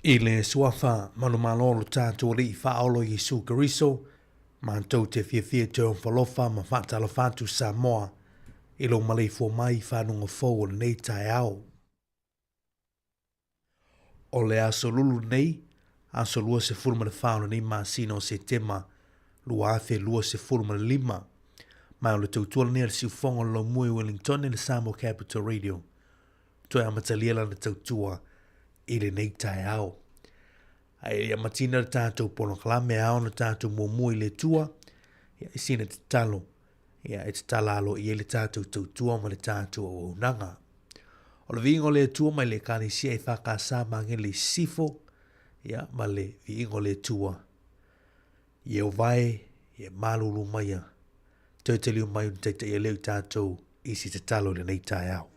I le suafa manumalolo tātou li whaolo Yesu Kariso, mātou te whiawhia te onwhalofa ma whatala whātu Sāmoa, i lo malei fo mai whanunga fōu nei tai au. O le aso lulu nei, aso lua se fulma le whaona ni mā sino se tema, lua awhi lua se fulma le lima, mai o le tautuala nea le siufonga lo mui Wellington e le Sāmoa Capital Radio, toi amataliela na tautua i le nei tai au. Ai amatina le tātou pono kalame au na tātou mumui le tua, ia isina te talo, ia e te talalo i le tātou tautua ma le tātou o unanga. O le vingo le tua mai le kani sia i whakasā mange le sifo, ia ma le vingo le tua. Ia o vai, ia malulu maia, tau te liu mai unteita ia leu tātou isi te talo le nei tai au.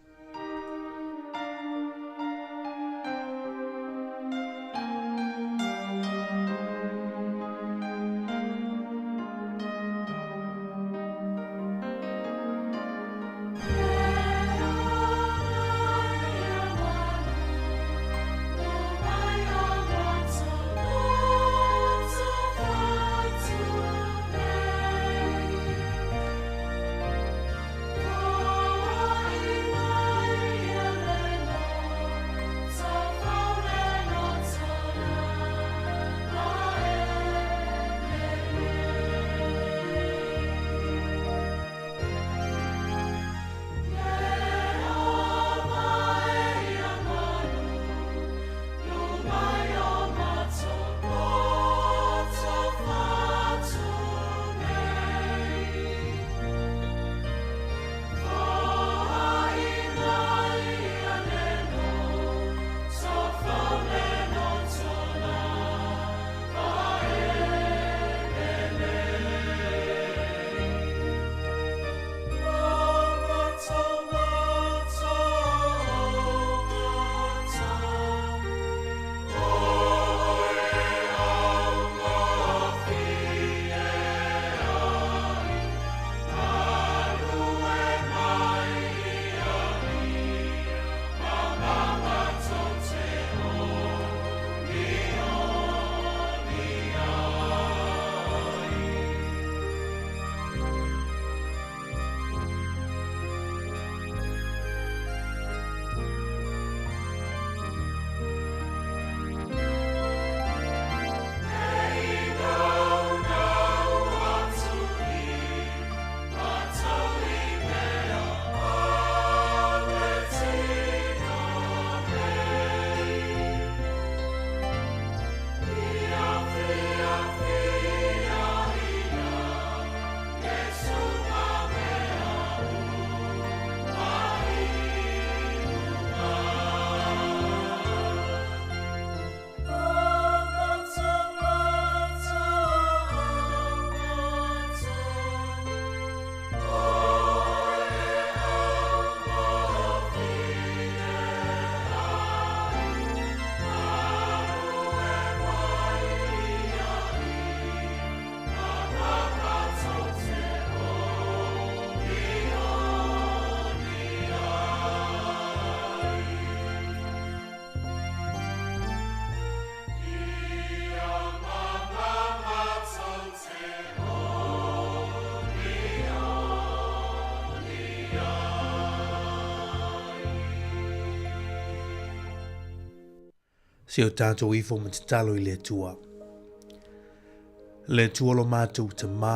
Si o tātou ifo ma te talo i le tua. Le tua lo mātou te mā.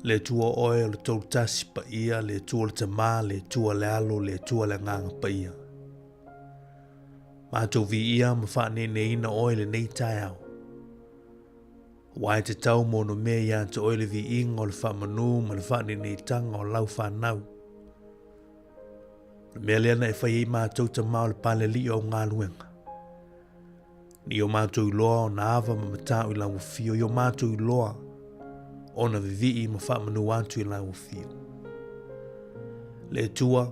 Le tua oe le tau tasi pa ia, le tua le te mā, le tua le alo, le tua le nganga pa ia. Mātou vi ia ma whaane ne ina oe le nei tai au. Wai te tau mono mea ia te oe le vi ingo le whamanu ma le whaane ne tanga o lau whanau. Le mea leana e whai i mātou te mā o le pale li o ngā luenga. Ni o mātou i loa o na awa ma matau i lau fio, i o mātou i loa o na vivi ma whamanu atu i lau fio. Le tua,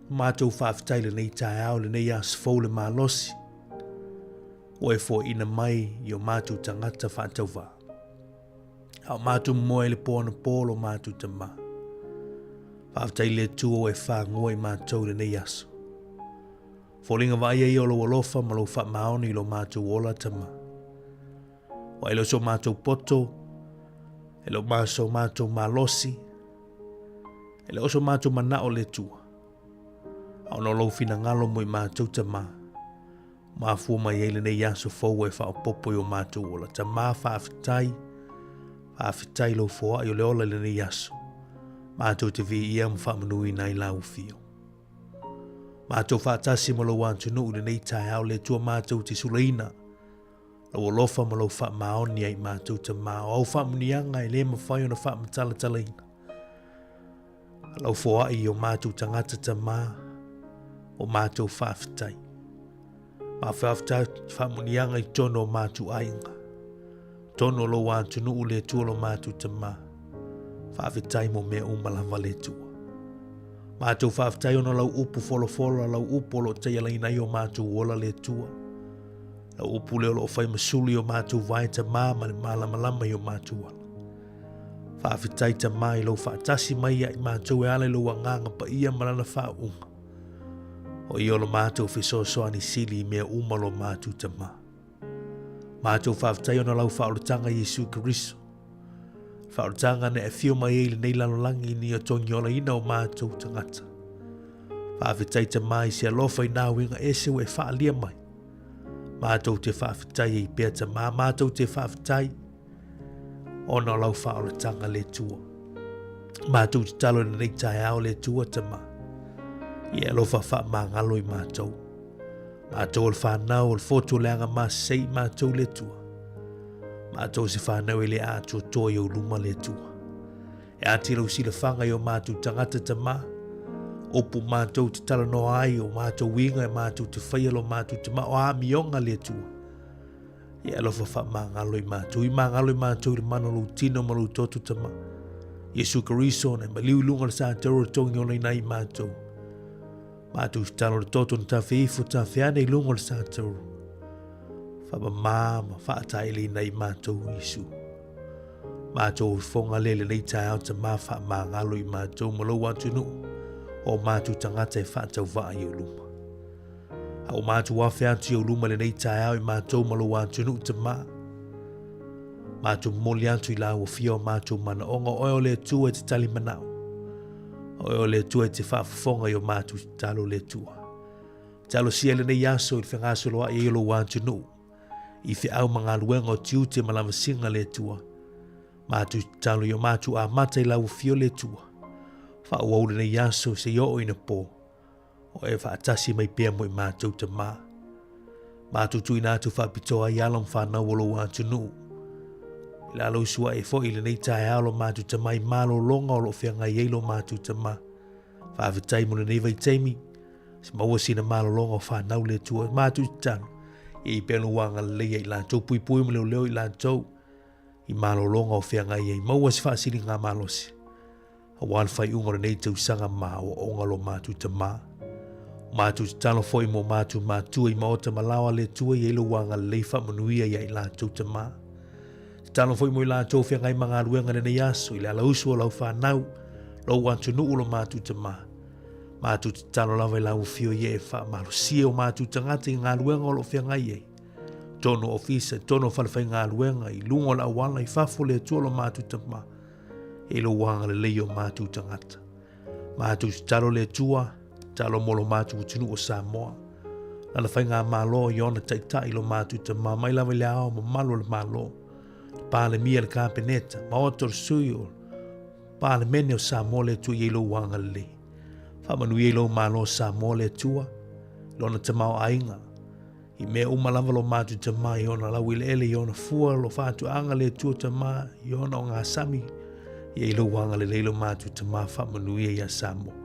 mātou whaafitai le nei tai au, le nei asfau le mālosi. O e fo ina mai i o mātou tangata whaatau wā. Hau mātou moe le pōna pōlo mātou te mā. Whaafitai le tua o e wha ngoi mātou le nei aso. Folinga vai e o lo alofa ma lo wha maoni lo mātou ola tama. Wa ilo so mātou poto, e lo mātou malosi, e le oso mātou manao le tua. Au no lo fina ngalo mo I mātou tama. Mafua mai ele nei yaso fau e wha o popo I o mātou ola. Tama whaafitai lo foa I o le ola le nei yaso. Mātou te vi ia mwha manui nai lau fio. Mātou whaatasi ma lo wāntunu le nei tai au le tua mātou te sulaina. Lo alofa ma lo wha maoni ai mātou te mā. O au wha munianga I le mawhai o na wha matala ina. Lau foa I o mātou tangata te mā. O mātou whaafitai. Ma whaafitai wha munianga I tono o mātou ainga. Tono lo wāntunu le tua lo mātou te mā. Whaafitai mo mea umalawa le tua. Mātou whaafitai ona lau upu wholo lau upu lo te alaina I o mātou ola le tua. Lau upu leo lo whai masuli o mātou vai ta mā ma le malamalama I o mātou ala. Whaafitai ta mā I lo whaatasi mai I mātou e ale lo wanganga pa ia marana whaunga. O I olo mātou whesosoani sili I mea umalo mātou ta mā. Mātou whaafitai ona lau whaolotanga Yesu Kiriso. Whaotanga ne e whio mai eile nei lalolangi ni o tongi ola ina o mātou tangata. Whaafitai te mai se alofa I nā winga ese we whaalia mai. Mātou te whaafitai I pia te mā, mātou te whaafitai. Ona lau whaolatanga le tua. Mātou te talo na nei tai au le tua te mā. I alofa wha mangalo I mātou. Mātou al whanau al foto leanga mā sei mātou le tua. Mātou se whanau ele ātua toa I o luma le tua. E ati lau sila whanga I o mātou tangata ta mā. Opu mātou te tala no ai o mātou winga e mātou te whaialo mātou te mā o āmionga le tua. E alofa wha mangalo I mātou. I mangalo I mātou I mana lau tino ma lau totu ta mā. Yesu Kiriso ne ma liu lunga sa tero tongi o nei mātou. Mātou se talo le toto na ta whiifo ta whiane I lunga sa tero. Whaba māma whaataili nei mātou Yesu. Mātou whonga lele nei tai au ta mā wha māngalo I mātou malo watunu o mātou tangata e whaatau waa I o luma. Au mātou wafe atu I o luma le nei tai au I mātou malo watunu ta mā. Mātou moli atu I lau o fia o mātou mana onga oe o le tua te tali manao. Oe o le tua te whaafafonga I o mātou talo le tua. Talo sia le nei yaso I whangaso loa I lo watunu. I fi au mga luenga o tiu te malama singa le tua. Mātou talo I o mātou a mata I lau fio le tua. Wha uaule nei yaso se yo o ina po. O e whaatasi mai pia mo I mātou ta mā. Mātou tui nātou whaapitoa I alam whanau o lo wātunu. I la lo sua e fo I le nei tae alo mātou ta mai mālo longa o lo whianga I eilo mātou ta mā. Whaavitai mo le nei vai teimi. Se maua sina mālo longa o whanau le tua. Mātou tano. I pēnu wanga leia I lātou pui mo leo I lātou. I mālo longa o whianga I maua se whaasiri ngā mālosi. A wan whai unga nei tau sanga mā o onga lo mātou ta mā. Mātou te talo foi mo mātou I maota malawa le tua I eilo wanga leifa manuia I lātou ta mā. Te talo foi mo I lātou whianga I mga ruenga nei aso I la lausu o lau whanau. Lau wantunu ulo mātou ta mā. Mātou te talo lawa I lau fio I e wha malo sia o mātou tangata I ngā ruenga o lo whianga I. Tono ofisa, tono whalawhai ngā ruenga I lungo la wala I whafo le tua lo mātou ta mā. E lo wanga le leo mātou tangata. Mātou te talo le tua, talo molo mātou utunu o Sāmoa. Lana whai ngā mālo I ona taitai lo mātou ta mā. Mai lawa le ao ma malo le mālo. Pāle mia le kāpeneta, ma otor sui o. Pāle mene o Sāmoa le tua I lo wanga le. Whamanu I lo mālo Sāmoa le tua. Lona ta mao ainga. I mea umalawa lo mātou ta mā I ona lau ile ele I ona fua lo whātu anga le tua ta mā I ona o ngā sami. I lo wanga le leilo mātou ta mā whamanu I a Sāmoa.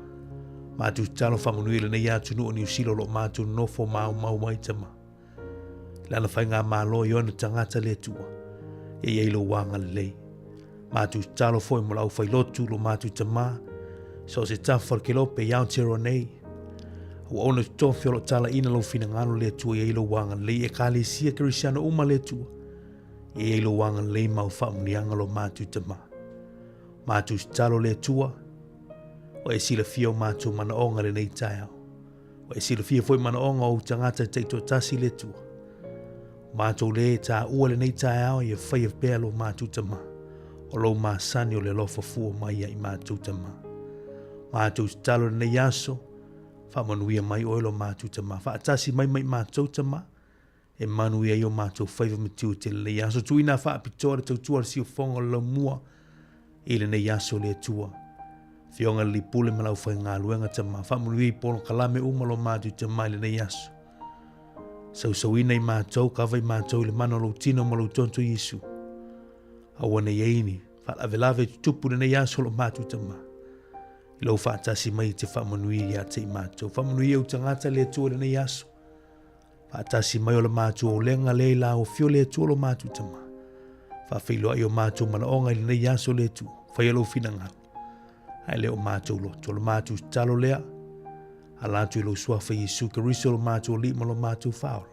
Mātou talo whamanu I le nei atu nu o New Zealand lo mātou nofo mau mai ta mā. Lana whai ngā mālo I ona tangata le tua. I lo wanga le lei. Mātou talo foi mo lau whai lotu lo mātou ta mā. So se tawhar ke lope I Aotearoa nei. Ua ona tofi o lo tala ina lo fina ngano le tua I lo wanga le e kale sia Kirisiano uma le tua. I lo wanga le mau whamunianga lo mātou ta mā. Mātou talo le tua. O e sila fio mātou mana onga le nei tai au. O e sila fia foi mana onga o tangata te to tasi le tua. Mātou le tā ua le nei tā ao i e whai e pēa lo mātou tama. O lo māsani o le lofa fua mai i mātou tama. Mātou talo le nei aso, whamanuia mai oilo mātou tama. Whaatasi mai mātou tama, e manuia i o mātou whaiva mitiu te le nei aso. Tuina whaapitoa tau tua si o whonga la mua i le nei aso le tua. Fionga li pule malau whai ngā luenga tama. Whamanuia i pono kalame umalo mātou tama i le nei aso. Sau ina i mātou, kawai mātou le mana lo tino malau tonto Yesu. Awane yeini, whalavelave tupu le nei aso lo mātou tama. I lau whaatasi mai te whamanui i ate i mātou. Whamanui au tangata le tua le nei aso. Whaatasi mai o le mātou o lenga le la o fio le tua lo mātou tama. Whawhilo ai o mātou mana onga i le nei aso le tua. Whaialo finangalo. Hai leo mātou lo, to lo mātou talo lea. Alatu i lo suafa Yesu Keriso lo mātou li ma lo mātou whaola.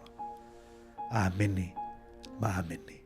Amene, ma amene.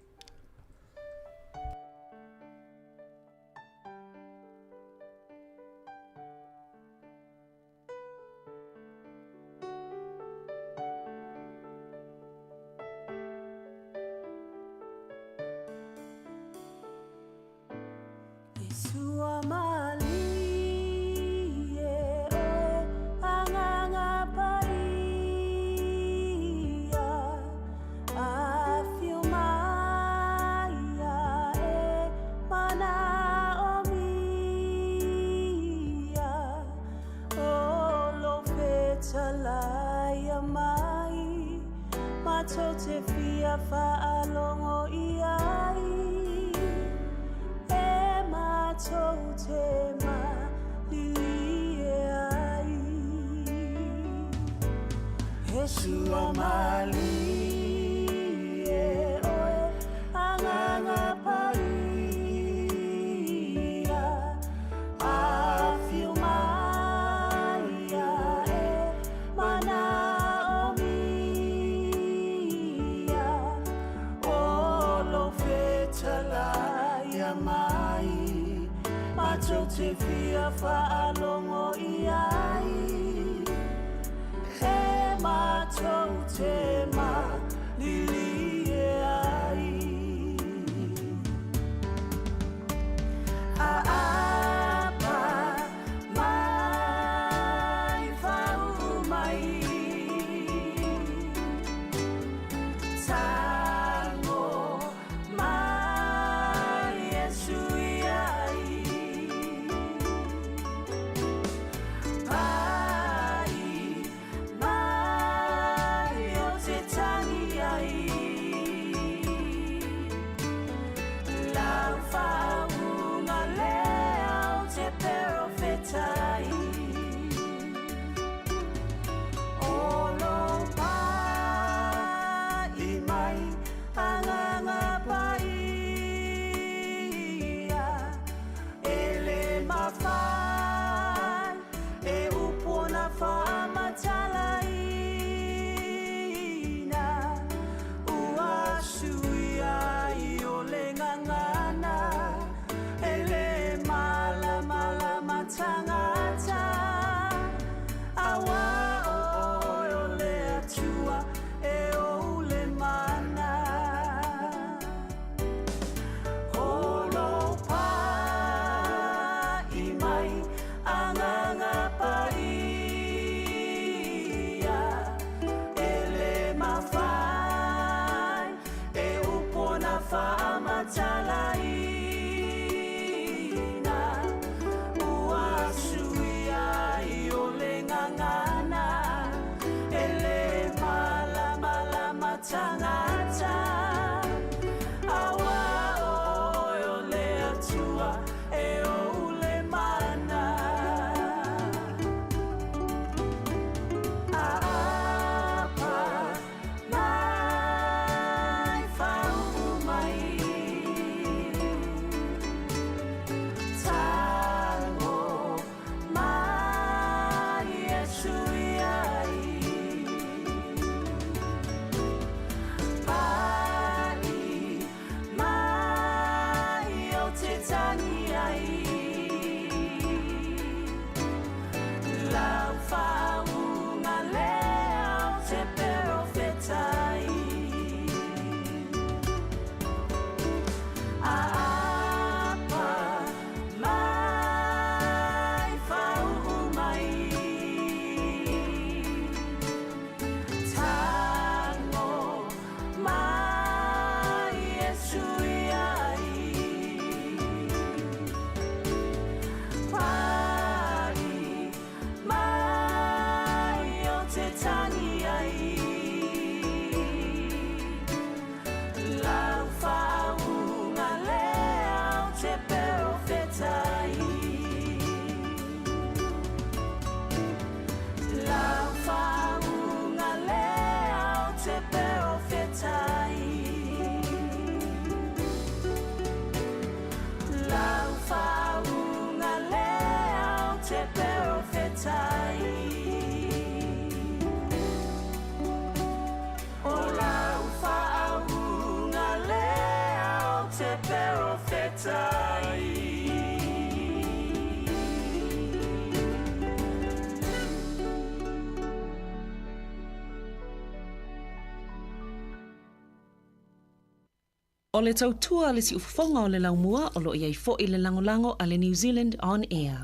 O le tautua le si ufafonga o le laumua o lo iai fo i le langolango a le New Zealand On Air.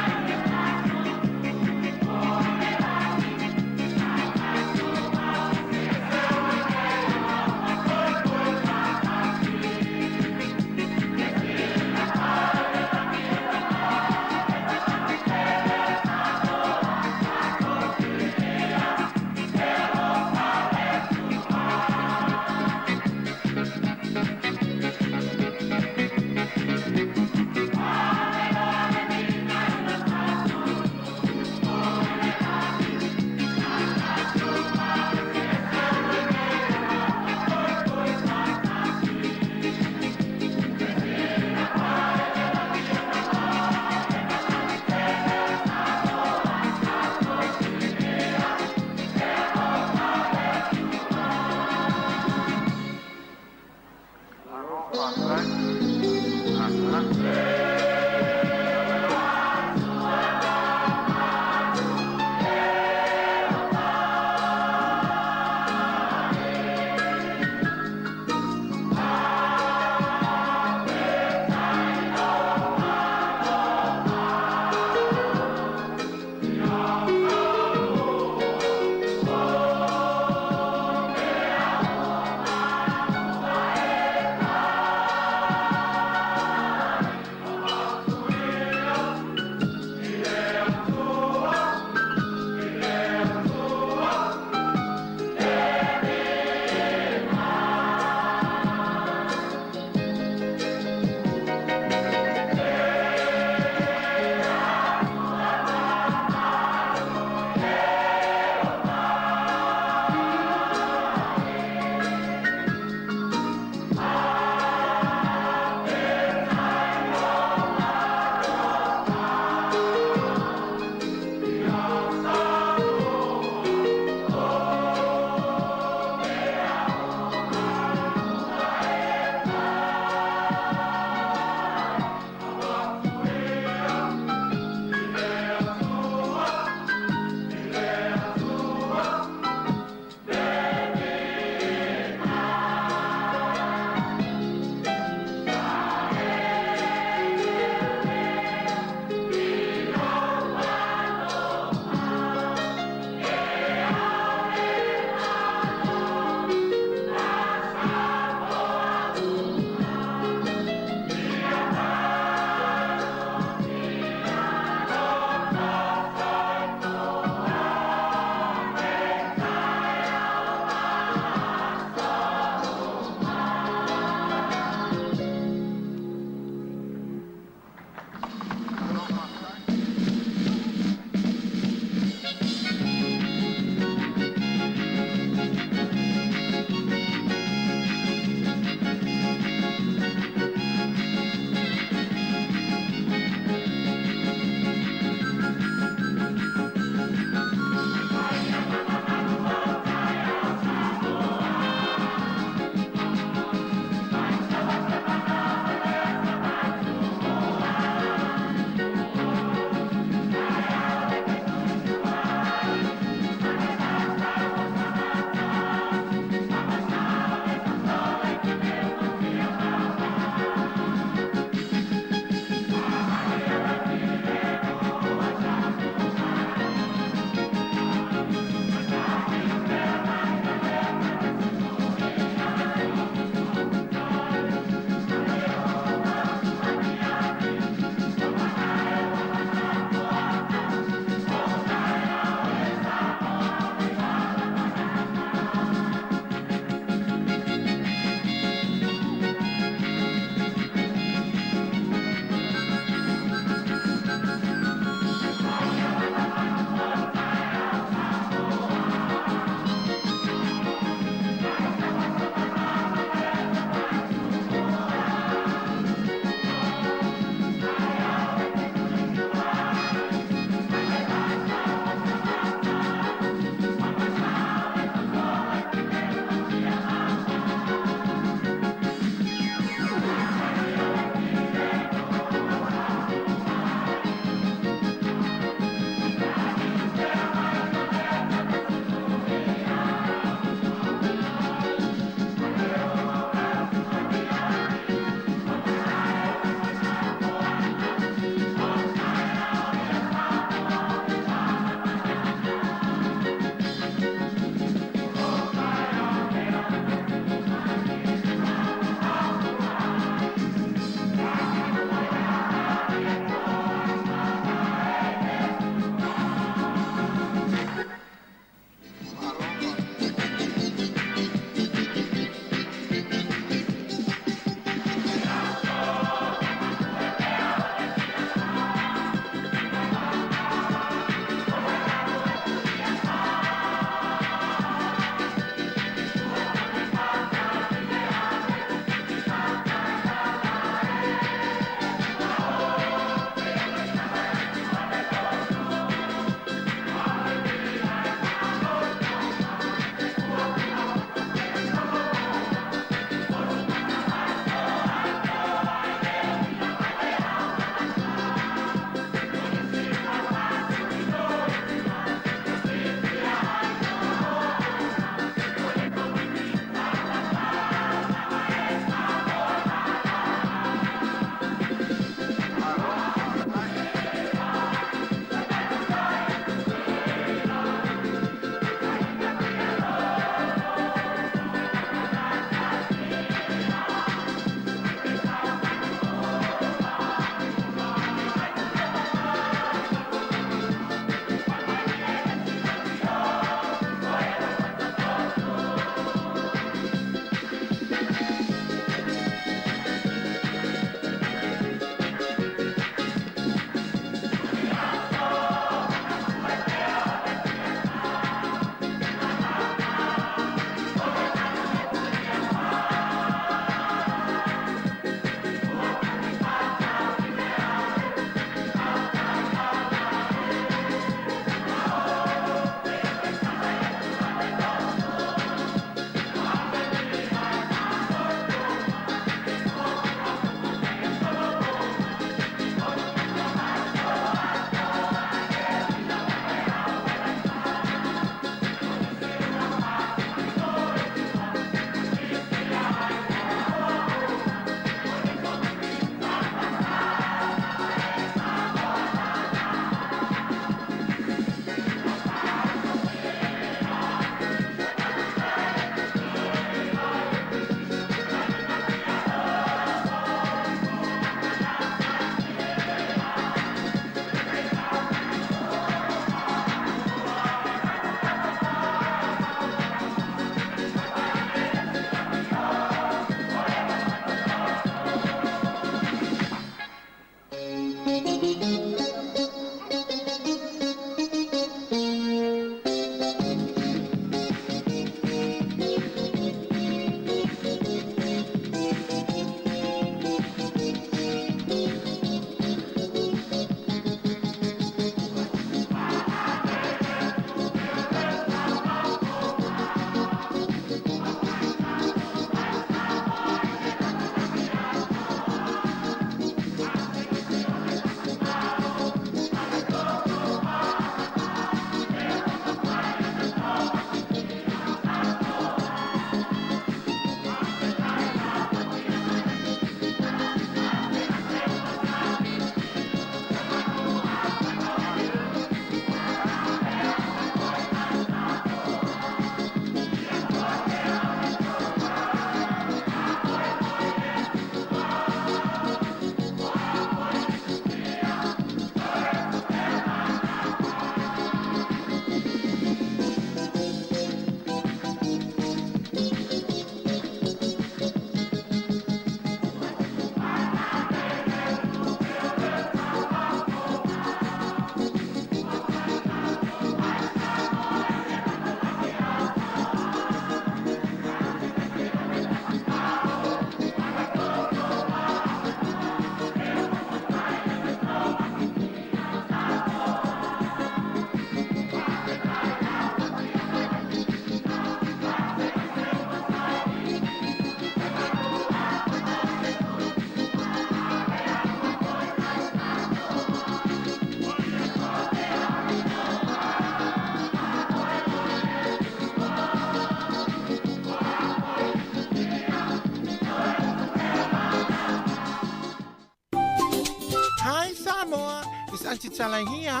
tanti tala hia.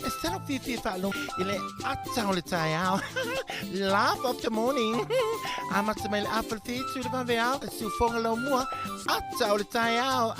Estero fifi falo ile atau le tayao. Laugh of the morning. Amat mail apple feet to the vanveal su fongalo mua atau le tayao.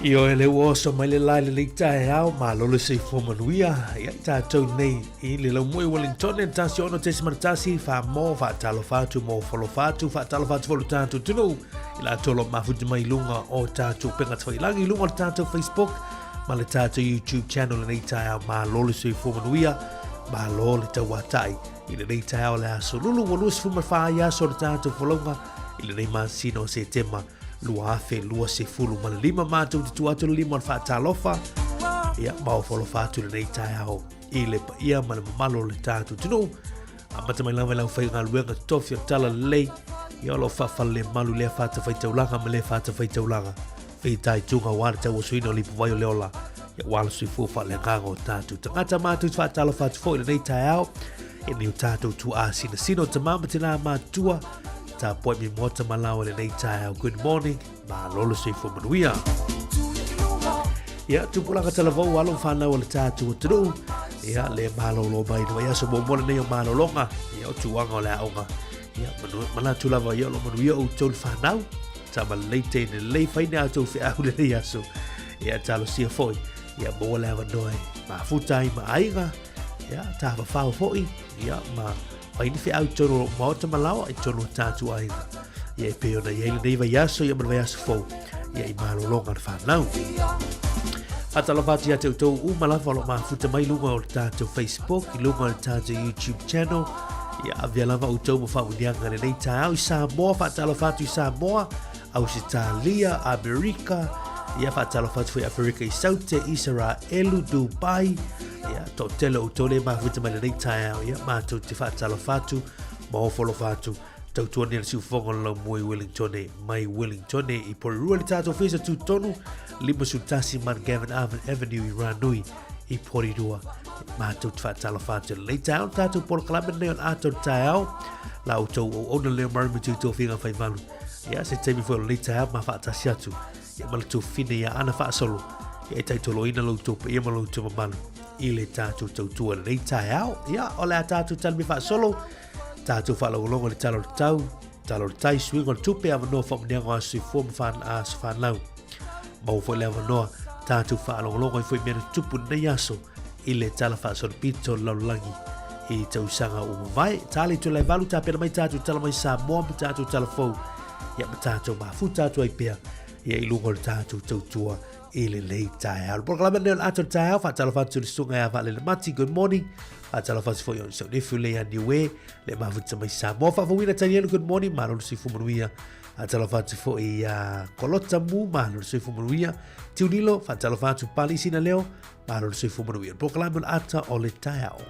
Io e le uoso mai le lai le leitae au ma lolo se fomanuia ia tātou nei I le lau mui Wellington e tasi ono te simanatasi fa mo fa talo fatu mo folo fatu fa talo fatu folo tātou tunu I la tolo mafuti mai lunga o tātou penga tawai langi lunga o tātou Facebook ma le tātou YouTube channel le leitae au ma lolo se fomanuia ma lo le tawatai I le leitae au le aso lulu walus fumawha ia so le tātou folonga I le nei masino se tema lua afe lua se fulu ma le lima mātou te tuatu le lima wha talofa ia mau folo fatu le nei tai au I le pa ia ma le mamalo le tātou tino a mata mai lawa lau whai ngā luenga tofi o tala lei ia lo whawha le malu lea whata whai taulanga ma le whata whai taulanga whai tai tunga wāre tau o suino lipu vai o leola ia wāla sui fufa le nganga o tātou tangata mātou te wha talofa tu fo I le nei tai au e ni o tātou tu a sina sino ta mama te nā mātua ta poi mi mota malawa le nei tai au good morning ma lolo se fo manuia ia tu pulanga talavou alo whanau o le tātou o tunu ia le malolo mai no ia so mo nei o malolonga ia o tuanga o le aonga ia mana tu lava ia lo manuia o tolu whanau ta ma leite ne lei whaine a tau whi au le nei aso ia talo sia foi ia mo le awa noi ma futai ma ainga ia ta hawa whao foi ia ma Waini fi au tono maota malawa I tono tātu ainga. Ia peo na ia nei vai aso ia mana vai aso fau. Ia I malolonga na whanau. Atala whati a teutou umalafa lo mafuta mai lunga o tātou Facebook, I lunga o tātou YouTube channel. Ia avia lava o tau mo whaunianga le nei tā au I Sāmoa, whatala whatu I Sāmoa. Australia, Amerika, ia whaatalofa atu Afrika I Saute, Israelu, Dubai, ia to tele o tole mafuta mai nei tai au, ia mātou te whaatalofa atu, maofolofa atu, tautua nera si ufonga lau mui Wellington mai Wellington I Porirua li tātou whesa tu tonu, lima sutasi man Gavin Avenue I Ranui I Porirua, mātou te whaatalofa atu nei tai au, tātou polo kalame nei on ato tai au, la o tau o ona leo marumi tu tō whinga whai malu, ia se teimi fo nei tai au ma whaatasi atu, ia malu tō whine ia ana whaasolo, ia tai tolo ina lau tō pa ia malu tō mamalu, I le tātou tautua nei tai au, ia o le a tātou talmi whaasolo, tātou whalongolongo le talo le tai swingo le tupe a manoa whamneango a sui fōma whan a su whanau. Mau fo le manoa, tātou whalongolongo I fwoi mena tupu nei aso, I le tala whaasolo pito laulangi, I tau sanga o mawai, tāle tu lai valu tāpena mai tātou tala mai Sāmoa ma tātou tala fau, ia ma tātou mafu tātou ai pia, ia I lungo le tātou tautua, I le lei tai au. Proklama neo ato tai au, whaatala whatu le sunga ia wale le mati, good morning, whaatala whatu fo yon sau nefu le aniwe, le mafuta mai Sāmoa, whawawina tani elu, good morning, mahalo si fumanuia, whaatala whatu fo I kolota mu, mahalo si fumanuia, tiunilo, whaatala whatu pali sina leo, mahalo si fumanuia. Proklama ata o le tai au.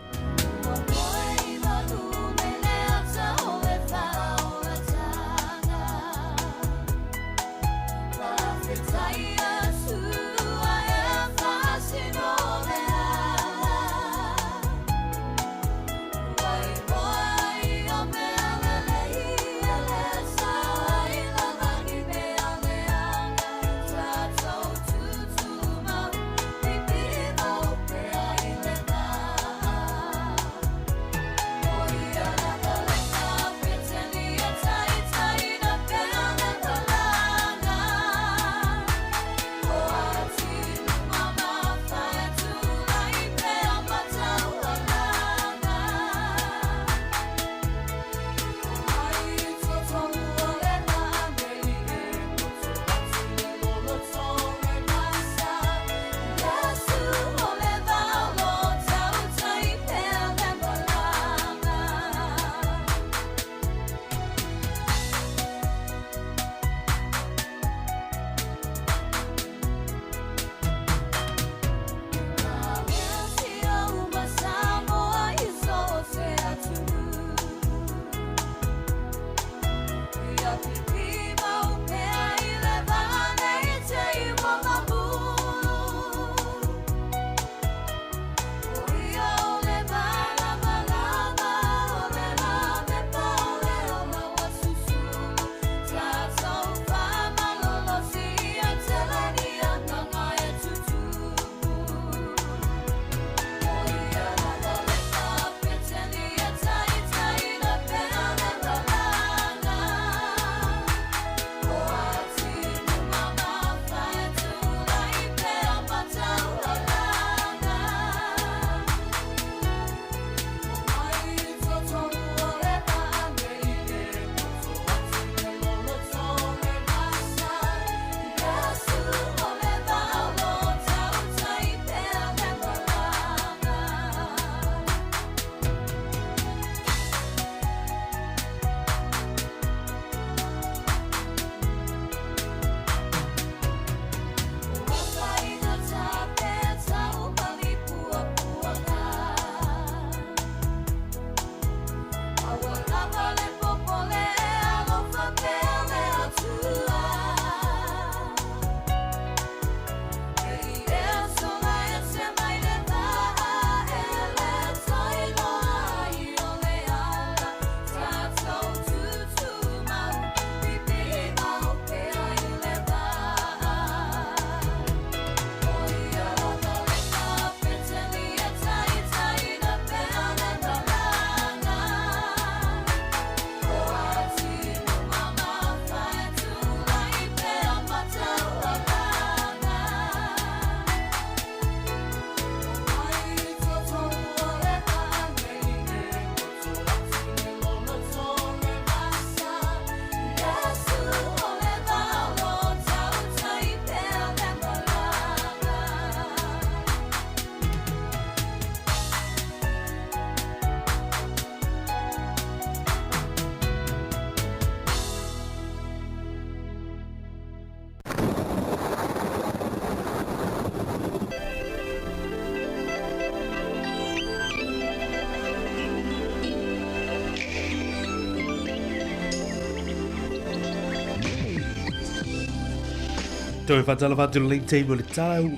Toi whatala whatu le teimu le tau,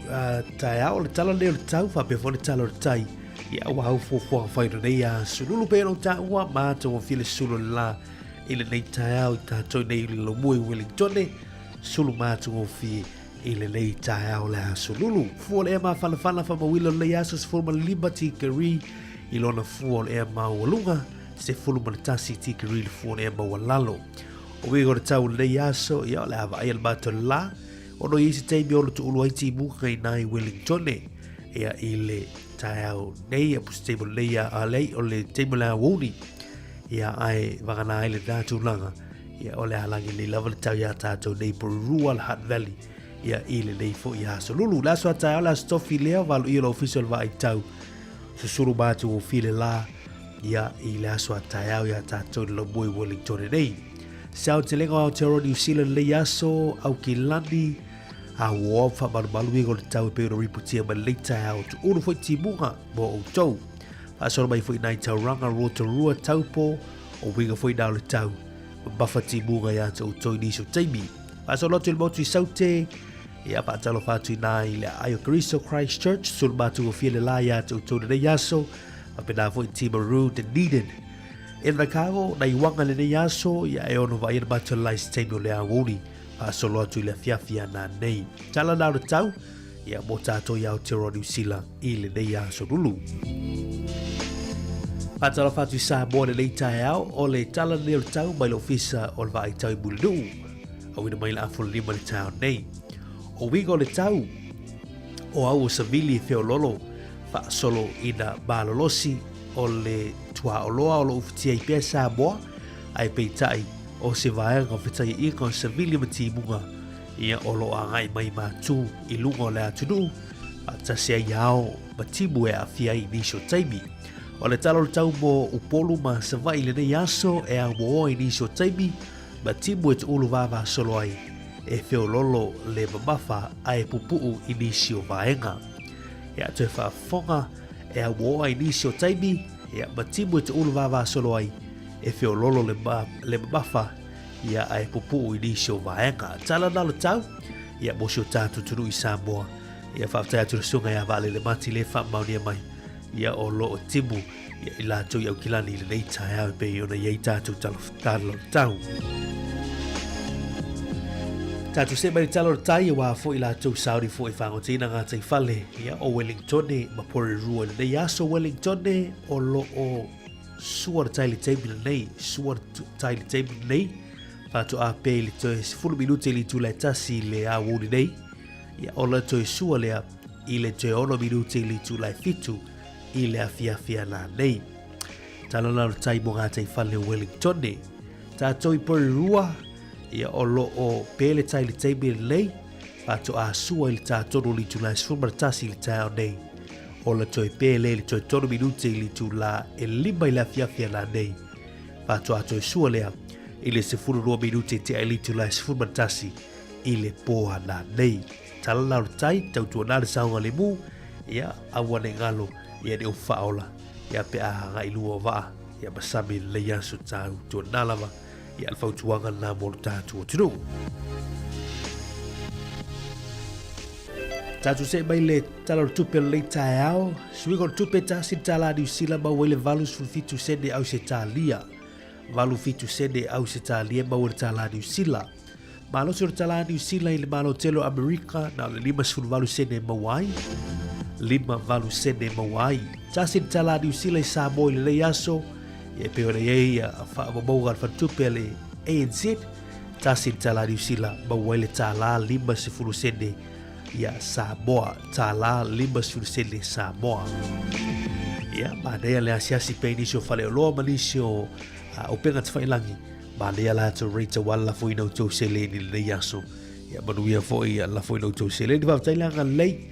tai au le tala leo le tau, whapea le tala le tai. Ia ua hau fōwha whaira nei a sululu pēro ta ua mātou o file sulu la. Ile nei tai au i tātou nei le lomui Wellingtone, sulu mātou o fi ile nei tai au le a sululu. Fua le ema whanawhana whamawilo le aso se fulma Liberty Kari, ilona fua le ema walunga, se fulma le tasi tikari le fua le ema walalo. O wego le tau le aso, ia le hava ai al mātou la, ono isi teimi o le tu ulu aiti muka i nai Wellingtone, ia ile tai au nei a pusi teimo leia a lei o le teimo lea wuni, ia ai wangana ai le dātou langa, ia o le halangi nei lava le tau ia tātou nei Porurua le Hutt Valley, ia ile nei fo i haso lulu. Laso a tai au la stofi lea walu i la official wa ai tau, susuru mātou o file la, ia i le aso a tai au ia tātou le lomui Wellingtone nei. Sao te lenga o te oro New Zealand le aso au ki lani, a wō whamarumalu i le tau pe ora riputia ma leita au tu uru fwoi timunga mo o tau. Whaasora mai fwoi nai tau ranga Rotorua taupo o winga fwoi nao le tau. Mabafa timunga ia tau tau niso taimi. Whaasora lotu il motu i saute, ia whaatalo whatu i nai le Ayo Kariso Christchurch, sul matu o fiele la ia tau tau nei aso, ma pena fwoi Timaru te Needed. E Rakago, nei wanga le nei aso, ia e ono vai matu lais taimi o le awoni. A solo atu le fiafia na nei. Tala nao le tau, ia mo tātou iau te New Zealand i le nei a solulu. Patala fatu i Sāmoa le nei tae au, o le tala neo le tau mai le ofisa o le vai tau i mulinu. A wina mai le afolo lima le tau nei. O wigo le tau, o au o savili e feo lolo, fa solo ina malolosi o le tua oloa o lo ufitia i pia Sāmoa, ai peitai, o se vaenga o whitai i kon savili mati munga ia o lo a ngai mai mātū i lunga o le atunu a tasea iao matimu e a fia i nisho taimi. O le talo le tau mo upolu ma savai le nei aso e a mo i nisho taimi matimu e te ulu vava solo ai e feo lolo le mamafa a e pupuu i nisho vaenga. E a te whaafonga e a mo i nisho taimi e a matimu e te ulu vava solo ai e feo lolo le mafa ia ai pupu i nisho vaenga. Tala nalo tau, ia mosio tātu tunu i Sāmoa, ia whaftai atu sunga ia vale le mati le whamaunia mai, ia o lo o timu, ia i lātou i au kilani i le nei tae au pe i ona iei tātu talo tau. Tātu se mai talo tai wa fo i lātou sauri fo i whangotina ngā tai whale, ia o Wellingtone, ma Porurua le nei aso Wellingtone, o lo o suara taili teimi nei, suara taili teimi nei, whātu a pē li toi fulu minute li tu lai tasi le a wuni nei, ia ola toi sua lea i le toi ono minute li tu lai fitu i le a fia la nei. Tala naro tai mo ngā tai whale Wellingtone, tātou i Porurua, ia olo o pē le taili teimi nei, whātu a sua i le tātono li tu lai sfumaratasi li tai o nei. O la toi pele li toi tono minute li tu la e lima i la fiafia la nei. Pato a toi sua lea, i le sefuru rua minute te ai li tu la sefuru mantasi i le poa la nei. Tala lau tai, tau tua nare saunga le mu, ia awane ngalo, ia ne o whaola, ia pe a hanga i lua waa, ia masami le yasu tau tua nalava, ia alfau tuanga na molu tātua tunu. Tātu se mai le tala o tupe le tae au, suigo o tupe tasi tala New Zealand ma wele valus fitu sende au se talia. Valu fitu sende au se talia ma wele tala New Zealand. Malo se tala New Zealand i le malo telo Amerika na le lima sulu valu sende mawai. Lima valu sende mawai. Tasi tala New Zealand i Sāmoa i le aso, e pe ora iei a whaamamauga al tupe le ANZ. Tasi tala New Zealand ma wele tala lima se fulu sende ia Sāmoa, tala lima sfurusele Sāmoa. Ia, manea le asiasi pe inisio whale o loa manisio o penga te whailangi, manea la to reita wala fo ina utou sele ni le yaso. Ia, manuia fo i la fo ina utou sele, ni waftailanga lei,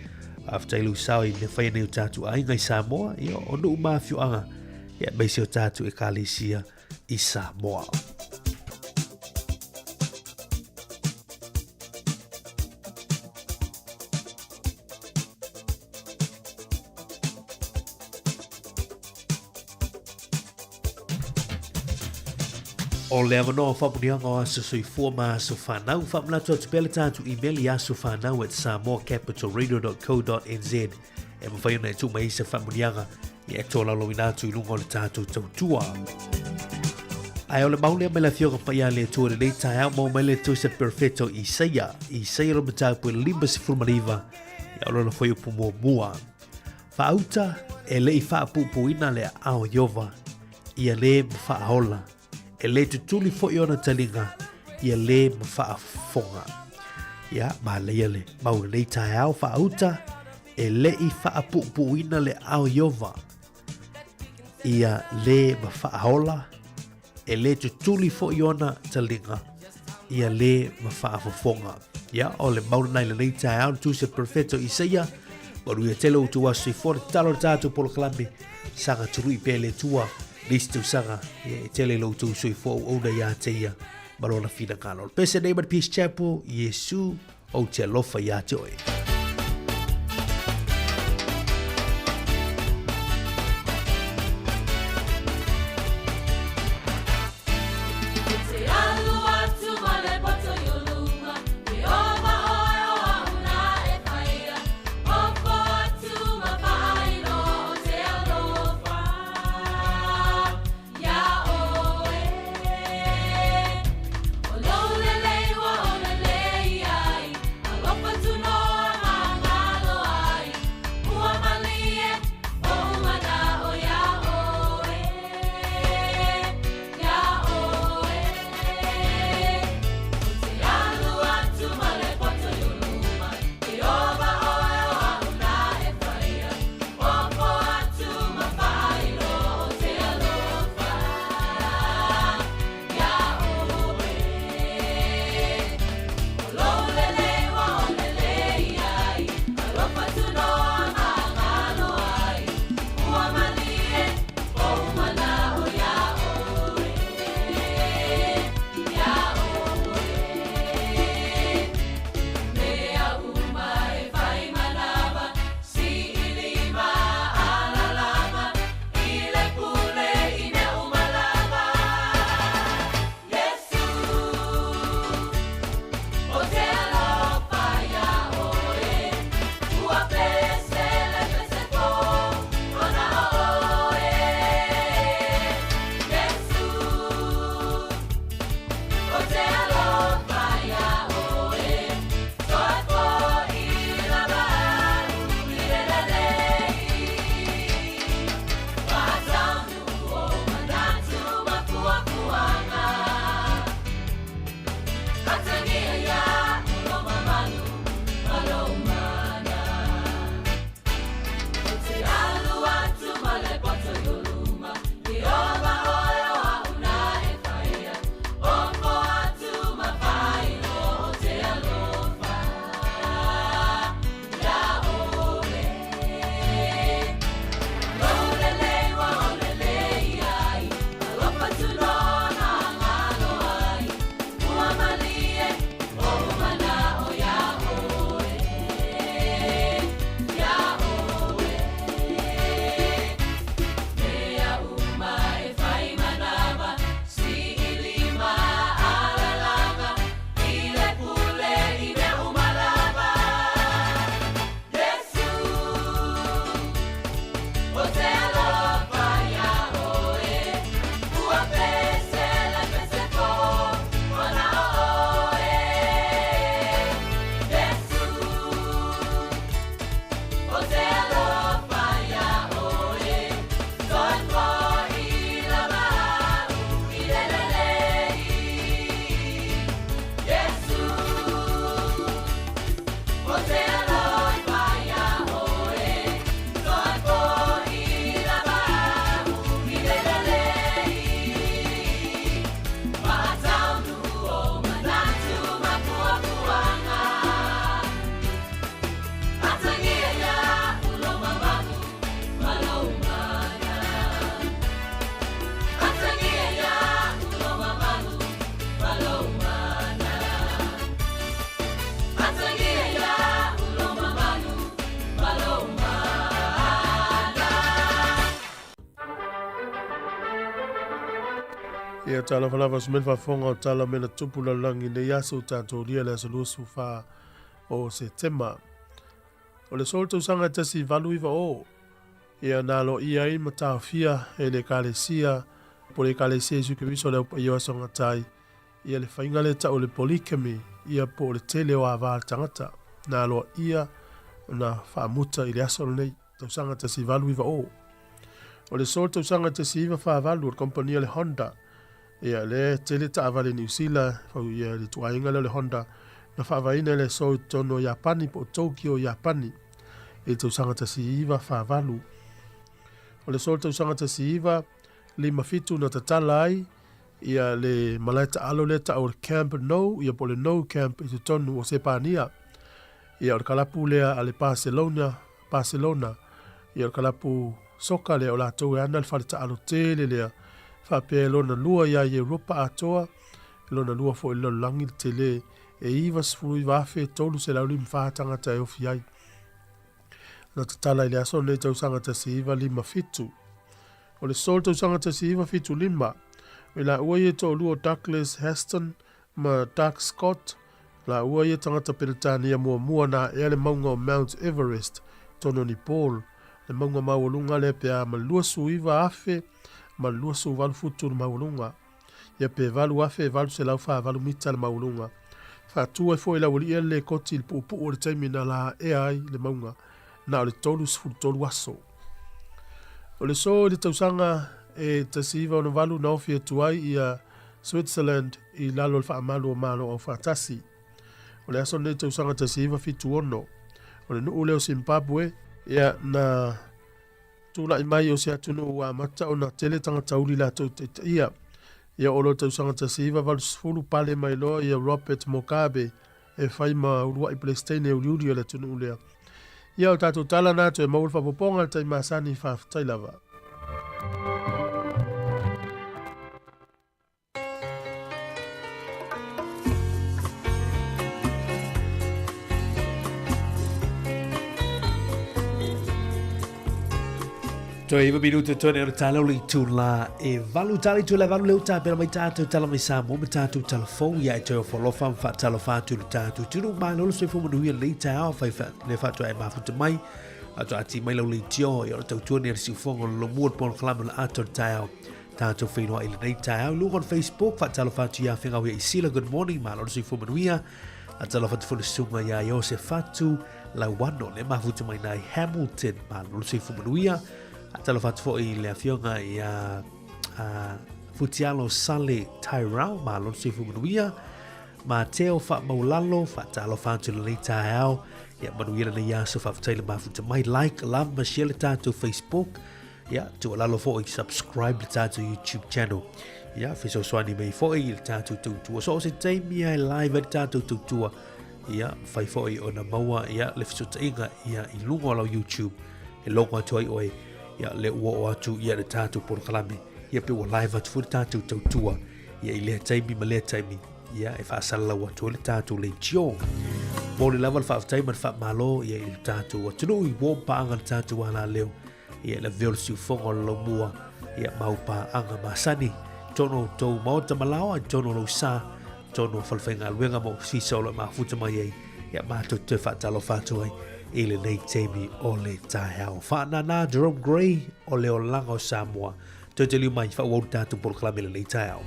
wafhtailu sao i ne whaine o tātu a ingai Sāmoa, ia, o nuu mafio anga, ia, meisi o tātu e kālesia i Sāmoa. O le avanoa whamunianga o aso soifua ma aso whanau. Whamunatu atu pele tātu email I aso whanau at samoacapitalradio.co.nz. E mawhaiona e tu maisa whamunianga I e tō lalo inatu I lunga o le tātu tautua. Ai o le maulea me la fioga paia le tua le tai au mau mele tu se perfetto Isaia lo matau pu limba se formariva ia lo foi pu mua fauta e le fa pu ina le ao yova ia le fa hola e le tutuli fo iona talinga ia le fa fonga ia ma le mau le tai au fauta e le fa pu ina le ao yova ia le fa hola e le tutuli fo iona talinga ia le mafaafofonga ia o le mauna nai le tai au tu se perfetto Isaia maru ia telo tu asu for talo tatu polo klami sanga tului pele tua listu sanga e tele lo tu sui fo ona ia teia malona fina kalo pese nei but peace chapel Yesu o te lofa ia joy. No Ia tala falava se melfa fonga o tala mena tupu la langi ne yaso tātou lia le asa lusu wha o se tema. O le solto sanga tasi valu iwa o. Ia nalo ia i matau fia e le kalesia. Po le kalesia isu ke viso le upa iwa songa tai. Ia le whainga le ta o le polikami. Ia po le tele o awa tangata. Nalo ia na whaamuta i le aso nei. Tau sanga tasi valu iwa o. O le solto sanga tasi iwa wha valu o kompania le Honda. Ia le tele ta avale New Zealand, ia le tuainga le Honda, na whaavaina le so tono Japani po Tokyo Japani, e tau sangata si iwa whaavalu. O le so tau sangata si iwa, le mafitu na tatala ai, ia le malaita alo le ta o Camp No, ia po le No Camp i te tonu o Sepania, ia o le kalapu lea a le Barcelona, ia o le kalapu soka lea o la tau e ana le whalita alo tele lea, whapea lona lua ia i Europa atoa, lona lua fo i lona langi te le e iwa sfuru i wafe tolu se lauri mwhaatanga ta e ofi ai. Na tatala i le aso nei tau sangata si iwa lima fitu. O le sol tau sangata si iwa fitu lima. Me la ua i to lua Douglas Heston ma Doug Scott. La ua i tangata peritania mua na e le maunga o Mount Everest tono ni Paul. Le maunga mawalunga le pea ma lua su iwa afe ma lua su valu futu na maulunga. Ia pe valu afe valu se lau wha valu mita na maulunga. Wha tua e fo i lau li le koti le pupu o le taimi na la e ai le maunga. Na o le tolu sifu tolu aso. O le so le tausanga e tasiva o na valu na ofi e tuai ia Switzerland i lalo le wha amalu o malo o whatasi. O le aso le tausanga tasiva fitu ono. O le nuu leo Zimbabwe ia na tula i mai o se atunu ua mata o na tele tanga tauli la tau te ia. Ia olo tau sanga tasiva valu sfulu pale mai loa ia Robert Mugabe e whaima urua i Palestine e uriuri o le tunu lea. Ia o tātou tala nātu e maul whapoponga tai masani whaftailava. Toi iwa minuto tone o tala uli tu la e valu tali tu la valu leo ta pera mai tātou tala mai Sāmoa mai tātou telefon ia e toi o whalofa mwha tala whātu le tātou tunu mai lolo soi fumu nuia le tā au whai le whātua e mafuta mai ato ati mai lau le tio i o tau tuani ar siufongo lo muat pon kalama la ato tā au tātou whenua ili nei tā au lunga on Facebook wha tala whātu ia whengau ia i sila good morning mai lolo soi fumu nuia a tala whātu funa sunga ia i o se whātu la wano le mafuta mai nai Hamilton mai lolo soi fumu nuia talo fatu fo i le afionga i a futialo sale Tyrell ma lon sifu manuia ma teo fa maulalo fa talo fatu le leita au ya manuia na ya so fa tele ma futa mai like love ma share tatu Facebook ya to lalo fo i subscribe le tatu YouTube channel ya fiso swani mai fo i le tatu tu so se taimi ai live le tatu tu ya fai fo i ona maua ya le fiso tainga ya i lungo la YouTube e longo toi oi ia le ua o atu ia le tātou por kalame ia pe ua live atu furi tātou tautua ia i lea taimi ma lea taimi ia e whaasala lau atu le tātou le tio mo le lava le whaaftaima le whaamalo ia i le tātou atunu i wompa anga le tātou ala leo ia le veo le siufonga lo mua ia maupa anga masani tono tau maota malawa tono lo sa tono falwhenga luenga mo sisa o le mafuta mai ei ia mātou te whaatalo whātou ai ile nei temi o le tāhau. Whanana Jerome Gray o leo langa o Sāmoa. Toi te liu mai whawau tātou por klamele nei tāhau.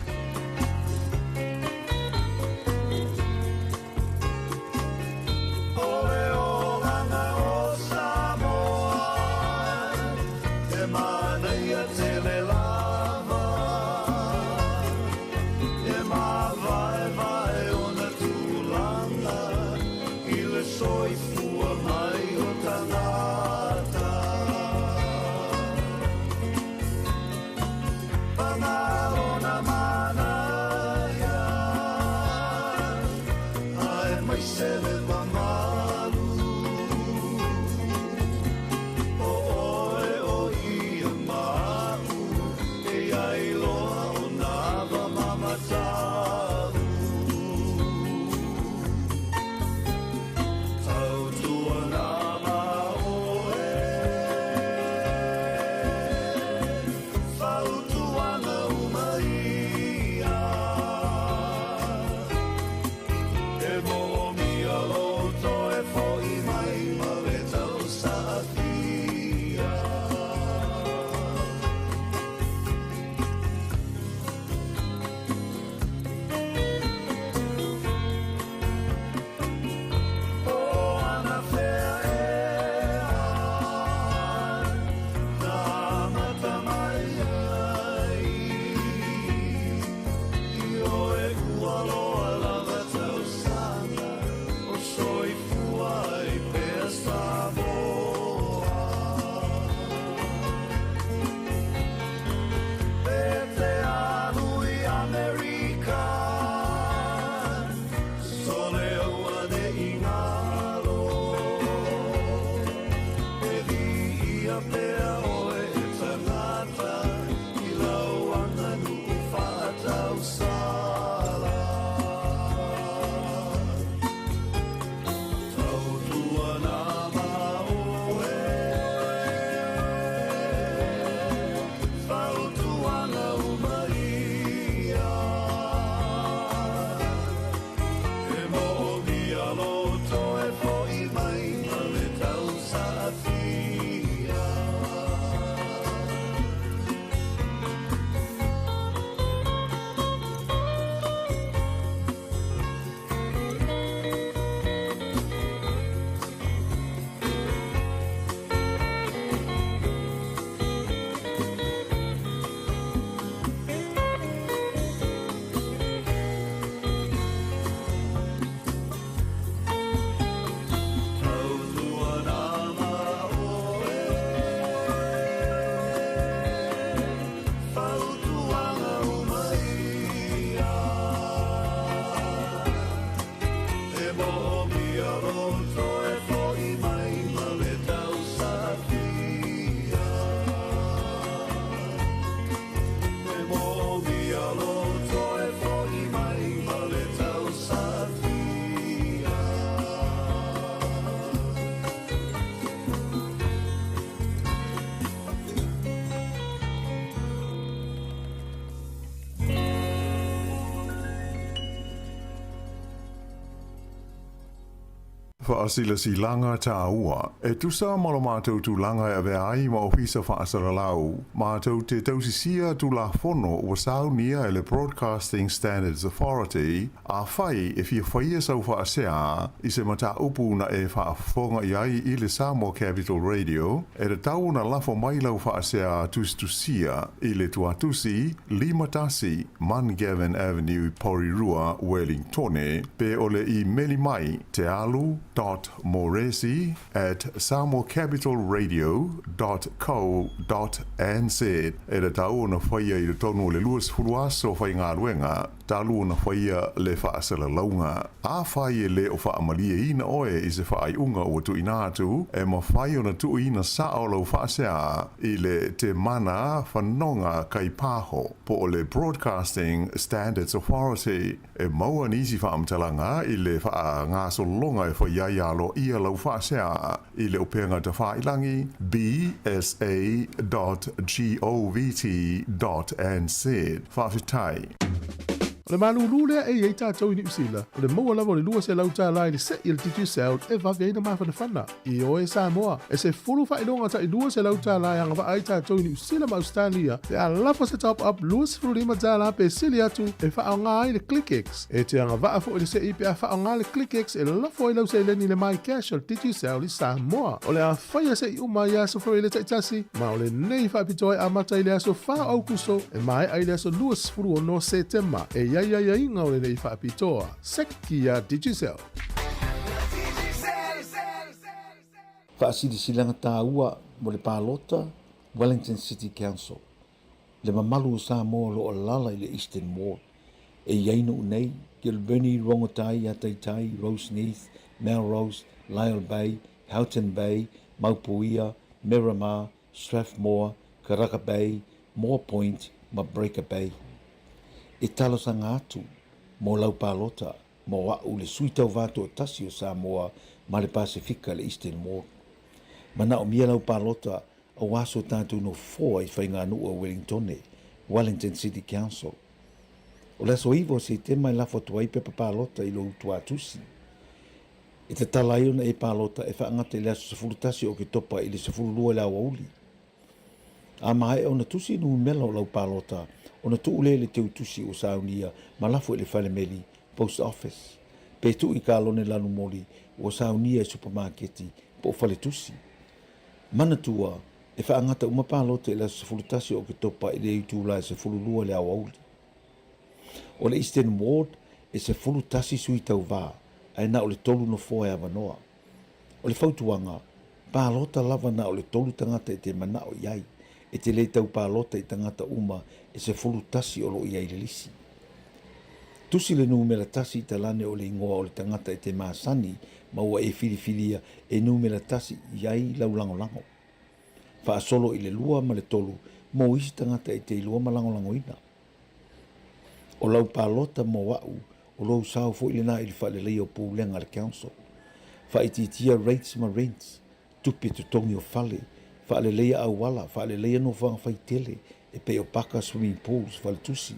Mana Whaasila si langa tā ua. E tusa malo mātou tu langa e vea ai ma ofisa whaasara lau. Mātou te tausisia tu la fono o saunia e le Broadcasting Standards Authority a whai e fia whaia sau whaasea i se mata upu na e whaafonga i ai i le Sāmoa Capital Radio e re tau na lafo mai lau whaasea tustusia i le tuatusi Limatasi Gavin Avenue Porirua Wellingtone pe ole i meli mai te alu.moresi@samoacapitalradio.co.nz e re tau na whaia i le tonu le luas furuaso whai ngā ruenga talu na whaia le whaasala launga. A whai e le o whaamalia ina oe i se whaai unga o tu inatu e ma whai o na tu ina sao lau whaasea i le te mana whanonga kai pāho po o le Broadcasting Standards Authority e maua nisi whaamtalanga i le wha ngā solonga e whaiaialo ia lau whaasea i le upenga ta whailangi bsa.govt.nz whawhitai. O le malulu lea e iei tātou i New Zealand. O le maua lava o le lua se lau tā lai le se i le titi sound e vavi aina mawhana whana. I oe Sāmoa. E se fulu whainonga ta i lua se lau tā lai anga wa ai tātou i New Zealand ma Australia. Te a lafa se top up lua se fulu lima tā lai pe sili atu e wha ngā ai le ClickX. E te anga wa afo i le se i pe a wha ngā le ClickX e lafo i lau se leni le mai cash o le titi sound i Sāmoa. O le a whaia se i uma i aso fo i le taitasi. Ma o le nei whaipitoe a mata i le aso wha au kuso e mai ai le aso lua se fulu o no September. E ia inga o le nei whaapitoa. Sekia Digicel. Whaasirisilanga tā ua mo le pālota Wellington City Council. Le mamalu o Sāmoa lo o lala i le Eastern Ward. E iaina unei, Gilbert Rongotai, Ataitai, Roseneath, Melrose, Lyle Bay, Houghton Bay, Maupuia, Miramar, Strathmore, Karaka Bay, Moore Point, ma Breaker Bay. E talosanga atu, mo lau pālota, mo wau le suitau vātu o tasi o Sāmoa ma le Pasifika le Eastern Ward. Mana o mia lau pālota o waso tātou no fōa i whainga nua Wellingtone, Wellington City Council. O le so iwo se te mai lafo tuai pepa pālota i lo utua tusi. E te talaiona e pālota e whaangata i le aso sefurutasi o ke topa i le sefurulua le awauli. A mai o na tusi nu mela o lau pālota, o na tuule le teu tusi o saunia ma lafo i le whalemeli post office. Pe tu i kālone lanu mori o saunia i supermarketi po whale tusi. Mana tua e whaangata uma pālota i le aso sefurutasi o ke topa i le utula e sefurulua le awauli. O le Eastern Ward e sefurutasi sui tau vā, ai na o le tolu no foa e avanoa. O le whautuanga, pālota lava na o le tolu tangata e te manao iai, e te le tau pālota i tangata uma e sefurutasi o lo iai le lisi. Tusi le numera tasi i talane o le ingoa o le tangata e te māsani, maua e filifilia e numera tasi iai laulangolango. Whaasolo i le lua ma le tolu, mo isi tangata e te ilua ma langolango ina. O lau pālota mo wau, o lau sao fo ile nā ili whaile lei o pūlenga le council. Whaititia rates ma rents, tupe tutongi o whale, whaile leia au wala, whaile leia no whanga whaitele, e pe o paka swimming pools, whale tusi.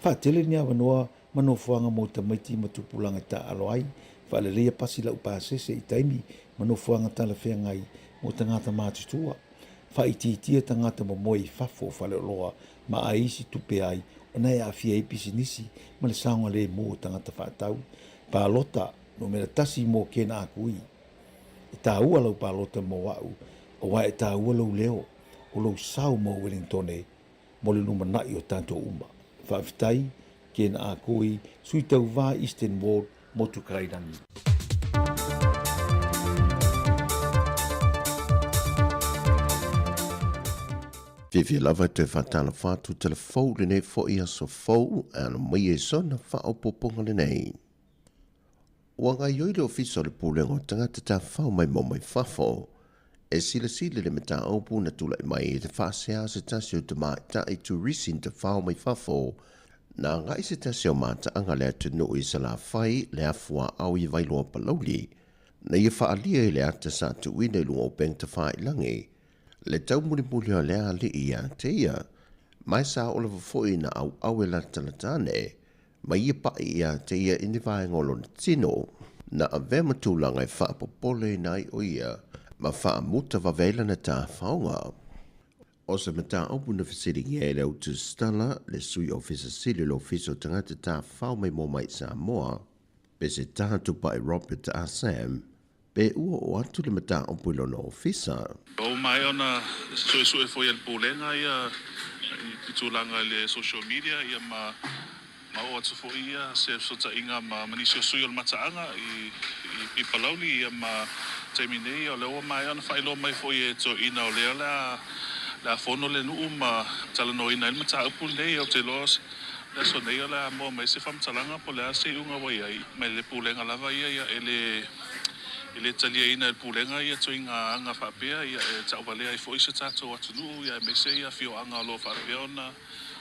Whaitele ni awa noa, mano whanga mo tamaiti ma tupulanga ta aloai, whaile leia pasi lau pāsese i taimi, mano whanga tala whea ngai, mo tangata mātutua. Whaititia tangata mo moe i whafo whale loa, ma aisi tupe ai, o nei a fia ipisi nisi, ma le saunga le mo tangata whaatau. Pālota, no mera tasi mo kena akui. E tā ua lau pālota mo wau, o wai e tā ua lau leo, o lau sau mo Wellingtone, mo le numa nai o tanto uma. Whaafitai, kena akui, sui tau wā Eastern Ward, mo tukairangi. Vivi lava te whatana whātu telefou le nei fo ia so fou ana mai e sona whaopoponga le nei. Ua ngai oi le ofisa le pūlengo tangata tā whao mai mo mai whafo, e sila le meta aupu na tula mai e te whaasea se tasi o te maita i tu risin te whao mai whafo, na ngai se tasi o mata anga lea te no i sa la whai lea fua au i vailoa palauli, na i whaalia i lea te sa tu wina i lunga o peng te whai langi, le tau muli o lea li ia te ia, mai sa o lewa foi na au e la talatane, mai ia pa ia te ia ini vai ngolo tino. Na a vea matulanga e whaapopole nai o ia, ma whaamuta wawela na tā whaonga. O se mata opu na whasiringi e rau tu stala le sui ofisa sili lo fiso tangata tā whao mai mō mai Sāmoa, pe se taha tupa e Robert a Sam, pe ua o atu le mata opu ilo na ofisa. O mai ona sue foi al pulenga ia i tūlanga le social media ia ma o atu fo ia se sota inga ma manisio sui al mataanga i palauli ia ma taimine o le o mai ona whailo mai fo i e to ina o lea la fono le nuu ma talano ina il mata upu nei o te los la so nei la mo mai se fam talanga po le se unga wai ai mai le pulenga lava ia ele talia ina el pulenga ia toinga anga whapea ia e tauwalea i fo i se tato atunu ia me se ia fio anga lo whapea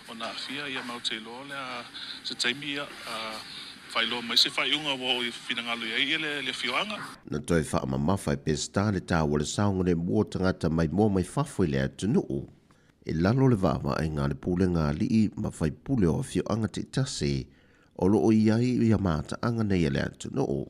ona afia ia mau te lo lea se taimi ia whailo mai se whaiunga wo i whinangalo ia le fio anga. Na toi wha mamafa i pesta le tā wale saunga le mua tangata mai mua mai whafoi le atunu. E lalo le wawa e ngā le pulenga li i ma whai pule o fio anga te tase o lo o iai i a mata anga nei le atunu.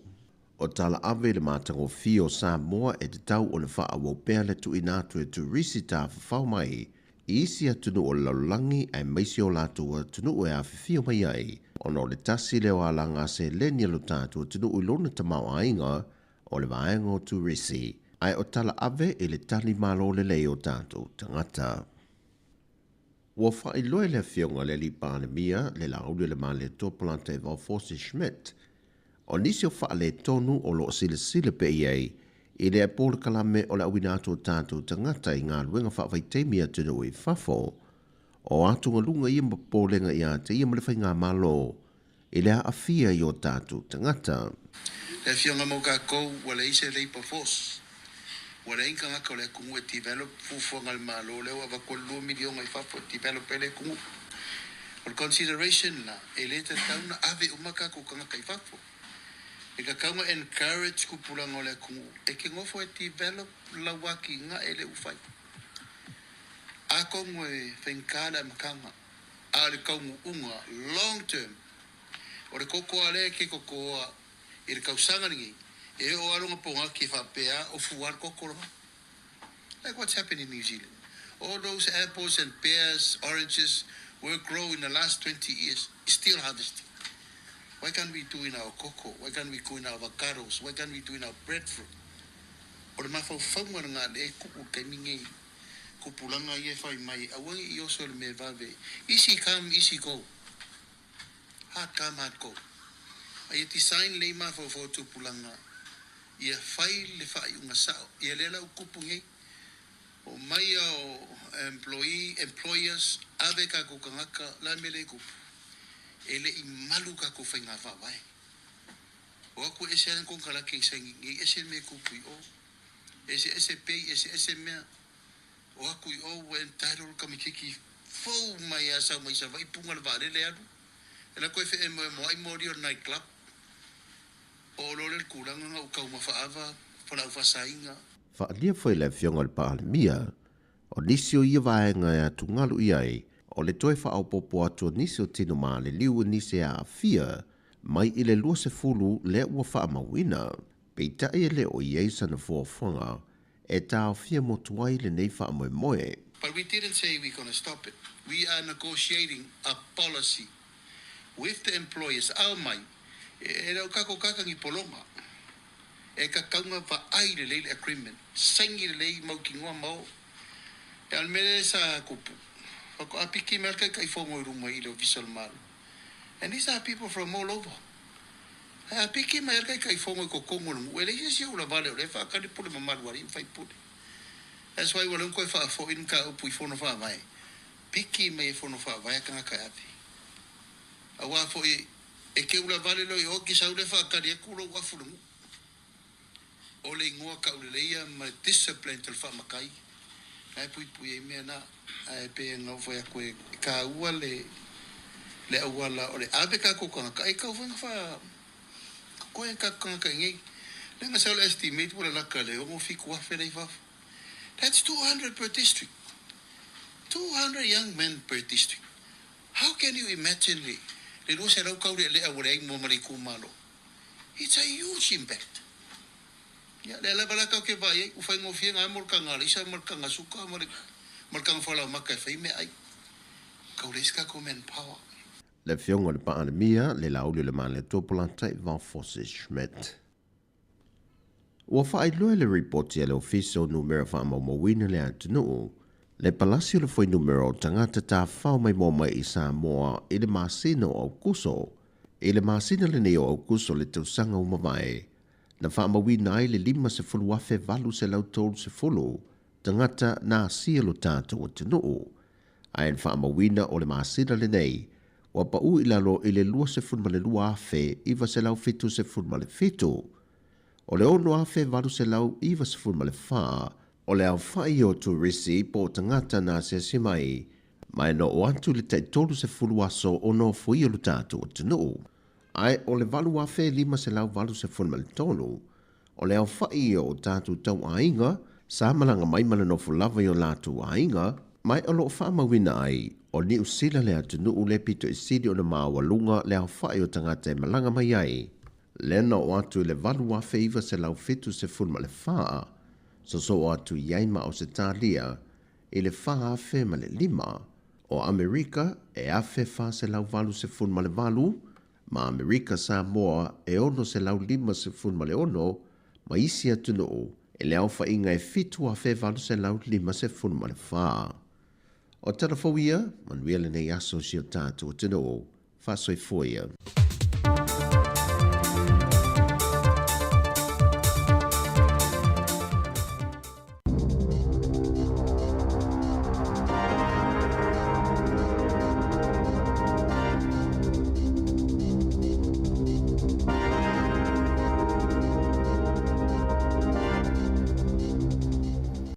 O tala ave le mātango fio Sāmoa e te tau o le wha awau pēr le tu inatu e tu risi tā whawhau mai. I isi atunu o laulangi e meisi o lātu atunu e a whiwhio mai ai. Ono le tasi leo alanga se lenia lo tātu atunu i lona tamau ainga o le vaenga o tu risi. Ai o tala ave e le tali malo le leo tātu tangata. Ua wha i loe le fionga le li pāne mia le laule le male tōpalante vau Forse Schmidt. O nisi o wha le tonu o lo sile pe iei, i le apole kalame o le awinato tātou tangata i ngā luenga whawhaitemi atunu i whafo, o atunga lunga i ma pōlenga i a te i ma le whai ngā malo, i le awhia i o tātou tangata. Le fionga mo ka kou, wale ise leipa fos. Wale inka ngaka o le kungu e develop fufuanga le malo, leo ava ko 2 milionga i whafo develop e le kungu. O le consideration la, e le te tauna ave umaka ko kangaka i whafo. E ka kaunga encourage kupulanga o le kungu. E ke ngofo e develop la waki nga e le ufai. A kongo e whenkala e makanga. A le kaungu unga long term. O le koko ale ke kokoa i le kausanga ningi. E o alunga ponga ki whapea o fuar kokoro. Like what's happening in New Zealand. All those apples and pears, oranges were grown in the last 20 years. Still harvesting. Why can't we do in our cocoa? Why can't we do in our avocados? Why can't we do in our breadfruit? O le mawhawhaunga ngā le kuku kaimingi kupulanga i e whai mai. Awangi i oso le me vave. Easy come, easy go. Hard come, hard go. A i design le mawhawhau tupulanga. I a whai le whai unga sao. I a lela ukupungi. O mai o employers, ave ka kukangaka, la mele kupu. Ele i malu ka ko whainga whawai. O aku e sean kong kalake i sangi, e se me kupu i o. E se pei, e se mea. O aku i o, wa entitled ka mikiki fau mai a sa mai sa vai punga le vare le adu. E la koe whi e moai mori o night club. O lole le kuranga nga ukau mawhaawa, whanau whasainga. Whaalia whai le fionga le pāle mia, o nisi o ia vaenga e tungalu i ai, o le toi whaau popo atua nisi o tino maa le liu nisi a awhia, mai i le lua se fulu le ua wha mawina, pei tae le o iesa na fuawhanga, e ta awhia mo tuai le nei wha moe moe. But we didn't say we're going to stop it. We are negotiating a policy with the employers. Au mai, e rau kako kakangi polonga, e ka kaunga wa ai le leile agreement, saingi le lei mau ki ngua mau, e almere sa kupu. Whako apiki merka kai whongo i runga i leo visal maru. And these are people from all over. Apiki merka kai whongo i ko kongo rungu. Ele isi ula vale o le whakari pule mamaru ari whai pule. That's why wale koe whaafo inu ka upu i whono whaavai. Piki me e whono whaavai kanga kai api. A wafo e ke ula vale lo i hoki sa ule whakari e kuro wafu rungu. O le ingoa ka ule leia ma discipline tel whamakai. Ai pui e mea na ai pe ngau foi a koe ka ua le awala o le abe ka kokanga ka i ka whanga wha koe ka kanga ngai le nga sao le estimate wala laka le o mo fiku wafe rei wafu. That's 200 per district. 200 young men per district. How can you imagine le lo se rau kauri le awale ai mo mari kumalo. It's a huge impact. Ya le la bala ka ke vai u fai ngofia nga mol kanga lisa mol kanga suka mol kanga fala maka fai me ai. Ka uleska ko men power. Le fionga le paana mia le lauli le male topolanta i van Fosse Schmidt. Ua whaai loe le report le official numero wha mawina le atunu. Le palasio le foi numero tangata ta whao mai mo mai i Sāmoa i le masina o kuso. I le masina le neo o kuso le tausanga umawai. Na wha mawina ai le 5 wafe valu se lau tolu se fulu. Tangata na sielo tātou o tunu. Aen wha mawina o le masina le nei. Wa pa u ilalo i le 2 ma le 2 afe iwa se lau fitu se ma le fitu. O le ono afe valu se lau iwa se ma le faa. O le au whai o turisi po tangata na se simai. Mai no o atu le taitolu se aso o no fui o le tātou o tunu. Ai o le valu afe 5 se lau valu se ma le tolu. O le au whai o tātou tau ainga. Sa malanga mai mala no fulava i o lātou ainga. Mai o lo whamawina ai. O ni usila le atunu u le pito i sidi o na mawalunga le au whai o tangata e malanga mai ai. Le na o atu le valu afe iwa se lau fitu se ma le faa. So o atu iaima o se tālia. I le faa afe ma le 5. O Amerika e afe faa se lau valu se ma le valu. Ma Amerika Sāmoa e ono se lau 5 se ma le ono. Ma isi atunu e le au whainga e fitu afe valu se lau 5 se ma le faa. O telefowia, manuele nei aso si o tātou tino, whasoi foia.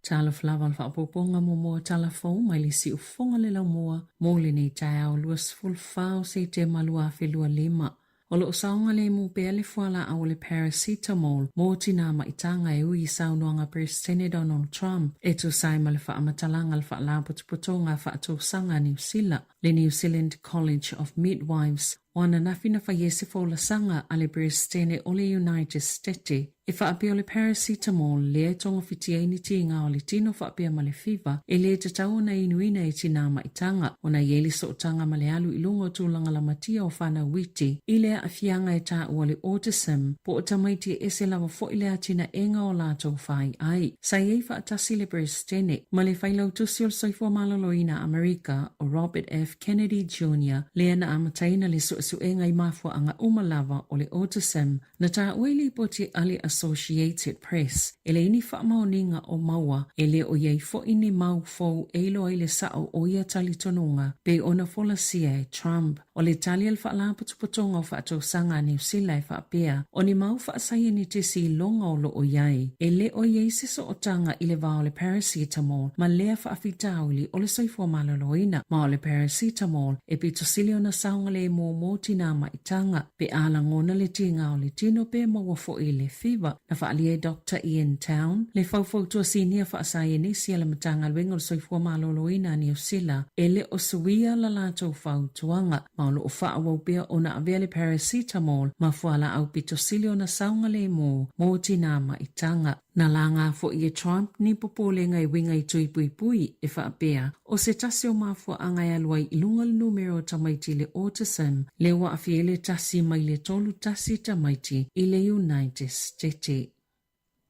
Tala flavan fa poponga mo tala fo mai le si ufonga le la moa mo le nei tai au luas full fao se te malua fe lua 5. O lo saunga le mu pe le fuala au le paracetamol mo tina maitanga e ui saunoanga President Donald Trump e tu sai ma le fa amatalanga le fa la putuputonga fa tu sanga New Zealand le New Zealand College of Midwives wana nafina fa yese fo la sanga ale President o le United States e fa apia le paracetamol le tonga fitia ni tinga o le tino fa apia ma le fever e le te tau na inuina e tina maitanga ona yeli so tanga ma le alu ilungo tūlanga la matia o whana witi i le a fianga e tā ua le autism po o tamaiti e se lava fo i le atina enga o lātou whai ai. Sa iei wha atasi le President ma le whailau tusi o soifo malaloina Amerika o Robert F. Kennedy Jr. le ana amataina le suenga i mafua anga umalava o le autism na tā ueli poti ali Associated Press e le ini whaamaoninga o maua e le o iei fo ini mau fo e lo ai le sao o ia tali tonunga pe ona fola sia e Trump o le tali al whaala putuputonga o whaatou sanga New Zealand whaapea o ni mau whaasaya ni te si longa o lo o iei e le o iei siso o tanga i le vao le paracetamol ma lea whaafitauli o le soifua malaloina ma o le paracetamol e pito silio na saunga le mo tina maitanga pe ala ngona le tinga o le tino pe maua fo i le fever na whaalia Dr. Ian Town le whaufautua sinia whaasaya ni sia le matanga luenga o le soifua malaloina New Zealand e le o suia la lato whautuanga ma o lo o whaawau pia o na avea le paracetamol ma fuala au pito silio na saunga le mo tina maitanga. Na langa fo i Trump ni popolenga i winga i tui pui pui e whaapea o se tasi o mafua angai aluai ilunga le numero tamaiti le autism le wa afiele tasi mai le tolu tasi tamaiti i le United States.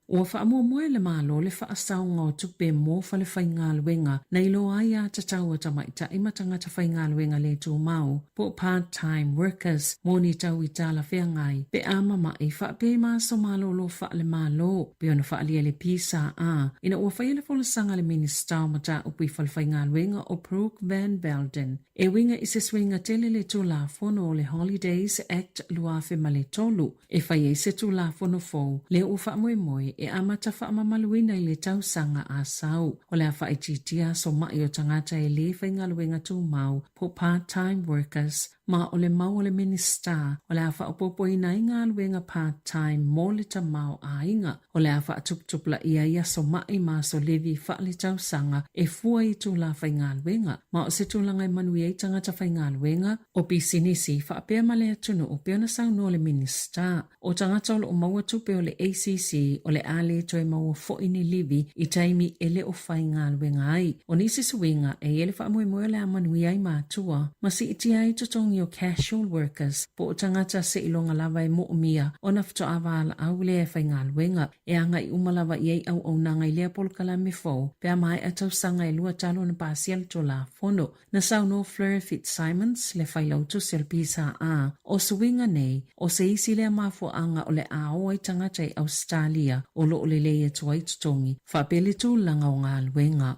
Ua whaamua moe le malo le whaasaunga o tupe mo fa le whainga luenga na ilo aia tatau o tamaita i matangata whainga luenga le tū mau po part-time workers mo ni tau i tala whengai pe ama mai whaape maa so malo lo wha le malo pe ona whaalia le pisa a ina ua whaile fola sanga le minister o mata upi fa le whainga luenga o Brooke Van Velden e winga i se swinga tele le tū la fono le Holidays Act luafe ma le tolu e whaie se tū la fono fo le u whaamue moe e amata whaamamaluina i le tausanga a sau o le a whaititia so mai o tangata e le whainga luenga tū mau po part-time workers ma o le mau o le minista o le a whaapopo i nai ngā luenga part-time mō le tamau a inga o le a whaatuptupla ia so mai ma so levi whaale tausanga e fua i tū la whai ngā luenga ma o se tūlangai manui e tangata whai ngā luenga o pisinisi whaapea ma le atunu o peona sau no le minista o tangata o le o maua tupe o le ACC o le ale toi maua fo'i ni livi i taimi ele o whai ngā luenga ai o nisi suinga e ele wha moe le a manui ai mātua ma si iti ai tutongi o casual workers po o tangata se ilonga lava e mo'omia o na fto awaala au le e whai ngā luenga e anga i umalava i ei au nanga i lea polkala me fo pea mai a tausanga e lua talo na pasial to la fono na sau no Fleur Fitzsimons le whai lautu sel pisa a o suinga nei o se isi lea mafo anga o le a o ai tangata i Australia o lo o le leia tuai tutongi whapele tū langa o ngā luenga.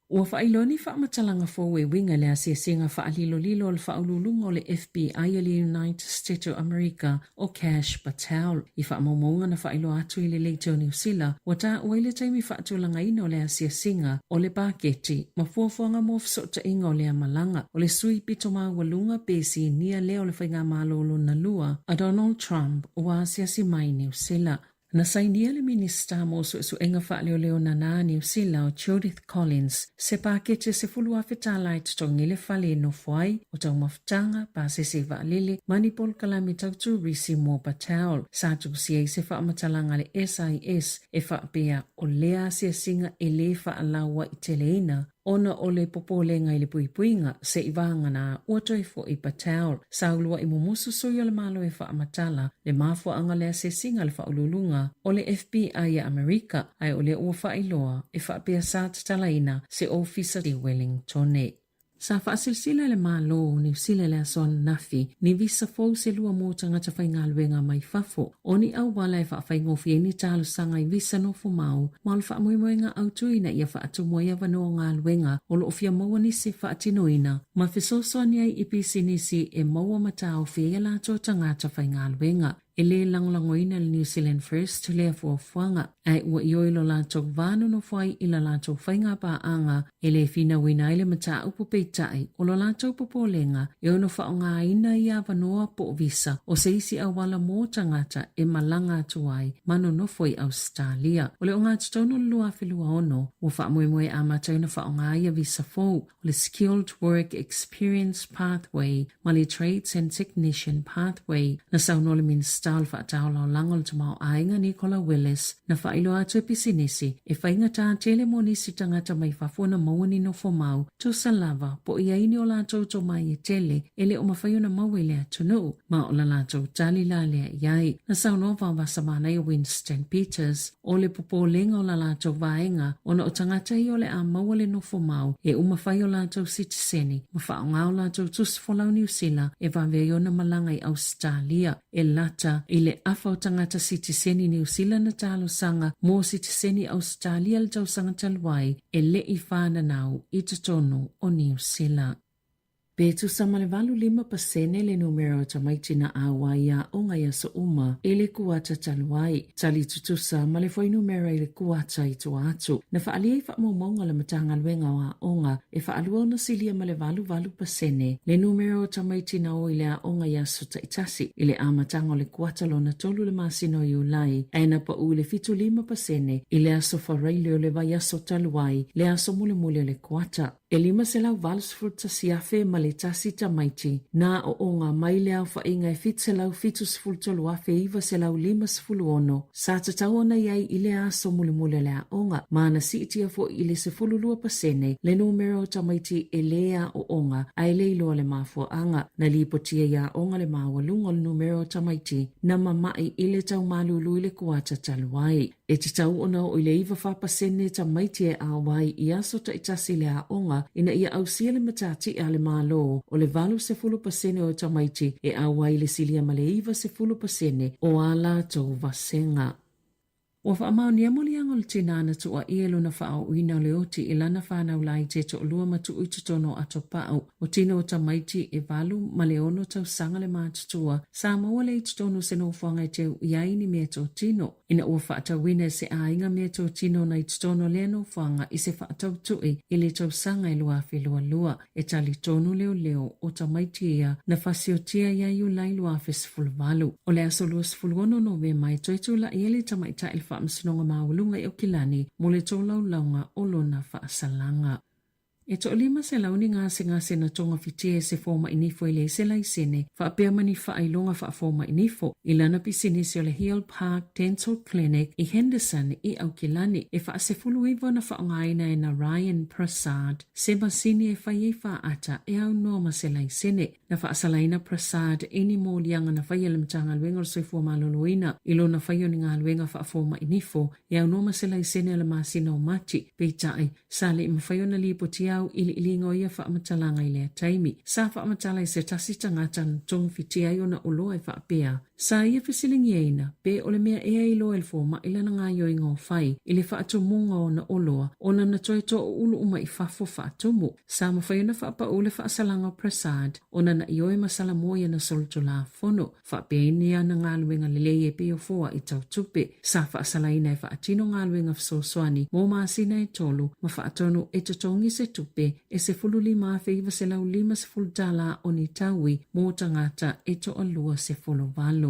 Ua whailoni whaamatalanga fōwe winga lea se singa whaalilo-lilo le whaululunga o le FBI o le United States of America o Cash Patel. I whaamamonga na whailo atu i le leite o New Zealand, wa tā uaile taimi whaatulanga ina o lea se singa o le paketi, ma fuafuanga mo fsota inga o lea malanga, o le sui pito maa walunga pesi nia lea o le whainga malolo na lua, a Donald Trump o asiasi mai New Zealand. Na sainia le minista mo su enga wha leo na nā New Zealand o Judith Collins se pakete se fulua whetalai tutongi le whale no whai o tau mawhtanga pa se waalele manipol kalami tautu risi mo Patel. Sātu si ei se whaamatalanga le SIS e whaapea o lea se singa e le whaalaua i teleina ona o le popolenga i le puipuinga se i vāngana ua toi fo i Patel. Saulua i mumusu sui o le malo e whaamatala le mafua anga lea se singa le whaululunga o le FBI a Amerika ai o le ua whailoa e whaapea sātatalaina se ofisa di Wellingtone. Sa whaasilsila le malo ni sila le ason nafi ni visa fau se lua mo tangata whai ngā luenga mai fafo o ni au wala e whaafai ngofi e ni tālu sanga i visa no fumau ma le whaamoemoenga au tuina ia whaatumoia vanoa ngā luenga o lo ofia maua nisi whaatinoina ma fisoso ni ai ipisi nisi e maua matao fia lato tangata whai ngā luenga. E le langlangoina le New Zealand First lea fuafuanga ai ua ioilo lato vānu no whai ila lato whainga pa anga e le fina wina ile mata upu peitai o lo lato popolenga e ono whaonga ina ia vanoa po visa o se isi awala mō tangata e malanga tuai mano no whai Australia. O le o ngā tutono lua whilua ono o whaamoemoe a matau na whaonga ia visa fōu o le Skilled Work Experience Pathway ma le Trades and Technician Pathway na sauno le minsta Stal whaatau o langol tamau ainga Nicola Willis na whailo atu pisinisi e whainga tā tele mo nisi tangata mai whafuna mauani no fomau to salava po ia ini o lātou to mai e tele ele o mawhaiuna mawele atu no ma o la lātou tali la lea iai na saunova wasamana i Winston Peters o le popolenga o la lātou vaenga o na o tangata i o le a mawale no fomau e umawhai o lātou sitiseni ma whaonga o lātou tusfolau New Zealand e waweo na malanga i Australia e lata i le afa o tangata sitiseni New Zealand na talo sanga mo sitiseni Australia le tau sanga talwai e le i whananau i tutono o New Zealand. Petu sama le valu 5% le numero tamaiti na awaia o ngai aso uma e le kuata talwai. Tali tutusa ma le foi numero i le kuata i tuatu. Na whaalia i whaamomonga le matanga luenga wa onga e whaalua na silia ma le valu pasene. Le numero tamaiti na o i le a onga i aso taitasi. I le amatanga le kuata lo na tolu le masino i ulai. Aina pa u le fitu 5% i le aso whareile o le vai aso talwai. Le aso mule le kuata. E lima se lau valsfruta siafe ma le tasi tamaiti. Na o onga mai lea whainga e fit se lau fitus fultolu afe iwa se lau 5 ono. Sa tatau ona iai i le aso mule lea onga. Mana si itia fo i le se fululua pasene. Le numero tamaiti e lea o onga. Ai le iloa le mafua anga. Na lipotia ia onga le mawalunga le numero tamaiti. Na mamai i le tau malulu i le kuata taluai. E te tau ona o i le iwa whapasene tamaiti e awai i aso ta itasi lea onga. Ina ia au sia le matati a le malo o le valu se fulu pasene o tamaiti e awai le silia ma le iwa se fulu pasene o ala tau vasenga. Ua whaamau ni amolianga le tinana tua ielu na whaau uina le oti i lana whanau lai te to lua matu uitutono ato pau o tino o tamaiti e valu ma le ono tau sanga le mātutua Sāmoa le itutono se no whanga te iai ni mea to tino. ina ua whaatawina se ainga mea tō tino na i tono leno whanga i se whaatautui i le tausanga i lua whelua lua e tali tonu leo o tamaitia na whasiotia ia iu lai lua whesifuluvalu. O le aso lua sifuluono no me mai toitula i ele tamaita il whaamsinonga maulunga i o kilani mo le tōlau launga o lona whaasalanga. E to lima se launi ngase na tonga fitie se forma inifo ile se lai sene fa pea mani fa ailonga fa forma inifo ilana pisini se le Hill Park Dental Clinic i Henderson i Aukilani e fa se fulu iwa na fa ngaina e na Ryan Prasad se basini e fa ye fa ata e au noma se lai sene na fa asalaina Prasad ini mo lianga na fa yele mtanga alwenga so forma loloina ilo na fa yoni nga alwenga fa forma inifo e au noma se lai sene la masina o machi peitai sale mfayona lipotia ili ngoia fa matalanga ile taimi sa fa matala se tasi tangata tong fitia yona olo e fa pea sa ia fisilingiena pe ole mea e ilo el forma ila nga yo ingo fai ile fa atumunga ona oloa ona na toito ulu uma ifafo fa atumu sa mafayona fa pa ole fa salanga Prasad ona na yo masala moya na soltola fono fa pe nia na ngalwenga lele pe o foa i tautupe sa fa salaina fa atino ngalwenga so swani mo masina e tolu ma fa atonu e totongi se tupe e se fulu lima feiva se lau lima se fulu tala o ni taui mo tangata e to alua se fulu valo.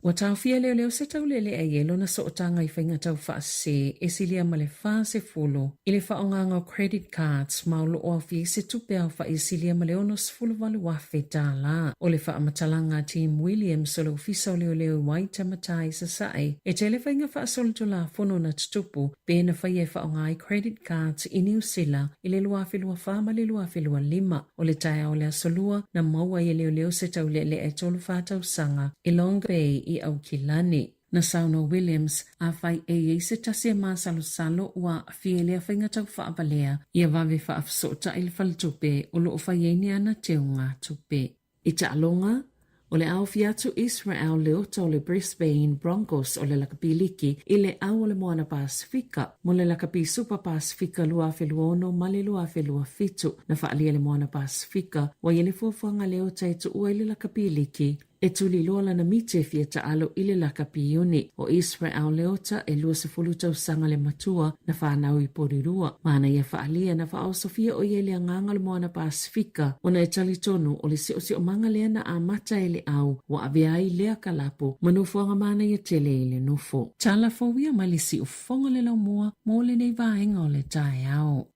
Wa tau fia leo se tau lele e yelo na so otanga i whainga tau whaase e silia ma le wha se fulu i le whaonganga credit cards maulo o awhi se tupe au wha i silia ma le ono se fulu walu wafe tala o le wha matalanga Team Williams solo fisa o leo wai tamatai sa sae e te le whainga wha solo tula fono na tutupu pe na whai e whaonga i credit cards i New Zealand i le lua whelua wha ma le lua whelua lima o le tae o le asolua na maua i leo se tau lele e tolu whatau sanga i Long Bay i Aukilani. Na Sāmoa Williams a whai e se tase maa salo wa fielea whainga tau whaabalea i a wawe whaafsota il faltupe o loo whaieni ana teunga tupe. I ta alonga, o le au fiatu Israel leo to le Brisbane Broncos o le lakapiliki i le au o le moana Pasifika mo le lakapi Super Pasifika lua wheluono ma le lua whelua fitu na whaalia le moana Pasifika wa yele fuafuanga leo taitu ua i le lakapiliki e tuli lola na mite fia ta alo ile lakapi uni o Israel leota e lua se fulu tau sanga le matua na whanau i porirua. Mana ia whaalia na whaau Sofia o yele anganga le moana Pasifika o na e tali tonu o le si o manga lea na a mata ele au wa aveai lea kalapo manufuanga mana ia tele ile nufo. Tala fawia ma le si o fonga le lau mua mo le nei vaenga o le tae au.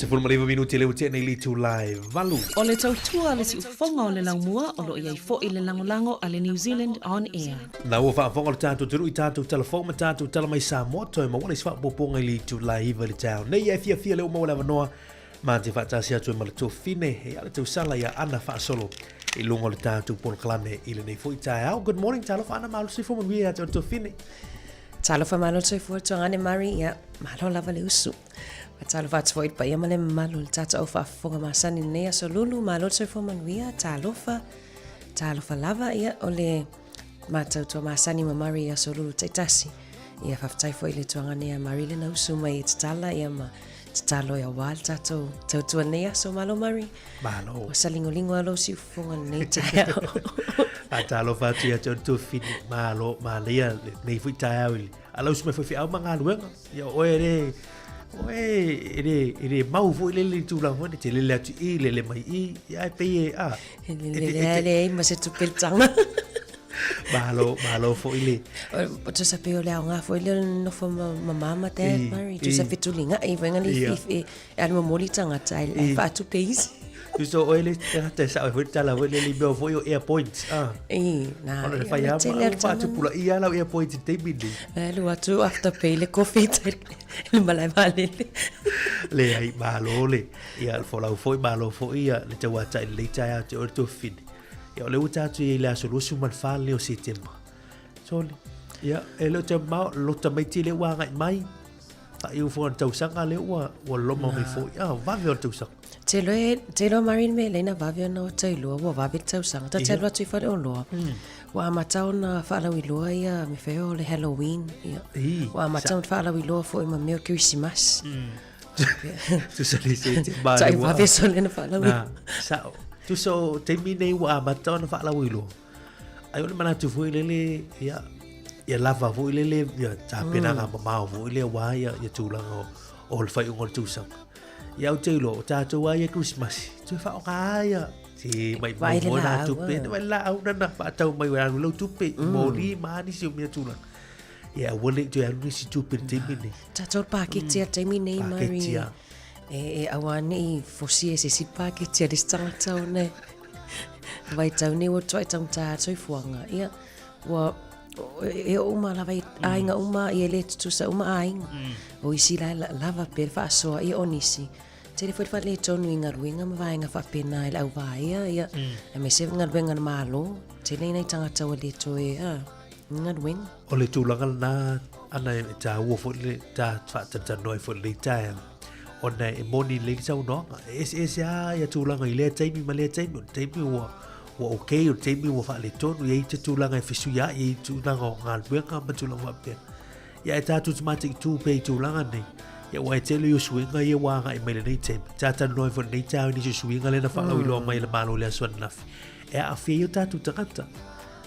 Se fulma leva minuti leo tena i litu live valu. O le tautua le si ufonga o le laumua o lo iai fo i le langolango a le New Zealand on air. Na ua whaafonga o le tātou turu i tātou telefon ma tātou tala mai Sāmoa toi ma wana i whaapoponga i litu live le tau. Nei e fia leo maua lewa noa ma te whaatasi atu e ma le tō fine e ale tau sala ia ana whaasolo i lunga o le tātou polo kalame i le nei fo i tae au. Good morning talofa ana malu si fuman wia atu tō fine. Talofa malo tō fua tōngane Mari ia malo lava le usu. Talo fats void pa yamale malo tata ofa fonga masani nea so lulu malo tso fo manuia talofa lava ia ole mata to masani mamari ya so lulu taitasi ia faftai fo ile tuanga nea marile na usuma i tala ia ma talo ya wal tato tautua nea so malo mari malo salingolingo alo si fonga ne taya atalo fatu ya to fini malo malia nei fu taya ili ala usuma fo fi au manga luenga ya oere ere mau fo ile tu la fo te le atu i le mai i ai pe a le ma se tu peltanga malo fo ile o tu sape o le nga fo ile no fo mama te Mari tu sape tu linga e venga li e al mo molitanga tai fa tu peis tu so oile te sa fo tala fo le be fo yo airpoint na ona fa ya fa tu pula i ala airpoint te bidi lu atu after pay le coffee le malai vale le ai malo le ia fo la fo malo fo ia le te wata le tai te orto fin ia le uta tu ile aso lu man fa le o sistema so ia ele te ma lo te mai tile wa ngai mai Wha fo tausanga le ua loma mai fo. Vavi o tausanga. Te loa marin me leina vavi no te loa, ua vavi tausanga. Ta te loa tui whare o loa. Wa amatau na whaalawi loa ia me wheo le Halloween. Wa amatau na whaalawi loa fo ima meo Christmas. Tu sa le se te male. Tai vavi so le na whaalawi. Sao. Tu so te mine ua amatau na whaalawi loa. Ai ole mana tu fo ilele ia lava fo ilele ia tāpenanga mamao fo ilele wa ia tūlanga o le whai ungol tūsanga. Ia o te ulo o tātou ai Christmas. Tu wha o kāia. Si mai mo na tupe. Mai la au na whaatau mai wera lau tupe. Mori maani si o mea tūlanga. Ia wale tu anu si tupe te mine. Tātou pāketia te mine i mari. E awane i fosie se si pāketia le stangata o ne. Vai tau ne o toi tau tātou fuanga. Ia wa e uma lava ainga uma i ele tusa uma ainga. O isi lava per whaasoa i onisi. Te le whaile le tonu i ngaruenga ma vaenga whapena i lau vaia. Ia e me se ngaruenga na malo. Te le nei tangata o le toe ngaruenga. O le tūlanga na ana e tā ua whaile tā whaatatanoa i whaile tāia. Ona e moni le sau noanga. Ese ia tūlanga i lea taimi ma lea taimi. Taimi ua okay o taimi ua whaile tonu. Ia i te tūlanga e whesu ia. Ia i tūlanga o ngaruenga ma tūlanga whapena. Ia e tātou tamata i tūpe i tūlanga nei. Ia wa e tele o suinga ia wanga i maile nei taimi. Tāta noi wha nei tāu ni suinga le na whakau i loa mai le malo lea suan nafi. E a whia i o tātou tangata.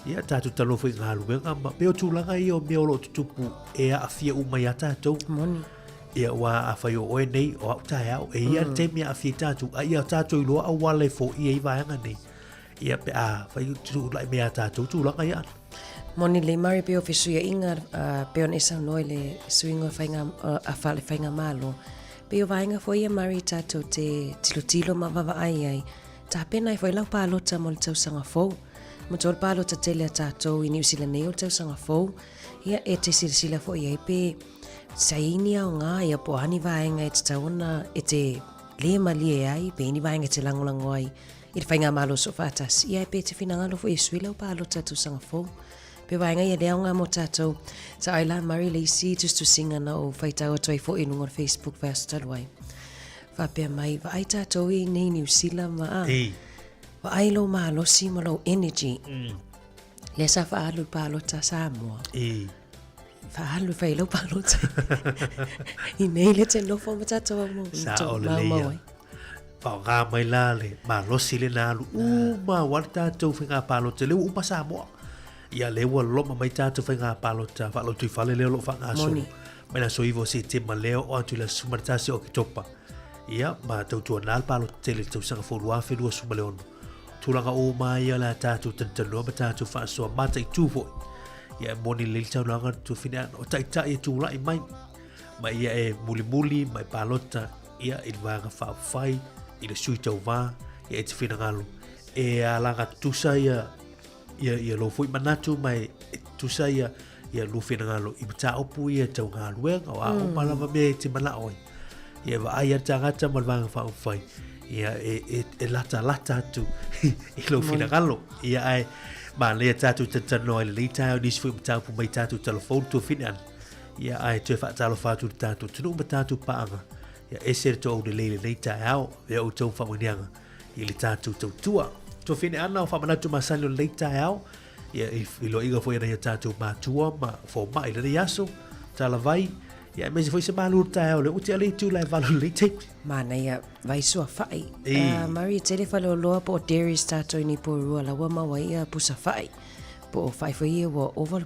Ia tātou talofa i ngaruenga ma. Peo tūlanga i o mea o lo tutupu. E a whia umai a tātou. Moni. Ia wa a whai o oe nei o au tae au. E ia taimi a whia tātou. A ia tātou i loa a wale fo ia i vaenga nei. Ia pe a whai tūlai mea tātou tūlanga ia. Moni le mari peo whesuia inga peo nesa noi le suinga a whale whainga malo. Peo vaenga fo ia mari tātou te tilo ma wawa ai. Tā pena i whai lau pālota mo le tausanga fau. Ma tōle pālota tele a tātou i New Zealand nei o tausanga fau. Ia e te sila fo ia i pe saini au ngā ia po ani vaenga e te tauna e te le malie ai. Pe ini vaenga te langolango ai. I le whainga malo so whātas. Ia e pe te whinangalo fo i sui lau pālota tausanga fau. Pe vaenga ia lea ngā mo tātou. Sa aila Mari Lacey tustu singa na o whaitau atu ai fo inu ngor Facebook vs taluai. Whapea mai, wa ai tātou i nei New Zealand ma a. Wa ai lo maa losi ma lo energy. Le sa whaalu pālota Sāmoa. Whaalu whailau pālota. I nei le te lofo ma tātou a mo. Sa o le leia. Whao ngā mai la le, maa losi le nā alu. Ma wale tātou whinga pālota leo uma Sāmoa. Ia lewa loma mai tātou whainga pālota, whaalotu i whale leo lo whanga solo. Mai na soivo se te ma leo o atu la sumaritasi o ki topa. Ia, ma tautua nāl pālota tele tau sanga whorua whenua suma leono. Tūlanga o mai ia la tātou tantanua ma tātou whaasoa mata i tūwoi. Ia moni lili tau langa tu whinean o taitai e tūla i mai. Ma ia e muli mai pālota, ia i wanga whaafai, i le sui tau wā, ia e te whinangalo. E a langa tusa ia lo foi manatu mai tu sai ia lo fina ngalo I mata opu ia tau ngaluenga o a o malava me te mana oi ia va ai tangata malvanga fa fai ia e lata tu I lo fina ngalo ia ai ma le tatu tano le lita dis foi mata opu mai tatu telefone tu finan ia ai te fa talo fa tu tatu tu mata paanga ia ese to o le lita ao ia o tau fa monianga I le tatu tua to fine ana o whamanatu masalo leita au ia I lo iga foi ia tātou mātua ma fo mai le yaso tala vai ia mesi foi se malu tāu le uti ale tu lai valu leite mana ia vai sua fai Mari tele falo loa po dairy tātou ni po rua la wa mawa ia pusa fai po fai foi ia wa over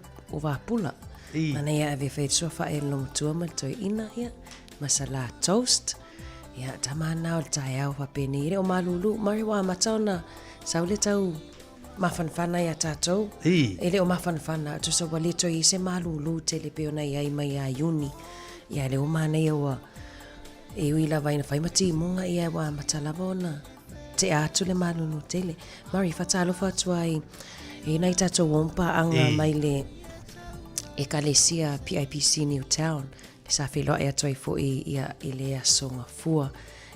pula mana ia ave fai sua fai lo tua ma toi ina ia masala toast ia tamana o tāu wa peni o malulu Mari wa matona Saule tau mafanfana ia tātou. Ele o mafanfana. Tu sa wale toi I se malulu tele peo na ia I mai a iuni. Ia le o mana ia wa e uila vaina whaimati munga ia wa matalabona. Te atu le malulu tele. Mari whatalo whatuai e nai tātou wompa anga mai le e kalesia PIPC Newtown. Le sa whiloa ea toi fo ia I le asonga fua.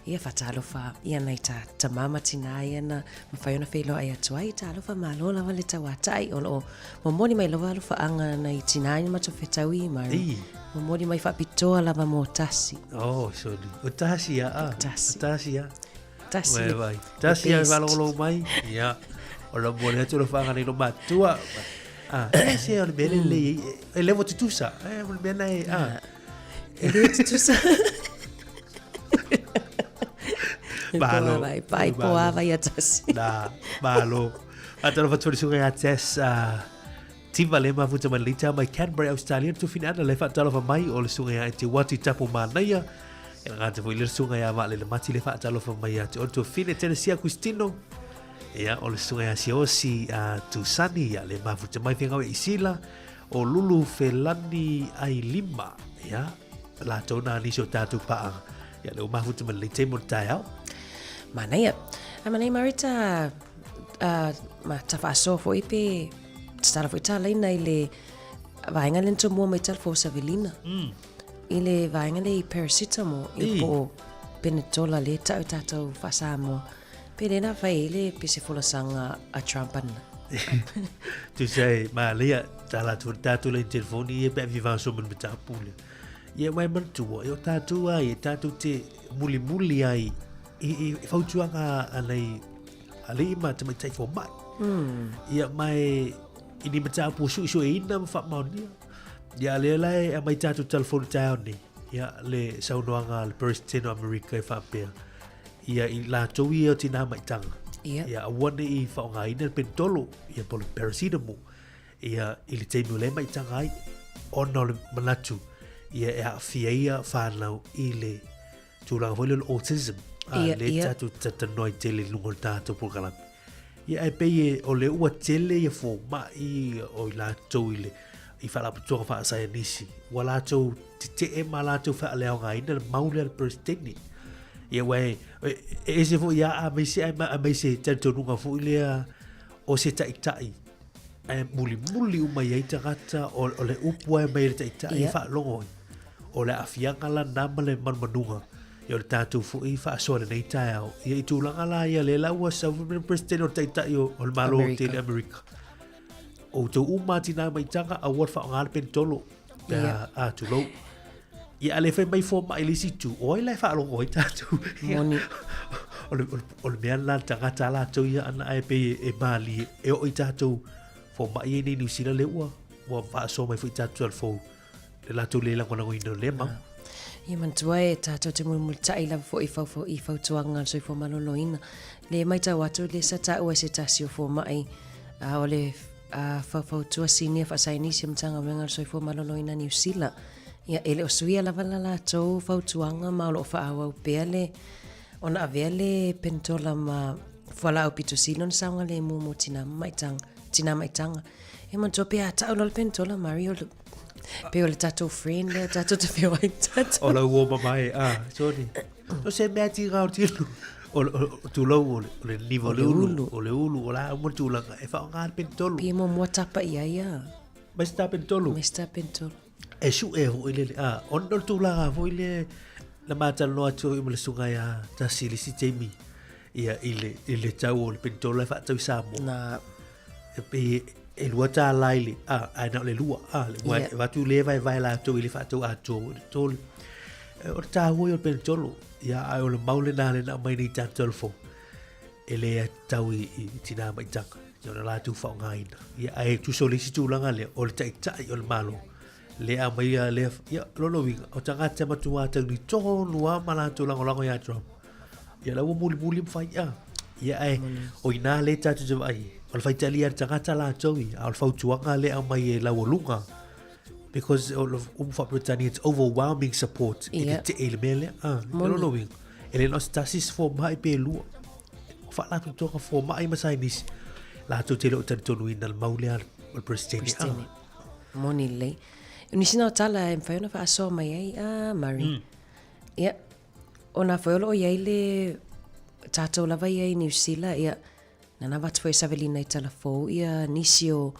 Ia whatalofa ia nei ta mama tina ia na mawhaiona whelo ai atuai talofa malo lava le tawatai o momoni mai lava alofa anga nei tina ia mato whetaui mari momoni mai whapitoa lava mo tasi sorry o tasi ia tasi ia tasi vai tasi ia valolo mai ia o la mo le tolo whanga nei lo matua se o le bele le levo titusa o le bena levo titusa Malo. Pai poa vai atasi. Da, malo. Atalo fa tori sunga ates tiva le ma futa malita mai Canberra Australia tu fina le fa talo fa mai o le sunga te wati tapu manaya. E ngata foi le sunga ya va le mati le fa talo fa mai o tu fine Tennessee Agustino. Ya o le sunga ya siosi tu sani ya le ma futa mai finga we isila o lulu felani ai lima ya la tona ni so tatu pa ya le ma futa malita mo tayao. Mana ia, mana marita ma tafaso fo ipe stara fo ita leina ile vainga lento mo mai tal fo savelina. Ile vainga le paracetamol ipo penetola le tato fa Sāmoa. Pelena vai ile pese fola sanga a Trumpan. Tu sai ma lia tala tu tatu le telefoni e pe viva so men betapule. Ye mai man tu yo tatu ai tatu te muli ai I fautuanga alai ma te mai tai fo mai. Ia mai ini mata pu su ina fa maunia. Ia le lai mai tatu telefon town ni. Ia le saunoanga le president of America fa pe. Ia I la towi o tina mai tanga. Ia one I fa nga ina pentolo ia polo paracetamol. Ia ili te mu le mai tanga ai ono le manatu. Ia fia fa lau ile tulang fo le autism. Le tatu tatanoi tele lungol tatu po kalam. Ia ai pe o le ua tele ia fo mai o la tau ile I fa la putonga fa sa nisi. Wala tau te ma la tau fa le nga ina maule al president. Ia wai se fo ia a me se tatu nunga fo ile o se tai. Ai muli umai ai tangata o le upua mai le tai fa longo. O le afianga la nama le manunga. Ia le tātou fui wha asore nei tāo. Ia I tūlanga la ia le laua sovereign president o taitai o le malo o tele Amerika. O tau umati nā mai tanga a wat wha ngāle pen tolo. Pea a tūlau. Ia ale whai mai fō mai lisi tū. Oi lai wha alongo i tātou. Moni. O le mea la tangata la tau ia ana ai pe e mali e o I tātou fō mai e nei New Zealand le ua. Wa wha aso mai fui tātou al fō. Le la tau le lango ino le mau. Ia mantua e tātou te multai lava fo I fau tuanga so I fo maloloina. Le mai tau atu le sa tau e se tasi o fo mai o le fau tua sinia fa sainisi mtanga wenga so I fo maloloina New Zealand. Ia ele o suia lava la tau fau tuanga ma lo fa awa upea le ona avea le pentola ma fuala au pito silon saunga le mumu tina maitanga. E mantua pe a tau lo le pentola Mario Pe o le tatou friend le tatou te whio ai tatou. O la uoma mai, sorry. O se mea tira o tilo. O tūlau o le nivo le ulu. O le ulu, o la umar tūlanga. E whao ngāre pentolo. Pia mo mua tapa ia ia. Mai sta pentolo. Mai sta pentolo. E su e ho ile, ono le tūlanga ho ile la mātalo noa tō I le sunga ia ta sili si teimi. Ia ile tau o le pentolo e whaatau Sāmoa. Na. E pe e lua tā laile, ai nao le lua, le watu le vai la tō ili whātau a tōli. O le tā hui o le pentolo, ia ai o le maule nā le na mai ni tā telefo. E le tau I tina mai tanga, ia o le la tū whao ngāina. Ia ai tu so le si tūlanga le, o le tai o le malo. Le a mai le, ia lolo winga, o tangata matu a tau ni tōnu a mala tūlanga lango ia Trump. Ia lau muli mwhai ia ai, o ina le tātu te vai. O le whaitali ar tangata la taui, a le whautuanga le a mai e lau lunga. Because o le Britania, it's overwhelming support. Yeah. Te ele mele, lolo winga. Ele no stasis fo mai pe lua. O wha tu toka fo mai masai nisi. La tu te leo tonu ina le maule al presidente. Moni lei. Unisina o tala e mwhaiona wha aso mai ai, Mari. Ia, o nā whaiolo o iei le tātou lava iei New Zealand, ia, nana watu fo e savelina I tala fōu, ia nisi o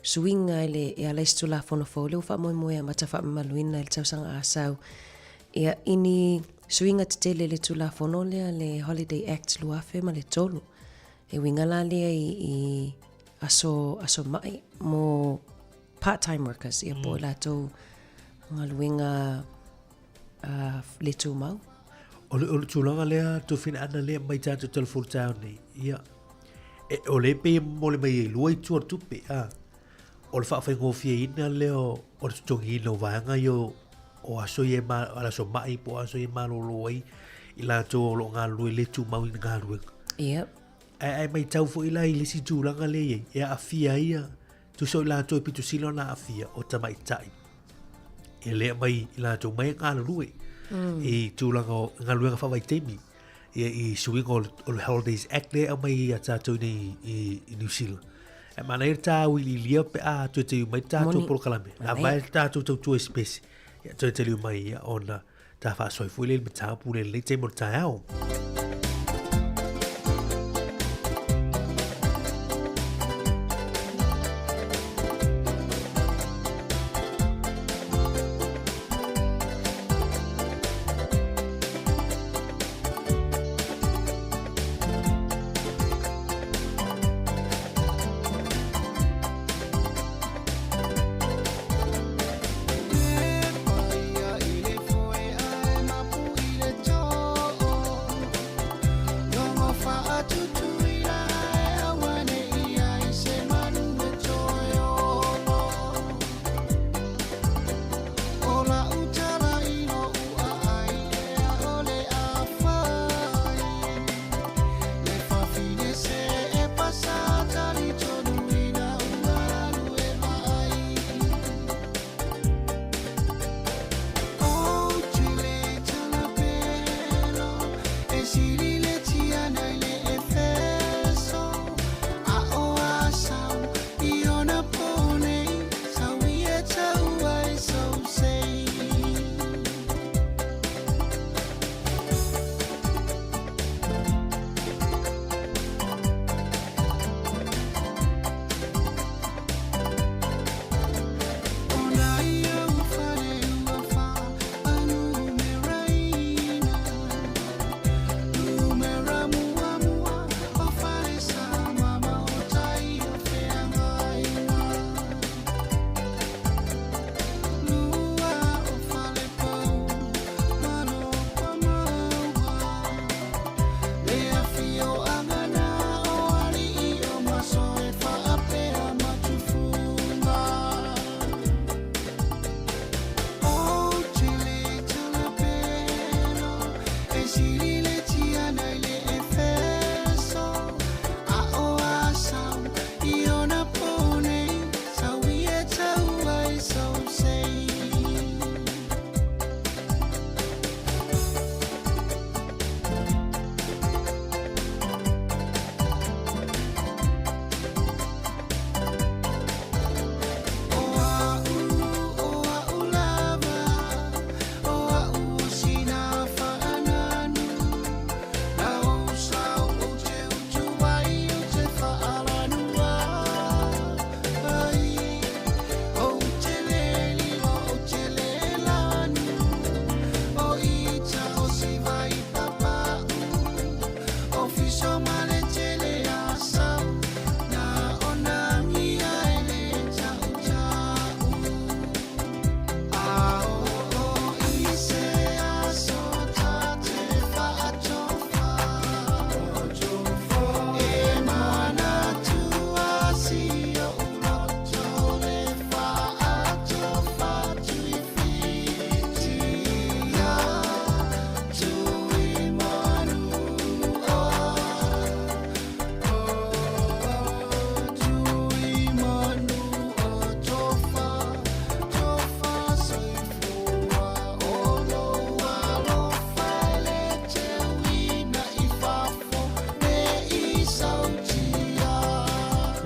suinga ele e ala istu la fono fōu, leo wha moe moe a mata wha maluina ele tausanga asau. Ia ini suinga te tele le tula fono le Holiday Act luafe ma le tolu. E wingala lea I aso mai mo part-time workers ia po lato ngaluinga le tu mau. O le tūlanga lea tu fina ana lea mai tātou telefonu tāu nei. Ia. O le pe mo le mai lua I tua tupe. O le whawhai ngofia ina leo o le tutongi ina o vanga yo o aso ye ma ala so mai po aso ye ma lo ai I lato lo ngā lue le tu mau ina ngā ruenga. Ia. Ai mai tau fo ila I le si tūlanga lea e a afia ia. Tu so ila to pitu silo na afia o tamai tai. E lea mai ila to mai ngā lue. I tūlanga ngā luenga whawai teimi. I suinga o le Holidays Act lea mai a tātou nei I New Zealand. E mana e tāu I lia pe a tu te mai tātou polo kalame. A mai tātou tau tu espesi. Ia tu te liu mai ia ona tā wha soi fui le me tāpu le te mo tā au.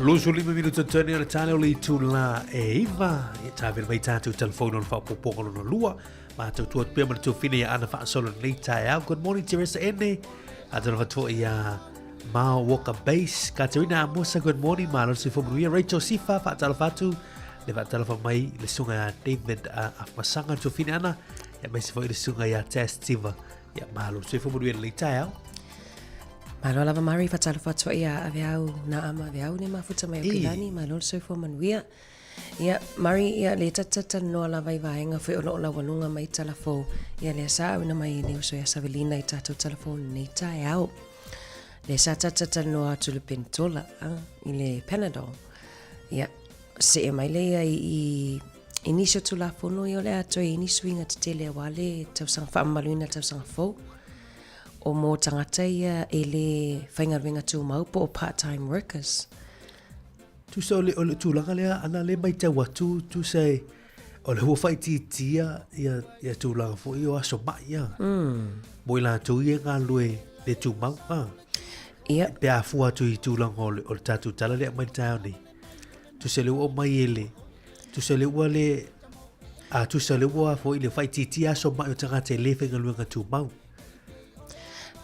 Lusu 5 minuto tani ona tale o le tula e iwa e tawel mai tātou telefonu on whapoponga lona lua ma tau tuat pia mana tuwhine ia ana whaasolo nei tae au. Good morning Teresa Ene atana whatua ia Mao Walker Base Katerina Amusa good morning ma lona si whamuruia Rachel Sifa whaatala whatu le whaatala whamai le sunga David Afmasanga tuwhine ana ia mai si whai le sunga ia Tess Tiva Ia malo se fo buruia le tai au. Malo lava Mari fatalo fatwa ia aveau na ama aveau ne mafuta mai kilani malo se fo manuia. Ia Mari ia le tata no la vai vaenga fe o la walunga mai talafo. Ia le sa na mai ne so ia Savelina i tato telefon nei tai au. Le sa tata no atu le pentola i le Panadol. Ia se mai le i inisio tu la fono i ole ato i inisuinga te tele wale tau sang whaamaluina tau sang fo. O mō tangata ia e le whaingaruenga tu maupo o part-time workers. Tu sa ole tūlanga lea ana le mai tau atu tu se ole hua whai tia ia tūlanga fo i o aso mai ia. Boi la tu i ngā lue le tu mau. Ia. Pea fua tu i tūlanga ole tatu tala lea mai tau ni. Tu se le o mai ele. Tu se le ua le tu se le ua fo i le whai tia aso mai o tangata le whaingaruenga tu mau.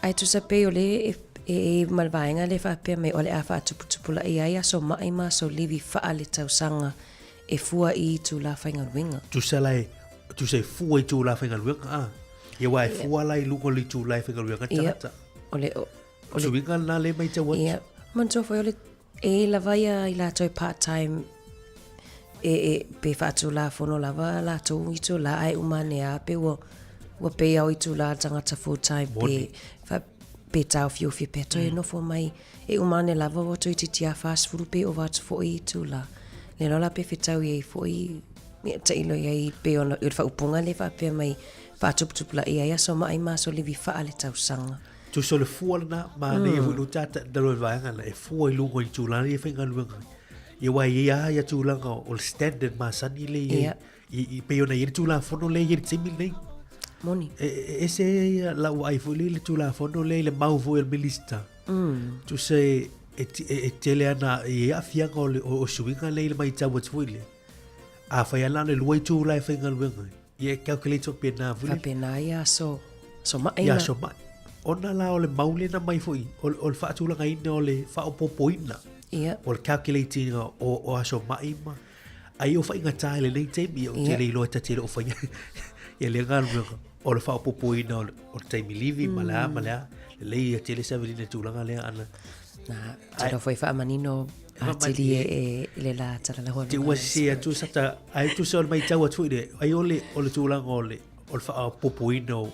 Ai tu sa pe ole e malvaenga le whapea me ole a whaatuputupula i aia so mai ma so livi wha le tausanga e fua i tu la whaingaruenga. Tu se fua i tu la whaingaruenga ia wa e fua lai lungo li tu la whaingaruenga tangata. Ole Suinga na le mai tau atu. Ia, manto foi ole e la vaia i la toi part-time e pe whaatu la fono lava la tau i tu la ai umane a pe wa pe au i tu la tangata full-time pe tau fiu fi pe toi no fo mai e umane lava wa toi titia fast food pe o watu fo i tu la le lola pe fitau i fo i ta ilo i pe ona i upunga le fa pe mai whaatuputupula i aia so mai ma so livi wha le tau sanga. Tu so le fua na ma ne hu lu tata dalo vaanga na e fua i lungo i tu la i whaingaruenga. Ia wa ia tu langa o standard ma sani le i pe ona i tu la fono le i timi nei. Moni. Ese la wai fu le tu la fono le mau fu el milista. Tu se e tele ana e afia o suinga le mai tau fu le. A fa ya le luai tu la whaingaruenga. Ia calculator pe na fu. Pe na ia so mai. Ia so mai. Ona la o le maule na mai foi o le whaatula ngai ne o le whaopopoina o le calculating o aso mai ma ai o whainga tae le nei teimi o te leilo e tatele o whainga ia le ngāru o le whaopopoina o le taimi livi ma lea le lei a tele Savelina tūlanga lea ana na tera foi whaamanino a tili e le la tara la hoa te ua se atu sata ai tu se o le mai tau atu ide ai o le tūlanga o le whaopopoina o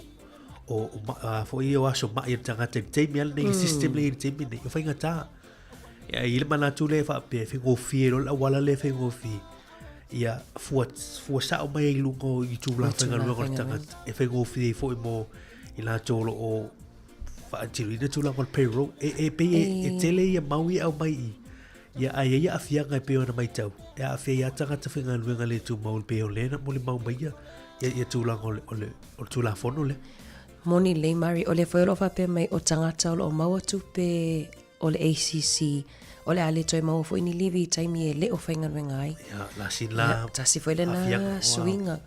fo i o aso mai tangata teimi ala nei system le teimi nei o whainga tā ia i le manatu le whape whengo fie lo la wala le whengo fie ia fua sao mai i lungo i tūla whenga lungo tangata e whengo fie fo i mo i la tōlo o whaatiruina tūla ngol payroll e tele ia maui au mai i ia ai ia afianga e peo na mai tau e afia ia tangata whenga lunga le tū maul peo le na mo le mau mai ia tūla ngol o tūla fono le Moni le Mari o le whaeroa whape mai o tangata o maua tupe o le ACC o le ale toi maua fo ini livi taimi e le o whaingaruenga ai. Ia, la sin la. Tasi whaile na swinga.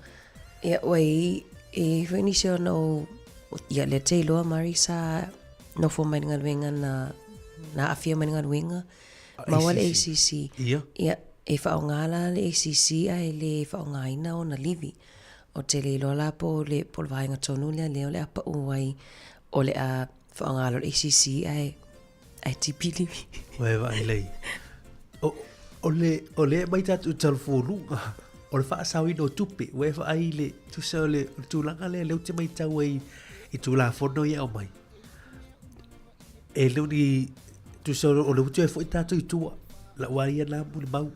Ia, wai, e whaini seo no, ia le te loa Mari sa no fo mai ngaruenga na afia mai ngaruenga. Maua le ACC. Ia. Ia, e whaongala le ACC ai le whaongaina o na livi. O te le lola po le polvainga tonu le le apa uai o le a whaangalo ACC ai tipili. Wai vai lei. O le mai tatu talfonunga o le whaasau ino tupe wai vai le tu sa le tūlanga le leu te mai tau i tūla whono i au mai. E leu ni tu sa o leu te fo i tatu i tua la wai ana muli mau.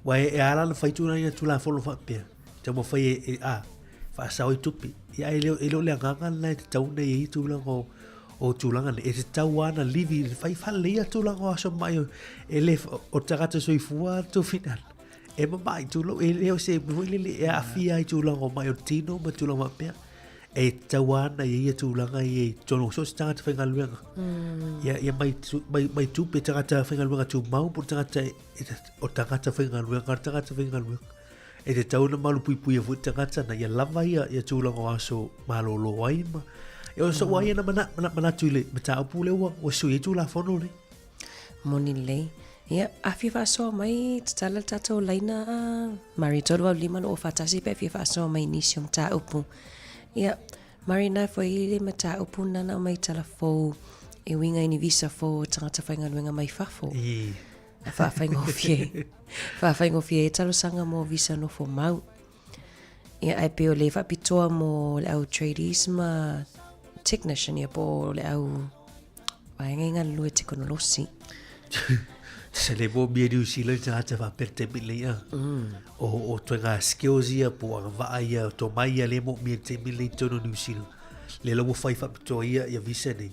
Wai e ala na whaituna i tūla whono whapea. Te mo whai wha sao i tupi. Ia e leo le anganga na te tau nei i tūlanga o tūlanga ne. E te tau ana livi, whai whalea tūlanga o aso mai e le o tagata soi fua tu finan. E mamai tūlanga, e leo se mwilele e awhia i tūlanga o mai o tino ma tūlanga mapea. E tau ana i tūlanga i tono so se tagata whaingaluenga. Ia mai tupi tagata whaingaluenga tū mau po tagata o tagata whaingaluenga, tagata whaingaluenga. E te tau na malu pui a fuit tangata na ia lava ia tūlanga o aso malolo ai ma. E o so wai na manatu le mata upu le o sui tūla whono le. Moni le. Ia, awhi whasoa mai tala tato laina Mari tolu au lima no o whatasi pe awhi whasoa mai nisium ta upu. Ia, Marina foi ile mata upuna na mai telefo e winga ini visa fo tangata whainga winga mai fafo. Whaingo fie e talo sanga mo visa no fo mau. Ia ai peo le whapitoa mo le au tradies ma technician ia po le au wainga inga lue teknolosi. Se le mo mia New Zealand tangata whaperte mi le ia. O tuenga skills ia po anga waa ia to mai ia le mo mia te mi le tono New Zealand. Le lomo whai whapitoa ia visa nei.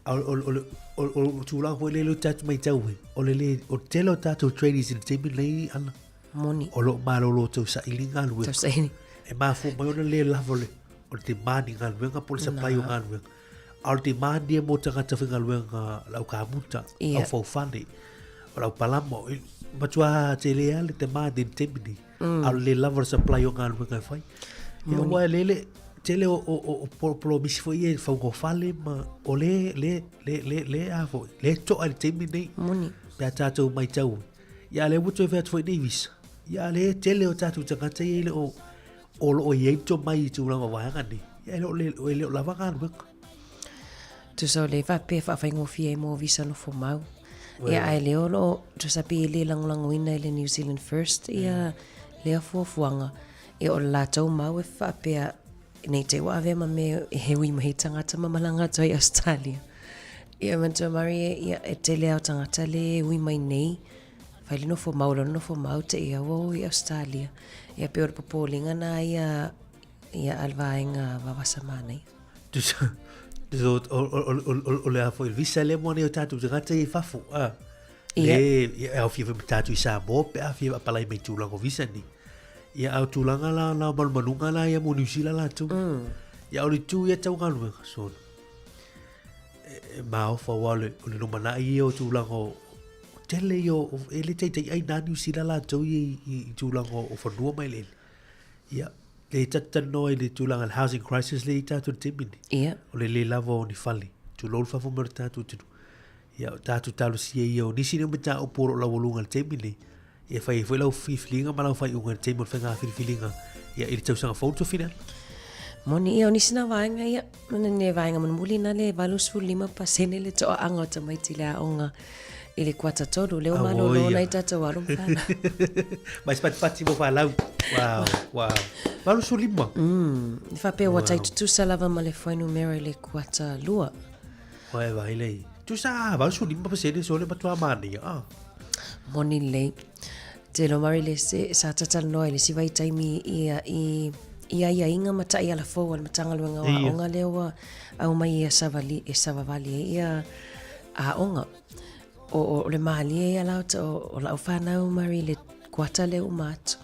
O tūla hoi le lo tatu mai tau o o telo tatu tradies in te mi le ana. Moni. O lo malolo tau sa ili ngā lue. Tau sa ili. E mafu mai ona le lavo le o te mani ngā luenga po le sapai o ngā luenga. Ao te mani e mo tangata whi ngā luenga lau ka muta au fau whane o lau palamo matua te le ale te mani in temini ao le lavo le sapai o ngā luenga e whai e o wai lele te le o polo misi fo i e whau ngō whale ma o le afo le toa le temini Moni pia tātou mai tau ia le wuto e whea tfoi nei visa ia le tele o tātou tangata i le o lo i eito mai i tūranga wahanga ni. Ia le o lava ngānu weka. Tu so le whape whawhaingo fie mo visa no fo mau. Ia ai leo lo, tu sapi le langolango ina le New Zealand First, ia lea fuafuanga. Ia o la tau mau e whapea nei te wa ave ma me he wi mahi tangata mamalanga toi Australia. Ia mantua mari ia e te leo tangata le wi mai nei. Whaile no fo mau lo no fo mau te ia wo i Australia. Ia peor popolinga na ia alvaenga wawasa manai. O le afo il visa le mo ne o tatu tangata i fafu. Le au fia tatu i Sāmoa pe a fia apalai mai tūlanga visa ni. Ia au tūlanga la manunga la ia mo New Zealand la tu. Ia au li tu ia tau ngālu so. Ma ofa wale o le numana i o tūlanga tele yo ele te ai na New Zealand la tau i tūlanga o whanua mai le. Ia le tatano i le tūlanga housing crisis le i tātu te mini. Ia. O le lava o ni whali. Tu lolu whafu mara tātu tinu. Ia tātu tālu sia i o nisi ni mita o poro la walunga le te mini. Ia whai lau whiwhilinga ma lau whai unga le te mini whainga whiwhilinga. Ia i le tausanga whautu whina. Moni ia o nisi na vaenga ia. Mana ne vaenga man muli na le valusu 5% le toa anga o tamaiti le aonga. I le kuata toru, leo malolo na i tata waru mfana. Mas pati mo whalau. Wow. Walu su 5. Ni whapea wa tai tutusa lava ma le whainu mera le kuata lua. Wae vai lei. Tusa, walu su 5% so le matua mani. Moni lei. Te lo mari le se sa tatal noa le si vai taimi ia inga mata ia la foa le matanga luenga wa onga leo au mai ia savavali ia a onga. O le mahali e ala o la whanau mari le kuata le umatu.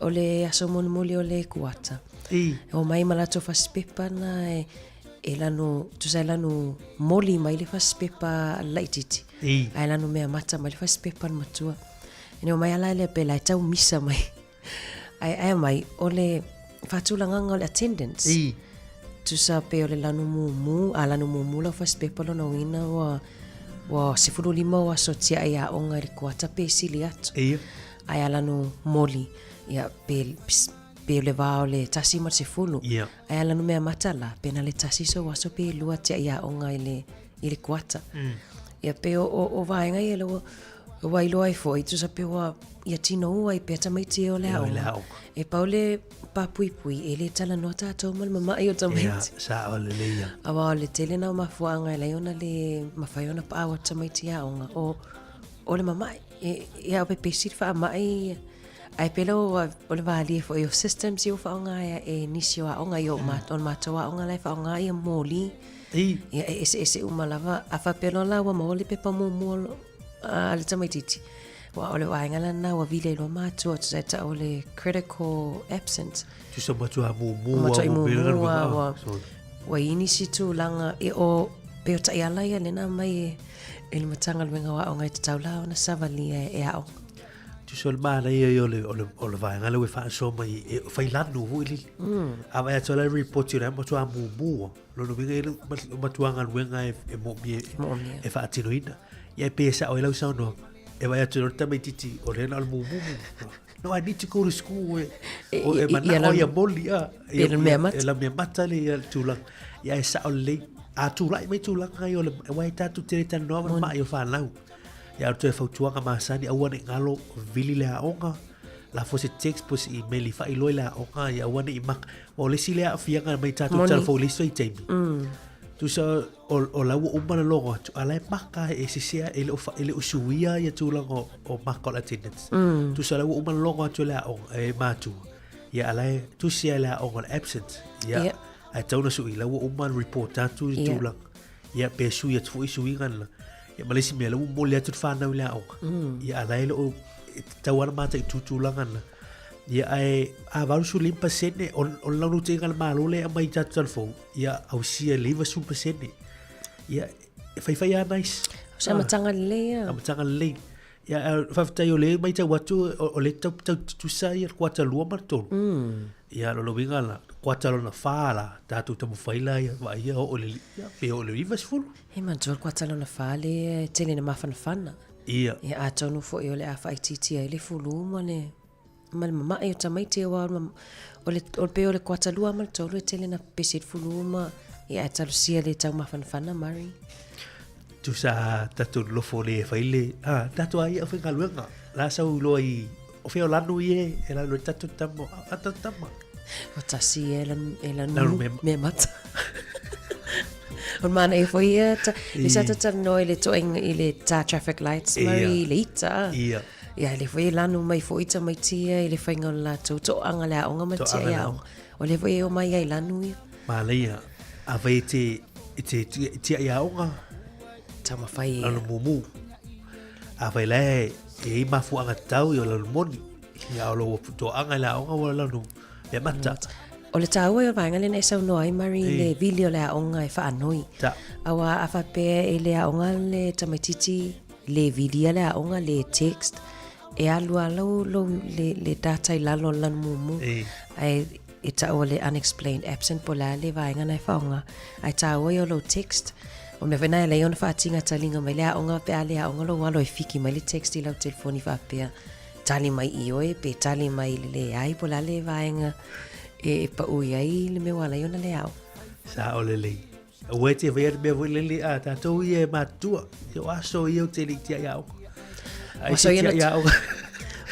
O le aso monumuli o le kuata. O mai malato whaspepa na e lanu, tusa lanu moli mai le whaspepa laititi. Ai lanu mea mata mai le whaspepa matua. E o mai ala le pela e tau misa mai. Ai mai o le whatulanganga o le attendance. Tusa pe o le lanu mumu, a lanu mumu la whaspepa lona wina wa sifuru 5 wa sotia ai a onga le kuata pe sili atu. Ai alanu moli ia pe le vao le tasi ma sifuru. Ai alanu mea matala pe na le tasi so waso pe lua tia ia onga i le kuata. Ia pe o vaenga ia le o wailo ai fo i tusa pe wa ia tino ua i pe tamaiti o le aonga. E paule papuipui e le tala noa tātou mal mama i o tamaiti. Sa o le leia. Awa o le tele na o mafuanga e leiona le mawhaiona pa awa tamaiti a onga. O le mama e au pe pesir wha mai ai pela o le vali e fo i o systems i o whaonga e nisi o a onga i o matoa onga lai whaonga i a moli. Ia ese umalawa a wha pelo la wa maoli pe pa muo a le tamaititi. Wa ole waingala na wa vile lo matua tsa o le critical absence. Tu sa matua mu wa ini situ langa e o pe ta ia le na mai e le matanga luenga wa o ngai tau la na savali e ao. Tu sol mana ia o le waingala we fa so mai e fai lanu hu ili. A vai to le report you matua mu lo no vinga matua nga luenga e mo e fa tinoina. Ia pe sa o lau sa no e vai atu rota mai titi o le na al mumu. No, I need to go to school. O e mana o ia moli a. E la mea mata le ia tūlang. Ia e sa o le a tūlai mai tūlang ai o le wai tātu tere tanu noa mai o whanau. Ia au tu e fautuanga maasani au ane ngalo vili le aonga. La fo se text po se email i whai loi le aonga ia au ane i mak. O le si le a fianga mai tātu telefo le soi teimi. Tu sa o lau umana logo atu ala e maka e se sea ele o suia ia tūlang o maka attendance. Tu sa lau umana logo atu le aonga e mātu. Ia ala e tu sea le aonga absent. Ia ai tauna sui lau umana report atu i tūlang. Ia pe sui atu fo i sui ngana. Ia malesi mea lau mo le atu whanau le aonga. Ia ala e o tawana mata i tūtūlang ngana. Ia ai a varu su 5% on launu te ngala malo le mai tatu telefon. Ia au sia leva su percent. Ia fai a nice. Sa matanga le ya. Matanga le. Ia faftai o le mai ta watu o le tau tu sa ia kwata lua marton. Ia lo wingala kwata lo na fala tatu tamu faila ia va ia o le ia pe o le rivers full. He man jol kwata lo na fale tele na mafana fana. Ia. Ia a tonu fo i o le a FITT ai le fulu mane. Mal mama e tamai te wa o le pe o le kwata lua mal tolu tele na pesit fulu ma ia talu sia le tau mafana fana mari. Tu sa tatu lo fo le faile tatu ai o finga luenga la sa u lo i o fe o lanu ie e la lo tatu tamo atatama o tasi e la no me mata on man e foi e sa tata no ile to ile ta traffic lights mari lita ia le foi lanu mai foi ta mai tia ile fainga la to anga la onga mai tia o le foi o mai ai lanu ia malia a vai te tia ia onga tama fai lanu mumu a vai le e mafu anga tau yo lanu moni ia o lo to anga la onga wala lanu e mata o le tau e vanga le nei sau noi mari le video le onga e fa anoi awa afa pe le onga le tamatiti le video le onga le text e alu lo le data la lo lan mumu ai ita o le unexplained absent pola le vanga nei faunga ai tau e lo text o me vena le ona fa tinga talinga mai le onga pe ale onga lo walo e fiki mai le text i lo telefoni fa pe tali mai io e pe tali mai le ai pola le vanga e pa ui ai le me wala iona le au. Sa o le lei. O e te vea me voi le a tatou i e matua. Yo aso i o te li tia iau.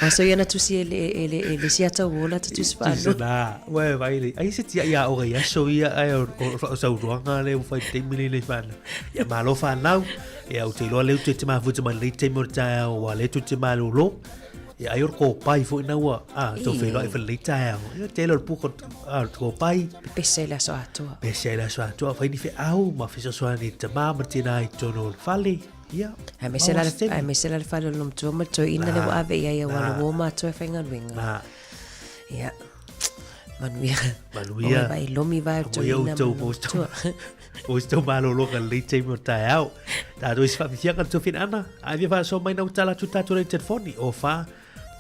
Aso iana tusi le siata wola ta tusi whanu. Tisa na. Ue vai le. Ai se tia iau ga aso ia ai o sauruanga le o fai te mili le whana. Ia malo whanau. Ia o te loa leu te maa futa ma le te morta o wa le tu te maa lolo. Ia ai ko pai fo na wa to fe lo e fe lita ia te lo pu ko pai pese la so atua fa ni fe au ma fe so ani te mama te nai tono fali ia ai me se la falo lom to ma to ina le wa ave ia wa lo ma to fe nga winga ia manuia vai lomi vai to ina o sto malo lo kan lite mo ta au ta do is fa fianga to fin ana ai va so mai na utala tu ta to le telefoni o fa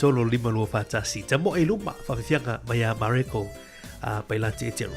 tolo lima lua fatasi. Ta mo e luma whawhianga mai a Mareko pailati e tero.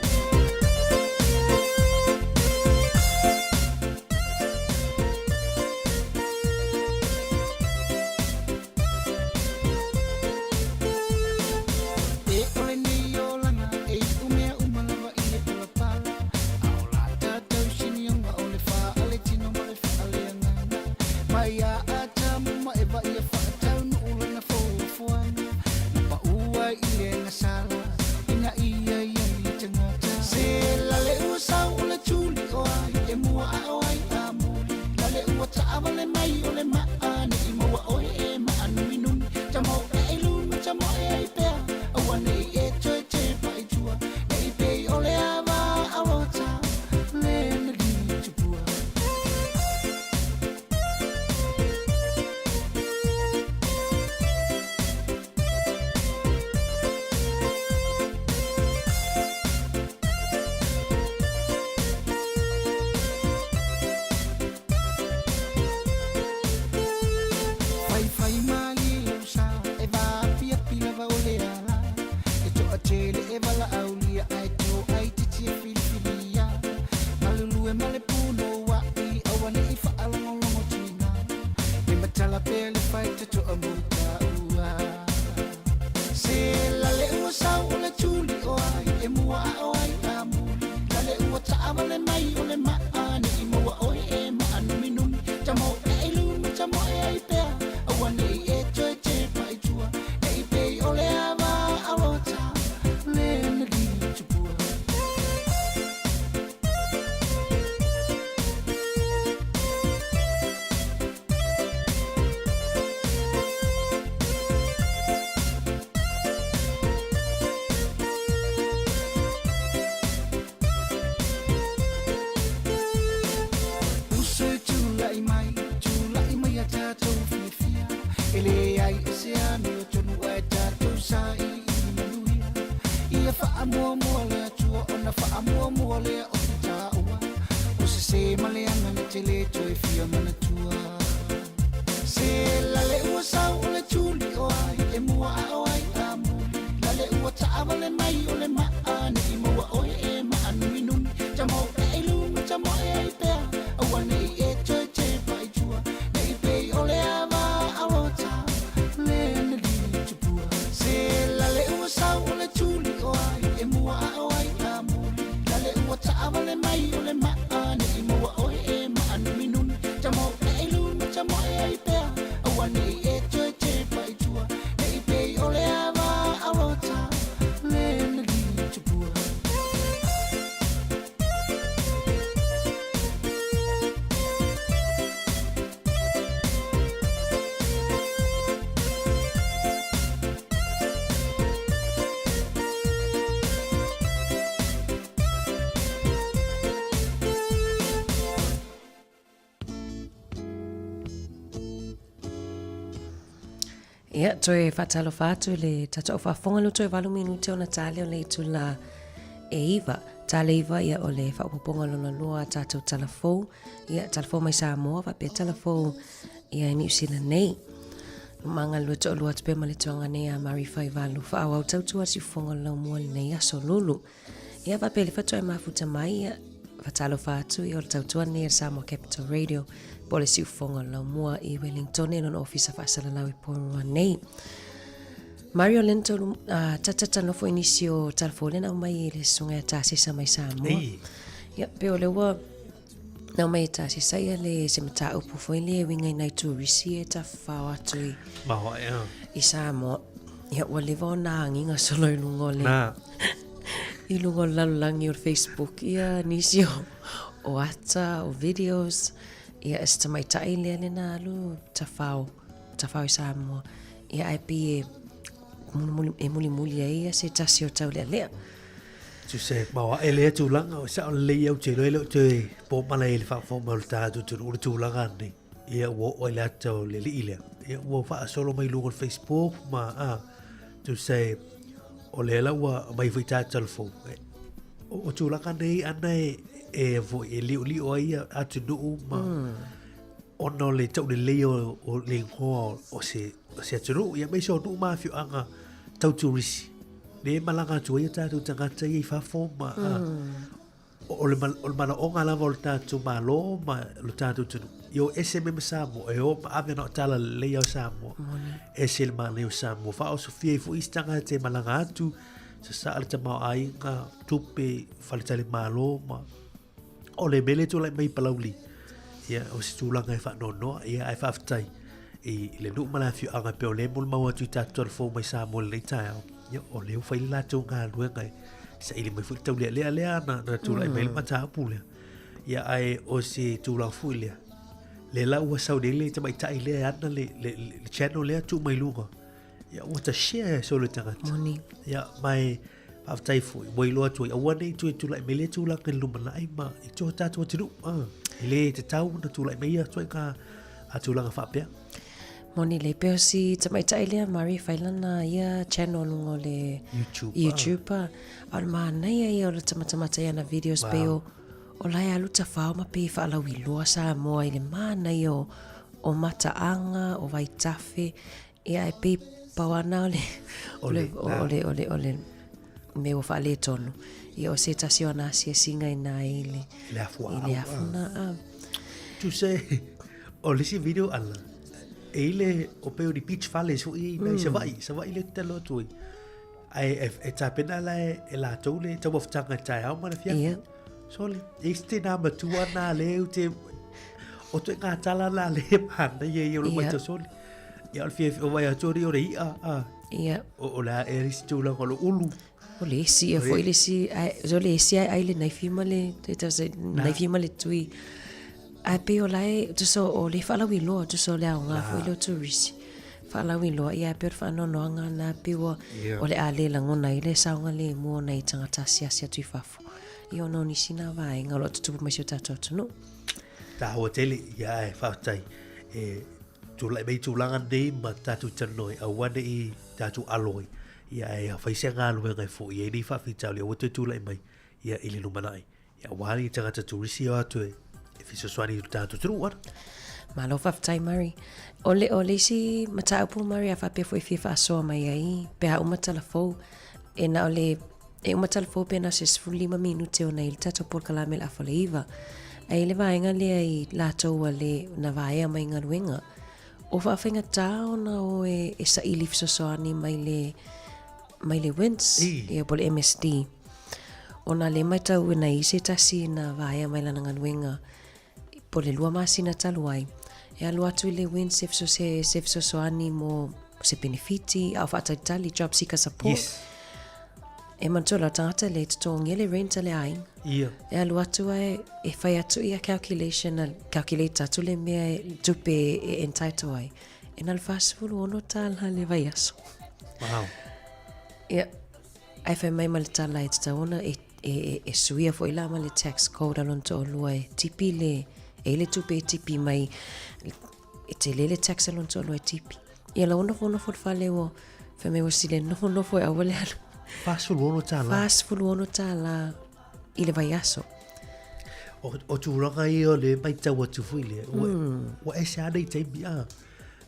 fai te to amuta ua se la le ua sau o le tuli o ai e mua o ai amu la le ua taama le mai o le maani i mua oi e maanu minumi tamo e ilumi tamo e ai pea awane i e toe te pai tua e i pei o le ama awota le na li tupua ele ai se ano tonu e tato sai manuia ia fa amo le tua ona fa amo le o taua o se male ana le tele toi fia mana tua se la le ua sau o le tuli o ai e mua o ai amu la le ua taava le mai o le maani i mua o e maanu minumi tamo e ilumi tamo e ai pea awane i e toi te pai tua ne i pei o le ama awota le na li tupua se la le ua sau o le tuli o ai e mua o ai amu la le ua taava le mai o le maani i mua o e maanu minumi tamo e ilumi tamo e ai pea awane i e toi te pai tua ne i pei o le ama awota le na li tupua Ia, toi whatalo whātu le tata o whafonga lo toi 8 minuti o na tale o le itu la e iwa. Tale iwa ia o le whaopoponga lona loa tātou talafou. Ia, talafou mai Sāmoa, wapea talafou ia New Zealand nei. Manga lua to lua te pema le tuanga nei a Mari Whaivalu. Whaau au tautua si ufonga lau mua le nei aso lulu. Ia, wapea le whatua e mafuta mai ia. Whatalo whātu i o le tautua nei a Samoa Capital Radio. Pole si ufonga lau mua i Wellington e non ofisa whaasala lau i porua nei. Mario Lento tatata nofo inisi o talafole na mai le sunga tasisa mai Samoa. Ia, peo le ua na mai tasisa ia le se mata upu foi le winga i nai turisi e ta whao atu i Samoa. Ia, ua le vona anginga solo i lungo le. I lungo lalulangi o Facebook. Ia, nisi o ata, o videos. Ia esta mai tai le na lu tafau i Samoa. Ia ai pi muli ia se tasi o tau lea. Tu se mawa ele tu langa o sa le au te le te po mala ele fa fo mal ta tu tu langa ni. Ia o ele tau le ile. Ia o fa solo mai lu Facebook ma tu se o le la wa mai fita telefon. O tu langa nei anai e vo e liu ai atu no ma ono le tau le leo o le ho o se atu ia mai so no ma fi anga tau turisi le malanga tu ia tatu tangata i fa fo ma o le mana o ngala volta tu ma lo ma lo tatu tu yo SMM Sāmoa e o ave no tala leo Sāmoa e sil ma leo Sāmoa fa o sofia fu istanga te malanga atu sa al tama ai nga tupe falitale malo ma o le mele tu lai mai palauli ia o se tulanga e fa no ia ai fa aftai e le no mala fi anga pe o le mol mau atu tatu fo mai Sāmoa le tai ia o le fa la tu nga luenga sa ile mai fu tau le na tu lai mai mata pule ia ai o se tulang fu le la ua sau le te mai tai le ana le channel le tu mai lunga ia o ta share so le tanga Moni ia mai aftai fu moi lo tu a nei tu lai mele tu la kan lumana ai ma i to ta tu tu le te tau na tu lai mai tu ka a tu la fa pe Moni le peo si te mai tai le Mari Failana ia channel lungo le YouTube al ma nei ia o le tamata ia na videos peo o lai alu ta whao ma pe wha alau i loa Sāmoa i le mana i o mataanga, o waitafe, ia e pe pawana o le me o wha le tonu. I o se tasi o nasi e singa i nā i le afuna. Tu se, o lisi video ala, ele o pe o di beach valley so I mai se vai le telo tui ai e tapena la e la tole tau of tanga tai au mana fia sole este na matua na le te o te ngā tala la le mana ye o mai to sole ia fia o vai a tori o rei o la e ristu la ko ulu o le si e foi le si zo le si ai le nai fimale te ta se nai fimale tui a pe o lai tu so o le fala wi lo tu so le nga foi lo tu risi fala wi lo ia pe fa no nga na pe o le ale la ngona ile sa nga le mo na itanga ta sia tu fafu io no ni sina vai nga lo tu me sio tato no ta hoteli ia e fa tai tu lai bei tu langa dei ma tatu tanoi a wane I tatu aloi ia e fa sia nga lo nga fo ia ni fa fi tau le o tu lai mai ia ile no manai ia wali tanga tu risi o tu fiso swani tatu tru what malo fa tai mari ole si mata pu mari fa pe foi fa so mai ai pe a uma telefo e na ole e uma telefo pe na se 5 minuti ona il tatu por kalamel a foleva ai le vai nga le ai la to le na vai mai nga winga o fa finga down o e sa ili fiso so ani mai le wins e por MSD ona le mai tau na ise tasi na vai mai la nga winga po le lua masina taluai e alu atu le win sefso so ani mo se benefiti au fata tali job seeker support e mantola tangata le tonge le rent le ai e alu atu e fai atu ia calculator tu le mea tupe e entitled ai e nal fastful ono tal le vai aso wow ai fai mai mal tala e tawona e suia fo ila mal tax code alon to lua e tipi le ele tupe tipi mai e te lele tax alon to lua e tipi ia la ono fono for fale o fe me wasile no foi awale fast ono tala ile vai aso o tu ranga I o le mai tau atu fuile o e se adei te bia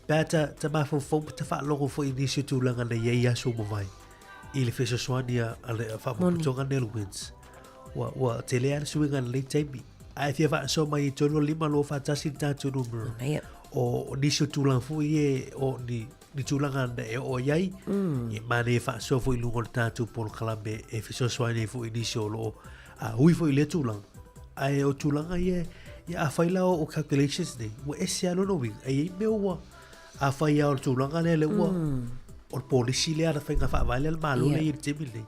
bata ta ma fo ta fa logo fo inisio tu langa le ia aso mo vai ile feso swania ale fa mo tonga ne wins wa te le ana suinga le te bia ai fia fa so mai tono lima lo fa tasi tatu numero o nisio tu lang fu ye o ni tu langa e o yai e mane fa so fu lungo tatu por kalambe e feso swania fu inisio lo a hui fu le tu lang ai o tu langa ye ya a faila o calculations ni wa ese alo no wi ai me o a faia o tu langa le wa o policy le ara fenga fa vale al malo le ir tibili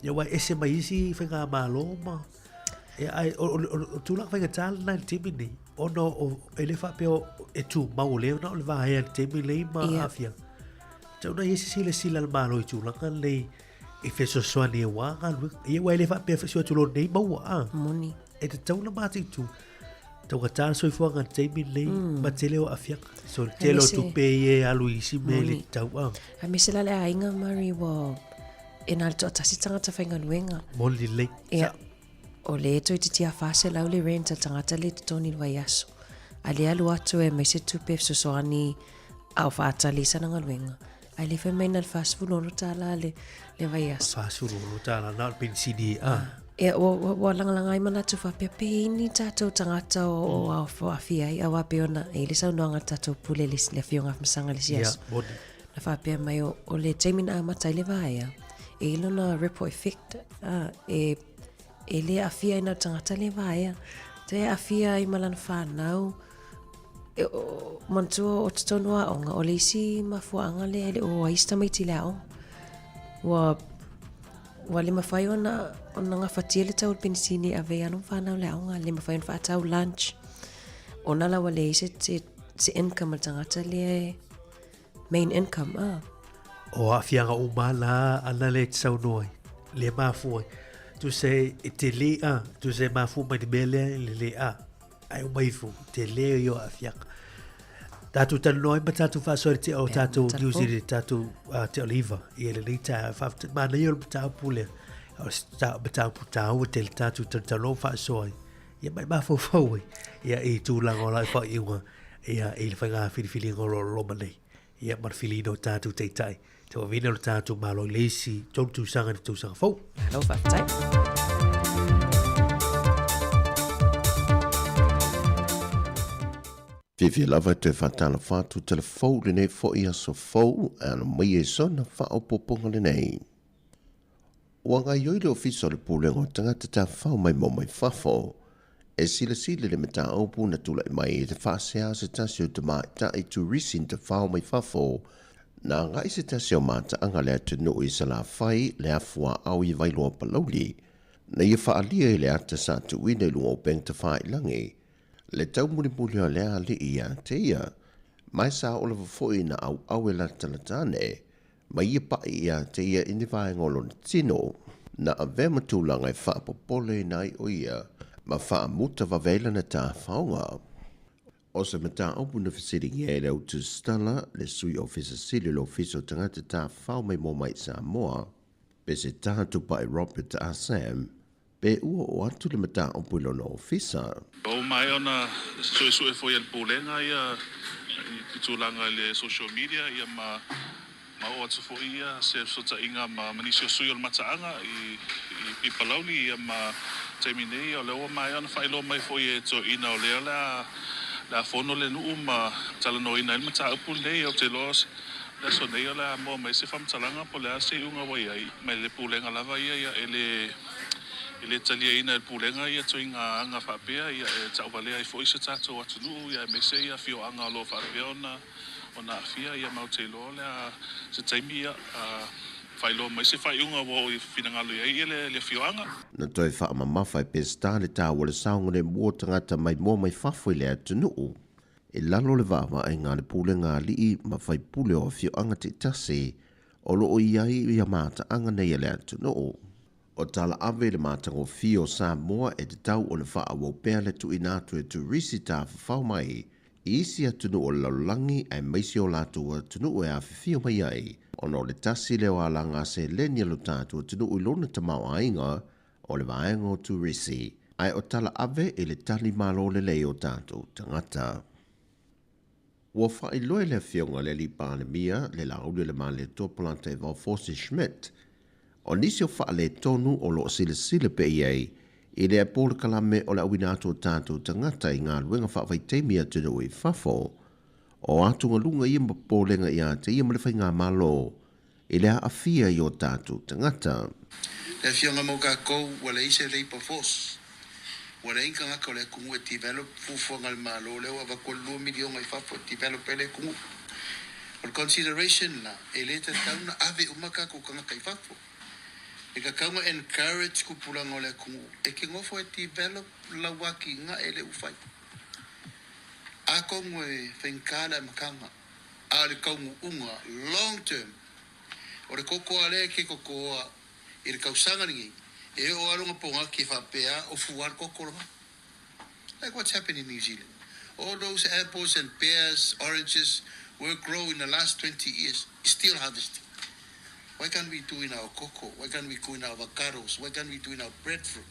ya wa ese mai si fenga malo ma e ai o tu langa fenga tal na tibili o no o ele fa pe o e tu ma o le no le va ai tibili ma afia tau na ese si le sila al malo i tu langa le e feso soani wa ngalu e wa ele fa pe feso tu lo nei ma wa moni e te tau na mati tu tau ka tāna soi fuanga teimi lei ma te leo afiaka so te leo tu pe e alu isi me le tau a me se la le ainga mari wa e nal to tasi tangata whainga nuenga moli lei o le to i te tia fase lau le renta tangata le te toni lua yaso a le alu atu e me se tu pe so soani au whaata li sana ngaluenga ai le whai meina le fast food ono tala le vai yaso fast food ono tala na pensini e o langa ai mana tu fa pepe ni tato tangata o a fia ai a pe ona e le sa no nga tato pule le fionga msanga le sias na fa pe mai o le temina mata le vai e lo na ripple effect e le a fia ina tangata le vai te a fia I malan fa nau e mantu o tono onga o le si mafuanga le o aista mai tilao wa le mafai ona nga fatile tau pensini ave anu fana le nga le mafai fa tau lunch ona la wale se income tangata le main income o afianga umala ana le tsau noi le mafu tu se te le tu se mafu mai bele le ai mai fu te le yo afianga tatu tanoi ma tatu fa sorti o tatu usi tatu te oliva e le lita fa ma le yo tatu pule o sta beta o tel tatu talo fa soi ia mai ma fo ia e tu la ngola fa iwa ia il fa ga fili ngolo mane ia mar filino tatu te tai to vino tatu malo lesi tu sanga fo no fa tai Fifi lava te whatala whātu telefou le nei fo ia so fou ana mai e sona whaopoponga le nei. Wanga ioi le ofiso le pūlengo tangata ta whao mai mo mai whafo, e sila le mata aupu na tula mai e te whaasea se tasi o te mai ta i tu risin te whao mai whafo, na ngai se tasi o mata anga lea te nui sa la whai le afua au i vailoa palauli, na ia whaalia i lea te sa tu wine lungo peng te whai langi, le tau muli o lea li ia te ia, mai sa o lewa foi na au e la talatane, mai ia pa ia te ia ini vai ngolo ni tino, na a vema tūlanga i whaapopole nai o ia, ma wha muta wawela na tā whaonga. O se mata opu na whasiringi e rau tu stala le sui ofisa sili lo fiso tangata tā whao mai mo mai Sāmoa, pe se tātu pai Robert a Sam, pe ua o atu le mata opu ilo no ofisa. O mai ona sue foi al pulenga ia i tūlanga le social media ia ma o atu fo ia se sota inga ma manisio sui o mataanga i palauli ia ma taimine o leo mai ona whailo mai fo e to ina o leo la fono le nuu ma talano ina il mata upu nei o te los la so nei la mo mai se fam talanga po le se unga wai ai mai le pulenga lava ia ele talia ina el pulenga ia to inga anga whapea ia e tau wale ai fo isa tato atu nuu ia me se ia fio anga lo whapea ona fia ia mau te lo le se taimi ia whailo mai se whaiunga wo i whinangalu ia le fioanga. Na toi wha mamafa e pesta le tā wale saunga le mua tangata mai mua mai whafoi le atu nuu. E lalo le wawa e ngā le pule ngā lii ma whai pule o fioanga te tase o lo o iai ia mata anga nei le atu nuu. O tala ave le mata o fio Sāmoa e te tau o le wha awau pēr le tu inatu e tu risi tā whawhau mai. Isi atunu o laulangi e maisi o lātua atunu e awhiwhio mai ai. Ono le tasi leo alanga se lenia lo tātua atunu o ilona tamau ainga o le vaenga o tu risi. Ai o tala ave e le tali malo le leo tātua tangata. Ua whailoe le whionga le li pāne mia le laule le male tōpalante vau Forse Schmidt. O nisi o whaale tonu o lo sile pe iei. I le apole kalame o le awina atu o tātou tangata i ngā luenga whawhaitemi atunu i whafo. O atunga lunga ia mapolenga ia te ia malewhai ngā malo. I le awhia i o tātou tangata. Le whionga mo kākou wale ise leipa fos. Wale inka ngaka o le kungu e develop fufuanga le malo leo awa kwa 2 milion i whafo develop e le kungu. O le consideration la e le te tauna ave umaka ko kangaka i whafo. E ka kaunga encourage kupulanga o le kungu. E ke ngofo e develop la waki nga e le ufai. A kongo e whenkala e makanga. A le kaungu unga long term. O le koko ale ke kokoa i le kausanga ningi. E o alunga ponga ke whapea o fuar koko loa. Like what's happening in New Zealand. All those apples and pears, oranges were grown in the last 20 years. Still harvesting. Why can't we do in our cocoa? Why can't we do in our avocados? Why can't we do in our breadfruit?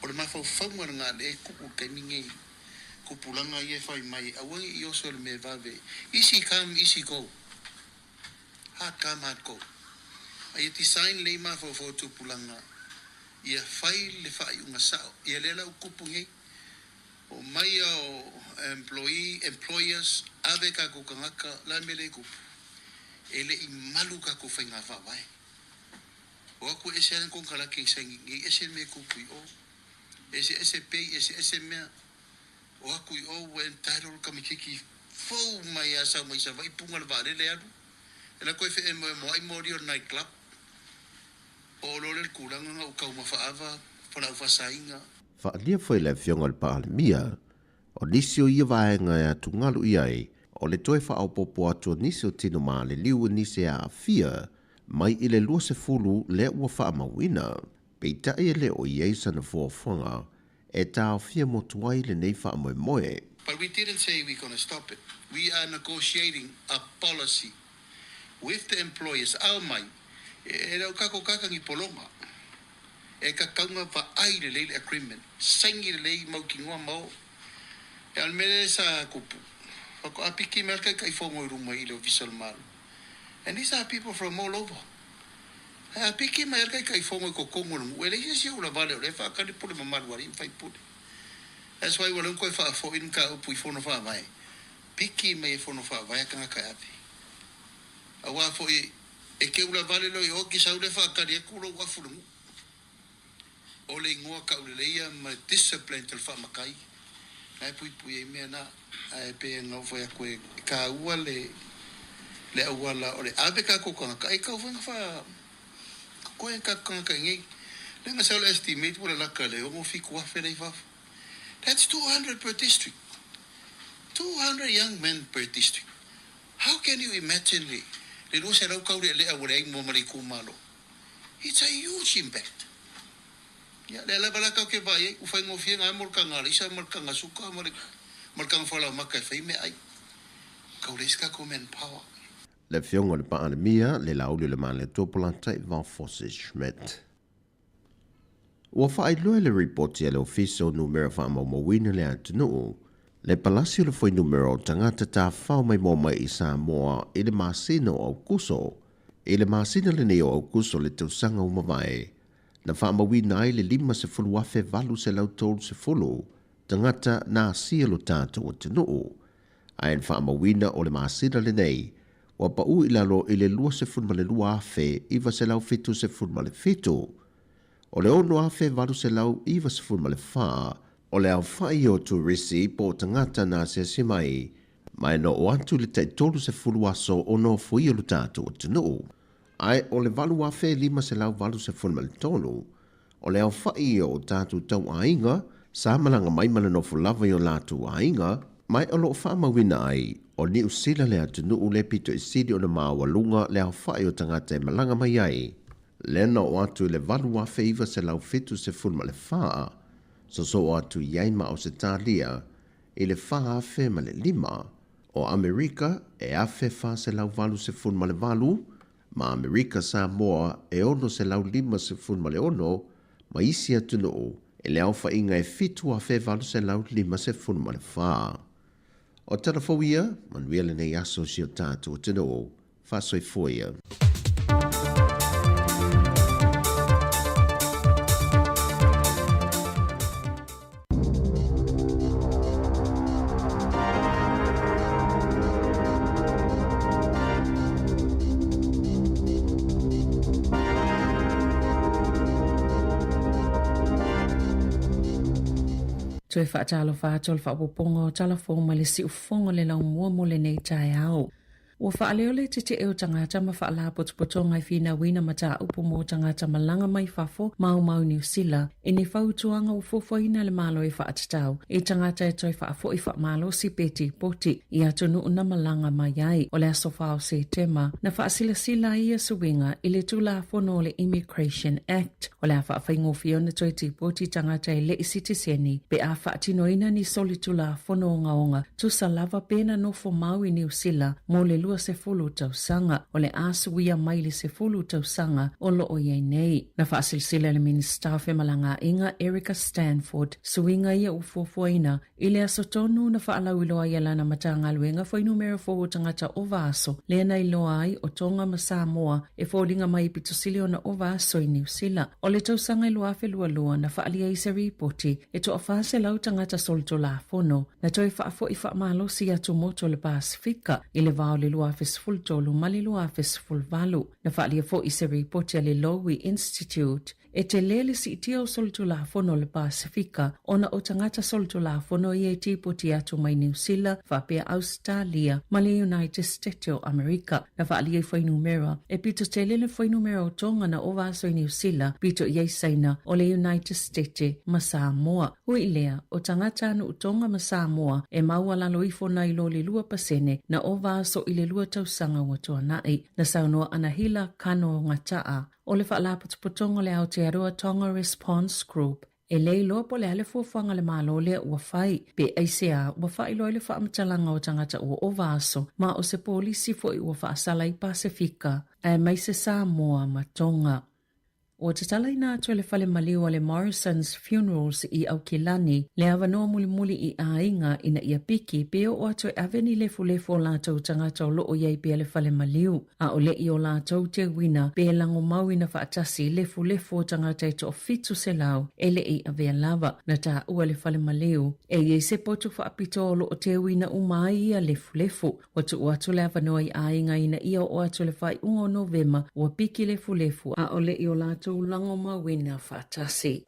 O le mafau whaunga ngā le kuku kaimingi. Kupulanga ie whai mai. Awangi i oso le me vave. Easy come, easy go. Hard come, hard go. Ai design le mafau fo tupulanga. Ia whai le whai unga sao. Ia lela u kupungi. O mai o employers, ave ka kukangaka, la mele kupu. Ele i malu ka ko whainga whawai. O aku e sean kong kalaki sangi, e se me kupu i o. E se pei, e se mea. O aku i o, wa entitled ka mikiki fau mai asa mai sa vai punga le vare le adu. E la koe whi e mo ai mori o night club. O lo le kulanga nga ukau mawhaawa, whanau whasainga. Whaalia whai le whionga le pāle mia. O nisio ia vaenga e tungalu iai. O le toe whaau popo atua nisi o tino maa le liu nisi a awhia, mai i le lua se fulu le ua wha mawina. Pei tae le o ieisa na fuafuanga, e ta awhia mo tuai le nei wha moe moe. But we didn't say we're going to stop it. We are negotiating a policy with the employers. Au mai, e rau kako kakangi polonga. E ka kaunga wa ai le leile agreement. Saingi le lei mau ki ngua mau. E almere sa kupu. Whako apiki merka kai whongo i runga i leo visal maru. And these are people from all over. Apiki merka kai whongo i ko kongo rungu. Ele isi ula vale o le whakari pule mamaru wari i whai pule. That's why wala ko fa fo in ka upu fono fa vai. Piki me fono fa vai ka ka api. Awa fo e ke ula vale lo yo ki saule fa ka dia kulo wa fulu. Ole ngoa ka ule ia ma discipline tel fa makai. Ai pui me na ai pe no fo ya ko ka wale le awala ole abe ka ko ka ai ka fa ko en ka ngi le nga saule estimate wala la ka le o mo fi ko fa le fa. That's 200 per district. 200 young men per district. How can you imagine le lo se rau kauri le awale mo mari kumalo. It's a huge impact. Ya le la bala ka ke vai u fa ngofia nga mo ka nga isa mo ka nga suka mo ka fala maka fa me ai. Kaureska ko men power. Le fiongo le pa mia le laulu le male topolanta van Fosse Schmidt. Ua whaailoa le report le official numero wha mawina le atunu. Le palasio le foi numero tangata ta whao mai mai I Sāmoa I le masina o kuso. I le masina le neo o kuso le tausanga umawai. Na wha mawina ai le 5 wafe valu se lau tolu se fulu. Tangata na sielo tātou o tunu. Aen wha mawina o le masina le nei. Wa pa u ilalo I le 2 ma le 2 afe iwa se lau fitu se ma le fitu. O le ono afe valu se lau iwa se ma le wha, o le au whai o turisi po tangata na se simai, mai no o atu le tolu se aso o no fui o le tātou o tunu. Ai o le valu afe 5 se lau valu se ma le tolu, o le au whai o tātou tau ainga, sa malanga mai mala no fulava o lātou ainga, mai o lo whamawina ai, o ni usila le atunu le pito isidi o le maawalunga le au whai o tangata e malanga mai ai. Lena o atu le valu afe iwa se lau fitu se ma le whaa, so o atu iaima o se tālia, I le whaa afe ma le 5, o Amerika e afe whaa se lau valu se ma le valu, ma Amerika Sāmoa e ono se lau 5 se ma le ono, ma isi atunu e le au whainga e fitu afe valu se lau 5 se ma le whaa. O telefowia, manuele nei aso si o tātou o tino, whasoi foia. Toi whaatalo whaatol whaapopongo talafo ma le si ufongo le lau mua mo le nei tai au. Ua whaaleole te eo tangata ma whaala potopotonga I whina wina mata upo mo tangata malanga mai whafo mau New Zealand. E ne whautuanga u fofoina le malo e whaatatau. E tangata e toi whaafo I whaamalo SEPT poti I atunu una malanga mai ai. O le aso whao se tema na whaasila ia suwinga I le tula fono le Immigration Act. O le a whaafaingo fiona toi ti poti tangata e le isitiseni. Pe a whaatinoina ni soli tula fono ngaonga. Tusa lava pena no fo mau I New Zealand. Mo le se fulu tausanga o le asuia mai le se fulu tausanga o lo o iei nei. Na whaasilsila le minister fe malanga inga Erica Stanford suinga ia ufofoina I le asotonu na whaalau iloa ia lana matanga luenga foi numero fo tangata o vaso le na iloa ai o tonga ma Sāmoa e fōlinga mai pitosili o na o vaso I New Zealand. O le tausanga iloa fe lua na whaalia I se ripoti e to afase lau tangata solto la fono na toi whaafo I whaamalo si atu moto le Pasifika I le vao le lua fesful tolu mali lua fesful valu. Na whaalia fo I se ripoti le Lowy Institute e te lele si itia o soltu la fono le Pasifika ona o tangata soltu la fono I e tipoti atu mai New Zealand, whapea Australia, mali United States o Amerika. Na whaalia I numera e pito te lele numera o tonga na o vaso I New Zealand, pito I saina o le United States ma Sāmoa. Ui lea o tangata anu o tonga ma Sāmoa e maua lalo ifo na ilo le lua pasene na o vaso I le lua tausanga watua nai. Na saunoa anahila kano ngataa. O le whaalapotopotongo le Aotearoa Tonga Response Group. E lei lopo le ale fuafanga le malo le ua whai. Pe aisea ua whai loi le whaamatalanga o tangata ua o vaso. Ma o se polisi fo I ua whaasala I Pasifika. E mai se Sāmoa ma Tonga. O te tala ina atu le fale maliu le Morrison's Funerals i Aukilani, le avanoa muli i a inga ina ia piki, pe o atu e aveni lefu o lātou tangata o loo iei pe le fale maliu. A o lei o lātou te wina, pe lango mau ina whaatasi lefu o tangata e to fitu se lau, e le i avea lava, na tā ua le fale maliu. E iei se potu whaapito o loo te wina umai ia lefu. Watu o atu le avanoa i a inga ina ia o atu le whai ungo Novema, ua piki lefu, a o lei o lātou lango mawina whaatasi.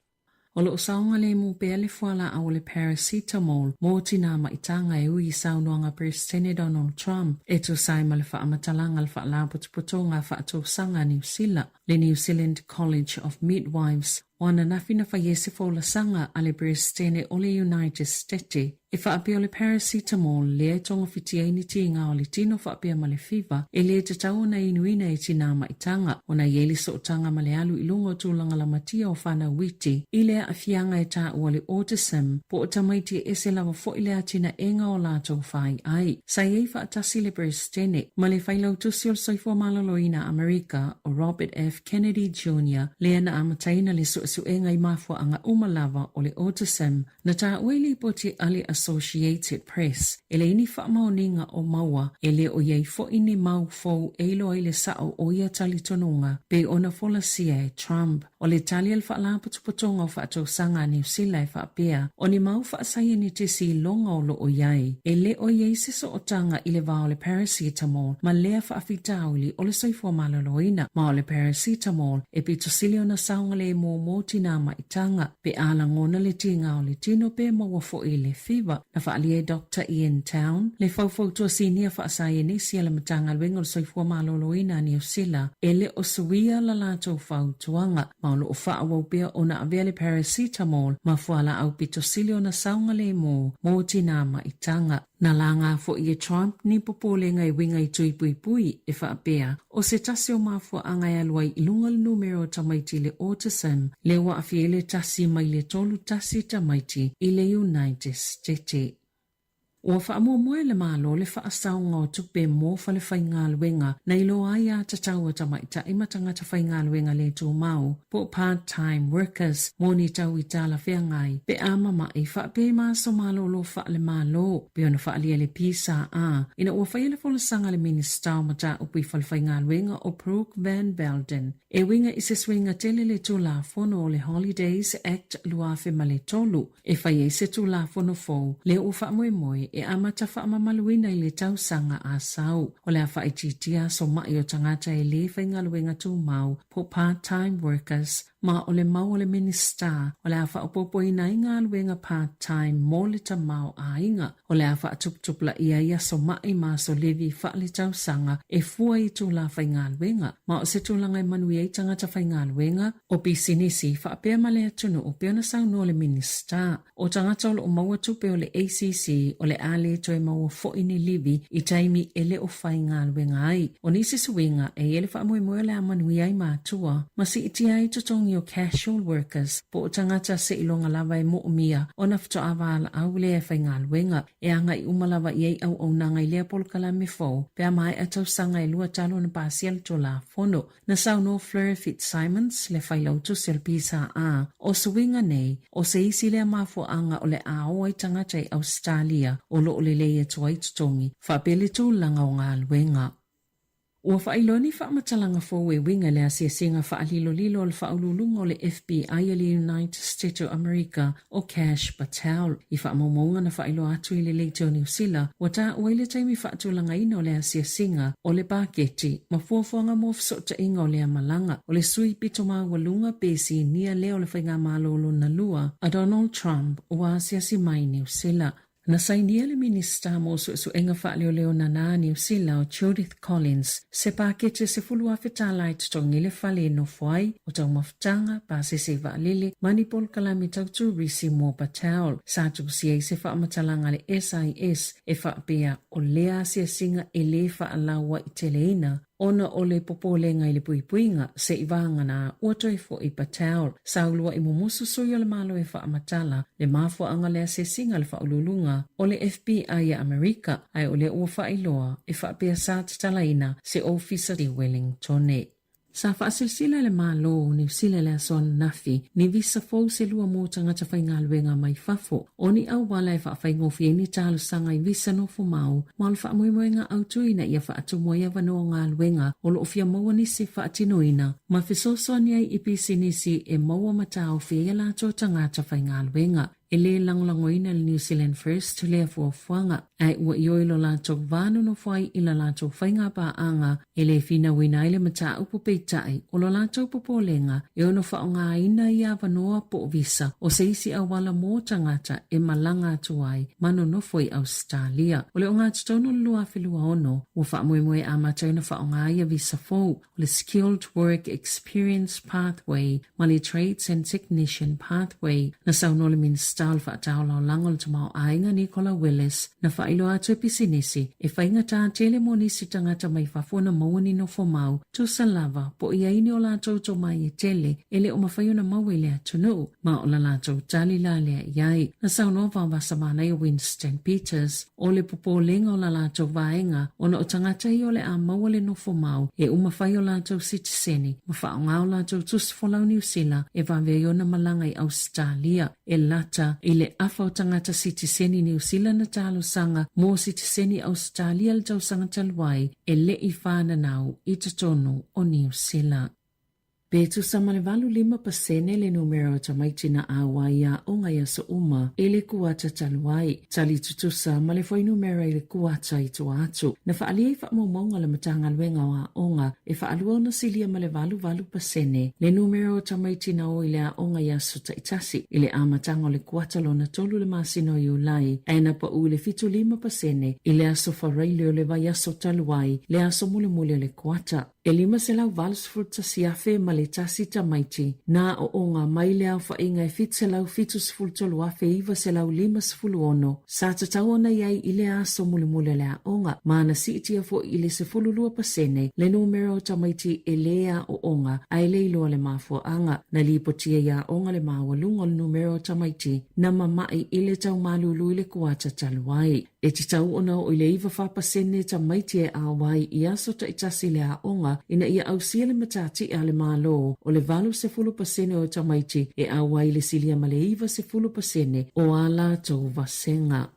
O lo saunga le mu pe le fuala a o le paracetamol mo tina maitanga e ui saunoanga President Donald Trump e tu saima le whaamatalanga le whaalaputuputonga whaatosanga New Zealand. Le New Zealand College of Midwives wana nafina whaiese la sanga a le President o le United States. E whaapea o le paracetamol le e tonga fitiaini tinga o le tino whaapea ma le fiva e le te tau na inuina e tina maitanga o na ieli so tanga ma le alu ilungo tūlanga la matia o whana witi i le a fianga e tā ua le autism po o tamaiti e se lawa fo i le atina enga o lātou whai ai. Sa iei whaatasi le President ma le whailau tusi o soifua malaloina Amerika o Robert F. Kennedy Jr. le ana amataina le suenga i mafua anga umalava o le autism na tā ueli poti ali Associated Press. Ele ini whaamaoninga o maua, ele o iei fo ini mau fau eilo ele sao o ia tali tonunga, pe ona fola sia e Trump. O le tali al whaalaputuputonga o whaatou sanga New Zealand whaapea, o ni mau whaasaya ni te si longa o lo o iei. Ele o iei se so o tanga i le vao le paracetamol, ma lea whaafitauli o le soifua malaloina, ma o le paracetamol, e pito silio na saunga le mo tina maitanga, pe ala ngona le tinga o le tino pe maua fo i le fiva. Na whaalia Dr. Ian Town, le whaufautua sinia whaasaya nisi ala matanga luenga o soifua maloloina ni o sila, ele o suia la lātou whautuanga, maulo o whaawau ona avea le paracetamol, ma fuala au pito silio na saunga le mo tina maitanga. Na langa fo i Trump ni popolenga i winga i tui pui e whaapea, o se tasi o mafua angai aluai ilunga le numero tamaiti le autism, le wa afiele tasi mai le tolu tasi tamaiti i le United States. Ua whaamuamua le malo le whaasaunga o tupe mo whale whaingaluenga na ilo aia tataua tamaita i matangata whaingaluenga le tū mau po part-time workers mo ni tau i tala whengai pe amama i whaape maaso malo lo whaale malo pe ona whaalia le pisa a ina ua whaiele wholasanga le minister o mata upi whale whaingaluenga o Brooke Van Velden e winga i se swinga tele le tū la fono o le Holidays Act luafe ma le tolu e whaie se tū la fono fau le ua whaamuemoe e amata whaamamaluina i le tausanga a sau. O le a whaititia so mai o tangata e le whaingaluenga tū mau po part-time workers ma o le mau o le minister o le a whaapopo ina inga aluenga part-time mo le ta mau a inga. O le a whaatuptupla ia so mai ma so levi wha le tausanga e fua i tū la whaingaluenga. Ma o se tūlanga i manui e tangata whaingaluenga o pisinisi whaapea ma le atunu o peona sauno le minister. O tangata o maua tupe o le ACC o le ale to e maua foini livi i taimi ele o whaingaluenga ai. O nisi suinga e ele whaamoe le a manui ai mātua ma si iti ai tutongi o casual workers po o tangata se ilonga lava e mo'omia o na fto avala au le e whaingaluenga e anga i umalava i ei au nanga i lea polkala me fau pe a mai atau sanga e lua talo na pasial to la fono na sauno Fleur Fitzsimons le whailautu sel pisa a o suinga nei o se isi lea mafu anga o le a o ai tangata i Australia o lo o le leia tuai tutongi whaapele tū langa o ngā luenga. Ua whailoni whaamatalanga fō e winga lea singa whaalilo le whaululunga o le FBI le United States of America o Cash Patel. I whaamaunga na whailo atu i le leite o New Zealand, wa tā uaile taimi whaatulanga ina o lea singa o le paketi, ma fuafuanga mo fsota inga o lea malanga, o le sui pito maa walunga pesi nia lea o le whainga malolo na lua, a Donald Trump o asiasi mai New Zealand. Na sainia le minister mo su enga whaaleo na nā New Zealand o Judith Collins, se pakete se fulua whetalai tutongi le whale no whai o tau mawhtanga pa se waalele manipol kalami tautu risi mo Patel. Sa tukusia se whaamatalanga le SIS e whaapea o lea se singa e le whaalawa i teleina. Ona o le popolenga i le puipuinga se iwanga na uatoi fo i Patel. Saulua i mumusu suyo le malo e whaamatala le mafua anga lea se singa le whaululunga o le FBI a Amerika ai o le ua whailoa e whaapea sa tatalaina se ofisa di Wellingtone. Sa faasilsila le malo ni sila le son nafi ni visa fo se lua mo tanga ta fainga luenga mai fafo oni au wala e faingo fi ni talo sanga i visa no fu mau mal fa moenga au tuina ia fa atu moia vano nga luenga o lo fia mo ni se fa atinoina ma fisoso ni ai ipisi ni si e mo mata o fi la to tanga ta fainga luenga ele langlangoina le New Zealand First le fuafuanga ai ua ioilo la tok vanu no fai ila la tok whainga pa anga ele fina wina ile mata upo peitai o lo la tok popolenga e ono whaonga ina ia vanoa po visa o se isi awala mo tangata e malanga tuai mano no foi Australia o le o ngā titono lua whilua ono o whaamoemoe a matauna whaonga ia visa fo o le Skilled Work Experience Pathway ma le Trades and Technician Pathway na saunole minsta Stal fa taula langol tamau ainga Nicola Willis na failo atu episinisi e fainga ta tele monisi tangata mai fafona mawani no fomau tu salava po ia ini o la to mai e tele ele o mafayona mawele atu no ma o la to tali la le iai na saunova wa samana i Winston Peters o le popo lenga o la to vaenga o na o tangata i ole a mawale no fomau e umafayo la to sitiseni mafaonga o la to tusfolau New Zealand e vaveona malanga i Australia e lata ile afa o tangata sitiseni New Zealand na talo sanga mo sitiseni Australia le tau sanga talwai e le i whana nau i tatono o New Zealand. Petu samale valu 5% le numero tamaiti na awaia o ngai asa uma e le kuata talwai. Tali tutusa male foi numero e le kuata i tu atu. Na faalia i whaamomonga le matanga luenga wa onga e faalua na silia male valu pasene. Le numero tamaiti na o ile a onga i aso taitasi. Ile a matanga le kuata lo na tolu le masino i ulai. Aina pa u le fitu 5% ile aso wharaile o le vai aso talwai. Le aso mule le kuata. E 5 se lau valsfruta siafe ma le tasi tamaiti. Na o onga mai le au whainga e fit se lau fitu sfultolu afe iwa se lau 5 ono. Sa tatau ona iai ile aso mule le a onga. Maana si itia fo ile se fululua pasene. Le numero tamaiti e lea o onga. Ai le iloa le mafua anga. Na lipotia ia onga le mawalunga le numero tamaiti. Na mamai ile tau malulu ile kuata taluai. E titau ona o ile iwa whapasene tamaiti e awai i aso ta itasi le a onga. Ina ia au sia le matati a le malo o le valu se fulu pasene o tamaiti e awai le silia maleiva se fulu pasene o ala tau vasenga.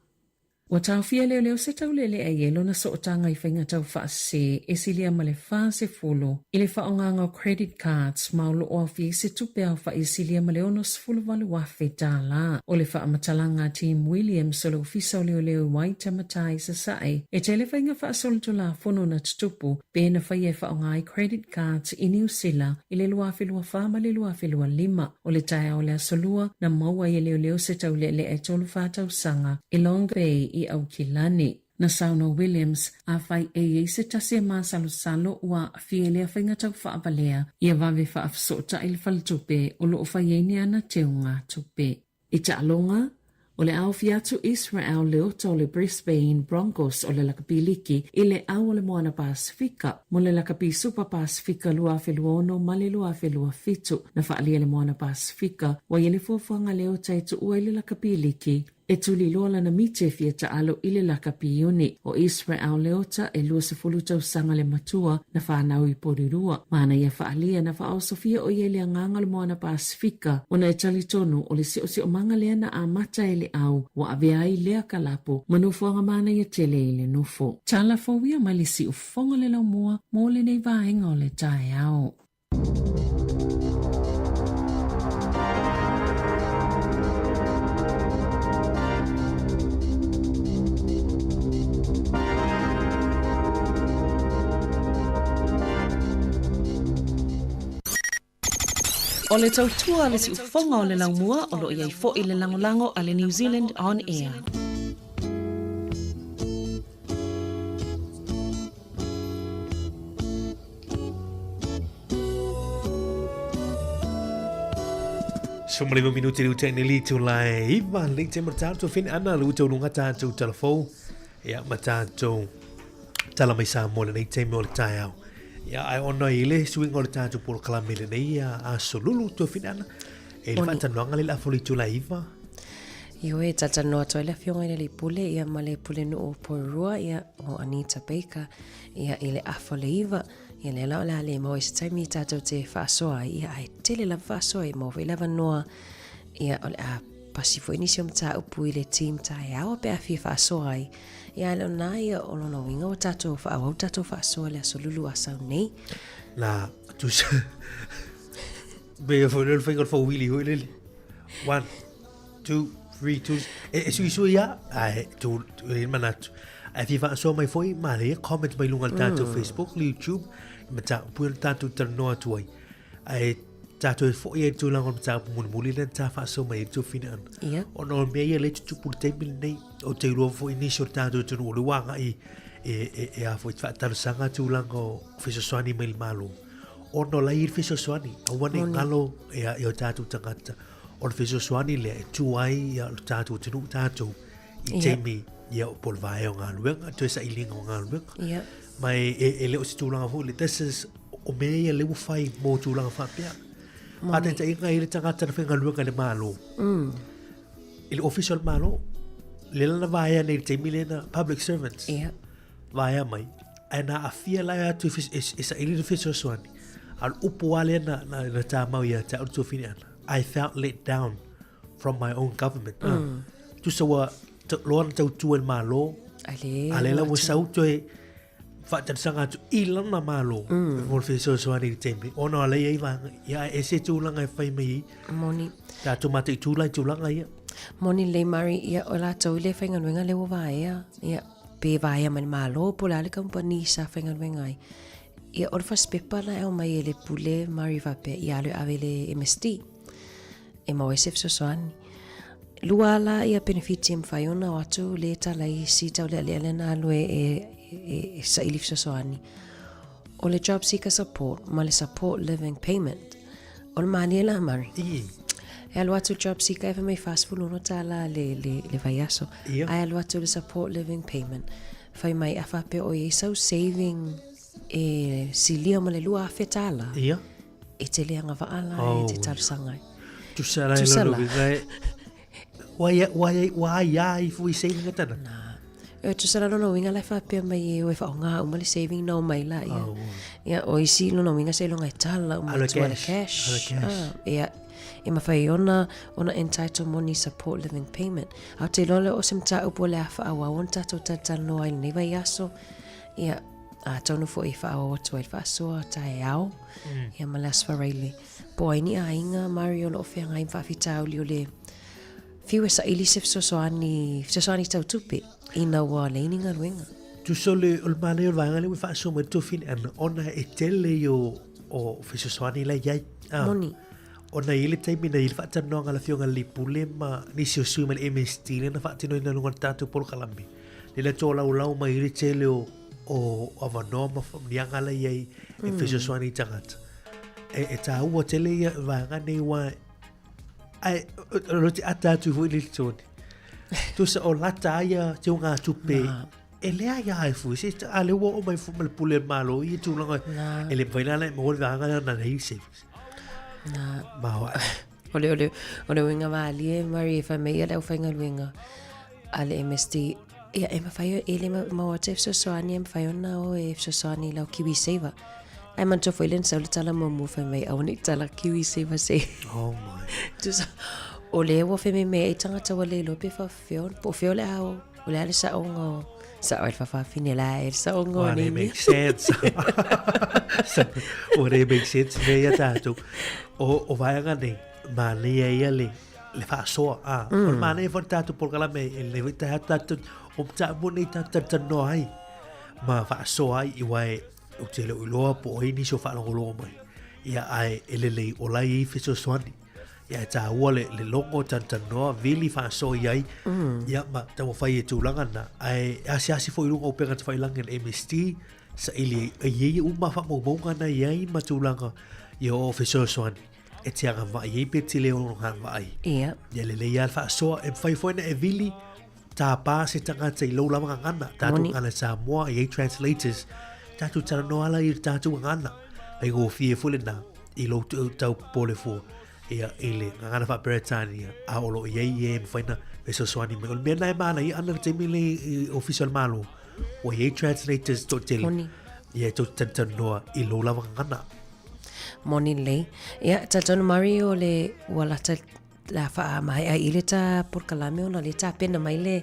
Wa tau fia leo se tau lele a yelo na sootanga i whainga tau whaase e silia male wha se fulu. I le whaonganga credit cards maulo o awhi se tupe au wha i silia male ono se fulu walu wafe dala. O le wha amatalanga Team Williams o le ofisa o leo wai tamatai sa sae. E te le whainga wha asolo la fono na tutupu pe na whai e whaonga i credit cards i New Zealand i le luafe lua wha ma le luafe lua 5. O le taia o le asolua na maua i leo se tau lele e tolu whatau sanga i Long Bay i au kilani. Na Sāmoa Williams a whai e se tase maa salo ua fielea whainga tau whaavalea ia wawe whaafsota il faltupe o loo whaiene ana teunga tupe. I ta alonga, o le au fiatu Israel leota o le Brisbane Broncos o le lakapiliki i le au o le moana Pasifika. Mo le lakapi Super Pasifika lua feluono ma le lua felua fitu na whaalia le moana Pasifika wa yele fuafuanga leota i tu ua le lakapiliki. E tuli lola na mite fia ta alo ile lakapi ioni o Israel leota e lua se fuluta usanga le matua na whanau i porirua. Mana ia whaalia na whaao Sofia o yele anganga le moana Pasifika o na e tali tonu o le sio manga lea na amata ele au wa aveai lea kalapo manufuanga mana ia tele ile nufo. Tala fawia mali si ufonga le lau mua mo le nei vahenga o le tae au. O le tautua le si ufonga o le laumua o lo iai fo i le langolango a le New Zealand On Air. Soma 5 minuti liu tene li tu lai iwa le te martato fin ana lu tau lunga tātou telefou ia martatou tala mai Sāmoa le nei te me o le tai au. Ia ai ona i le suinga o le tātou polo kalame le nei a solulu tu fin ana e le whātanuanga le lafo li tu lai iwa. Io e tata noa toi le fionga le pule ia ma le pule no o porua ia o Anita Baker ia ile afoleiva ia le la le mo is taimi tata te fasoa ia ai tele la fasoa mo ve lava noa ia o a pasifo inisium ta upu ile team ta ia o pe a fi fasoa ia le na ia o no winga o tata fa o tata fasoa le solulu asa nei la tu be for le finger for Willy Willy 1 2 3 2 e su ia ai tu in manat ai fi fa so mai foi ma le comment mai lunga tanto Facebook YouTube mata pur tanto terno tu ai tato fo ia tu lang mata mun muli le ta fa so mai tu fina o no me ia le tu pur te bil nei o te ro fo initial tanto tu no wanga e a fo fa tar sanga tu lang o fiso swani mai malu o no la ir fiso swani o wani ngalo e o tato tangata o fiso swani le tu ai ya tato tu tato I te mi ia o pol vai o ngaluenga tu sa ilinga o ngaluenga mai e le o si tūlanga huli this is o me ia le ufai mō tūlanga whapea ate te inga i le tangata na whenga luenga le malo i le official malo le lana vai nei te mi lena public servants vai mai ana a fia lai atu e sa ili le fiso swani al upu ale na tā mau ia ta urtu fini ana I felt let down from my own government tu sawa loan tau tu el malo ale la mo sau tu fa tan sanga tu ilan na malo mo fe so ani tempe ono ale ia ya ese tu langa fai mai moni ta tu mate tu lai tu langa ia moni le mari ia ola tu le fenga wenga le wa ia pe vai man malo pola le company sa fenga wenga ia orfa spepa la e mai le pule mari va pe ia le avele MST e mo esef so ani luala ia beneficium faiona watu le tala I si tau le na lue e sa ilif soani o le job seeker support ma le support living payment o le mani la mari e alu atu job seeker eva mai fast full no tala le vaiaso ai alu atu le support living payment fai mai afa pe o sau saving e silia ma le lua fetala e te leanga vaala e te talu sangai tu sala Why ai fui saving atana e tu sala no winga la fa pe mai e fa nga o mali saving no mai la ia o isi no winga se longa tala o mali cash e ma fa ona entitled money support living payment au te lole o semta upo le fa awa wonta to tata no ai nei vai aso ia a tonu fo I fa o to fa so ta ao ia malas fa really boy ni ainga Mario lo fe nga fa fitau le fiwa sa ilisif sosoani tau tupi ina wa leininga ruenga tu sole ol mane ol vanga le fa so mo tu fin an ona e tele yo o fisosoani la yai moni ona ile taimi na il fa tano ngala fionga li pulema ni si su mal MST le na fa tino ina lunga tatu pol kalambi le tola ulau mai ile tele o avanoma fam nianga la yai e fisosoani tangat e ta u tele ya vanga nei wa ai roti ata tu fu li toni tu sa o lata ia te nga tupe ele ia ai fu si ale wo mai fu mal pule malo I tu longa ele vaina le mo vanga na nei se na ma ole winga vali mari fa me ia le fanga winga ale MST ia e ma fa ele ma wa te so ani em fa na o e so ani la kiwi saver ai man to foilen sa tala mo mo fa me awni tala kiwi saver se oh my just o le wo fe me e tanga tawa le lo pe fa feo le ao o le ale sa ongo sa o fa finela e sa ongo ni make sense o re make sense me ya tato o vai nga nei ma le ia le fa so o ma ne for tato por kala me le vita tato o ta bonita tato no ai ma fa so ai I wai o te le uloa po ini so fa lo mai ia ai ele o lai fiso swani ia ta wole le longo tanta no vili fa so iai ia ma ta mo fai tu langa na ai asi foi lungo pe ka fai langa MST sa ili ye uma fa mo bonga na iai ma tu langa yo fiso swani e te anga va ye pe te le on han vai ia le ia fa so e fai foi na e vili ta pa se tanga te lo lama ngana ta tu ngana Sāmoa ye translators ta tu tara no ala I ta tu ngana ai go fie fule na I lo tau pole fo ia ile ngana fa peretani a olo ye mfaina eso swani me me na mana ia ana temile official malo o ye translators to tell ia to tantanoa I lo lava ngana moni le ia tatonu Mario le wala la fa mai ai ile ta por kalame ona le ta pena mai le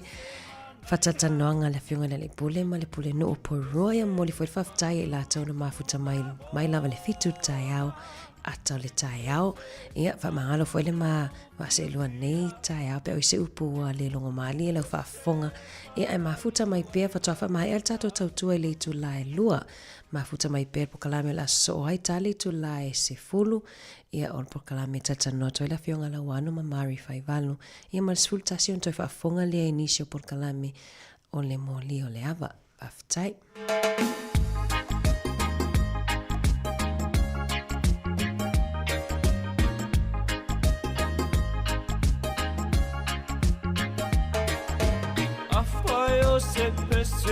fatatanoanga le fiunga le pule ma le pule no poroya mo le foi faftai la tona mafuta mai lava le fitu taiao ata le taiao ia fa mangalo foi le ma se lua nei taiao pe o se upu le longo mali le fa fonga ia mafuta mai pe fa tofa mai el tato tautua le tu lai lua mafuta mai pe po kalame la so ai tali tu lai se fulu ia on po kalame tata no to la fiunga la wano ma mari fai valu ia mal sultasion to fa fonga le inicio por kalame on le moli o le ava aftai SEPT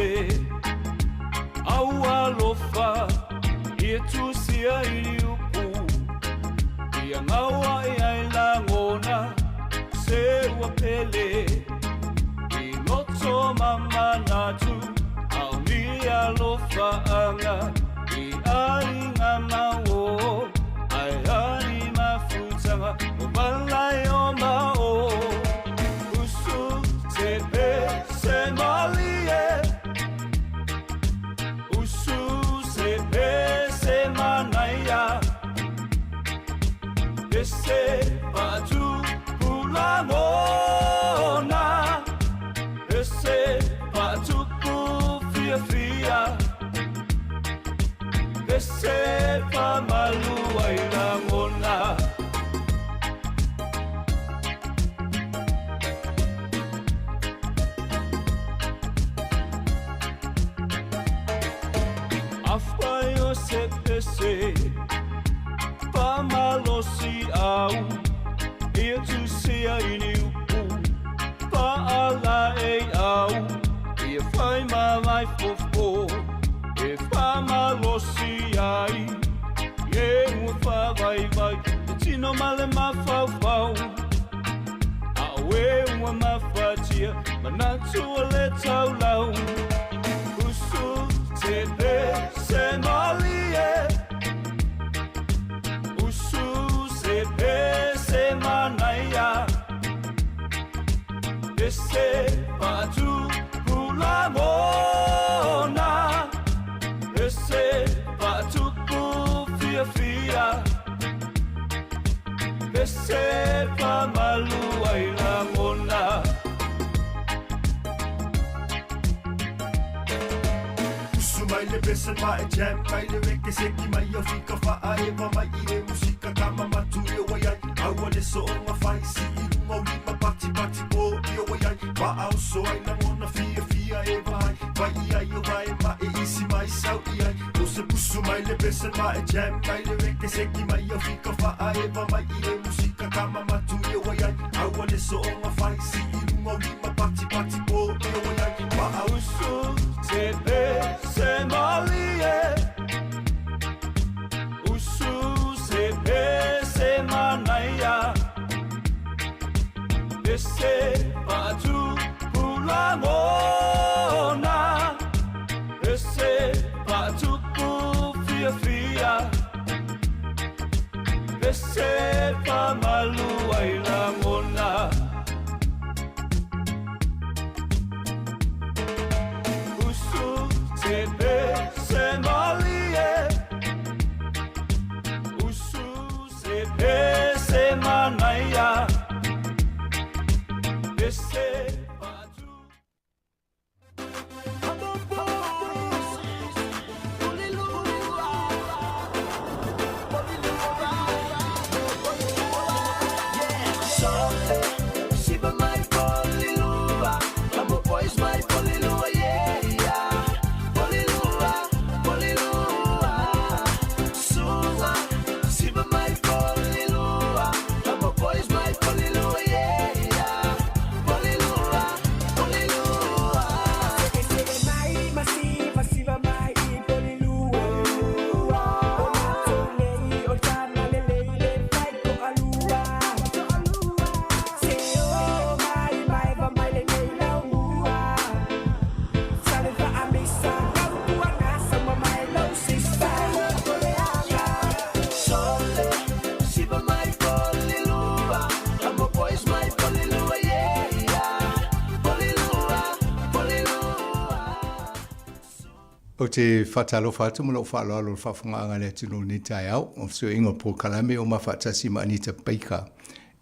aua lofa ia tusia ili upu ia ngawa ia langona se wapele I loto mama natu au lia lofa anga I aringa mawo ai ani mafutanga balai o mao usu tepe se malie usu sepe se manaya ese patu pulamona ese patu fia fia ese pamalu ailangona Afayo SEPT pamalosi au ia tu sia ini upu paala au ia fai mai fofo e pamalosi ai e ufa vai tino male mafau awe uma mafatia manatu le taulau usu tepe se malie usu sepe se manaya ese patu pulamona ese patu fia fia ese pamalu ailangona mai le besa mai jam mai le weke seki mai o fika fa ai ma mai I musika kama matu yo wai au le so ma fai si mo lima pati po yo wai fa au so ai na mona fia e vai ai yo vai ma isi mai sau ai o se pusu mai le besa mai jam mai le weke seki mai o fika fa ai ma mai musika kama matu yo wai au le so ma fai si mo lima pati po yo wai fa au so tepe se malie usu sepe se manaya ese patu pulamona ese patu fia fia ese pamalu ailangona Tepe se malie usu sepe se manaya ese patu My polilua, yeah, yeah. Polilua. O te whatalo whatu mo lo whaalo alo whafunga le tino ni tai au. O so ingo po kalame o mawhatasi ma anita peika.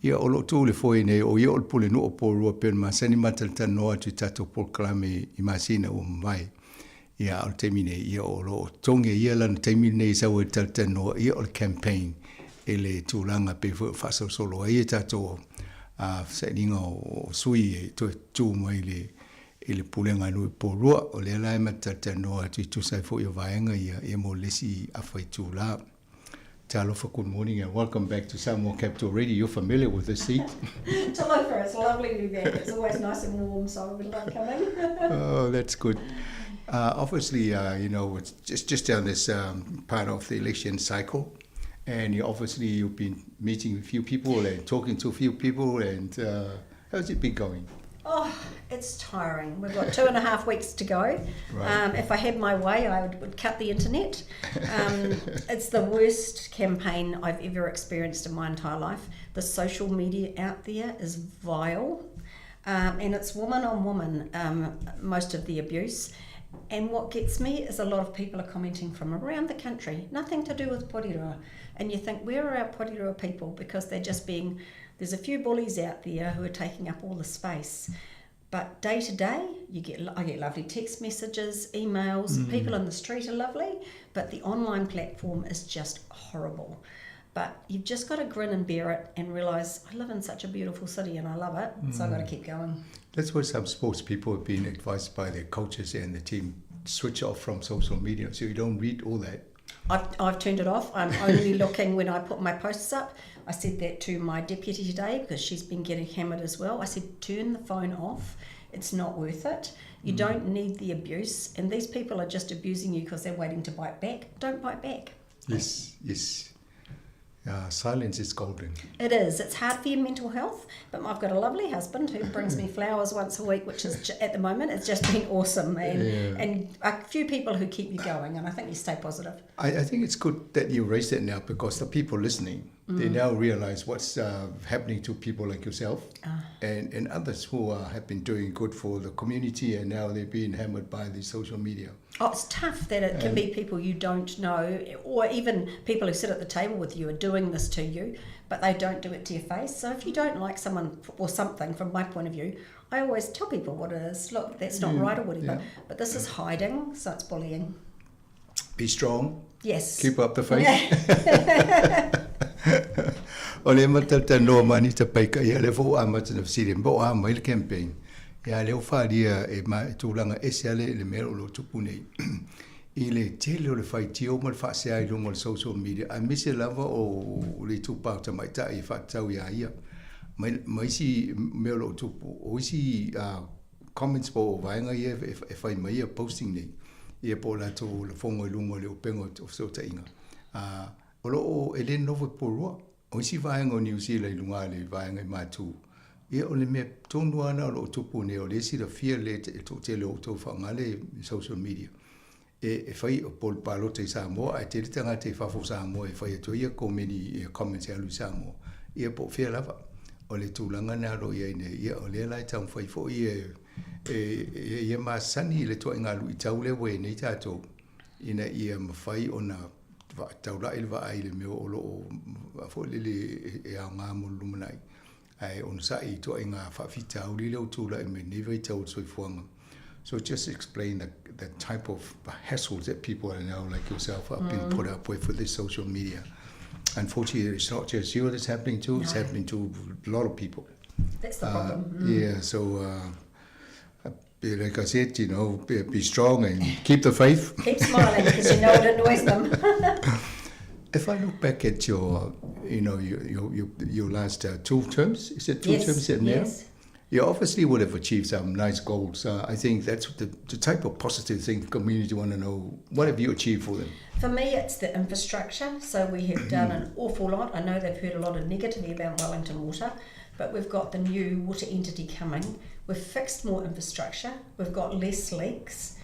Ia o lo tū le fōi nei o ia o le pule no o po rua pen ma sani matalita noa tu tato po kalame I masina o mai. Ia o temine ia o lo tonge ia lan temine sa o talita noa ia o le campaign. E le tūlanga pe whasau solo. Ia tato sa inga o sui e tū mai le pulenga nui po rua o le lai matata noa tu sai fo yo vaenga ia mo lesi afai tu la. Talofa, good morning and welcome back to Samoa Capital Radio. You're familiar with this seat? Talofa, it's lovely to be back. It's always nice and warm, so I would love coming. Oh, that's good. Obviously, you know, it's just down this part of the election cycle. And you've been meeting a few people and talking to a few people. And how's it been going? Oh, it's tiring. We've got 2.5 weeks to go. Right. If I had my way, I would cut the internet. It's the worst campaign I've ever experienced in my entire life. The social media out there is vile. And it's woman on woman, most of the abuse. And what gets me is a lot of people are commenting from around the country, nothing to do with Porirua. And you think, where are our Porirua people? Because they're just being... There's a few bullies out there who are taking up all the space. But day to day, I get lovely text messages, emails, people in the street are lovely, but the online platform is just horrible. But you've just got to grin and bear it and realise I live in such a beautiful city and I love it, so I've got to keep going. That's why some sports people have been advised by their coaches and the team switch off from social media so you don't read all that. I've turned it off. I'm only looking when I put my posts up. I said that to my deputy today because she's been getting hammered as well. I said, turn the phone off. It's not worth it. You don't need the abuse. And these people are just abusing you because they're waiting to bite back. Don't bite back. Yes. Silence is golden. It is. It's hard for your mental health, but I've got a lovely husband who brings me flowers once a week, which is at the moment it's just been awesome, and a few people who keep you going, and I think you stay positive. I think it's good that you raised it now because the people listening, they now realize what's happening to people like yourself and others who have been doing good for the community and now they're being hammered by the social media. Oh, it's tough that it can be people you don't know, or even people who sit at the table with you are doing this to you, but they don't do it to your face. So if you don't like someone or something, from my point of view, I always tell people what it is. Look, that's not right or whatever, but this is hiding, so it's bullying. Be strong. Yes. Keep up the faith. O le matata no mani te paika ia le fo amata na fsiri mbo a mai le campaign. Ia le faria e ma tūlanga esiale le mero lo tupu nei. I le tele o le whaitio ma le whaasea I lungo le social media. A misi lava o le tupauta mai ta I whaatau ia ia. Mai si mero lo tupu. O isi comments po vaenga ia e whai mai a posting nei. Ia po la to le fongo I lungo le upengo o so ta inga. O lo o e le novo porua. O isi vaenga o New Zealand lunga le vaenga I mātu. Ia o le mea tonu ana o lo tupu ne o le si da fia le te le o tau whangale social media. E whai o pol palote I Sāmoa, e te ritanga te whafo Sāmoa, e whai ato ia komeni comments alu Sāmoa. Ia po fia lava. O le tūlanga nā ro ia ine, ia o le lai tau whai fo ia masani le toa ingalu I tau le we nei tātou. Ina ia mawhai o na tau la ilwa ai le meo o lo o fo lele e a ngā mo lumanai. Ai on sa I to inga whawhita o lile o tūla I me newe tau soifuanga. So just explain the type of hassles that people are now like yourself have been put up with for this social media. Unfortunately, it's not just you that's happening to, it's happening to a lot of people. That's the problem. Yeah, so like I said, you know, be strong and keep the faith. Keep smiling because you know it annoys them. If I look back at your, you know, your last 2 terms, is it 2 terms now? Yes. You obviously would have achieved some nice goals. I think that's the type of positive thing the community want to know. What have you achieved for them? For me, it's the infrastructure. So we have done an awful lot. I know they've heard a lot of negativity about Wellington Water, but we've got the new water entity coming. We've fixed more infrastructure. We've got less leaks.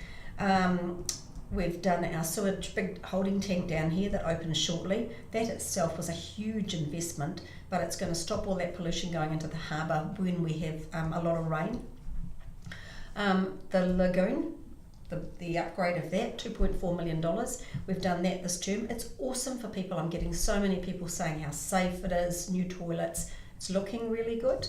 We've done our sewage big holding tank down here that opens shortly. That itself was a huge investment, but it's going to stop all that pollution going into the harbour when we have a lot of rain. The lagoon, the upgrade of that, $2.4 million. We've done that this term. It's awesome for people. I'm getting so many people saying how safe it is, new toilets. It's looking really good.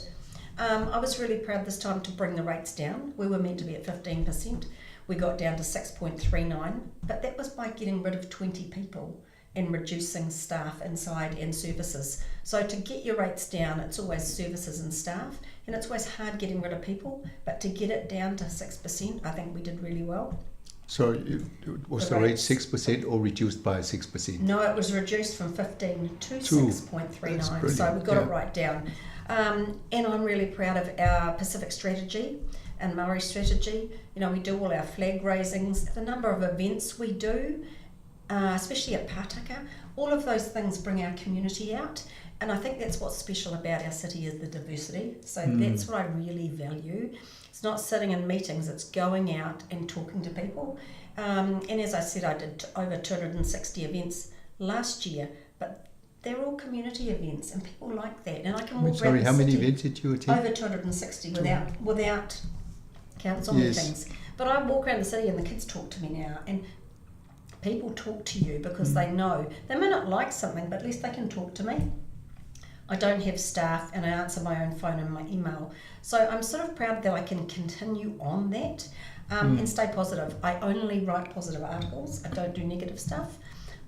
I was really proud this time to bring the rates down. We were meant to be at 15%. We got down to 6.39, but that was by getting rid of 20 people and reducing staff inside and services. So to get your rates down, it's always services and staff, and it's always hard getting rid of people, but to get it down to 6%, I think we did really well. So was the rate 6% or reduced by 6%? No, it was reduced from 15 to 6.39, so we got it right down. And I'm really proud of our Pacific strategy and Maori strategy. You know, we do all our flag raisings, the number of events we do, especially at Pātaka. All of those things bring our community out, and I think that's what's special about our city is the diversity. So that's what I really value. It's not sitting in meetings, it's going out and talking to people. And as I said, I did over 260 events last year, but they're all community events, and people like that. And I can walk around the how many city, events did you attend? Over 260 without council meetings. But I walk around the city and the kids talk to me now, and people talk to you because they know. They may not like something, but at least they can talk to me. I don't have staff, and I answer my own phone and my email. So I'm sort of proud that I can continue on that and stay positive. I only write positive articles. I don't do negative stuff.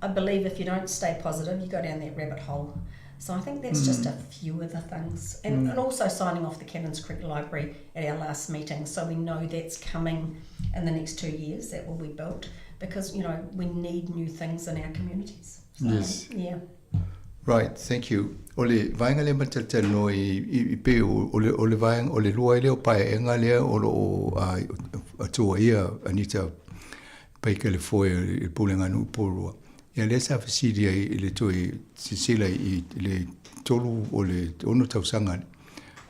I believe if you don't stay positive, you go down that rabbit hole. So I think that's just a few of the things. And also signing off the Cannons Creek Library at our last meeting, so we know that's coming in the next 2 years, that will be built, because, you know, we need new things in our communities. So, yes. Yeah. Right, thank you. Ole vainga le matata no I pe ole vainga ole lua le o pai enga le o atua ia Anita Baker le foi I pulenga no porua. Ia le sa fasidi I le toi sisila I le tolu o le ono tausanga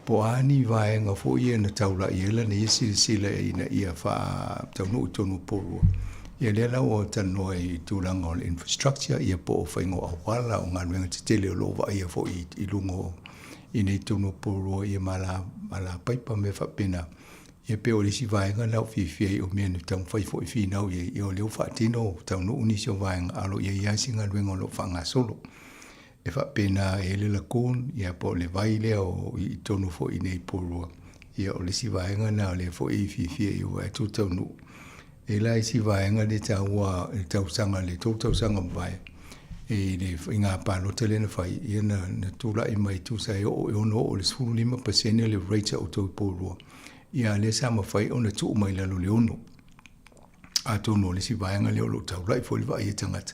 po ani vaenga fo ia na taula ia la ni sisila ina ia fa taunu tonu porua. Ia le la o tano I tulanga o infrastructure ia po o whaingo a wala o ngā ruenga te tele o lova ia fo I lungo I nei tonu porua ia mala paipa me whapena. Ia pe o lisi vaenga lau whiwhia o mea ni tau whai fo I whinau ia o leo whaatino tau no unisi o vaenga alo ia iasi ngā ruenga o lo whanga solo. E whapena e le lakon ia po le vai leo I tonu fo I nei porua. Ia o lisi vaenga na le fo I whiwhia I o e tu tau no. E lai si vaenga le taua le tausanga le tausanga vai e le inga palota le na fai ia na tula I mai tu sai o no o le 5% le rate o tau porua ia le sa ma fai ona tu mai la le ono a tu no le si vaenga le o taula I fo le vai tangata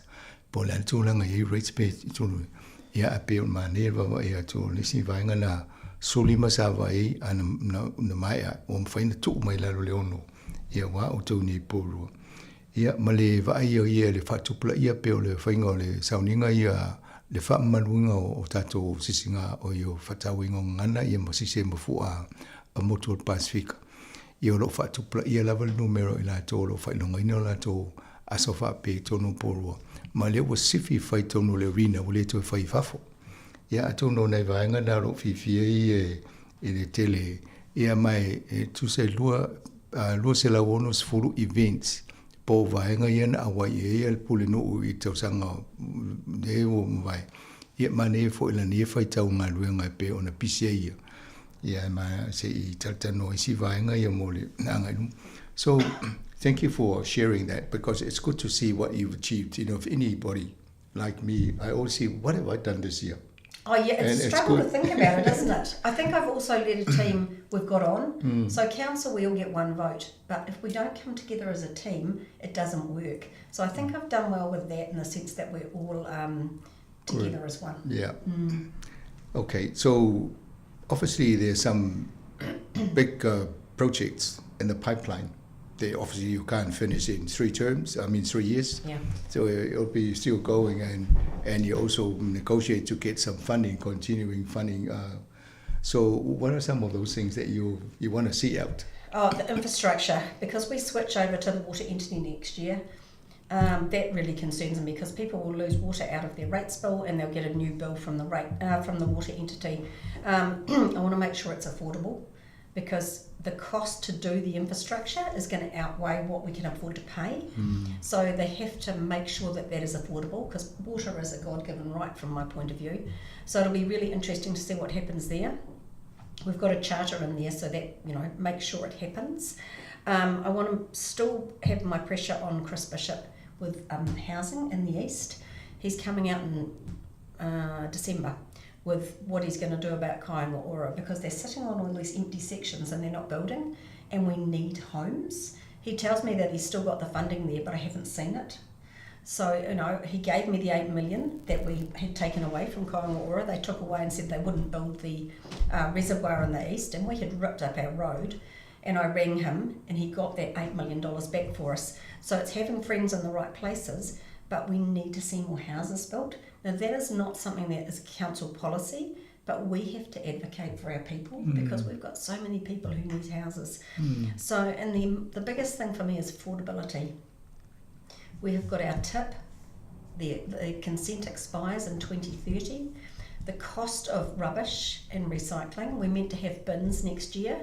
po le tulanga I rate pe tu ia a pe ma ne va ia tu le si vaenga na solima sa vai ana na mai o fai na tu mai la le ono ia wa o tau ni porua. Ia ma le vai ia le whatupula ia peo le whainga le sauninga ia le whamanuinga o tato sisinga o i o whatauinga ngana ia ma sise mafua a motu o Pasifika. Ia o lo whatupula ia lava le numero I la tō lo whailonga ina o la tō aso whape tono porua. Ma le wa sifi whai tono le rina o le tō whai whafo. Ia a tono nei vaenga na ro whiwhia I le tele. Ia mai tu se lua lua se la wonos furu events po vaenga iana awai e el pulino I tausanga de o vai ia mane fo ila ni fai tau nga luenga pe ona pisia ia ma se I taltano si vaenga ia mole nanga. So thank you for sharing that, because it's good to see what you've achieved. You know, if anybody like me, I always see, what have I done this year? Oh yeah, it's a struggle to think about it, isn't it? I think I've also led a team we've got on. So council, we all get one vote. But if we don't come together as a team, it doesn't work. So I think I've done well with that in the sense that we're all together as one. Yeah. Okay, so obviously there's some big projects in the pipeline. They obviously you can't finish in 3 years. Yeah. So it'll be still going, and you also negotiate to get some funding, continuing funding. So what are some of those things that you want to see out? Oh, the infrastructure, because we switch over to the water entity next year. That really concerns me, because people will lose water out of their rates bill and they'll get a new bill from the water entity. I want to make sure it's affordable. because the cost to do the infrastructure is going to outweigh what we can afford to pay. So they have to make sure that that is affordable, because water is a God-given right from my point of view. So it'll be really interesting to see what happens there. We've got a charter in there so that, you know, make sure it happens. I want to still have my pressure on Chris Bishop with housing in the east. He's coming out in December with what he's going to do about Kaingaora, because they're sitting on all these empty sections and they're not building, and we need homes. He tells me that he's still got the funding there, but I haven't seen it. So, you know, he gave me the 8 million that we had taken away from Kaingaora. They took away and said they wouldn't build the reservoir in the east, and we had ripped up our road. And I rang him and he got that $8 million back for us. So it's having friends in the right places, but we need to see more houses built. Now that is not something that is council policy, but we have to advocate for our people because we've got so many people who need houses. So, and the biggest thing for me is affordability. We have got our tip, the consent expires in 2030. The cost of rubbish and recycling, we're meant to have bins next year.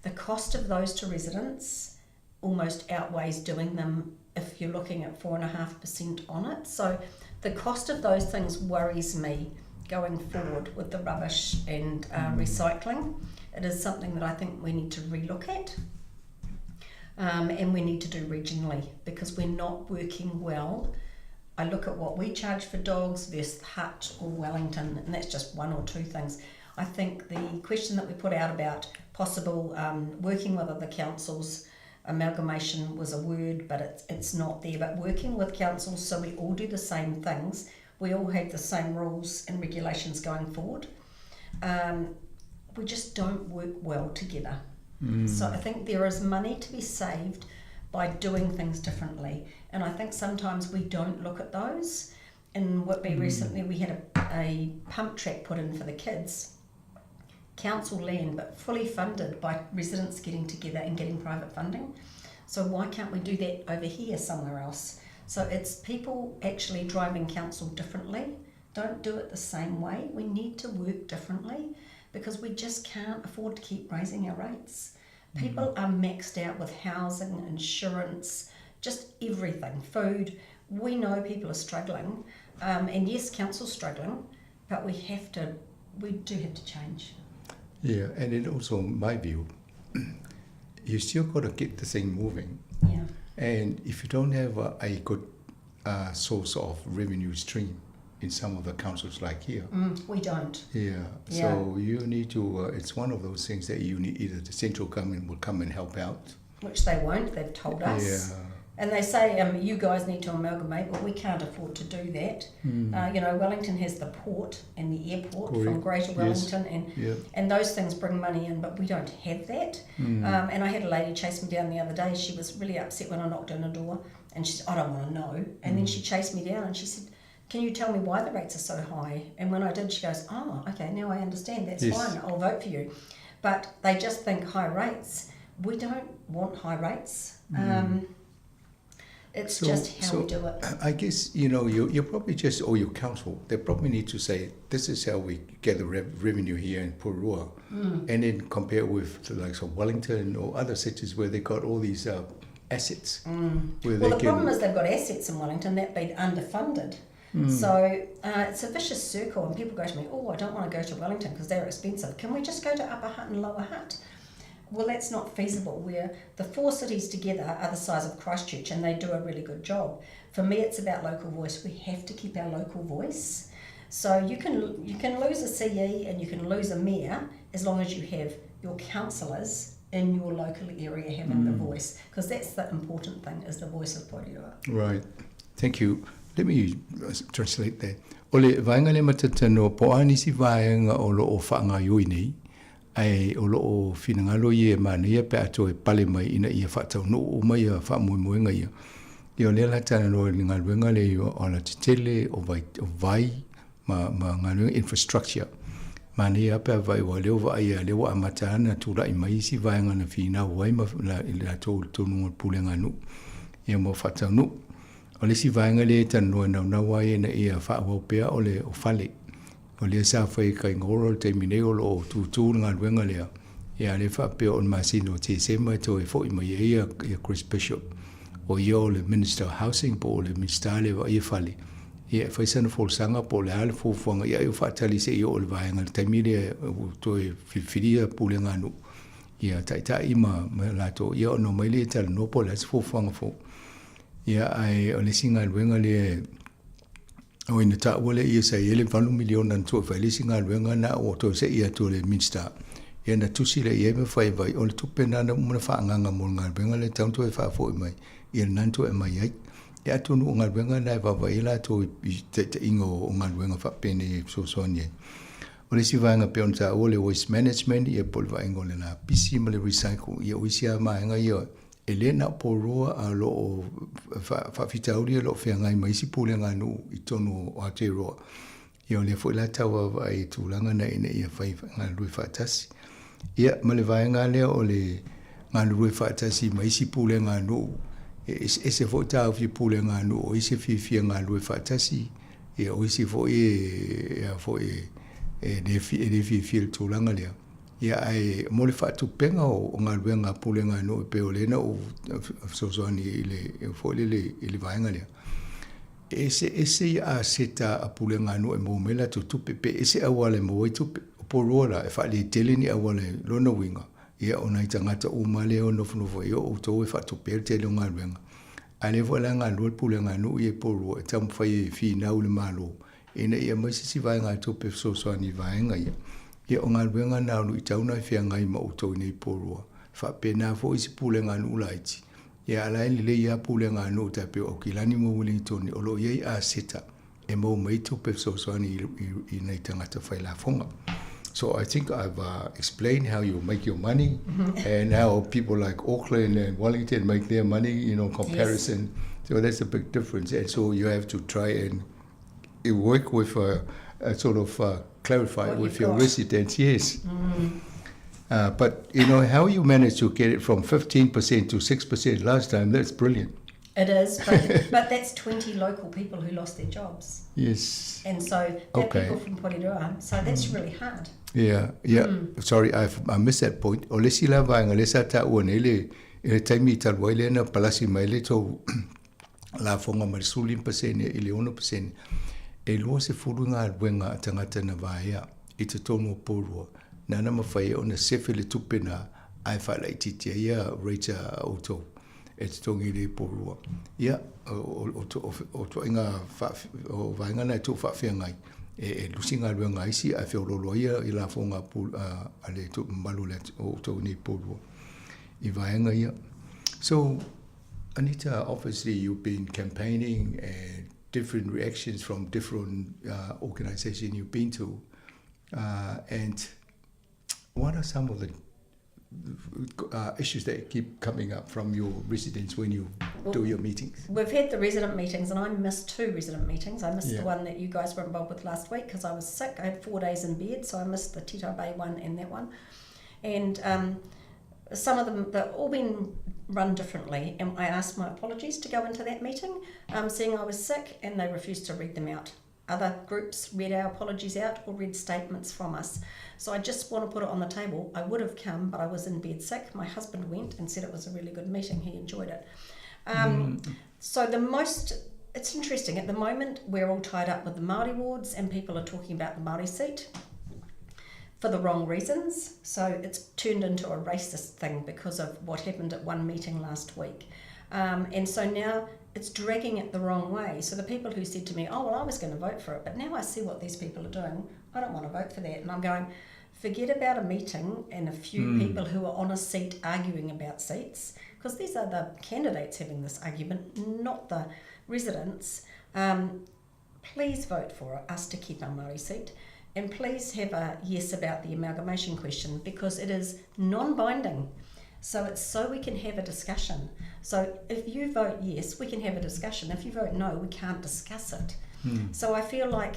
The cost of those to residents almost outweighs doing them if you're looking at 4.5% on it. So the cost of those things worries me going forward with the rubbish and recycling. It is something that I think we need to relook at, and we need to do regionally, because we're not working well. I look at what we charge for dogs versus Hutt or Wellington, and that's just one or two things. I think the question that we put out about possible working with other councils, amalgamation was a word, but it's not there, but working with councils so we all do the same things, we all have the same rules and regulations going forward. We just don't work well together. So I think there is money to be saved by doing things differently, and I think sometimes we don't look at those. In Whitby recently we had a pump track put in for the kids, council land, but fully funded by residents getting together and getting private funding. So why can't we do that over here somewhere else? So it's people actually driving council differently. Don't do it the same way. We need to work differently because we just can't afford to keep raising our rates. People are maxed out with housing, insurance, just everything, food. We know people are struggling, and yes, council's struggling, but we do have to change. Yeah, and it also, in my view, you still got to keep the thing moving. Yeah. And if you don't have a good source of revenue stream in some of the councils like here. We don't. Yeah, so you need to, it's one of those things that you need, either the central government will come and help out. Which they won't, they've told us. Yeah. And they say, you guys need to amalgamate, but we can't afford to do that. You know, Wellington has the port and the airport from Greater Wellington, and those things bring money in, but we don't have that. And I had a lady chase me down the other day. She was really upset when I knocked on her door, and she said, I don't want to know. And then she chased me down and she said, can you tell me why the rates are so high? And when I did, she goes, oh, okay, now I understand. That's fine. I'll vote for you. But they just think high rates. We don't want high rates. It's just how we do it. I guess, you know, you probably just, or your council, they probably need to say, this is how we get the revenue here in Purua. And then compare with the likes of Wellington or other cities where they got all these assets. Where well, the problem is they've got assets in Wellington that been underfunded. So it's a vicious circle, and people go to me, oh, I don't want to go to Wellington because they're expensive. Can we just go to Upper Hutt and Lower Hutt? Well, that's not feasible, where the four cities together are the size of Christchurch and they do a really good job. For me, it's about local voice. We have to keep our local voice. So you can lose a CE and you can lose a mayor as long as you have your councillors in your local area having the voice, because that's the important thing, is the voice of Porirua. Right. Thank you. Let me translate that. Ole vaenga le matatano po anisi vaenga o lo o whaanga yui nei. Ai o lo o whinangalo i e mania pe ato e pale mai ina i a whatau no o mai a whamoemoenga ia. I o lela tana no i ngā ruenga le o ala titele o vai ma ngā ruenga infrastructure. Mania pe a vai o leo vai a leo a matana tūra i mai si vaenga na whina wai ma la tōnunga pulenga nu. Ia mo whatau nu. O le si vaenga le tano na wai na ia whaawau pea o le o whale. O le sa whai kai ngoro te mineo o tūtū ngā ruenga lea. Ia le whapea o masino te se mai to e fo i mai ia Chris Bishop. O ia o le Minister of Housing po o le Minister le wa ia fale. Ia whaisana fōsanga po le hale fōwhanga ia i whaatali se ia o le vaenga le taimire to e whiwhiria pule nganu. Ia taita ima lato ia ono mai le tala nopo le fōwhanga fō. Ia ai o le singa luenga le o ina ta wale ia sa ia le 1 miliona to fa le singa luenga na o to se ia to le Minister. Ia na tusi le ia me whai vai o le tupena na muna whaanganga mo ngā luenga le taunto e whaafo i mai. Ia nanto e mai ai. Ia tonu o ngā luenga na e wawai la to i te ingo o ngā luenga whapene so sonia. O le si vaenga pe on ta o le waste management ia pol vaenga le la pisi ma le recycle. Ia uisia maenga ia e le na poroa a lo o whawhitauri a lo whiangai maisi pule ngā nu i tonu o Aotearoa. Ia o le fo la tawa vai tūlanga na ina ia whai ngā lui whaatasi. Ia ma le vaenga lea o le ngā lui whaatasi maisi pule ngā nu ese fo tau fi pule ngā nu o ise fi ngā lui whaatasi. Ia o ise fo de fi tūlanga lea. Ia ai mo le whaatupenga o ngā lui ngā pule ngā nu pe o lena o sosoani i le vaenga lea. Ese ia seta a pule ngā nu e mo mela tu tupe pe ese awale mo i tupe porola e whaale teleni awale lona winga. Ia ona i tangata umale o nofo ia o tau e whaatupe el tele o ngā luenga. Ale wala ngā lua pule ngā nu i e poroa e tamu whai e whi nau le malo. Ina ia maisisi vai ngā tupe sosoani vaenga ia. Ia o ngā luenga nau i tauna i whia ngai ma o tau nei poroa. Whapena fo isi pule ngā nu laiti. Ia alai le ia pule ngā nu tape o kilani mo Wellington o lo iei a seta e mo mai tupe sosoani i nei tangata whai la fonga. So I think I've explained how you make your money and how people like Auckland and Wellington make their money, you know, comparison. Yes. So that's a big difference. And so you have to try and work with a sort of clarify what with your residents. Yes. But, you know, how you managed to get it from 15% to 6% last time, that's brilliant. It is, but that's 20 local people who lost their jobs. Yes. And so they're people from Porirua, so that's really hard. Yeah. Sorry, I missed that point. O le sila vaenga le sa ta ua nei le taimi talwai le na palasi mai le tau la fonga mai sulim pasene i le 1%. E lua se furu ngā luenga tangata na vaea i te tonu o Porua. Nana mawhai o na sefe le tupena ai whaela i titia ia reita o tau. E te tongi le Porua. Ia, o to inga o vaenga nei tō whawhia ngai. E lusi ngā lua ngai si a whiorolo ia i la fonga a le tō malu le o tō ni Porua. I vaenga ia. So, Anita, obviously you've been campaigning and different reactions from different organizations you've been to. And what are some of the issues that keep coming up from your residents when you do your meetings? We've had the resident meetings, and I missed 2 resident meetings. I missed the one that you guys were involved with last week because I was sick. I had 4 days in bed, so I missed the Tito Bay one and that one. And some of them, they've all been run differently, and I asked my apologies to go into that meeting, seeing I was sick, and they refused to read them out. Other groups read our apologies out or read statements from us. So I just want to put it on the table. I would have come, but I was in bed sick. My husband went and said it was a really good meeting. He enjoyed it. So it's interesting. At the moment, we're all tied up with the Māori wards, and people are talking about the Māori seat for the wrong reasons. So it's turned into a racist thing because of what happened at one meeting last week. And so now it's dragging it the wrong way. So the people who said to me, oh, well, I was going to vote for it, but now I see what these people are doing. I don't want to vote for that. And I'm going, forget about a meeting and a few people who are on a seat arguing about seats, because these are the candidates having this argument, not the residents. Please vote for us to keep our Māori seat. And please have a yes about the amalgamation question, because it is non-binding. So it's so we can have a discussion. So if you vote yes, we can have a discussion. If you vote no, we can't discuss it. So I feel like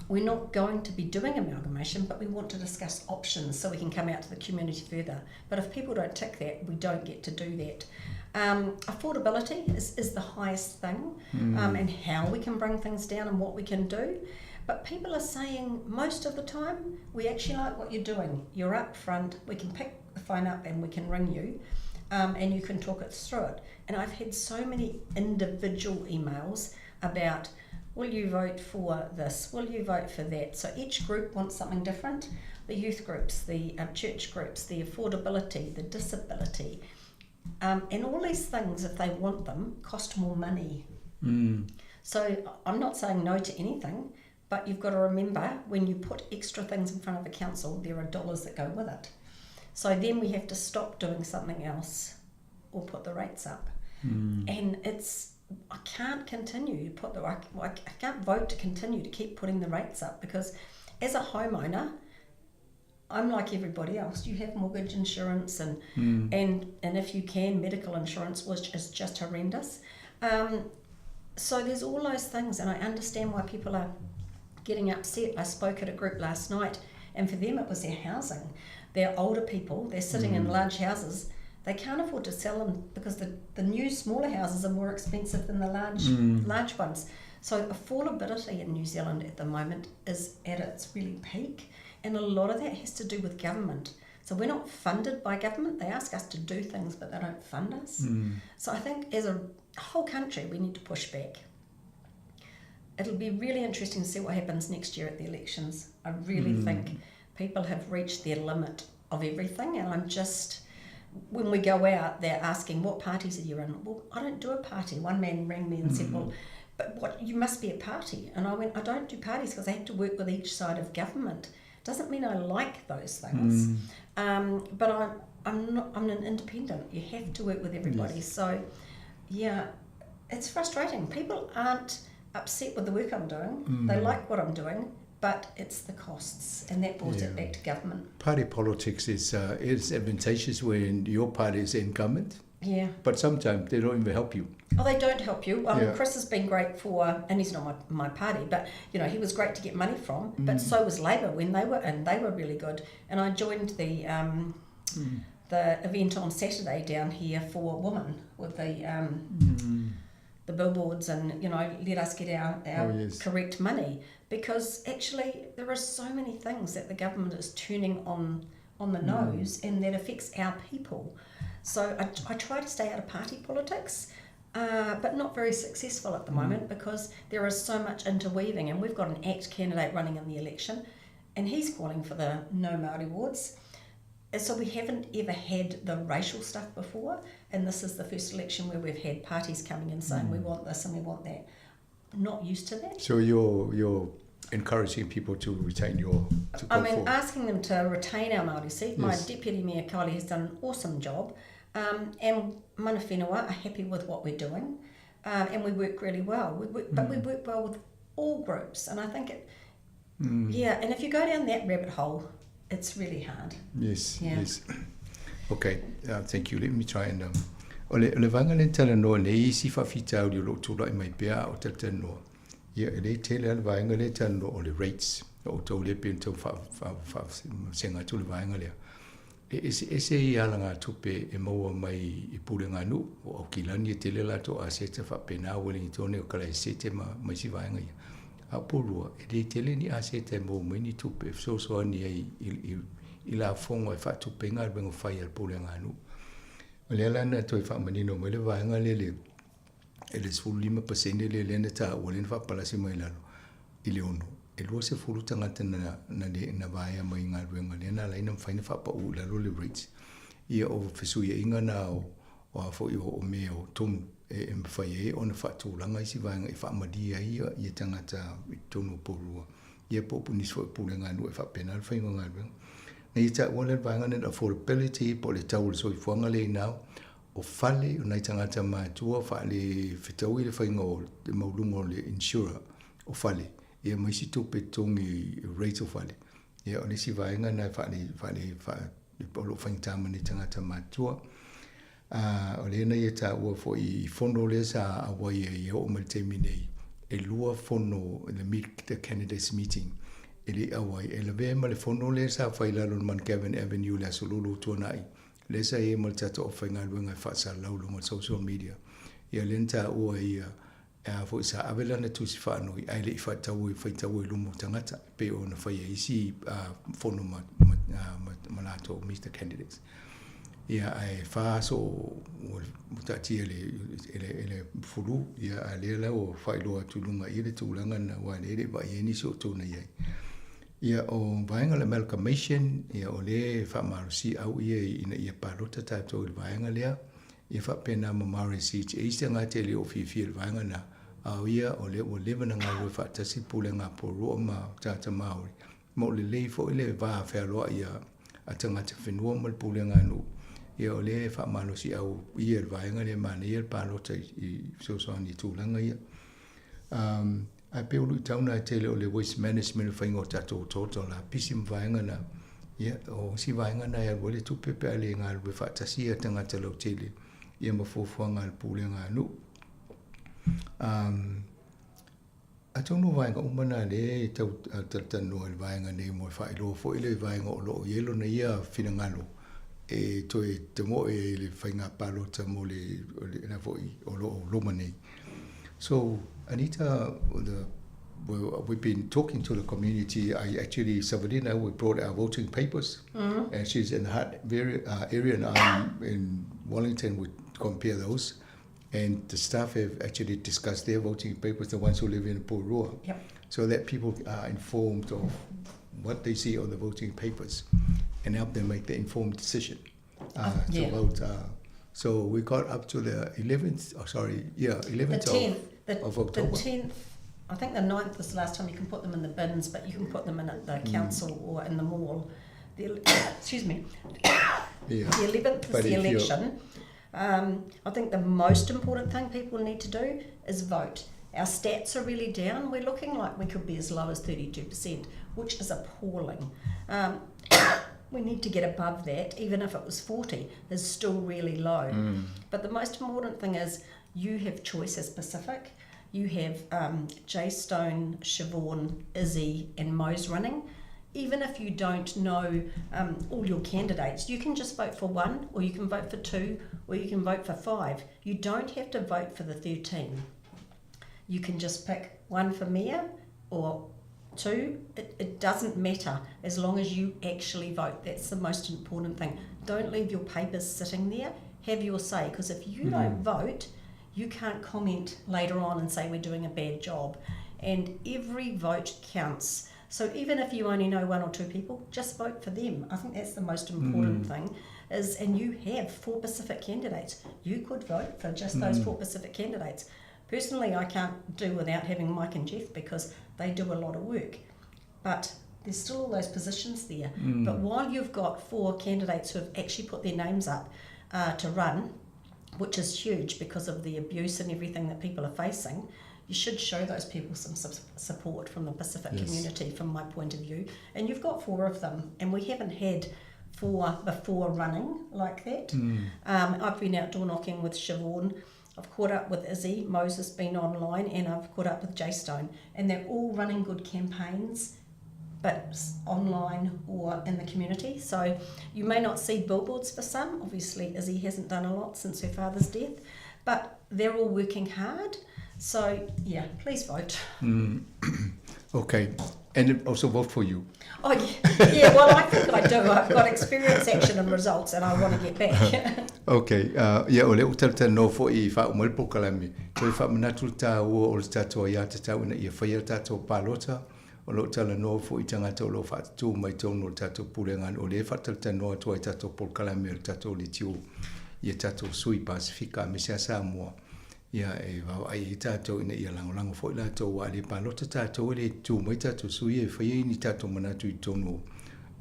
we're not going to be doing amalgamation, but we want to discuss options so we can come out to the community further. But if people don't tick that, we don't get to do that. Affordability is the highest thing, and how we can bring things down and what we can do. But people are saying most of the time, we actually like what you're doing. You're up front, we can pick the phone up and we can ring you, and you can talk it through it. And I've had so many individual emails about, will you vote for this? Will you vote for that? So each group wants something different. The youth groups, the church groups, the affordability, the disability, and all these things, if they want them, cost more money. So I'm not saying no to anything, but you've got to remember, when you put extra things in front of a council, there are dollars that go with it. So then we have to stop doing something else or put the rates up. And I can't continue to put I can't vote to continue to keep putting the rates up, because as a homeowner, I'm like everybody else. You have mortgage insurance and if you can, medical insurance, which is just horrendous. So there's all those things, and I understand why people are getting upset. I spoke at a group last night, and for them it was their housing. They're older people, they're sitting in large houses. They can't afford to sell them because the new smaller houses are more expensive than the large ones. So affordability in New Zealand at the moment is at its really peak, and a lot of that has to do with government. So we're not funded by government. They ask us to do things, but they don't fund us. So I think as a whole country, we need to push back. It'll be really interesting to see what happens next year at the elections. I really think people have reached their limit of everything, and I'm just, when we go out, they're asking, what parties are you in? Well, I don't do a party. One man rang me and said, well, but what, you must be a party. And I went, I don't do parties because I have to work with each side of government. Doesn't mean I like those things, but I'm an independent. You have to work with everybody. So yeah, it's frustrating. People aren't upset with the work I'm doing. They like what I'm doing, but it's the costs, and that brought it back to government. Party politics is advantageous when your party is in government. Yeah. But sometimes they don't even help you. Oh, they don't help you. Chris has been great for, and he's not my party, but you know, he was great to get money from. But so was Labor when they were really good. And I joined the event on Saturday down here for women with the billboards, and you know, let us get our correct money, because actually there are so many things that the government is turning on the nose, and that affects our people. So I try to stay out of party politics, but not very successful at the moment, because there is so much interweaving, and we've got an ACT candidate running in the election, and he's calling for the no Māori wards. And so we haven't ever had the racial stuff before, and this is the first election where we've had parties coming in saying we want this and we want that. Not used to that. So you're encouraging people to retain asking them to retain our Māori seat. My Deputy Mayor Kylie has done an awesome job, and mana whenua are happy with what we're doing, and we work really well. But we work well with all groups, and I think and if you go down that rabbit hole, it's really hard. Yes. Okay, thank you. Let me try and ole vanga le tala no nei si fa fita o lo tula mai pea o tata no. Ia le tele al vanga le tala no le rates o to le pento fa senga tu le vanga le. Ese ia langa tupe e mo mai I pulenga nu o kilani tele la to asete fa pena o le tone o kala sete mai si vanga ia. A pulua e le tele ni asete mo mai ni tupe so ni ai I la fongo e fa tupe ngal bengo fai al pulenga nu. Le lana toi fa manino mo le vanga le ele sulima pasende le na ta o le fa palasi mai lalo I le ono e lo se fulu tanga tana na vaia mai ngal benga le na la ina fa fa pa u lalo le rates ia o fesu ia inga na o fo o me o tum e mfai ona fa tu langa I si vanga I fa madia ia tanga ta tonu polua ia popu ni so pulenga no e fa penal fa ngal benga nei ta wala vanga na affordability po le tau so I fuanga le now o fale o nei tangata mātua whaale whitau I le whaingo te maulungo le insurer o fale. Ia mai si tupe tongi rate o fale. Ia o nisi vaenga na whaale polo whaintama ni tangata mātua. O le na ia ta ua fo I fono le sa awai ia o maltemi nei. E lua fono le meet the candidates meeting. E le awai e le vema le fono le sa whailalo man Gavin Avenue le asolulu tuanai. Lesa e mal tata o whainga luenga I whaasa laulunga social media. Ia lenta ua ia fo isa avela na tu si fa no ai le fa tau lumo tangata pe ona fa isi fono malato Mr. Candidates ia ai fa so mutati ele fulu ia ale la o fa lo tulunga ile tulanga na wa le ba ni so to na ia o vaenga le amalgamation ia o le fa marusi au ia ina ia palota tato le vaenga lea ia fa pena mamari si e istanga te le o fi vaenga na au ia o le na ngalo fa tasi pulenga po Roma tata maori mo le fo le va fa lo ia atanga te fenua mo pulenga no ia o le fa marusi au ia le vaenga le mani ia palota I so ni tulanga ia a pe ulu tauna tele o le waste management whaingo tato toto la pisi mwaenga na ia o si waenga na ia wale tu pepe ale ngā lue whaatasi a tangata lau tele ia mawhofua ngā pule ngā nu a tono waenga umana le tau tatano al waenga nei mo whaelo fo ile waenga o loo yelo na ia whina ngalo e toi te mo e le whainga palota mo le na foi o loo loma nei so Anita, we've been talking to the community. I actually, Savadina, we brought our voting papers, and she's in the area, and I'm in Wellington. We compare those, and the staff have actually discussed their voting papers, the ones who live in Porua, so that people are informed of what they see on the voting papers, and help them make the informed decision to vote. So we got up to the 11th, 11th of October. The 10th, I think the 9th was the last time you can put them in the bins, but you can put them in at the council or in the mall. Excuse me. The 11th is the election. I think the most important thing people need to do is vote. Our stats are really down. We're looking like we could be as low as 32%, which is appalling. We need to get above that, even if it was 40, is still really low. But the most important thing is you have choice as Pacific. You have Jay Stone, Siobhan, Izzy and Mo's running. Even if you don't know all your candidates, you can just vote for one, or you can vote for two, or you can vote for 5. You don't have to vote for the 13. You can just pick one for mayor or 2, it doesn't matter as long as you actually vote. That's the most important thing. Don't leave your papers sitting there. Have your say, because if you don't vote, you can't comment later on and say we're doing a bad job. And every vote counts. So even if you only know 1 or 2 people, just vote for them. I think that's the most important thing. And you have 4 Pacific candidates. You could vote for just those 4 Pacific candidates. Personally, I can't do without having Mike and Jeff because they do a lot of work. But there's still all those positions there. But while you've got 4 candidates who have actually put their names up to run, which is huge because of the abuse and everything that people are facing, you should show those people some support from the Pacific community, from my point of view. And you've got 4 of them, and we haven't had 4 before running like that. I've been out door knocking with Siobhan. I've caught up with Izzy, Moses been online, and I've caught up with Jay Stone, and they're all running good campaigns, but online or in the community. So you may not see billboards for some. Obviously, Izzy hasn't done a lot since her father's death, but they're all working hard. So yeah, please vote. Okay, and also vote for you. Oh yeah, well I think I do. I've got experience, action and results, and I want to get back. Okay, ole utalta no fo I fa umal pokalami. Toi fa manatu ta o o tato ya tata una I fa ya tato palota. O lo tala no fo I tangata lo fa tu mai tono tato pulengan o le fa talta no to tato pokalami o tato li tiu. Ia tato sui Pasifika me Sāmoa. Ia e va ai tato ina ia lango fo la to wa le palota tato le tu mai tato sui e fa ni tato manatu I tono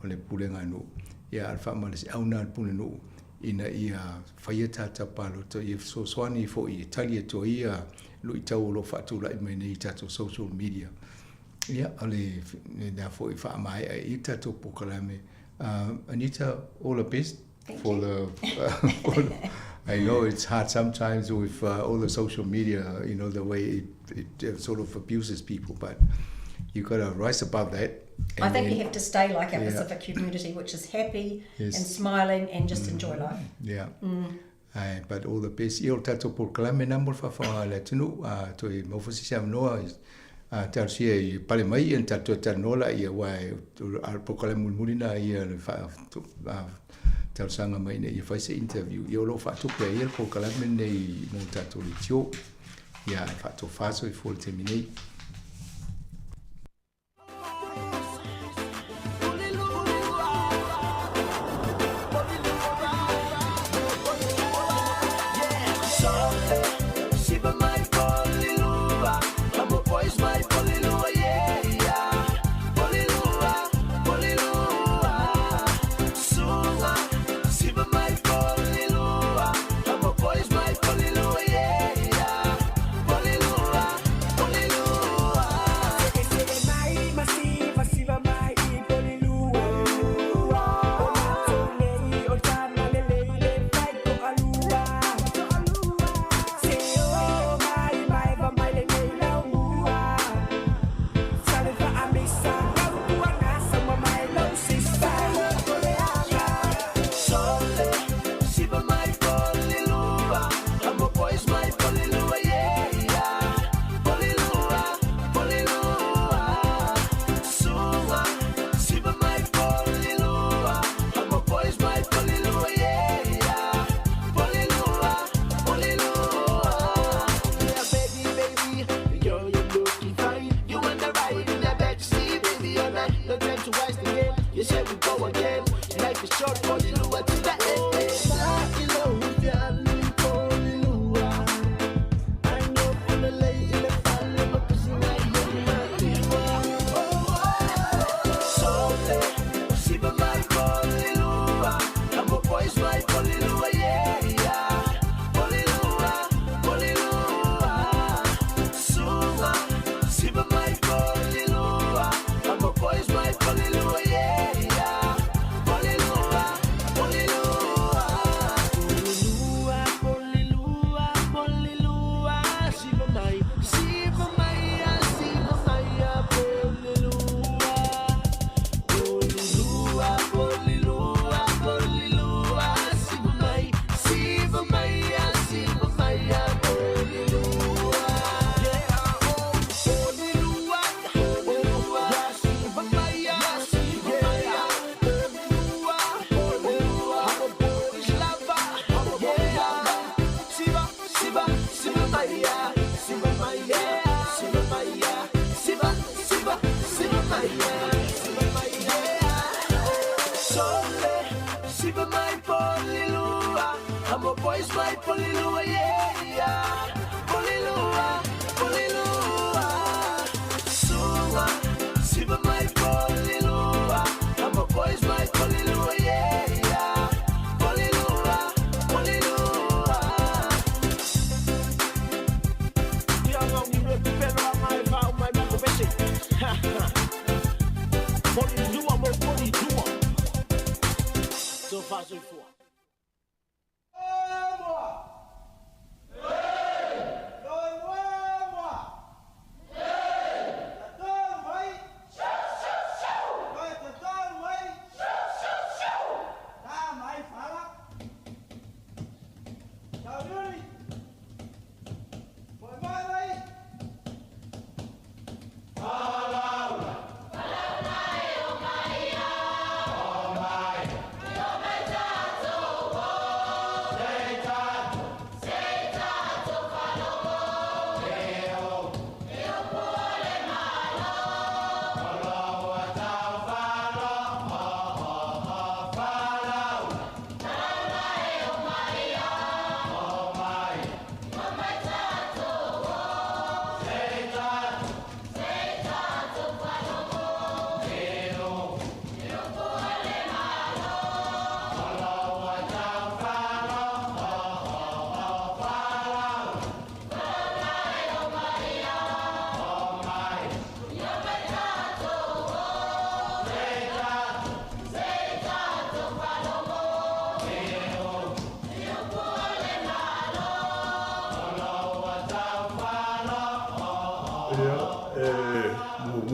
o le pulengan. Ia alfa malis au na pulenu. Ina ia whaia tata palota I so swani fo I talia to ia lui tau lo fatu la I nei tato social media. Ia ale na fo I wha mai I tato pokalame. Anita, all the best for the I know it's hard sometimes with all the social media, you know, the way it sort of abuses people, but you got to rise above that. I think you have to stay like our Pacific community, which is happy and smiling and just enjoy life. Yeah. But all the best. I o tato proclame na mo fa le tunu to I mo fosi sa no tal si I pale mai en tato tanola I wa al proclame mulina I fa tal sanga mai ne I fa se interview I lo fa to pe I proclame nei mo tato li tio ia fa to fa so I full terminate.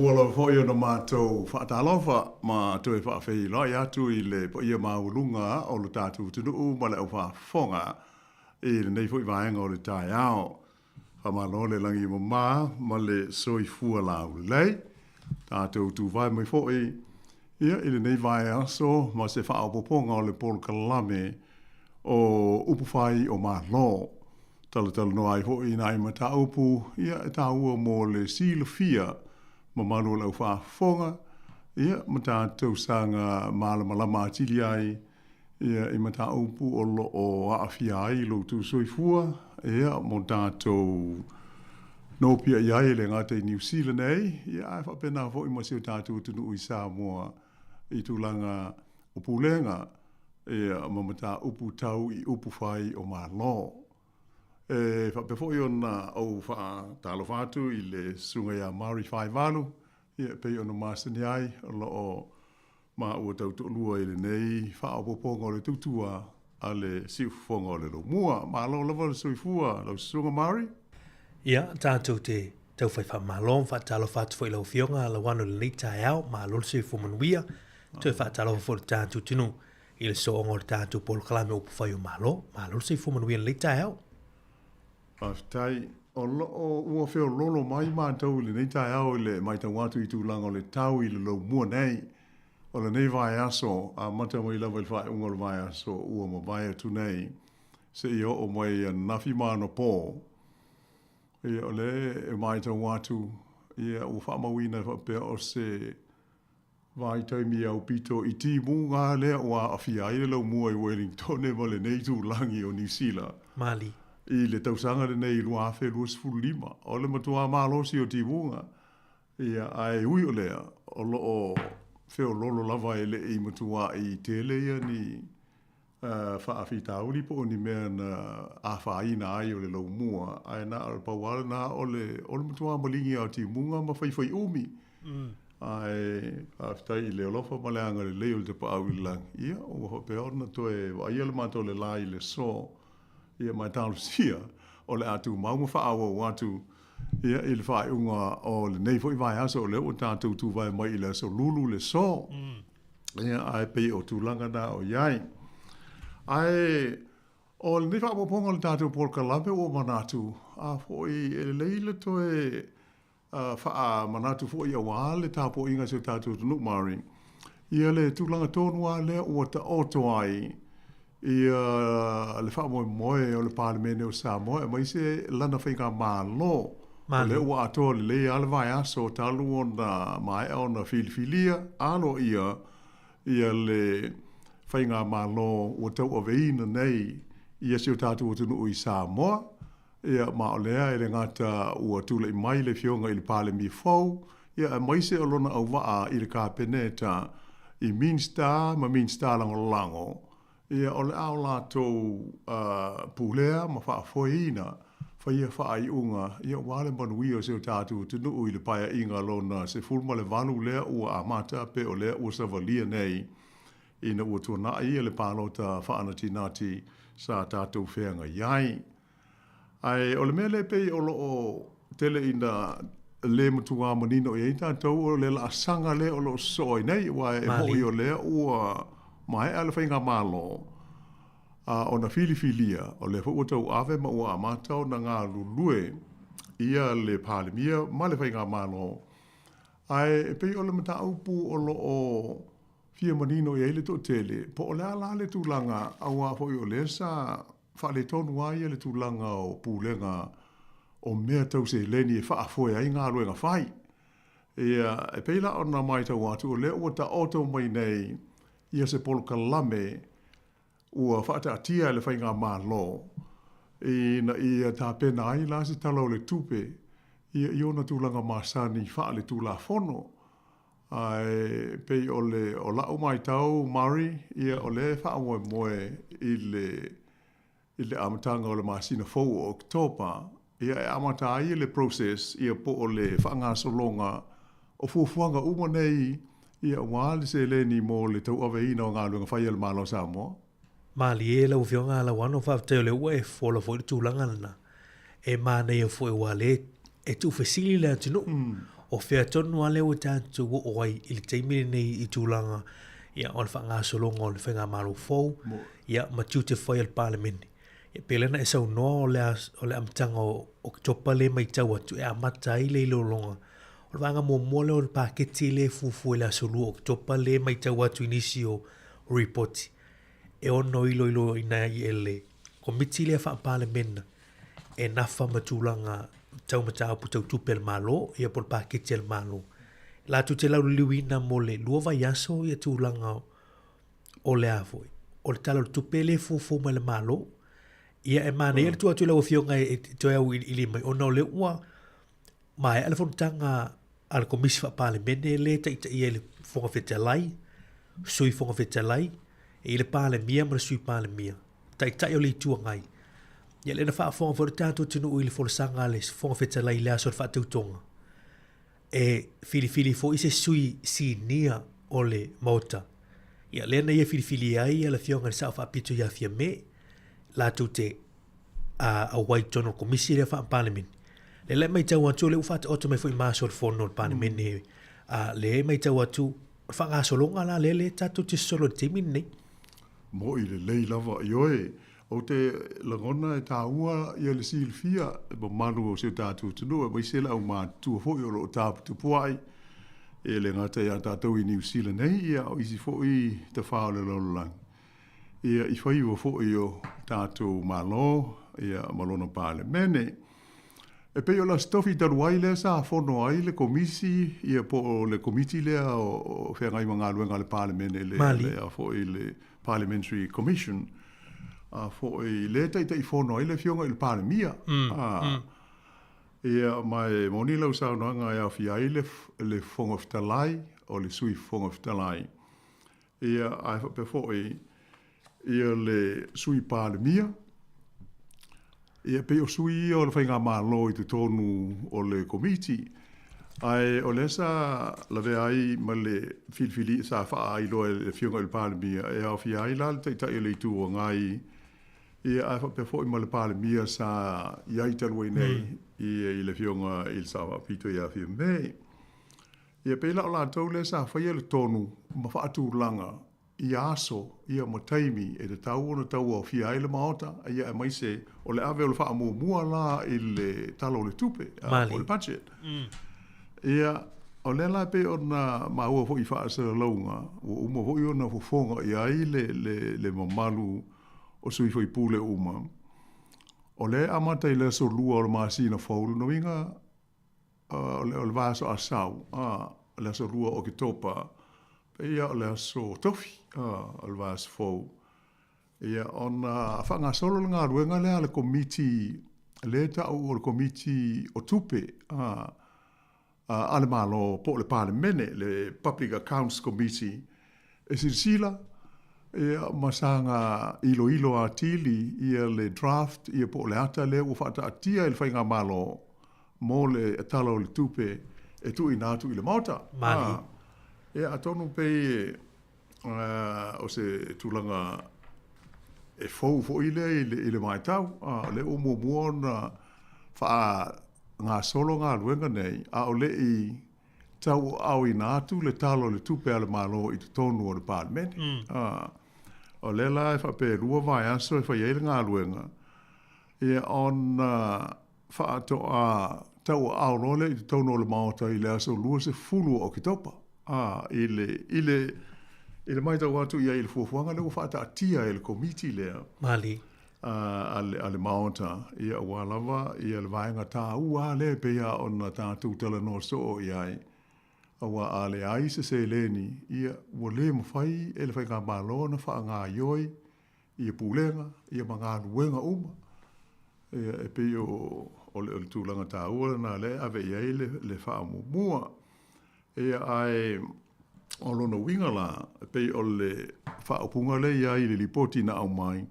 Muala fo yo no mātou whaatalofa ma tue whaafei lai atu I le po ia maulunga o lo tātou tunu ma le au whaafonga le nei fo I vaenga o le tai ao. Whamalo le langi ma le soi fua lau lei. Tātou tu vai mai fo ia le nei vai aso ma se whaapoponga o le pol kalame o upufai o malo. Tala no ai fo nai mata upu ia e tā ua mo le sila fia ma manu lau whaafonga ia ma tātou sanga malama atili ai ia I mata upu o lo o aafia ai lo tu soifua ia mo tātou no pia iai le ngate New Zealand ei ia ai whapena fo I masio tātou tunu I Sāmoa I tūlanga o pulenga ia ma mata upu tau I upu whai o malo. Whape fo I ona au wha talo whātu I le sunga ia Maori whai walu ia pei ona māsani ai o lo o ma ua tautu lua I le nei whaapoponga o le tutua a le siufonga o le lo mua ma lo lava le soifua lau sunga Maori. Ia, tātou te tau whai whamalong, whaatalo whaatu fo I lau fionga, la wano le nei tai au, ma lolo se fumanuia, tui whaatalo fo le tātou tinu, I le soonga o le tātou polo kalame upu whai o malo, ma lolo se fumanuia le nei tai au. Aftai, o ua whio lolo mai mātou le nei tai au le mai tau watu I tūlanga o le tau I le lau mua nei, o le nei vai aso, a mata mai lava I whai unga le vai aso, ua ma vai atu nei, se I o mai nafi māno pō, ia o le e mai tau watu ia ua whaamawina whapea o se vai taimi au pito I ti munga lea ua awhia I le lau mua I Wellington e le nei tūlangi o New Zealand. Mali. I le tausanga le nei lua awhe lua sifulima. O le matua malosi o ti munga. Ia ai ui o lea o lo o whio lolo lava e le I matua I tele ia ni whaafi tauri po ni mea na awhaina ai o le lau mua. Ai na al pawala na o le matua malingi au ti munga ma whai umi. Ai aftai I le olofa maleanga le leo le te pa au I lang. Ia o hope orna toe wa ia le mato le lai le so. Ia mai tālu sia o le atu maunga whaawa watu. Ia I le whae unga o le neifo I vai aso o le o tātou tu vai mai I le so lulu le so. Ia ai pei o tūlanga na o iai. Ai o le neifo apoponga le tātou pol kalape o manatu. A foi e leile toe wha manatu fo I awa le tāpo inga se tātou tunu Māori. Ia le tūlanga tōnua le o ta oto ai. Ia le wha moe o le Parliamene o Sāmoa. Mai se lana whainga mālo. Le ua ato le ale vai aso talu o na mai o na filifilia. Alo ia le whainga mālo o tau o veina nei. Ia se o tātou o tunu I Sāmoa. Ia ma o lea e ngata ua tula I mai le fionga I le pale mi fau. Ia mai se o lona au waa I le kāpeneta I Minsta, ma Minsta lango. Ia o le au lātou pūlea ma whaafoina. Whaia whaaiunga. Ia wale manui o se o tātou tunu I le paia inga lona se fulma le valu lea ua amata pe o lea ua savalia nei. Ina ua tuana ia le pālota whaanati nati sa tātou whenga iai. Ai o le mea le pei o loo tele ina le mutua manino I tātou o le la sanga le o loo soi nei wa e hoi o le ua mai ala whainga malo o na filifilia o le fu tau ave ma ua amata o na ngā lulue ia le palemia ma le whainga malo. Ai pei o le mata upu o loo fia manino I le to tele po o le ala le tūlanga aua hoi o le sa whale tonu ai le tūlanga o pūlenga o mea tau se leni e whaafoe ai ngā ruenga whai. Ia e peila o na mai tau atu o le ua ta oto mai nei ia se polo kalame ua whaata atia le whai ngā mālo. Ia tā pena ai la se talo le tupe ia iona tūlanga māsani whaale tūla whono. Ai pei o lau mai tau Māori ia o le whaamoe moe I le amatanga o le masina fou o Oktoba. Ia e amata ai le process ia po o le whaanga solonga o fuafuanga uma nei ia wale se leni mo le tau aveina o ngā luenga whai le malo Sāmoa. Mali e lau whionga la wano whaafuteo le ua e whola fo I tūlanga lana. E mānei e fo e wale e tu whesili le atinu. O whea tonu ale o tātou o ai I le teimiri nei I tūlanga. Ia o le whaanga solonga o le whainga malo fou. Ia matiu te whai al Parliamene. E pelena e sau no o le amtanga o chopa le mai tau atu e amata i le ilolonga. O le vanga mole o le paketi le fufu e le asolu o chopa le mai tau atu inisi o report. E ono ilo ina i ele. Komiti le wha pale mena e nafa matulanga tau matau putau tupe le malo e por paketi le malo. La tu te lau liwina mo le lua vai aso i tulanga o le avoi. O le talo tupe le fufu ma le malo. Ia e mana ia tu atu lau fionga e toi au ili mai ona o le ua mai ala fontanga al komisi fa pale mene le ta ia le fonga fetalai sui fonga fetalai e le pale mia ma sui pale mia ta o le tu ngai ia le na fa fonga for tanto tunu ili for sanga le fonga fetalai le aso fa tutonga e fili fo ise sui si nia o le mota ia le na ia fili ai ala fionga sa fa pito ia fia me la tute a white journal komisi le fa parliament le mai tau atu le ufat auto mai foi maso le fono le parliament le mai tau atu fa ga solonga la le tatu te solo timi nei mo i le lava ioe o te lagona e taua ia le silfia mo manu o se tatu tunu mai se la uma tu fo o lo tap tu puai e le ngata ia tatu i New Zealand nei ia o isi fo i te fa le lolang ia i fai o fo io tatu malo ia malona pale mene e pe o la stofi taruai le sa fono ai le komisi ia po le komiti le o whengai mga luenga le pale mene le a fo i le parliamentary commission a fo i le tai fono ai le fionga i le pale mia ia mai moni lau sa noanga ia fi ai le fong of talai o le sui fong of talai ia ai pe fo ia le sui pale mia ia pe o sui o le whainga malo i te tonu o le komiti ai o lesa la ve ai ma le filfili sa fa ai lo le fionga il pale mia e au fi ai la te tai le tu ngai ia ai pe fo i ma le pale mia sa ia i talwe nei i le fionga il sa pito ia fi me ia pe la tau le sa fa ia le tonu ma fa atu langa ia aso, ia mataimi, e te tau ona tau au fia ele maota, ia e maise, o le ave o le wha mua la i le talo le tupe, o le budget. Ia, o le la pe ona maua fo i wha asa launga, o uma fo i ona fo fonga, ia i le mamalu o sui fo i pule uma. O le amata i le so lua o le maasina faulu, no inga, o le vaso asau, le so lua o ki topa, ia o le aso tofi, o le vas fau. Ia ona whanga solo ngā ruenga lea le komiti, le tau o le komiti o tupe, ale malo po le parlemene, le Public Accounts Committee, e sila, ia masanga ilo a tili, ia le draft, ia po le ata le u whata atia il whainga malo, mo le talo le tupe, e tu inatu i le mauta. Mali. Ia atonu pe o se tulanga e fou ile i le mai tau, le umumua na wha ngā solo ngā luenga nei, a o le i tau au i nātu le talo le tupe ale malo i te tonu o le parlemeni. O le la e wha pe rua vai aso e whai eile ngā luenga. Ia on wha ato a tau au role i te tonu o le maota i le aso lua se fulu o ki topa. Ile mai tau atu ia i le fuafuanga leo whaata atia i le komiti lea. Mali. Ale maota ia walawa ia le vaenga tā ua le pea o na tātou tala no so iai. Awa ale ai se leni ia ua le mawhai e le whainga malona wha ngā ioi ia pūlenga ia mga nuenga uma. Ia e peo o le tūlanga tā ua na le ave iai le wha mua. Ia ai o lona winga la pe o le whaopunga le ia i le lipoti na au mai.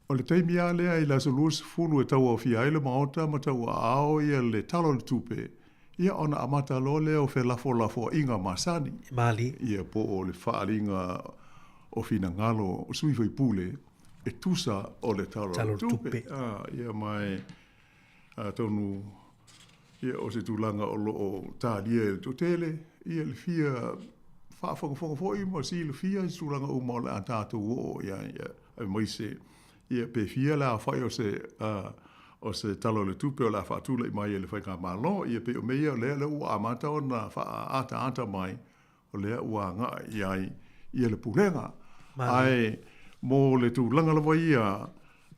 O le teimi a lea i la solus fulu e tau au fia ele maota ma tau ao ia le talo le tupe. Ia ona amata lo lea o fe lafo inga masani. Mali. Ia po o le whaaringa o fina ngalo o suifo i pule e tusa o le talo le tupe. Ia mai tonu ia o se tūlanga o lo o tālia e totele, ia le fia whaafonga foi, ma si le fia i tūlanga o maole a tātou o, ia mai se ia pe fia la fai o se talo le tupe o la whaatula i mai e le whaika malo, ia pe o meia o lea le ua amata o na wha ata mai, o lea ua ngā ia le pulenga. Ai, mō le tūlanga lawa ia,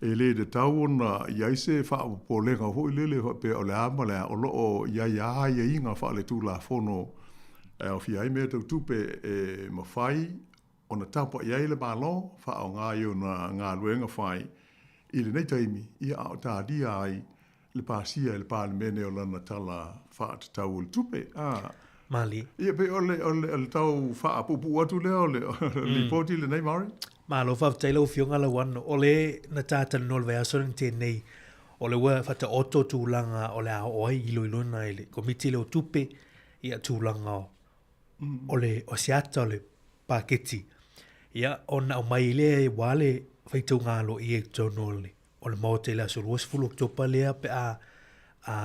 e le de tau ona iai se wha po lenga hoi lele pe o le ama lea, o loo ia inga wha le tūla whono, o fi ai mea tau tupe e mawhai, ona tapa iai le malo, wha o ngā i o ngā luenga whai, i le nei taimi, ia au tādia ai, le pāsia e le pāle mene o lana tala wha te tau o le tupe. Mali. Ia pe o le tau wha pupu atu leo le poti le nei Mari? Malo fa tailo fionga la wan o le na tata no le aso te nei o le wa fa ta oto tūlanga o le oi ilo na ile komiti le o tupe ia tūlanga o le o siata o le paketi ia ona o mai le wale faito ngalo i e tonole o le mote la so los full oktopa le pe a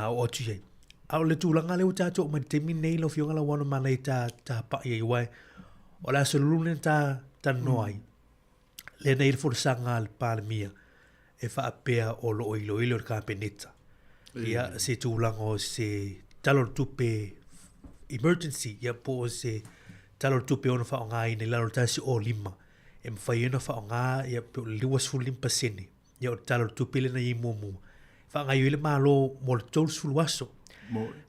o tue a le tūlanga le o tato ma temi nei lo fionga la wan ma nei ta pa i wai o la so lunen ta noi le nei for sanga al palmia e fa apea o lo ilo le campeneta ia se tūlanga se talo tupe emergency ia po se talo tupe ona fa nga i nei lalo tasi o lima e mwhai ona fa nga ia pe liwas fu limpa sene ia o talo tupe le na i mumu fa nga i le malo mo le tolu sulu aso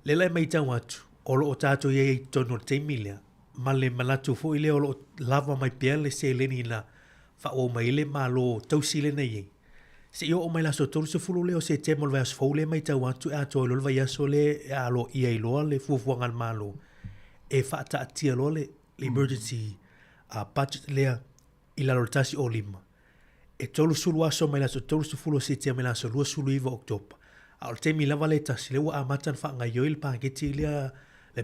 le lai mai tau atu o lo o tato ia i tono te milia ma le malatu fu i le o lo lava mai pia le se leni na fa o mai le malo tausi le nei se yo o mai la so tolu se fulu le o se te mo le vas fo le mai tau atu a to lo vai aso le a lo ia i lo le fu fu ngal malo e fa ta tia lo le emergency a budget le i la lo tasi o lima e tolu sulu aso mai la so tolu se fulu se te mai la so lo sulu iva oktoba a o te mi lava le tasi le wa amatan fa nga yo il pa ke ti le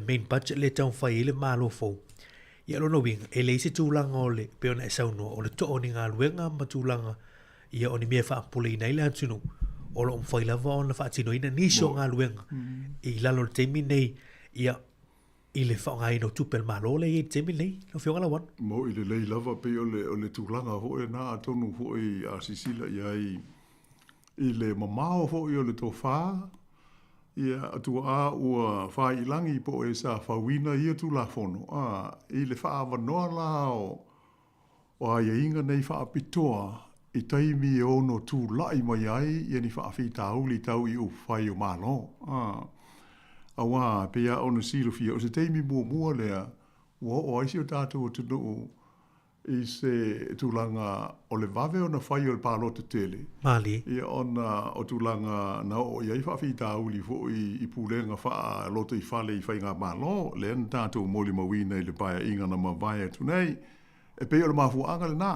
main budget le tau fa ile malo fo ia lo no winga e le se tūlanga o le pe ona e sauno o le to'o ni ngā luenga ma tūlanga ia o ni mea wha apule ina ile antunu o lo umwhai lava o na wha atino ina niso ngā luenga i lalo le teimi nei ia i le wha ngai no tupel malo le i teimi nei no whionga la wan mo i le lei lava pe o le tūlanga ho e nā atonu ho i a sisila i le mamao ho i o le tō whā ia atua a ua whai ilangi po e sa whawina ia tu la fono. I le wha awanoa la o a ia inga nei wha apitoa i taimi e ono tu lai mai ai ia ni wha awhi tauli tau i u whai o malo. A wā pia ono silo fia o se taimi mua lea ua o aisi o tātou o tunu i se tūlanga o le vave o na whai o le pālota tele. Mali. Ia ona o tūlanga na o iai whawhita uli fo i pūlenga wha lota i whale i whainga mālo, le an tātou moli mawina i le paia inga na mawaya tunei, e pei o le mafu anga le nā,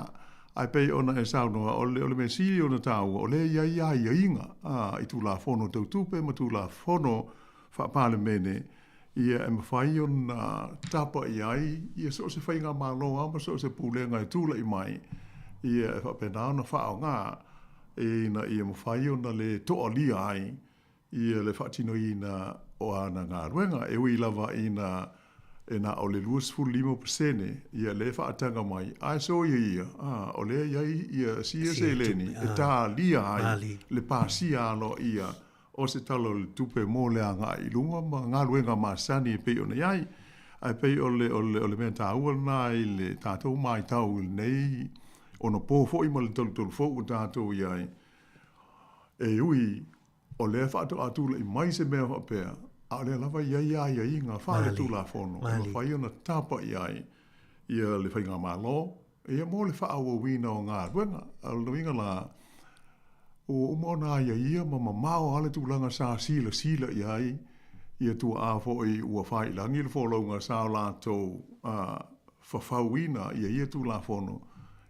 ai pei ona e saunoa o le me siri o na tāua, o le iai inga, i tūla whono tau tupe, ma tūla whono wha pāle mene, ia e mawhai o na tapa iai, ia so se whainga mālo ama so se pūlenga i tūla i mai, ia e whapena ona whao ngā, e na ia mawhai o na le toa lia ai, ia le whaatino i na o ana ngā ruenga, e ui lava i na e na o le 25%, ia le whaatanga mai, ai so ia, o le iai ia sia se leni, e tā lia ai, le pāsia alo ia, o se talo le tupe mō lea ngā i lunga, ma ngā luenga mā sani e pei o na iai, ai pei o le mea tā ua nā i le tātou mai tau nei, o na pōfo i ma le tolu fō o tātou iai. E ui, o lea whaato atula i mai se mea whapea, a lea lava iai i ngā whaare tūla whono, o na whai o na tāpa iai, ia le whai ngā mālo, ia mō le whaaua wina o ngā luenga, a le winga la, o umona ia ma mamao ale tūlanga sa sila iai, ia tua a fo i ua whai langi le wholaunga sa lātou whawhauina ia tūla whono.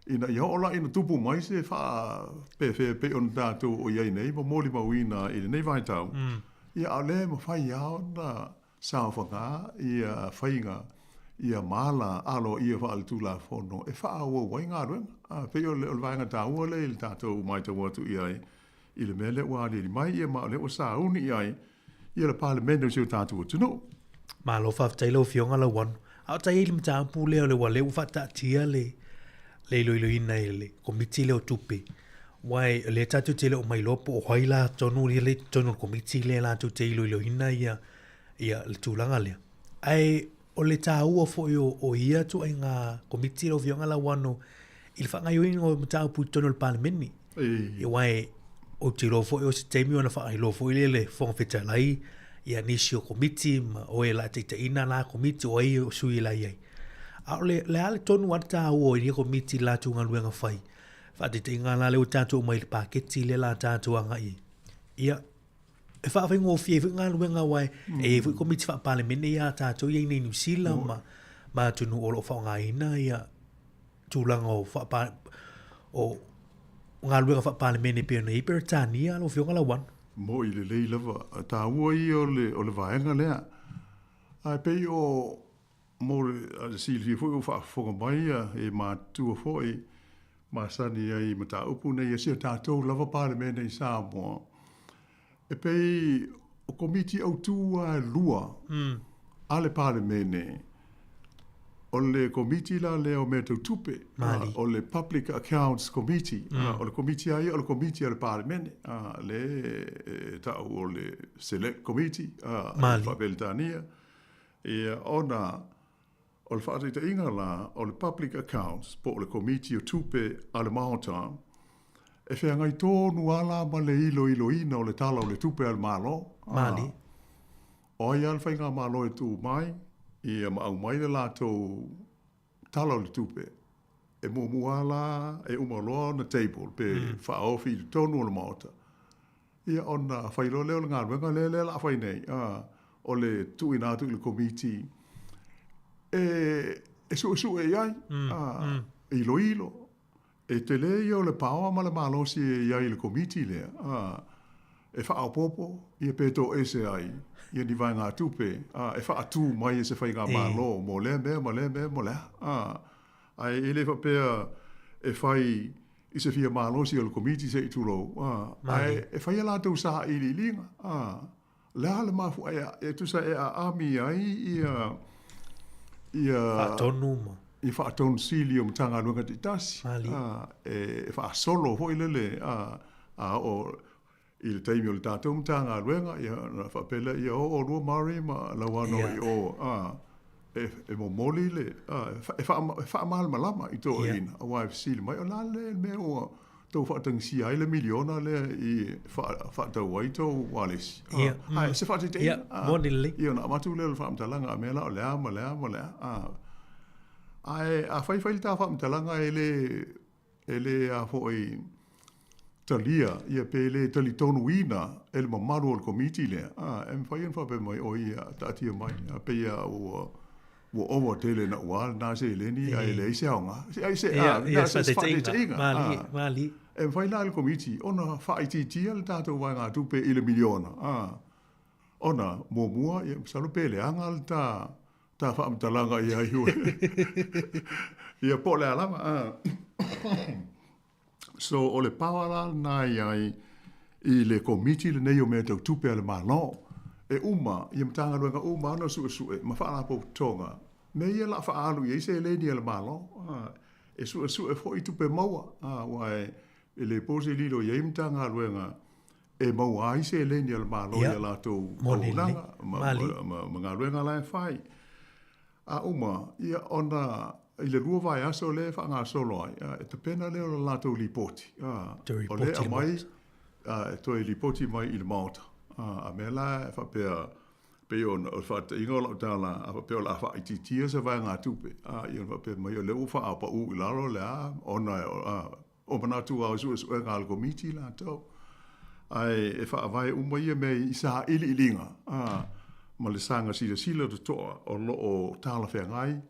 Ina ia ola ina tupu mai se wha pe on tātou o iai nei, ma mōli mawina i nei vai tau. Ia a le ma whai iao na sa whanga, ia whainga, ia mala alo ia wha ale tūla whono, e wha aua wai ngā ruenga. Pe o le vaenga tā ua le il tātou mai tau atu iai, i le mea le ua le mai ia ma le o sa uni iai, ia le parlemento siu tātou atu no. Ma lo whaftailo fionga la wanu, au tai ili mtāpu leo le wa leu whata tia le ilo ina le komiti leo tupe, Wai le tatu te le o mai lopo o haila tonu le tonu komiti le la tu te ilo hina ia le tūlanga lea. Ai o le tā ua fo o ia tu ai ngā komiti o vionga la wano i le whangai oinga o mtau pu tonu le palemeni. I wai o te lo fo o se teimi o na whangai lo fo i le whonga wheta lai ia nisi o komiti ma o e la te ina la komiti o ai o sui lai ai. A le ale tonu at tā ua i komiti la tu ngā luenga whai. Whate te ngā la leo tātou mai le pāketi le la tātou anga i. Ia, e whawhi ngō fie, ngā luenga wai, e fwi komiti wha palemene ia tātou ia nei New Zealand ma tunu o lo wha ngā ina ia tūlanga o ngā luenga wha palemene pia nei Britania lo whionga la wan. Mo i le lei lava, tā ua i o le vaenga lea. Ai pei o mo le sili fwi o wha whonga mai e mā tua fwoi, masani ai mata upu nei e sia tātou lava palemene i Sāmoa. E pei o komiti au tua lua ale palemene. O le komiti la leo me tau tupe. O le Public Accounts Committee. O le komiti ai, o le komiti ale palemene. Le tau o le Select Committee. Le Whapeltania. E ona o le whaatita inga la, o le Public Accounts, po o le komiti o tupe a le maota, e whea ngai tōnu ala ma le ilo ina o le tala o le tupe a le malo. Mali. O ai al whainga malo e tū mai, i au mai le lātou tala o le tupe. E mumu ala, e umaloa na table, pe whaofi i tōnu o le maota. Ia ona whailo leo le ngā ruenga le la whainei, o le tu inatu i le komiti, e su e iai, ilo, e te le i o le paoa ma le malosi e iai le komiti lea, e wha popo, i e peto ese ai, i ni vai ngā tupe, e wha atu mai e se whai ngā malo, mo le mea, ai e le wha pēa e whai i se fia malosi o le komiti se i tulo, ai e whai ala tau sa i li linga, le ale mafu e tu sa e a ami ai i whaatonu sili o mtanga luenga te tasi. E whaasolo hoi lele o i le taimi o le tātou mtanga luenga i whapela i o rua mari ma lawano i o e mo moli le e whaamahal malama i tō ina a wai sili mai o la le mea o tō whaatangsi ai le miliona le i whaatau ai tō walesi. Ai, se whaatite ina. I ona amatu leo le whaamtalanga a mea o lea ma lea. Ai, a whaiwhaili tā whaamtalanga e le a hoi talia i a pe le tali tonu ina e le mamaru o le komiti lea. E mwhai an whape mai o i a tātia mai a pe ia o owa tele na ua na se leni ai le ise aonga. Ai se whaatite inga. Mali. E whai la le komiti, ona whaititia le tātou wai ngā tupe i le miliona. Ona mua, i salu pele anga le tā whaamtalanga i ai hua. Ia po le alama. So, o le pawala nai ai i le komiti le nei o mea tau tupe a le malo. E i mtanga luenga ana sue, ma whaala po tonga. Me ia la whaalu i se leni a le malo. E sue fo i tupe maua. Wai, e le pose lilo i imtanga luenga e maua ai se leni al malo i la tō maulanga ma ngā luenga lai whai a ia ona i le rua vai aso le wha ngā solo ai e te pena leo la tō lipoti o le a mai e toi lipoti mai i le maota a me la e whapea pe ona o whata inga o lau tāla a whapea o la wha ititia se vai ngā tupe i ona whapea mai o le uwha a pa u i laro le a ona o manatu au su e ngā le komiti la tau. Ai e whaavai ia me i sa ili ilinga. Ma le sanga sila tu toa o lo o tāla whea ngai.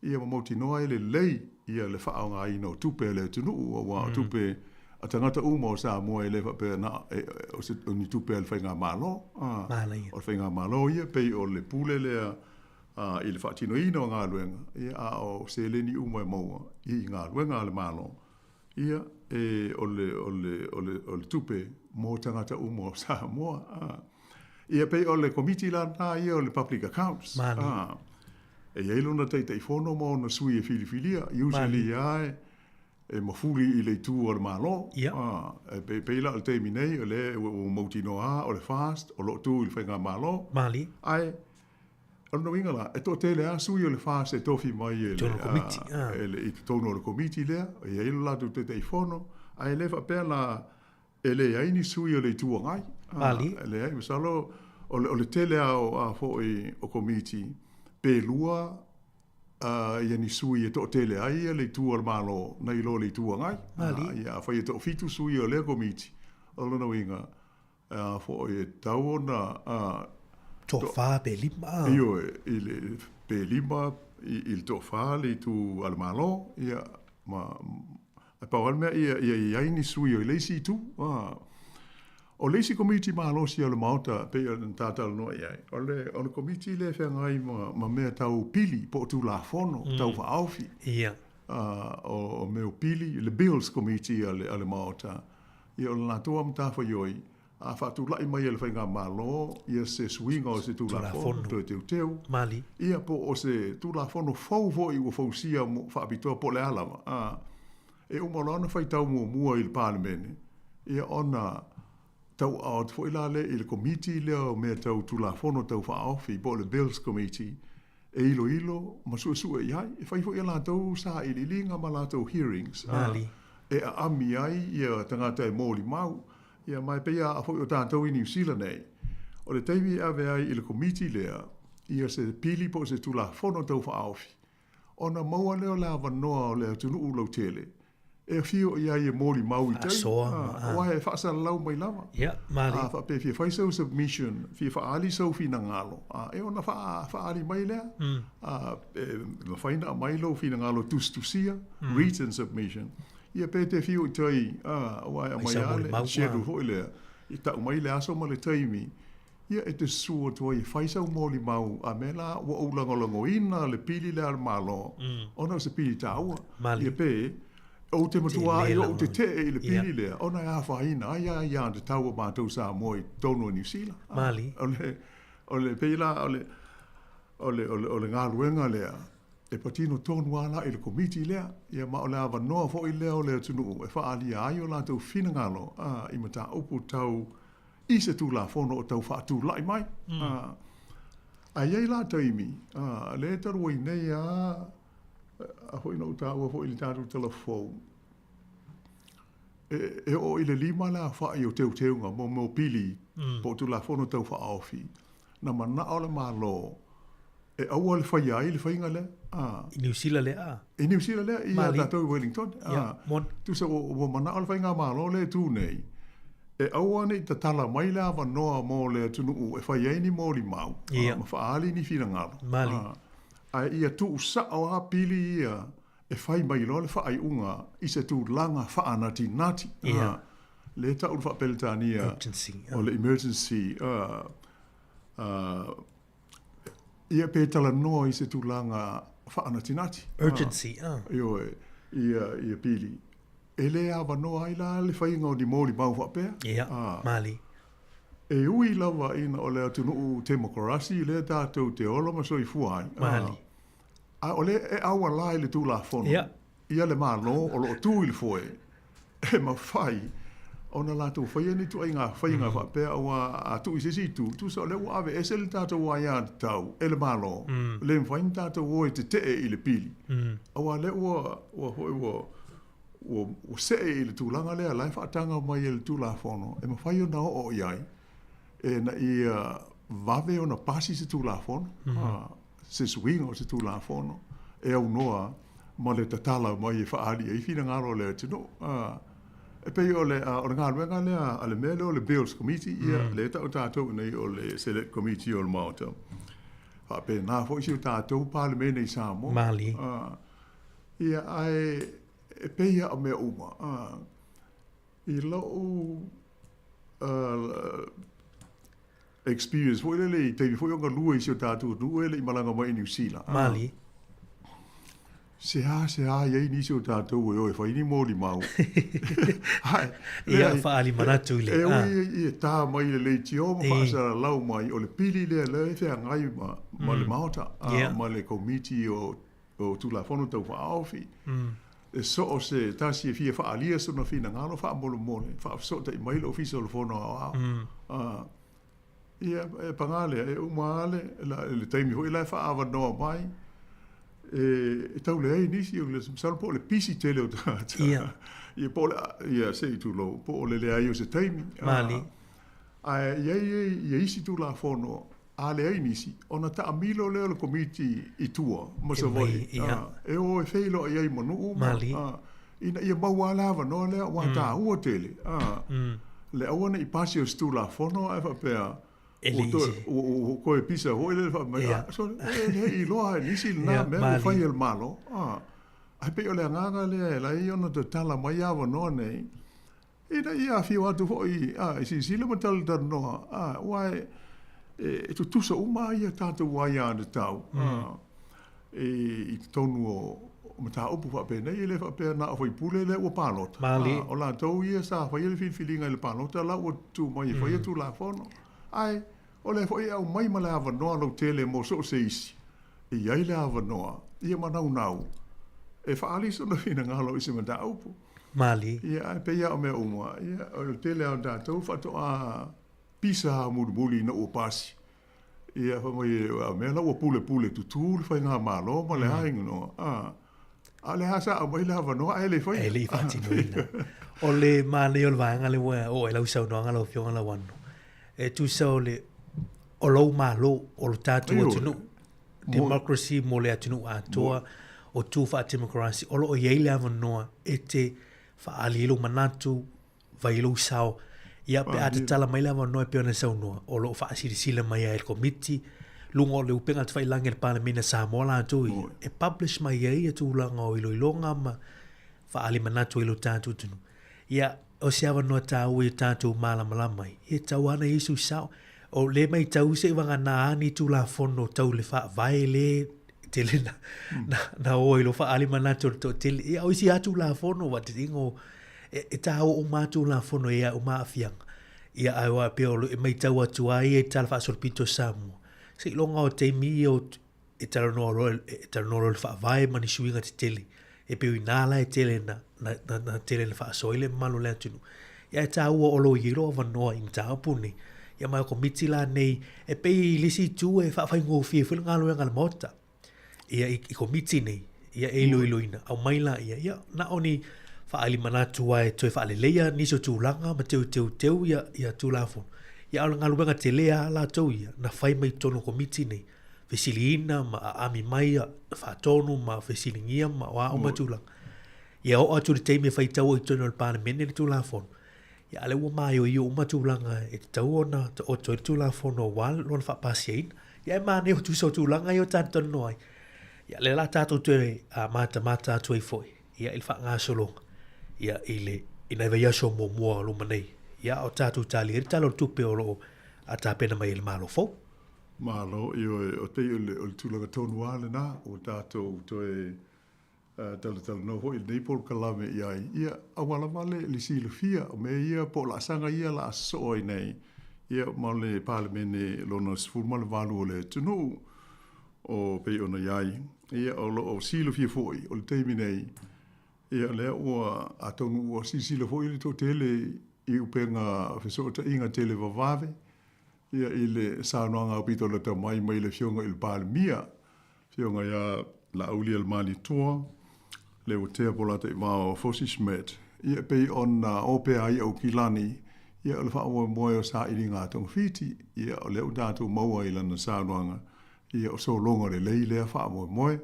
Ia mamauti noa le lei ia le whaao ngai no tupe le tunu o wā tupe a tangata uma o Sāmoa e le whapea na o se ni tupe le whainga malo. O le whainga malo ia pei o le pule lea i le whaatino ino ngā luenga. Ia o se leni uma e maua i ngā luenga le malo. Ia e o le tupe mo tangata umo Sāmoa. Ia pei o le komiti la na ia o le Public Accounts. E iei luna tei fono mo na sui e filifilia. Usually ai e mafuli I le tu o le malo. E peila o te minei o le o mautinoa o le fast o lo tu I le whainga malo. Mali. Ai, ano inga la, e to te le asui o le fast e tofi mai e le I tono o le komiti lea, e ilo la tu te te ifono, ai le fa pēr la e le aini sui o le tua ngai. Mali. Le ai, misalo, o le tele a fo o komiti, pe lua, ia ni sui e to tele ai le tua al malo na I lo le tua ngai. Mali. Ia fa to fitu sui o le komiti. O lona winga fo e tau na to fa pe lima. Io I le pe lima il to fa le tu al malo ia ma a pa me ia ni sui o le si tu. O leisi komiti malo si o le mauta pe o tata no ia. O le komiti le fe ngai ma mea tau pili po tu la fono tau fa aufi. Ia. O meu pili le bills komiti ale mauta. Ia o la toa mta fa yoi. A fa tu lai mai le whainga malo ia se swinga o se tu la fono teu. Mali. Ia po o se tu la fono fau vo I o fau sia fa abitoa po le alama. E umalana fai tau mua I le parlemene. Ia ona tau out fo ila le il committee le o me tau tu la fono tau fa ofi bo le bills committee e ilo masu ai e fai fo ila tau sa ili linga ma tau hearings e a ami ai ia tangata e moli mau ia mai pe ia fo o tau I New Zealand nei o le teivi ave ai il committee le ia se pili po se tu la fono tau fa ofi ona maua leo la vanoa o le tunu ulo tele e fio ia e moli mau I tei. Wa e whaasa lau mai lava. Mali. Fa pe fia whai sau submission, fia wha ali sau fina ngalo. E ona wha ali mai lea. Whaina mai lau fina ngalo tustusia, written submission. Ia pe te fio I tei, wa e mai ale, sheru hoi lea. I tau mai lea so ma le teimi. Ia e te sua tua I whai sau moli mau, a me la wa ulangolango ina le pili lea al malo. Ona se pili taua. Ia pe, o te matua I o te te I le pili lea. Ona e awhaina, ia te taua mātou Sāmoa I tono New Zealand. Mali. O le peila, o le ngā ruenga lea. E patino tonu ala I le komiti lea. Ia ma o le awa noa fo I lea o lea tunu. E wha alia ai o la tau whina ngalo. I mata upu tau I se tū la fono o tau wha tū lai mai. A iei la taimi. Le taru I nei a hoi no tāua hoi le tātou telefon. E o I le lima la whaai o teu teunga mo pili po tu la fono tau wha aofi. Na mana o le malo e aua le whai ai le whainga le. I New Zealand le a. I New Zealand le, I a tātou Wellington. Tu sa o mana o le whainga malo le tū nei. E aua nei ta tala mai le awa noa mo le tunu e whai ai ni mo li mau. Ma whaali ni whina ngalo. Mali. Ai ia tu sa o a pili ia e fai mai lo le fai unga I se tu langa fa nati le ta ul fa peltania o le emergency ia pe tala no I se tu langa fa nati urgency io ia pili e le ava no ai la le fai ngo di moli mau fa pe Mali e ui lava ina o le atunu demokrasi le tātou te olo ma soi fuai. Mali. O le e awa lai le tū la fono. Ia le mālo o lo tū il foe. E ma fai. Ona la tū whaia ni tu ai ngā whainga whapea a tu I sisi tu. Tu sa o le ua ave ese le tātou wa ia tau. E le mālo. Le mwhain tātou o e te te I le pili. Awa le ua hoi ua se I le tūlanga lea lai whaatanga mai e le tū la fono. E ma whai o na o iai. E na ia vave o na pasi se tu la fono. Se swing o se tu la fono. E au noa ma le tatala mai e whaari e whina ngaro le tino. E pei o le ngā ruenga lea ale mele o le Bills Committee ia le tau tātou nei o le Select Committee o le Mātua. Pe nā fo isi o tātou parlemene I Sāmoa. Mali. Ia ai e pei a mea uma. I lau experience foi le te foi nga lua I se tatu nu ele I malanga mai New Zealand Mali se a ye ni se tatu o foi ni moli mau ia fa ali manatu le e ta mai le tio ma sa lau mai o le pili le fe ngai ma le mauta ma le committee o tu la fono tau fa ofi e so o se tasi e fia wha alia suna fina ngalo wha molo mole, wha so te mail official fono au. Ia e pangale, e umale, le taimi hoi lai wha awa noa mai, e tau le ei nisi, le salo po le pisi tele o tata. Ia po le, ia se i tu lo, po le le ai o se taimi. Mali. Ia isi tu la fono, a le ai nisi, ona ta amilo leo le komiti i tua, mo se voi. E o e feilo ai ai manu uma. Mali. Ina ia maua lava no lea, wa ta ua tele. Le awana i pasi o stu la fono, e fa pea, o koe pisa hoi le fa mai. So, i loa nisi na mea o fai el malo. Ai pe o le nganga le, la i ona te tala mai awa no nei. Ina ia fiu atu hoi, isi sila matala dar noa. Wai, e tu tusa uma ia tātou wai ane tau. I tonu o mata upu whapena, i le whapena na awhai pule le ua pālota. Mali. O la tau ia sa whai ele whiwhilinga le pālota, la ua tu mai whai atu la whono. Ai, o le whai au mai ma le awa noa lau tele mo so se isi. I ai le awa noa, ia manau nau. E whaali sona whina ngalo isi mata upu. Mali. Ia, ai pe ia o mea umua. Ia, o le tele au tātou whato a pisa ha muli na ua pasi. Ia, whamai a mea la ua pule tutu, le whai ngā malo, ma le hainga noa. A le hasa au mai le hawa noa, e le whai. E le whati noina. O le male o le vanga le wea, o e lau sau noanga lau fionga la wano. E tu sau le, o lau malo, o le tātua tunu. Democracy mo le atunu atoa, o tu wha democracy, o lo o iei le hawa noa, e te wha alilu manatu, vailu sau, ia pe ate tala mai le hawa noa e peona sau noa, o lo wha asirisila mai a el komiti, lunga o le upenga te whailangi le Parliamena Sāmoa la atui, e publish mai e tu langa o ilo ilonga ma wha ali manatu ilo tātu tunu. Ia, o se awa noa tāu e tātu malamalama e tau ana isu sao, o le mai tau se wanga nā ani tu la fono tau le wha vai le tele na o ilo wha ali manatu to tele, ia o isi atu la fono wa te ingo, e tāu o mātu la fono ia o maa fianga. Ia awa peo e mai tau atu ai e tala wha sorpito Sāmoa. Se longa o te mi o e tala no le wha vai mani suinga te tele. E peo i nāla e tele na tele le wha soile malo le atunu. Ia e tā ua olo i roa wanoa i mta apuni. Ia mai o komiti la nei e pei lisi tu e wha whai ngō fie whila ngalo e ngala mota. Ia i komiti nei. Ia e iloina. Au mai la ia na oni wha ali manatu ai toi wha aleleia niso tūlanga ma teu ia tūlafon. Ia ala ngā luenga te lea la tau ia, na whai mai tono komiti nei, whesiliina ma a ami mai a whātono ma whesilingia ma o a o matulanga. Ia o atu le teime whai tau i tono le Parliamene le tūlafono. Ia ale ua mai o i o matulanga e te tau ona te oto le tūlafono o wale lona whapasiaina. Ia e mane o tūsau tūlanga i o tātono ai. Ia le la tātou tue a mata atu ai foi. Ia il wha ngā solonga. Ia ile ina iwa iaso mua luma nei. Ia o tātou tāli, e talo tupe o loo a tāpena mai ele malo fau. Malo, o te o le tūlanga tonu wale nā, o tātou toe tala no hoi nei pol kalame i ai. Ia awala wale li sila fia, o me ia po la sanga ia la asoi nei. Ia ma le Parliamene lona sifurma le walu o le tunu o pei ona iai. Ia o sila fia foi, o le teimi nei. Ia lea ua atonu ua sila foi le to tele i upenga whesota inga tele wawave. Ia i le sānoanga o pito le tamai mai le fionga il Pālimia. Fionga ia la auli al mani toa. Le o tea polata i mao Fosismet. Ia pei on ope ai au kilani. Ia o le wha moe o sa iri ngā tong fiti. Ia o le o dātou maua i lana sānoanga. Ia o so longa le lei lea wha moe.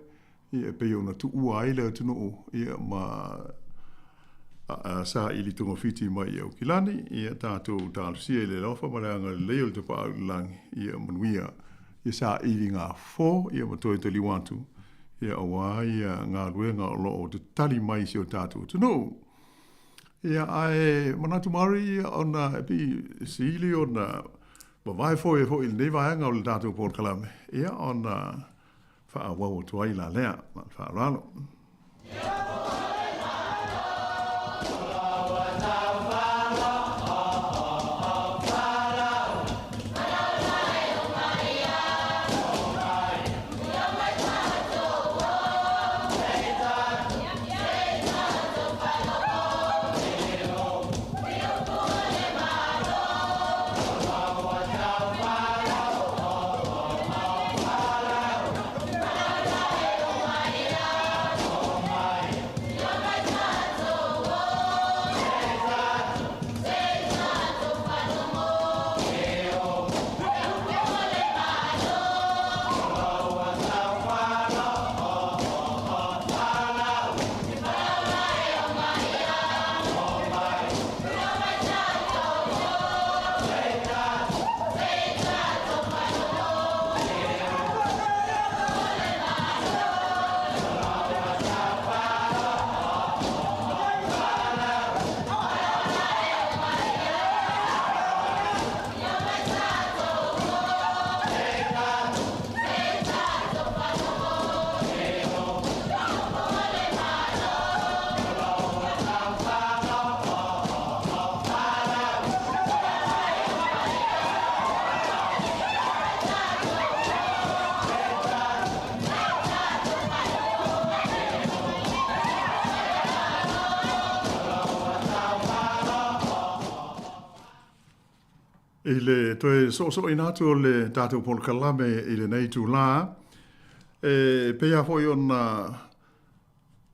Ia pei o na tu ua ai lea tunu. Ia ma sa ili tunga fiti mai au kilani, ia tātou tālusia i le lofa maranga le leo te pāu langi, ia manuia, ia sa ili ngā fō, ia matoe te liwantu, ia awa, ia ngā ruenga o loo te tali mai si o tātou tunu. Ia ai manatu mari, ia ona epi sili ona, mawai fō e fō ili nei vaenga o le tātou pōr kalame, ia ona wha awau tuai la lea, wha rano. le toe so ina tu le tātou pol kalame i le nei tu la. Pea foi ona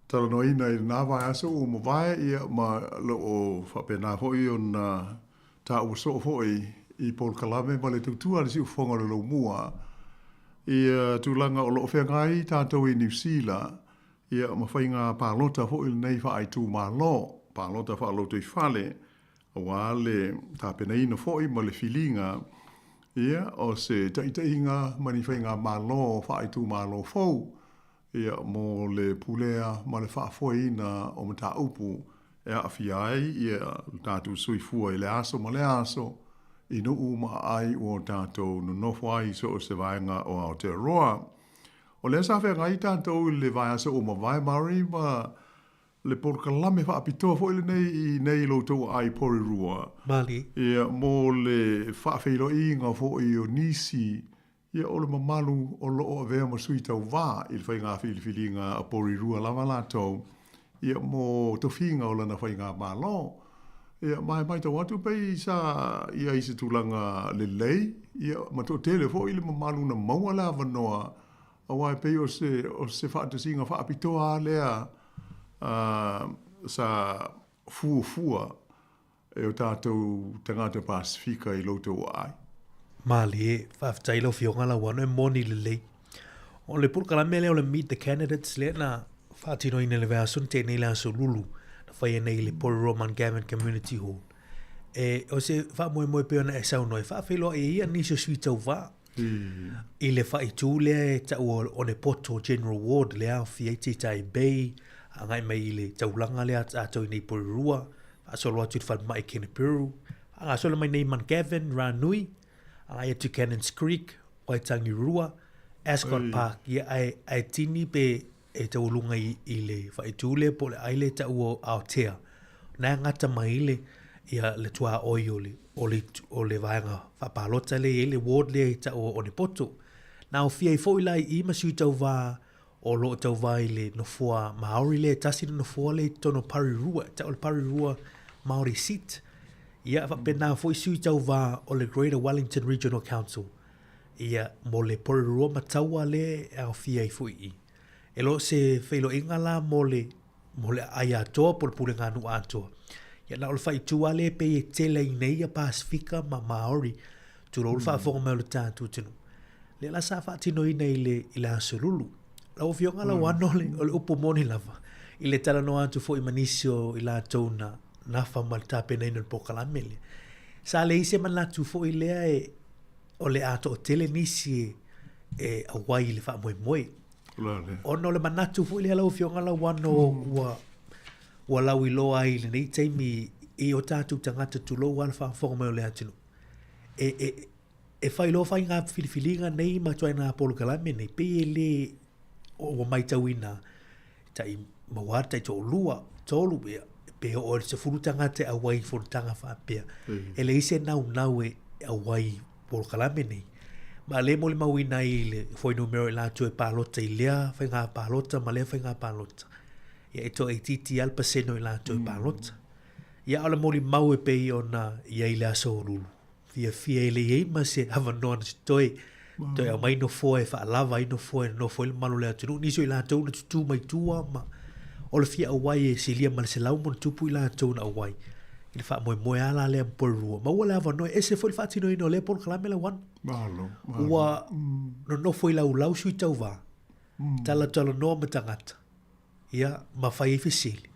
talanoina i nā vai aso o mo vai ia ma lo o whapena foi ona tā uso foi i pol kalame ma le tutua le si ufonga le lo mua. Ia tūlanga o lo whengai tātou i New Zealand. Ia ma whainga pālota foi le nei wha ai tū mā lo. Pālota wha lo tui whale. Wa le tāpena ina foi ma le filinga. Ia o se taitainga mani whainga mā lo wha ai tū mā lo fau. Ia mo le pulea ma le whaafoina o mata upu e a fiai ia tātou sui fua i le aso ma le aso i no uma ai o tātou no nofo ai so o se vaenga o Aotearoa. O le sa whenga i tātou le vai aso o ma vai mari ma le porkalame whaapitoa fo ile nei loutou ai porirua. Mali. Ia mo le whaafeilo inga fo i o nisi ia o le mamalu o loo vea ma sui tau wā i le whainga whiliwhilinga a porirua lava lātou. Ia mo tofinga o lana whainga mālo. Ia mai tau atu pei sa ia i se tūlanga le lei. Ia ma tō tele fo i le mamalu na maua la wanoa. A wai pei o se whaatasinga whaapitoa lea sa fua e o tātou tangata Pasifika i loutou ai. Mali e, whaftailo fionga la wano e moni le lei. O le pulkalame leo le meet the candidates le na whaatino ina le vea sun tēnei le aso lulu na whaia nei le Pori Roman Gavin Community Hall. E o se whaamoe peona e sau noi, whaafeilo e ia nisio sui tau wā. I le whaitu lea e tau o ne poto General Ward lea fieti tai Bay, a ngai mai i le taulanga lea tātou nei Porirua, whaasolo atu te whalmai kene Peru, a solo mai nei Man Gavin, Ranui, ai atu Cannons Creek, Waitangi Rua, Ascot Park, ia ai tini pe e tau lunga i le whaitule po le aile tau o Aotea. Nā ngata mai le ia le tua oi o le vaenga whapalota le e le ward le tau o ne poto. Nā o fia i foilai i masu tau wā o lo tau wā i le nofua Maori le tasi no nofua le tono Parirua, tau le Parirua Maori seat. Ia whapena foi sui tau wā o le Greater Wellington Regional Council. Ia mo le Porirua mataua le au fia i fui i. E lo se whailo ingala mo le ai atoa po le pule ngānu atoa. Ia na o le whaitua le pe e tele i nei a Pasifika ma Maori tu lo le whaafonga mea le tātu tinu. Le la sa whaatino i nei i le asolulu. La o fionga la wano o le upo moni lava. I le tala no atu fo i manisio i la tona nafa malta pena ina pokalamele. Sa le ise man latu fo i lea o le ato o tele nisi e awai le wha moe. Ono le manatu fo i lea lau fionga la wano ua lau i loa i le nei teimi i o tātu tangata tu lo wala wha whonga meo le atinu. E whai lo whai ngā whiliwhilinga nei ma tuai ngā polo kalame nei pe e le o mai tau ina tai mawar tai tō lua tōlu bea pe o se furutanga te awai furutanga whapea. E le ise nau e awai polo kalame nei. Ma le mo le mawina i le foi numero i la tue pālota i lea whai ngā pālota ma lea whai ngā pālota. Ia e tō e titi alpaseno i la tue pālota. Ia ala mo li mau e pe i ona ia i le aso lulu. Fia e le iei ma se hawa noa na se toi au mai no foe wha alava i no foe le malo le atunu. Niso i la tau na tutu mai tua ma o le fia awai e se lia ma le se lau mo na tupu i la tau na awai. I le wha moe ala lea mporua. Ma ua le hawa noa e se foi le whaatino ino le polo kalame la wan. Ua no foi lau sui tau wā. Tala noa ma tangata. Ia ma whai e fesili.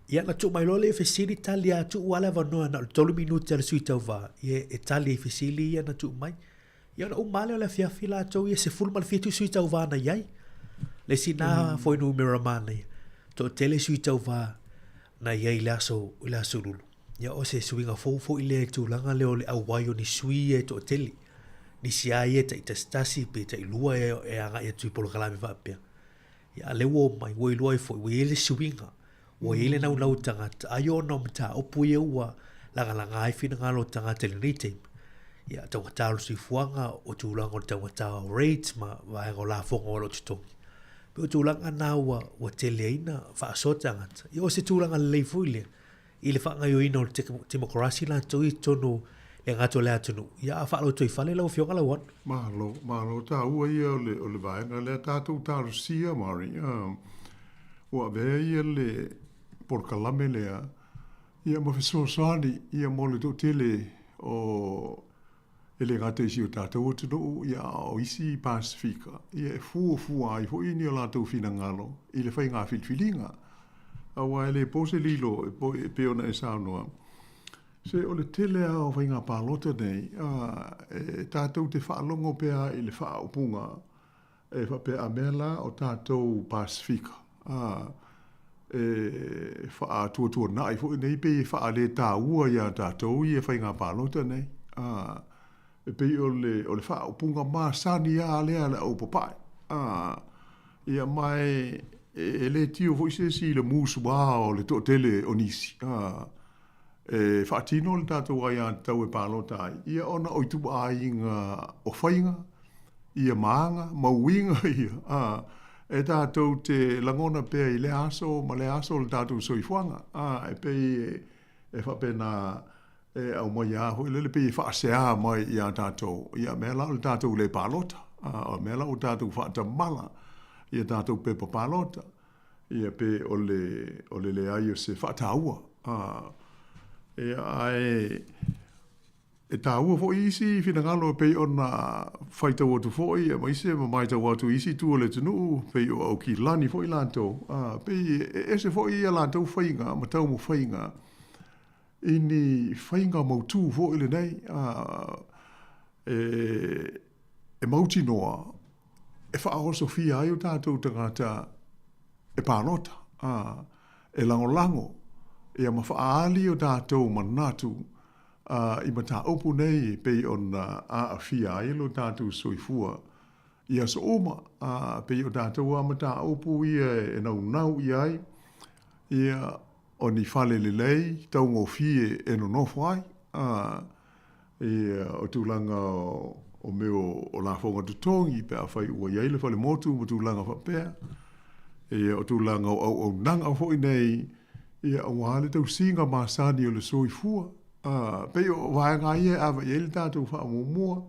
Ia na tu mai lole e fesili tali a tu wale vanoa na tolu minuti ala sui tau wā. Ia e tali e fesili ia na tu mai. Ia na umale o le fiafi la tau ia se fulma le fiatu sui tau wā na iai. Le si nā foi nu miramana ia. To tele sui tau wā na iai le aso lulu. Ia o se suinga fo i le tu langa leo le awai o ni sui e to tele. Ni si ai e ta itastasi pe ta ilua e anga ia tui polo kalame whapea. Ia le wo mai wo ilua e fo i le suinga. Wo ile nau tangata ayo no mta opu ye ua langa ai fina ngalo tangata le nitim. Ia tangata lo si fuanga o tūlanga o tangata o rates ma vaenga o la fonga o lo tutongi. Pe o tūlanga na ua tele ina wha aso tangata. Ia o se tūlanga le leifuile. I le whanga yo ina o demokrasi la tui tono e ngato le atunu ia a whaalo tui whale lau whioka lau anu. Mahalo, tā ua ia o le vaenga le tātou tāru sia, Mari. Ua vea ia le porkalame lea, ia mawhisoasani, ia mo le tōtele o ele ngate isi o tātou atunu, ia o isi Pasifika. Ia e fua ai, fo ini o lātou whina ngalo, i le whai ngā whilwhilinga. Awa ele pose lilo, e peona e saunoa. Se o le tele a o whai ngā pālota nei, tātou te whaalongo pēa i le whaaupunga, e whapea a mela o tātou Pasifika. E whaatua nai, fo nei pe e whaale tā ua ia tātou i e whai ngā pālota nei. E pei o le whaaupunga mā sani a lea le au papai. Ia mai e le tio fo ise si le mūsu wā o le tōtele o nisi. E whaatino le tātou ai an tau e pālota ai. Ia ona oitu ai ngā o whainga, ia maanga, mauinga ia. E tātou te langona pēa i le aso, ma le aso le tātou soifuanga. E pei e whapena au mai aho, i le pei whaasea mai i a tātou. Ia mea lau le tātou le pālota. O mea lau tātou whaatamala. Ia tātou pe pa pālota. Ia pe o le ai o se whaataua. E tāua fo isi whina ngalo pei o na whaitau atu fo i, ma ise ma mai tau atu isi tu o le tunu, pei o au ki lani fo i lantou. Pei e se fo i a lantou whainga, ma tau mo whainga. Ini whainga mautu fo i le nei, e mauti noa, e whaaro sofia ai o tātou tangata e pālota, e lango, e ma whaali o tātou manatu, i ma tā opu nei pei on a fia ai lo tātou soifua. Ia so oma, pei o tātou a ma tā opu ia e nau i ai, ia o ni whale le lei, tau ngō fie e no nofo ai, ia o tūlanga o meo o la whonga tutongi, pe a whai ua iaile whale motu, o tūlanga whapea, ia o tūlanga o nanga o hoi nei, ia o wale tau singa māsani o le soifua, pei o waenga ia awa iaile tātou wha mua,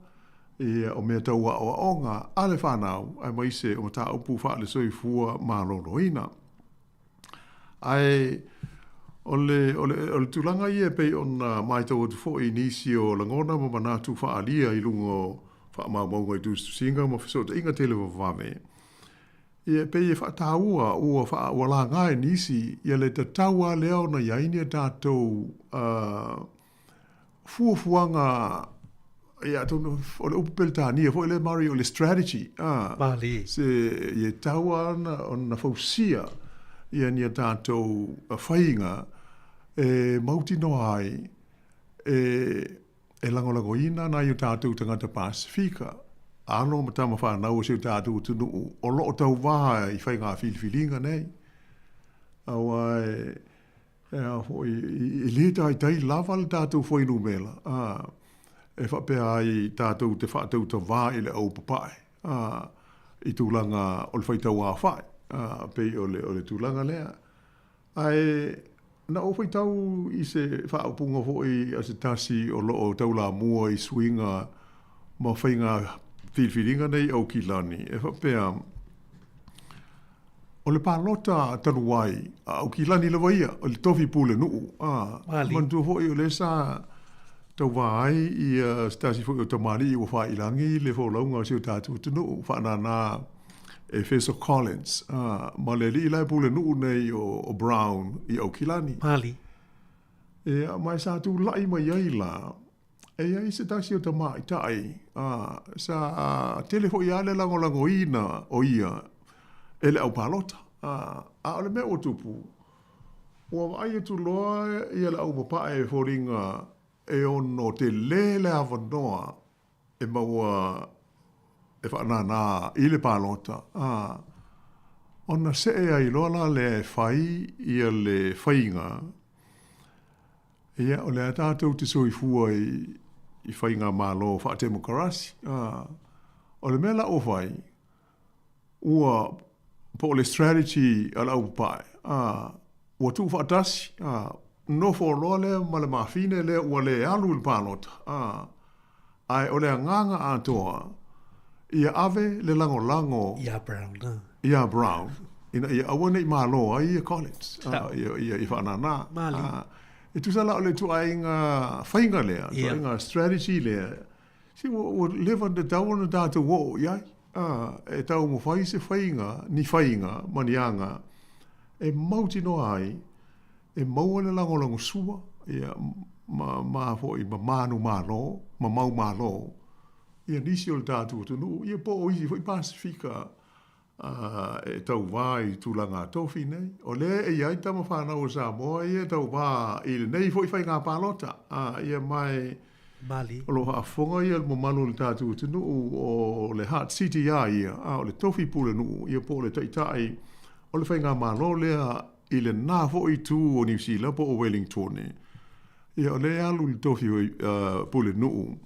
ia o mea tau a onga, ale whanau, ai maise o tā upu wha le soifua mā lono ina. Ai, o le tūlanga ia pei on mai tau atu fo i nisi o langona ma manatu wha alia i lungo wha maunga i tūstu singa ma whisota inga tele wa wame. Ia pei e wha tāua ua wha wala ngai nisi ia le tataua leo na iainia tātou fuafuanga ia tōna o le upupel tānia fo i le mari o le strategy. Mali. Se ia taua na fausia ia nia tātou whainga e mauti no ai e langolango ina na i tātou tangata Pasifika. Ano ma tama whanau se tātou tunu o loo tau waha i whainga whilwhilinga nei. Awa i leta i tai lava le tātou whainu mela. E whapea ai tātou te whaatau ta wā i le au papai. I tūlanga o le whaitau a whai. Pei o le tūlanga lea. Ai, na o whaitau i se whaapunga hoi a se tasi o loo taula mua i swinga ma whainga whilwhiringa nei au ki lani. E whapea, o le pālota tanu wai, au ki lani le waia, o le tofi pūle nuu. Mantu hoi o le sa tau wai i stasi hoi o tamari i wa wha ilangi le whaulaunga o seo tātu tunu, whanana e Feso Collins, ma le li lai pule nuu nei o Brown i Aukilani. Mali. E mai sa tu lai mai ai la, e ai se tasi o tama i tai, sa telefo i ale lango ina o ia, e le au palota, a ole me o tupu. Ua ai tu loa i ale au papa e foringa e ono te lele avanoa e maua e whanana i le pālota. Ona se e ai lola le whai i le whainga. Ia o le tātou te soifua i whainga mālo whaatemokarasi. O le mela o whai, ua po le strategy ala au pai. Ua tu whaatasi, no fo lo le ma le mafine le o le alu le palota. Ai o le nganga atoa. Ia ave le lango. Ia Brown. Ia Brown. Ina ia awane I malo ai ia Collins. Ia whanana. Mali. E tu sala o le tu ainga whainga lea. Tu ainga strategy lea. Si o live on the down and data wo ia. E tau mo whai se whainga, ni whainga, manianga. E mauti no ai. E mau le lango sua. Ia ma fo I manu malo. Ma mau malo. Ia nisi o le tātua tunu, ia po o isi foi Pasifika e tau wā I tūlanga tofi nei. O le e iai tama whanau o Sāmoa, ia tau wā I le nei foi whai ngā pālota. Ia mai Mali. O lo haafonga ia mo manu le tātua tunu o le Heart City ia. O le tofi pule nu, ia po le taitai. O le whai ngā malo lea I le nā foi tū o New Zealand po o Wellington. Ia o le alu le tofi pule nu.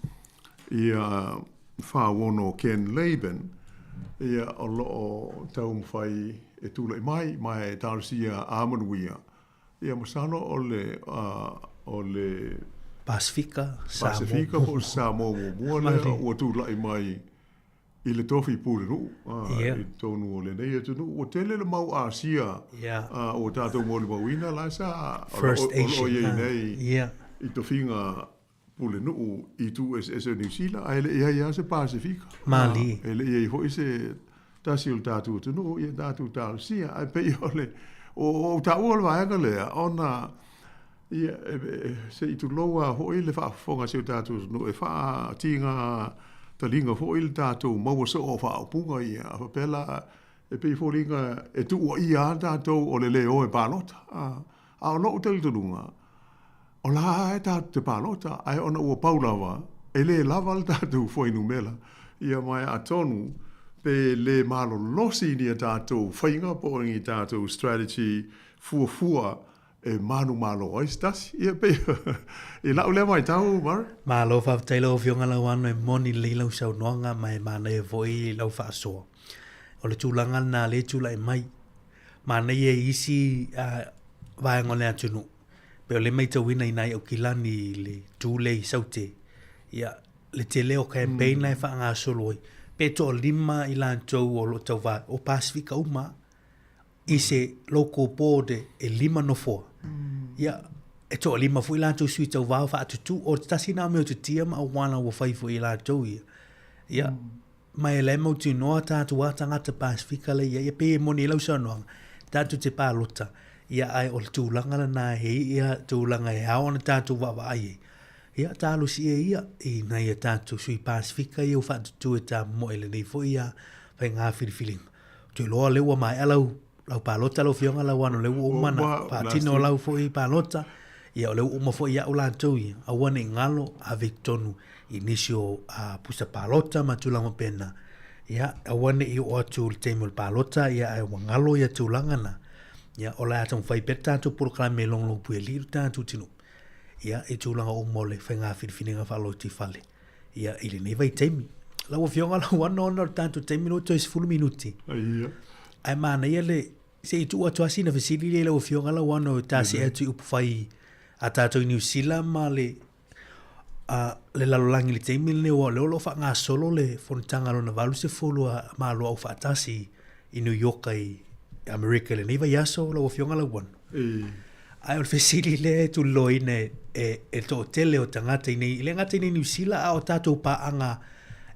Ia whawono Ken Laban, ia o loo tau mwhai e tūla I mai e tārusia Amanuia. Ia masano o le Pasifika, Pasifika po Sāmoa mua lea o tūla I mai I le tofi pūle nu. I tonu o le nei e tunu. O tele le mau Asia, o tātou mo le mauina la sa. First Asian. O iei nei. Ia. I tofinga pule nu I tu es New Zealand ai le ia se Pasifika Mali ele ia ho ise tasil tatu tu nu ia tatu tal sia ai pe ole o ta o va le ona ia se I tu loa ho ile fa fonga se tatu nu e fa tinga talinga ho ile tatu mo so o fa punga ia fa pela e pe fo linga e tu o ia tatu o le o e palota a no tel tu lunga o la e tātu te pālota, ai ona ua paulawa, e le lava le tātu foi numela, ia mai a tonu, pe le malo losi ni a tātu, whainga po ngi tātu strategy, fua, e manu malo oistasi, ia pe, e lau le mai tau, mar? Malo whawtailo o fionga lau anu e moni leilau sau noanga, mai mana e voi lau whaasoa. O le tūlanga nā le tūla e mai, mana e isi vaengo le atunu. Pero le mai tau ina inai o kilani le tūle I saute. Ia, le te leo campaign lai wha ngā soloi. Pe to lima I lan tau o lo tau wā. O Pasifika uma, I se local board e lima no fua. Ia, e to lima fu I lan tau sui tau wā wha atutu. O tasi nā meo tu tia ma o wana o whai fu I lan tau ia. Ia, mai e lai mau tu noa tātu wā tangata Pasifika le ia. Ia pe e moni lau sa noanga. Tātu te pālota. Ia ai o le tūlanga na nā hei ia tūlanga e hao na tātou wawa ai. Ia tālu si e ia I nai a tātou sui Pasifika I o whatutu e tā mo ele nei fo ia whai ngā whiriwhiringa. Tui loa leua mai alau, lau pālota lau whionga lau anu leua umana, pātino lau fo I pālota, ia o leu uma fo ia o lātou ia, awane ngalo a Victonu I nisi o pusa pālota ma tūlanga pena. Ia awane I o atu le teimul pālota, ia ai wangalo ia tūlanga na. Ia o la atong fai peta tu por kala me long pue liru tu tinu. Ia e tūlanga o mole whai ngā whiriwhiringa whalo ti whale. Ia ili nei vai teimi. Lau a whionga lau ana tātou teimi no tois 10 minuti. Ai mana ia le se I tu atu asi na whisiri le lau a whionga lau ana o tā se atu upu whai a tātou New Zealand ma le lalolangi le teimi le o leo lo wha ngā solo le whonitanga lo na walu se fulu a maa lo au wha atasi I New York ai America le neiva yaso la wafionga la wan. Ai o fesili le tu loine e to tele o tangata nei le ngata nei New Zealand a o tatou pa anga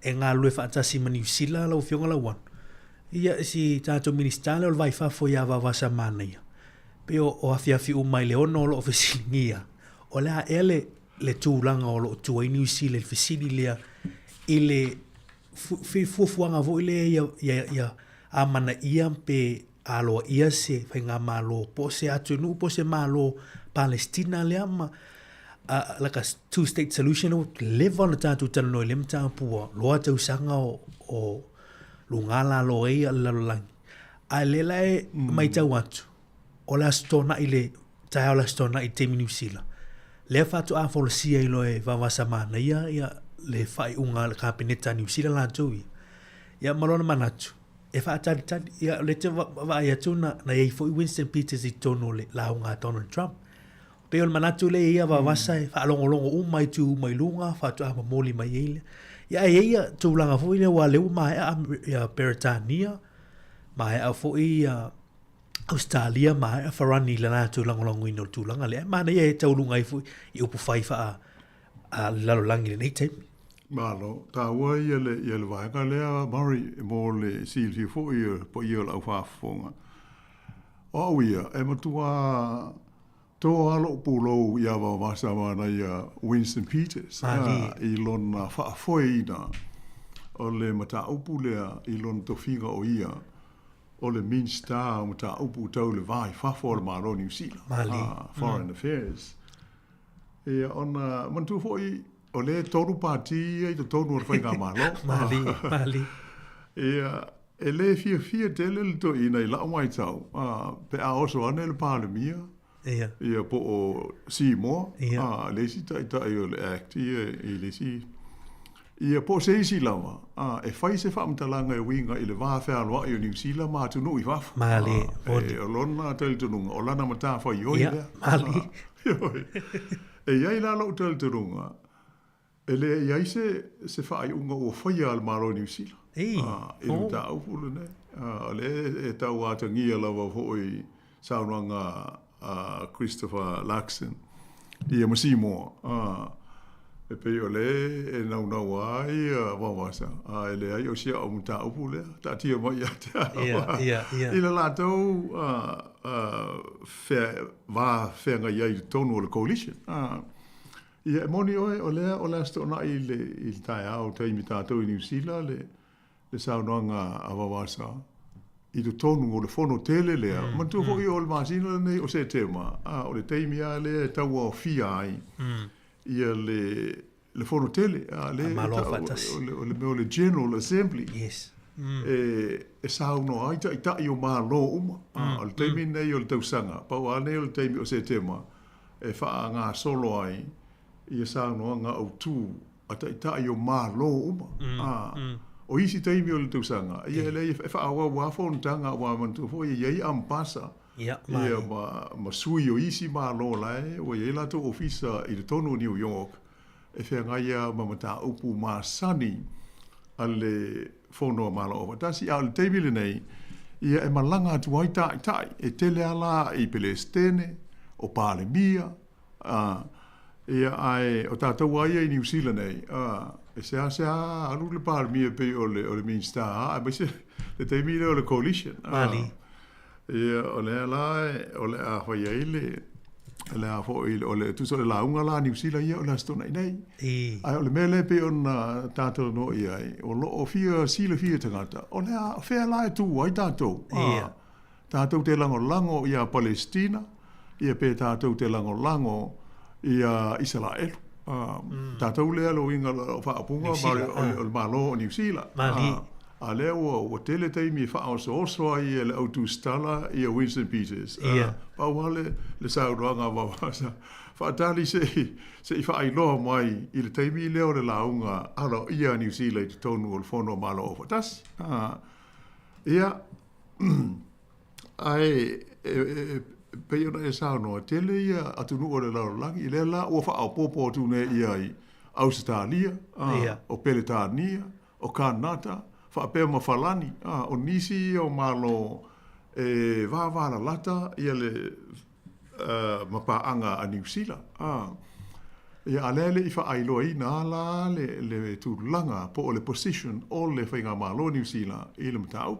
e ngā lue whaatasi ma New Zealand la wafionga la wan. Ia si tatou ministale o le vai fafo ia wawasa mana ia. Pe o afiafi umai le ono o lo fesili ngia. O lea ele le tūlanga o lo tua I New Zealand fesili lea I le fuafuanga vo I le ia amana ia pe alo ia se whai ngā malo po se atunu po se malo Palestina le ama like a two-state solution o live on the tātou tala noi lem tā pua loa tau sanga o lungala lo ei alalangi a lela e mai tau atu o la stona I le tai o la stona I te New Zealand le fatu a folosia I loe vavasa mana ia le whai unga le kāpeneta New Zealand la tau ia malona manatu e fa tari ia le te vai atu na ei foi Winston Peters I tono le launga Donald Trump Pe on manatu le ia va wasai fa longo mai tu mai lunga fa tu ama moli mai ele. Ia tu langa fo ile wa le mai a Peritania mai a fo ia Australia mai a farani lana tu longo ino tu langa le mana ia tau lunga i fo i upu fai fa a lalo langi le te. Malo, ta wa ia le vai ka le Murray mo le Silvio fo ia po ia la fa fonga. O ia e matua to alo pulo ia va vasa mana ia Winston Peters i lon fa foina o le mata upu lea i lon to figa o ia o le minsta o mata upu tau le vai fa for maro New Zealand foreign affairs e ona mantu foi o le toru parti e to toru fa ga malo mali e le fia tele to ina i la mai tau pe a oso ane le palemia ia po o Sāmoa le si tai o le act i le si ia po se si lava e fai se whamtalanga e winga i le wāwhea loa i o New Zealand ma tu nui whaf mali o lona tel tununga o lana mata whai oi lea mali e iai la lau tel tununga e le iai se whai unga o whai al maro New Zealand i luta au pulu ne le e tau ata ngia lava hoi saunanga Christopher Luxon ia Sāmoa e pe o le e nau ai wawasa e le ai o sia o muta upu lea ta tia mai ata i la latou whea ngai ai tonu o le coalition ia moni oe o lea o lea stona i le tai au taimi tātou i New Zealand le saunanga a wawasa i tu tonu o le fono tele lea. Mantua fo i o le masina nei o se tema. O le teimi a le tau o fia ai. Ia le fono tele. O le meo le General Assembly. Yes. E sauno ai ta i o malo uma. O le teimi nei o le tausanga. Pau a nei o le teimi o se tema. E faa ngā solo ai. Ia sauno ngā au tū. A ta i o malo uma. O isi taimi o le tausanga. Ia le e whaawa wafon tanga wa mantu fo ia ampasa. Ia ma sui o isi ma lo lai o ia lato ofisa i le tonu New York. E whea ngaia ma mata upu ma sani ale fono ma lo ova. Tasi au le taimi le nei ia e malanga atu ai tai e tele ala i Palestine o Palemia ia ai o tātou ai i New Zealand nei e se alu le Palemia pe o le minsta ma se le taimi le o le coalition ia o le a hoi ai le a hoi o le tuso le launga la New Zealand ia o le stona nei ai o le mele pe ona tātou no ia ai o lo o fia tangata o le a whea la e tu ai tātou tātou te lango ia Palestina ia pe tātou te lango ia Israel. Tātou lea lo inga o whaapunga o le malo o New Zealand. A lea o tele teimi whaoso ai le autu stala ia Winston Peters. Pau hale le sauroanga wawasa. Whaatali se i whaailoa mai i le teimi leo le launga alo ia New Zealand i tonu o le whono malo o whatas. Ia ai pe ona e sauno tele ia atunu o le laulangi i le la ua whaaupopo tune ia i Australia, o Peretania, o Kanata, whaapea mawhalani, o nisi o malo vāvara lata ia le mapaanga a New Zealand. Ia alele i whaailoa i nā la le tūlanga po o le position o le whainga malo New Zealand i le matau.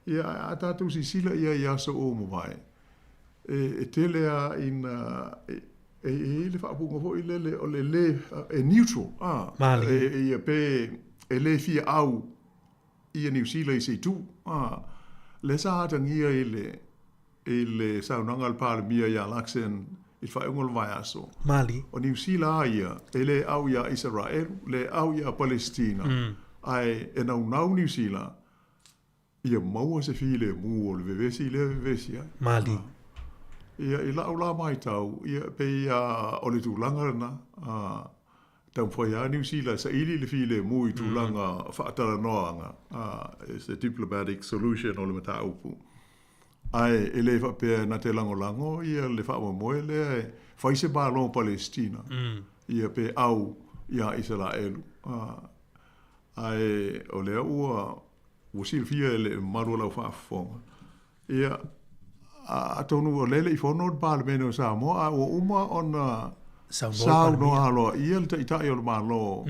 Ia a tātou si sila ia i aso o mawai. E telea ina le whaapunga ho i le o le neutral. Ia pe e le fia au i a New Zealand i se tū. Le sa hatangia i le saunanga al Palemia i a Luxon i whaeungol vai aso. O New Zealand ia e le au ia Israel, le au ia Palestina. Ai e nau New Zealand ia maua se file mu o le vevesi le vevesi ai. Mali. Ia i la mai tau, ia pe o le tūlanga rana, tau whai a New Zealand, sa ili le file mu i tūlanga whaatara noanga, is a diplomatic solution o le mata upu. Ai, ele fa pe na te lango ia le fa mo le fa se balon Palestina. Ia pe au ia Israel. Ai o le o Silvia le maru la fa fonga. Ia a tonu o lele I fono ba meno Sāmoa o uma ona Sau no alo ia le ita o malo.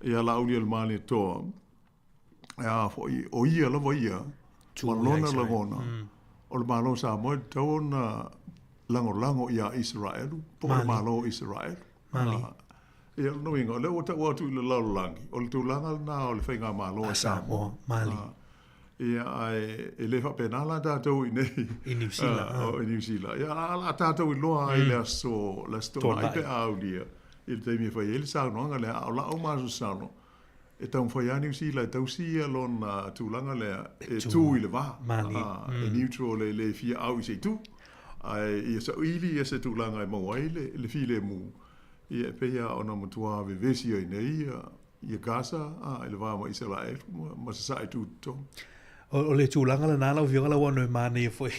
Ia la uli le mali to. Ia o ia la ia. Malona la gona. O le malo Sāmoa tona lango ia Israel. Po le malo Israel. Ia no ingo le o ta watu le laulangi. O le tulanga na o le whainga malo Sāmoa. Mali. Ia ai ele fa penala tātou I nei. I New Zealand. I New Zealand. Ia ala tātou I loa ai le aso, le sto ai pe au dia. I te mi fa ele sa no ngale au la o masu sano. E tau fa ya New Zealand tau sia lon tulanga le e tu I le va. Mali. E neutral le fia au I se tu. Ai ia sa ili ia se tulanga I mo ai le file mu. Ia pe ia ona mutua ve vesi ai nei ia Gaza ele va mo Israel ma sa tu to. O le tūlanga le nāla o whionga la wano māne foi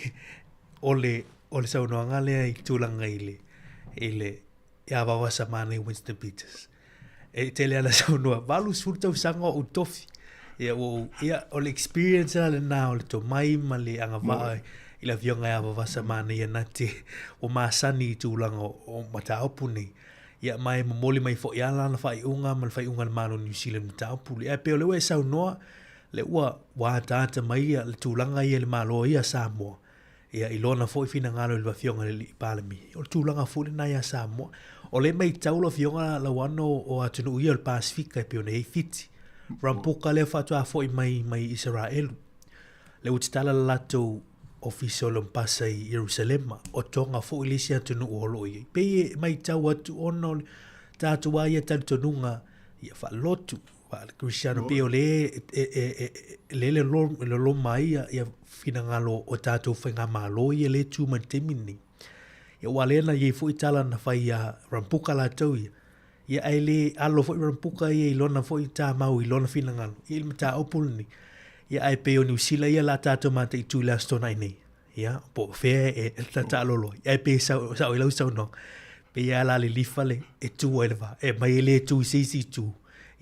o le saunoanga lea I tūlanga I le awawasa māne Winston Peters. E te lea la saunoa, walu surtau sanga o tofi. O le experience le nā o le to mai ma le anga waa I la whionga I awawasa māne ia nate o māsani I tūlanga o mataupu nei. Ia mai mamoli mai fo ia lana whai unga ma le whai unga le māno New Zealand mataupu. Ia peo le we saunoa le ua wa tata mai le tūlanga ia le malo ia Sāmoa. Ia ilona fo I fina ngalo le wafionga le palami. O le tūlanga fo le na ia Sāmoa. O le mai taula fionga la wano o atunu ia le Pasifika e pio nei fiti. Rampuka le fatua fo I mai Israelu. Le utitala la lato ofiso lo mpasa I Jerusalema. O tonga fo I lisi atunu olo ia. Peye mai tau atu ono tatu wa ia talitonunga ia fa lotu. Cristiano Pio le lo mai ia fina ngalo o tātou whainga malo ia le tū mantemini. Ia walena ia fo itala na whai rampuka la tau ia. Ia ai le alo fo rampuka ia ilona fo ita mau ilona fina ngalo. Ia ilma tā opulni. Ia ai peo New Zealand ia la tātou mata I tū la stona nei. Ia po whea e tata alolo. Ia ai pe sao ilau sao no. Pe ia la le lifa le e tū ai lewa. E mai le tū sisi tū.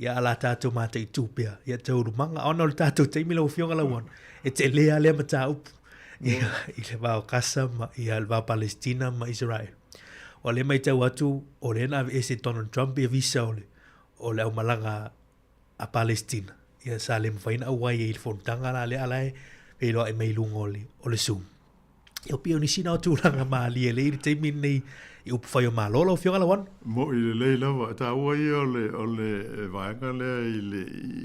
Ia ala tātou mata I tūpea. Ia tauru manga. Ona le tātou teimila o whionga la wan. E te lea lea ma tā upu. Ia I le wao Kasa ma ia le wao Palestina ma Israel. O le mai tau atu o le na e se Donald Trump ia visa o le au malanga a Palestina. Ia sa le mwhaina awai e il fontanga la le alae e loa e meilunga o le Zoom. Ia pia ni sina o tūranga maa lia le I teimini nei I upu whai o mālola o whionga la wan. Mo I le lei lava, tā ua ia o le vaenga lea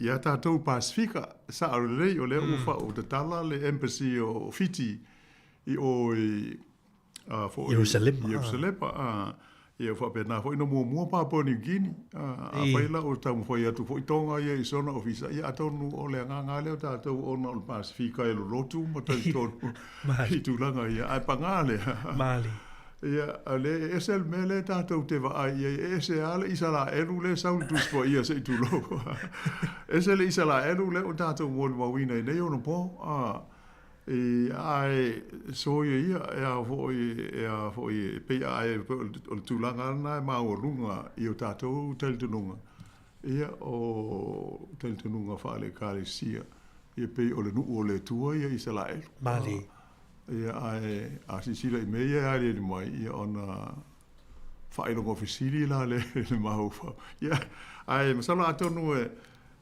ia tātou Pasifika, sa o le lei o lea ufa o te tala le embassy o Fiti I o Jerusalem. Ia ufa pena fo ino mua Papua New Guinea. A whaila o tau mwhai atu fo I tonga ia I sona ofisa. Ia atonu o le nganga leo tātou ona o le Pasifika e lo rotu, ma tau tonu I tūlanga ia. Ai panga lea. Mali. Ia le esel mele tātou te wa ai ia ese ale isala elu le sau tu spo ia se tu lo. Esel isala elu le o tātou mo le mawina nei ono po ai so ia foi pe ai o tulanga na ma o runga I o tātou teltununga. Ia o teltununga fa le kalesia. Ia pe o le nu o le tua ia isala elu. Mali. Ia a sisila I meia ai le mai ia ona whaelongo fisili la le mahufa. Ia ai masala atonu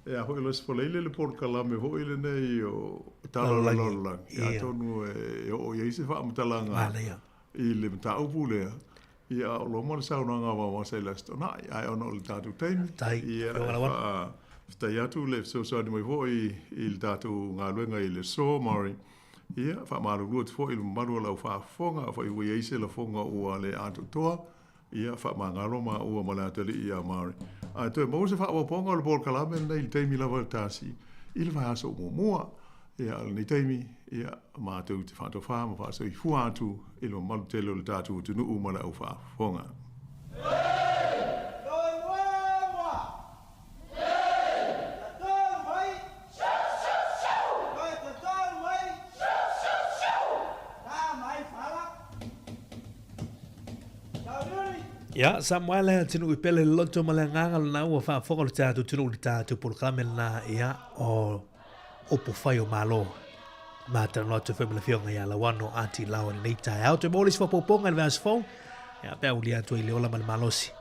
e a hoi los poleile le porkalame hoi le nei o talala. Ia atonu o ia ise wha amatalanga I le mataupu lea. Ia o loma le saunanga wa wasai lasto. Na ai ona o le tātou teimi. Ia tai atu le so ni mai hoi I le tātou ngā luenga I le so mari. Ia, wha maru lua te fo I maru lau wha fonga, wha iwa ise la fonga ua le ato toa, ia, wha mangalo ma ua ma le atali ia mare. A toi, mau se wha ua ponga le bol kalame nei le teimi lava le tasi, I le wha aso mua, ia, nei teimi, ia, ma tau te wha wha, ma wha aso I fua atu, I le malu telo le tatu te nuu ma le au wha fonga. Ya, Samuel tinu i pele loto malanganga na ua fa foka le tatu tinu le tatu por kamel na ia o opo fai o malo. Mata no te femele fionga ia la wano anti lawa ni tai au te molis fa poponga le vas fo. Ya pe ulia to ile ola mal malosi.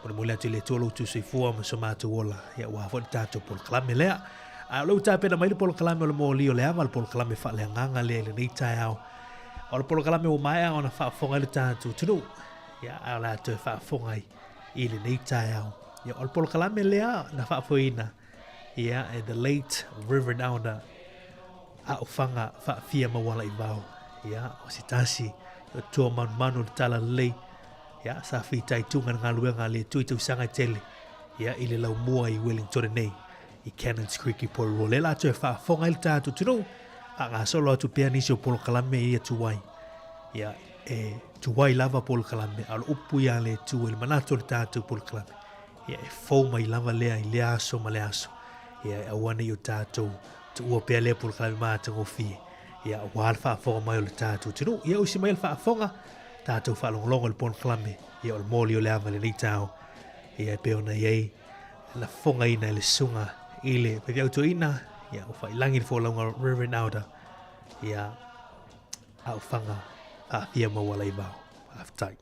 Por mulia te le tolo tu se fua ma so mata ola ya wa fo tatu por kamel ia. A lo ta pena mai por kamel le moli o le aval por kamel fa le nganga le ni tai au. O por kamel o mai ona fa foka le tatu tinu. Ya ala te fa fongai ile nei tai au ya ol pol kalame lea na fa foina ya the late Reverend Elder a ofanga fa fia mawala ibao ya o sitasi o to manu tala le ya sa fi tai tunga ngaluenga le tu sanga tele ya ile lau mua i Wellington nei I Cannons Creek I por rolela te fa fonga il tatu tino a nga solo tu pianisio pol kalame ia tuai ya tuwai lava pol kalame al upu ya le tu el manato le tatu pol kalame ya fo mai lava lea I le aso ma le aso ya awane yo tatu tu ua pea le pol kalame ma tango fi ya wal fa fonga mai le tatu tino ya usi mai fa fonga tatu fa longlongo le pol kalame ya ol moli o le ama le ni tau ya pe ona ye la fonga ina le sunga ile pe ya to ina ya o fa ilangi fo longa Reverend Elder ya au fanga a fia mawala I bao half time.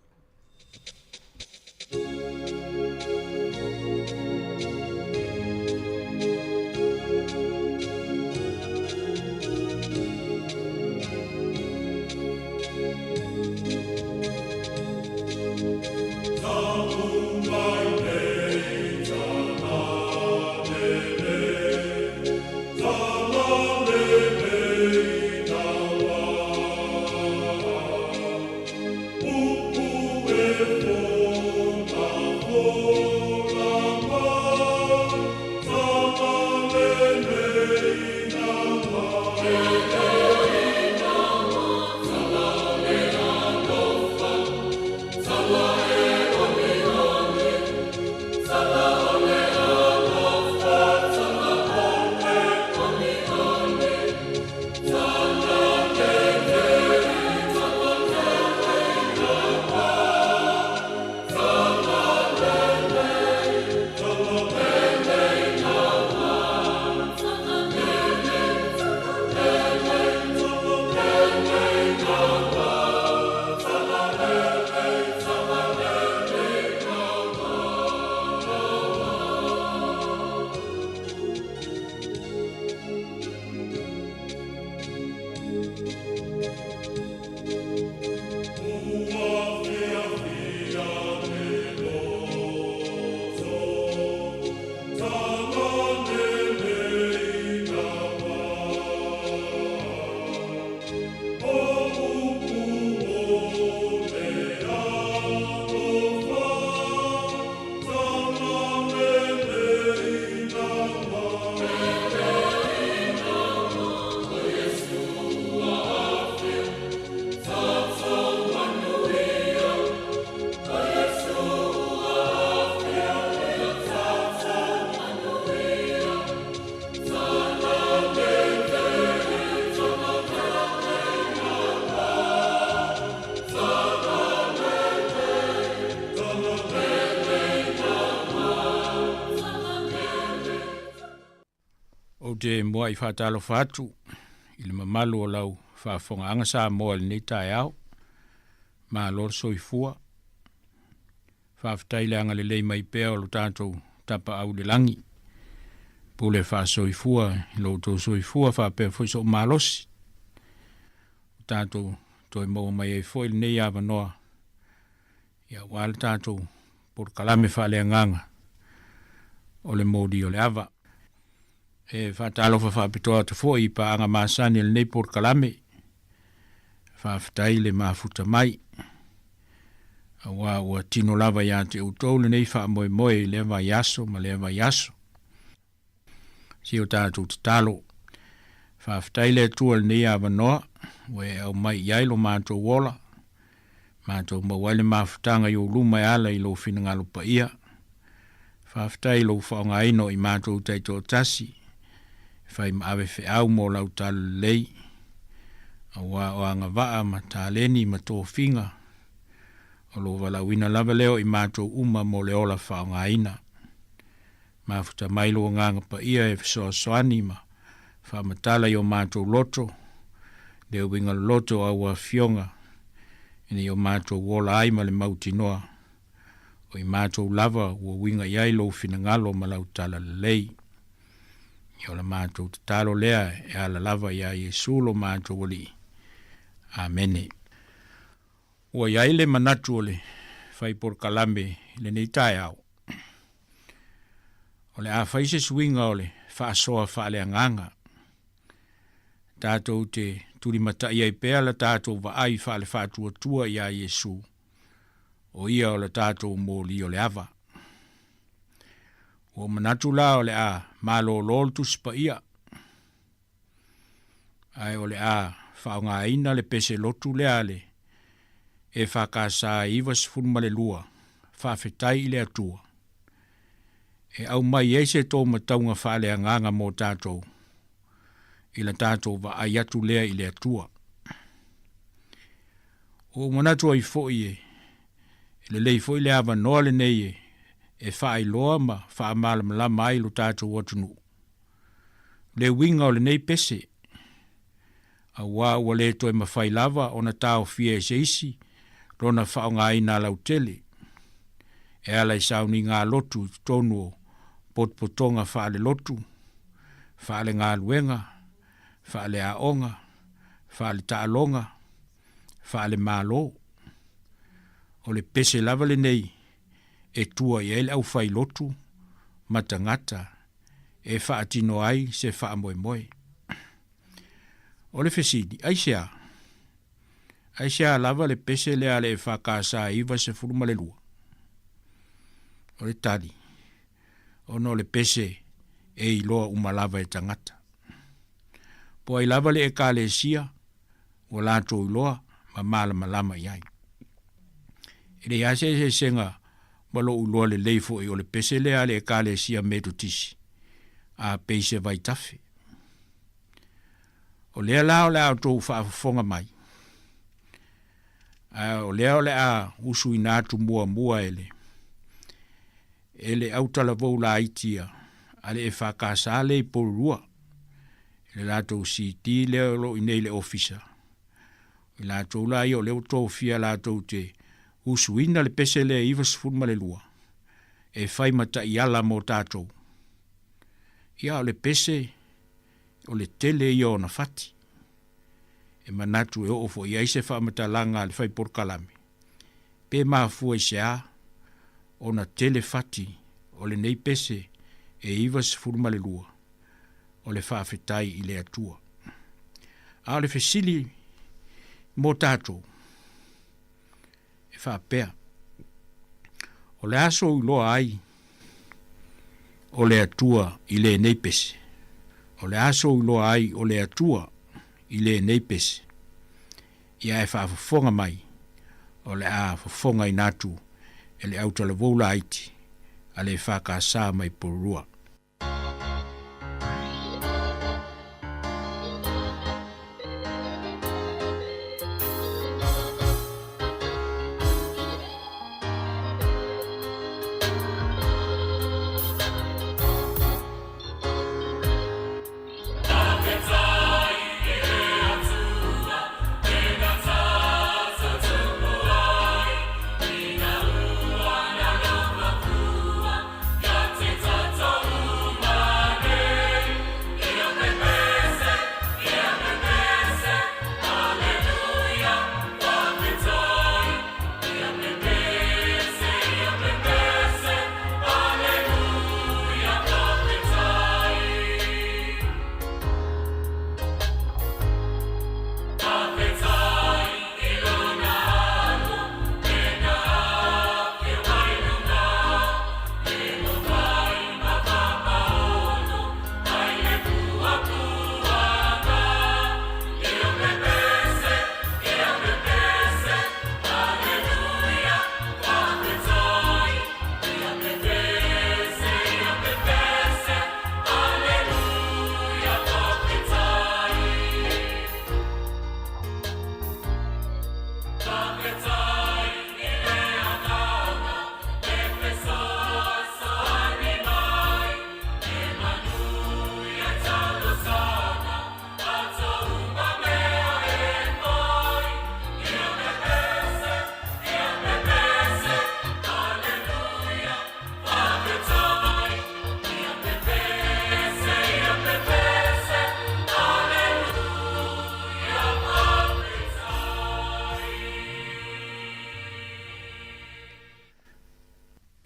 te moa I whātalo whātu, I le mamalu o lau whāwhonga anga Sāmoa le nei tae au, mā lor soifua, whāwhataile anga le lei mai pēo lo tātou tapa au le langi, pule whā soifua, lo tō soifua whāpēo whoiso mā losi, tātou toi mau mai e whoi le nei awa noa, ia wāle tātou por kalame whāle anganga, o le mōdi o le awa, e whātalo whapitoa te fōi pa anga māsani le nei por kalame, whāwhatai le māfuta mai, a wā ua tino lava ia te utou le nei wha moe moe le wa yaso ma le wa yaso. Si o tātou te talo, whāwhatai le tua le nei awa noa, we au mai iailo mātou wola, mātou mawale māfutanga I o luma ala I lo whinangalo pa ia, whāwhatai lo whaonga ino I mātou taito tasi, whai maawe whi au mō lau talu lei, a wā o anga waa ma tāleni ma tō whinga, O lo wala wina lava leo I mātou uma mo le ola whaongaina. Mafuta mailo nganga pa ia e fisoa soani ma whamatala I o mātou loto. Leo winga loto aua fionga. Ini o mātou wola ai ma le mauti noa. O I mātou lava ua winga iai lo finangalo ma lau tala le lei. I o la mātou tatalo lea e ala lava ia Yesu lo mātou wali. Amene. Ua iai le manatu o le whai por kalame le nei tae au. O le a whaise suinga o le whaasoa whaale anganga. Tātou te turi matai ai pēa la tātou wa ai whaale whaatua tua ia Yesu. O ia o le tātou mōli o le awa. O manatu la o le a malo lol tu spa ia. Ai o le a whaonga ina le pese lotu le ale. E whakasa iwa sifuruma le lua. Whawhetai le atua. E au mai eise tō mataunga whaale anganga mō tātou. Ila tātou wa ai atu lea I le atua. O manatu ai fōi e. Le lei fōi le awa noa le nei e. E whaai loa ma wha malama la mai lo tātou watunu. Le winga o le nei pese. A wā ua le toi mawhai lava o na tāo fia e seisi. Rona whaonga ina lau tele. E ala I sauni ngā lotu tonu o potpotonga whaale lotu. Whaale ngā luenga. Whaale aonga. Whaale taalonga. Whaale mālo. O le pese lava le nei. E tua I ele au whai lotu. Matangata. E whaatino ai se wha moe moe. O le fesidi. Aisea. Aisea lava le pese le ale e whakasa iwa se furuma le lua. O le tali. Ono le pese e iloa umalava e tangata. Po ai lava le e ka le sia. O lato iloa ma malama iai. Ele ase se senga malo uloa le leifo I o le pese le ale e ka le sia medu tisi. A peise vai tafe. O lea lao le auto whaafonga mai. O lea le a usu inatu mua ele. Ele autala vau la itia. Ale e whakasa le I porua. Ele lato si ti leo lo inei le ofisa. Ele lato la I o leo tō fia lato te usu ina le pese le iwas furma le lua. E whai mata I ala mo tātou. Ia o le pese o le tele I o na fati. E manatu e ofo I aise whaamata langa le whai porkalame. Pe maa fua I sea o na tele fati o le nei pese e iwas furma le lua. O le whaafetai I le atua. A le fesili mo tātou. E whaapea. O le aso I loa ai. O le atua I le nei pese. O le aso I loa ai o le atua I le nei pese. Ia e whaafonga mai. O le a whafonga I natu. E le autala voula aiti. A le whakasa mai porua. That's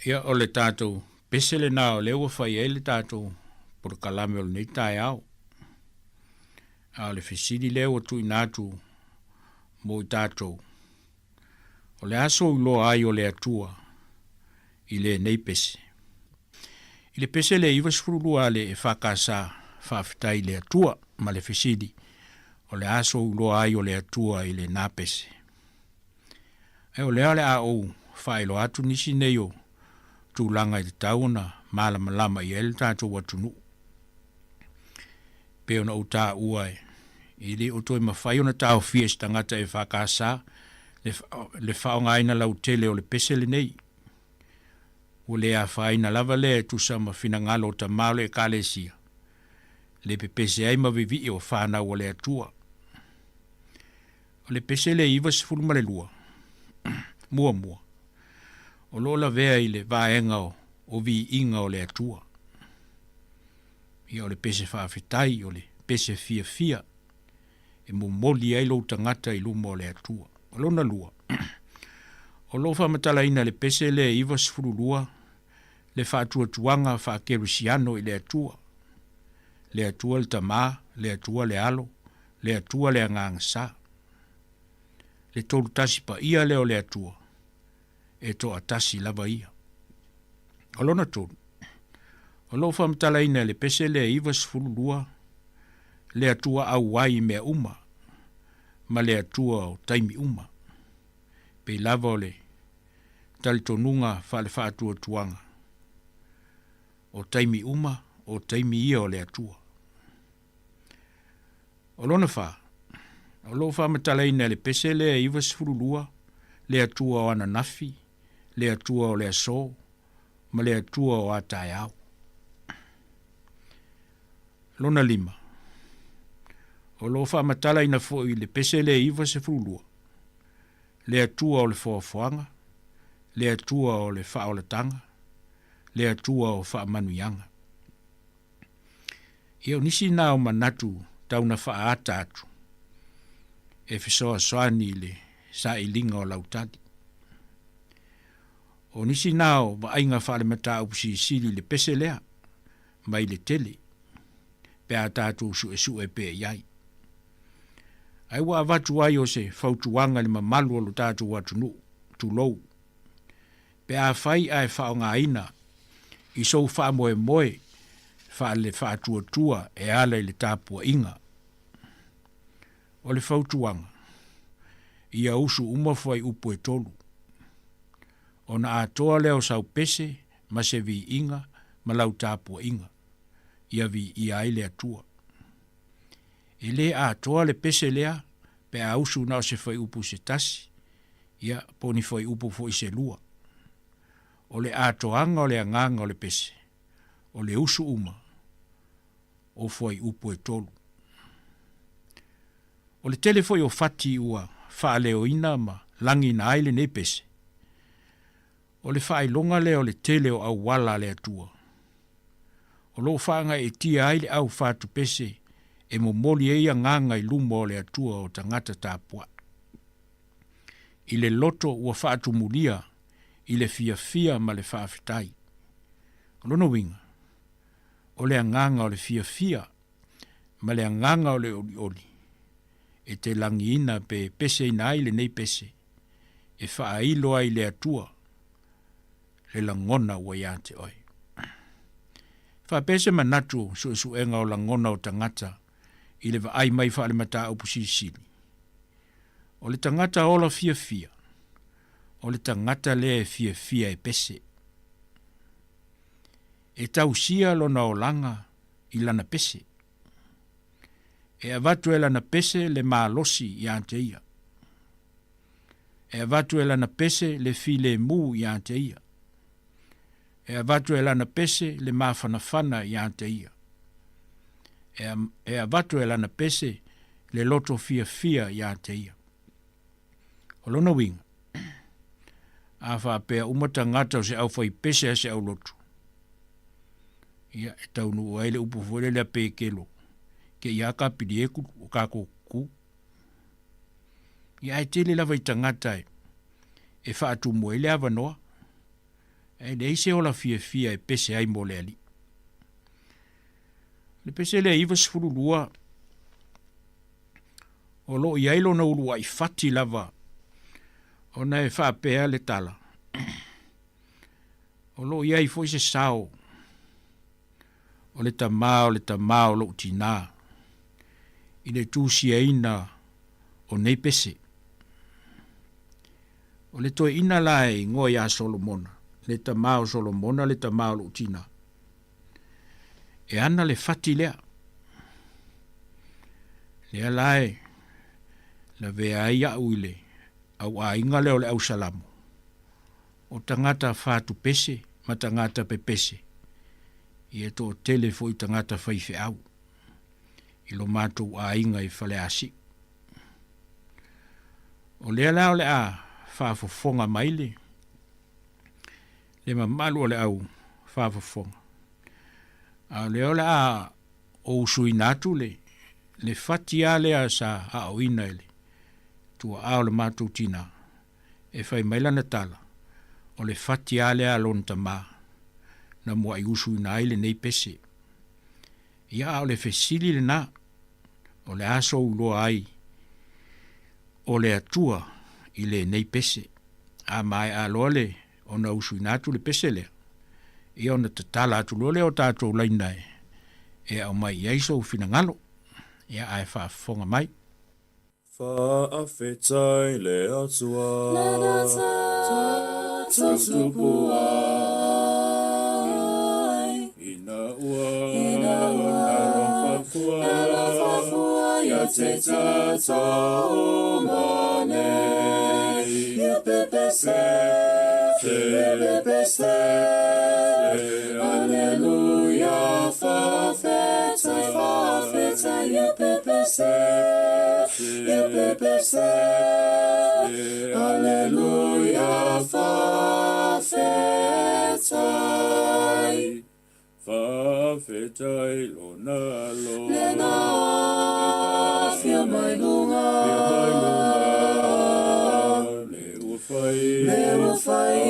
Ia o le tātou pesele nā o lewa whai e le tātou por kalame o le nei tai au. A le fesiri lewa tu i nātu mo i tātou. O le aso i loa ai o le atua i le nei pese. I le pese le iwa sfurulua le e whakasa whawhitai le atua ma le fesiri. O le aso i loa ai o le atua i le nā pese. E o lea le a ou whaelo atu nisi nei o tūlanga i te tauna malama lama i ele tātou watunu. Peo na uta uai. I li o toi mawhai o na tāo fies tangata e whakasa le whaonga aina lau tele o le pesele nei. O lea whaina lava le tu sa mawhina ngalo o ta malo e kālesia. Le pe pese ai mavivi o whana o le atua. O le pesele iwa sifuruma le lua. Mua. O lola vea i le vaenga o vi inga o le atua. Ia o le pese whaafetai o le pese fia. E mo moli ai lo tangata i luma o le atua. O lona lua. O lo whamatala ina le pese le iwa sifurulua. Le whaatua tuanga whaakerusiano i le atua. Le atua le tamā, le atua le alo, le atua le angangasa. Le tolu tasi pa ia leo le atua. E to atasi lava ia. O lona tolu. O lo whamtala ina le pese le iwa sifurulua. Le atua au wai mea uma. Ma le atua o taimi uma. Pe lava o le talitonunga whale whaatua tuanga. O taimi uma, o taimi ia o le atua. O lona wha. O lo whamatala ina le pese le iwa sifurulua. Le atua o ananafi. Le atua o le aso. Ma le atua o atai au. Lona lima. O lo whamatala ina fo i le pese le iwa sifurulua. Le atua o le whaofuanga. Le atua o le whaolatanga. Le atua o whaamanuianga. Ia nisi nā o manatu tauna whaata atu. E whisoa soani le sa ilinga o lautadi. O nisi nā o waainga whaale mata upusi sili le pese lea. Mai le tele. Pe a tātou su e pe iai. Ai wa avatu ai o se whautuanga le mamalu o lo tātou watu tulou. Pe a whai ai whaonga ina. I sou wha moe wha le wha tua e ala i le tāpua inga. O le whautuanga. Ia usu umawhai upu e tolu. O na atoa leo sau pese ma se vi inga ma lau tāpua inga. Ia vi ia ai le atua. E le atoa le pese lea pe a usu na o se whai upu se tasi. Ia poni whai upu fo i se lua. O le atoanga o le anganga o le pese. O le usu uma. O foi upu e tolu. O le tele foi o fati ua wha leo ina ma langi na aile nei pese. O le wha longa leo le tele o au wala le atua. O lo whaanga e tia aile au whatu pese e mo moli e ia nganga i luma o le atua o tangata tāpua. I le loto ua whatu mulia i le fia ma le whaafitai. O lono winga. O le anganga o le fia ma le anganga o le oli. E te langi ina pe pese ina ai le nei pese. E whaailo ai le atua. Le langona ua ia te oi. Whapese manatu su enga o langona o tangata. I le ai mai whaale mata upu sisili. O le tangata ola fia. O le tangata le fia e pese. E tausia lona o langa i lana pese. E avatu e lana pese le maalosi i ante ia. E avatu e lana pese le file mu i ante ia. E avatu e lana pese le mafanafana i ante ia. E avatu e lana pese le loto fia i ante ia. O lona winga. A whapea umatangata o se au whai pese a se au lotu. Ia e taunu o aile upu fwere lea pe kelo. Ke ia ka pidi eku o kako ku. Ia e tele lava i tangata e whaatu mo ele ava noa. E le ise o la fia e pese ai mo le ali. Le pese le iwa sifuru lua. O lo i ailo na ulu ai fati lava. O na e whaapea le tala. O lo i ai fo se sao. O le tamao lo utina. I le tūsia ina o nei pese. O le toi ina lai ngoi a Solomona. Le tamao Solomona, le tamao lo utina. E ana le fati lea. Lea lai. La vea ia uile. Au a inga leo le au salamu. O tangata fatu pese, ma tangata pe pese. I e to tele fo i tangata whaife au. I lo mātou a inga i whale asi. O lea lao le a whaafofonga maile. Le mamalu o le au whaafofonga. A leo le a o usui natu le fati a lea sa a o ina ele. Tua ao le mātou tina. E whai maila na tala. O le fati a lea lon tama. Na mua i usui na ile nei pese. Ia o le fesili le na. O le aso uloa ai. O le atua i le nei pese. A mai a loale o na usui natu le pese lea. Ia o na tatala atu lole o tātou lainae. E au mai iaiso ufina ngalo. Ia ai whaafonga mai. Whaafetai le atua. Tātou tupu ai. Ina ua. Nara whafua. Ia te tātou mane. Ia pepese. Pepese. Alleluia. Whaafetai. Ia pepese. Alleluia, whaafetai lo na lo. Le na fia mai lunga. Le ufai.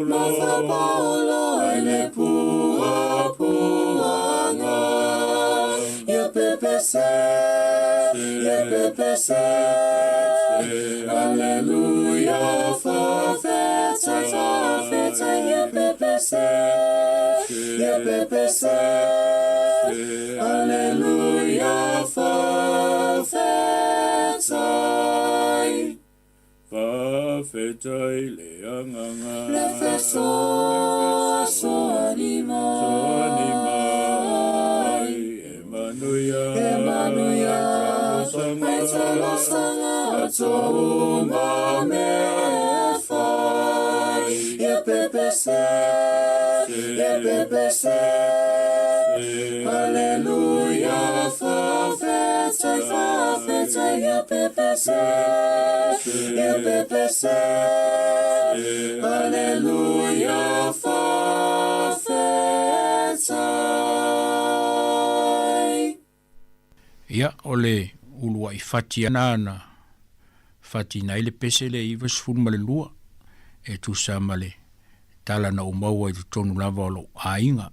Ma paolo ai le puanga. Ia pepese. Alleluia, whaafetai, ia pepese. Alleluia, whaafetai le anganga. Le feso so anima. Emmanuia. Maitala sanga ato mame fai. Ia pepese. Alleluia, whaafetai, ia pepese. Alleluia, whaafetai. Ia ole ulua i fati ana fati na ile pese le iwa sifuru ma le lua e tu sa ma le tala na umaua i tonu lava o lo ainga.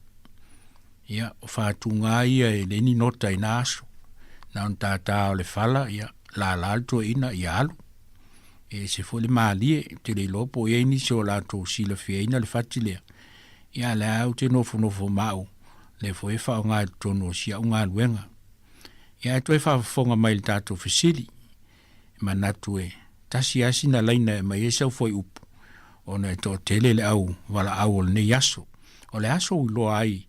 Ia o whātunga ia e leni nota i na aso na on tātā o le whala ia la lalto ina i alu. E se fo le maalie te le lopo e ni se o lato sila fia ina le fati lea. Ia le au te nofo mau le fo e wha o ngā tonu o sia o ngā luenga. Ia e toi whaafonga mai le tātou fesili. Ma natu e tasi asina laina e mai e sau foi upu. O na e tō tele le au wala au o le nei aso. O le aso uloa ai.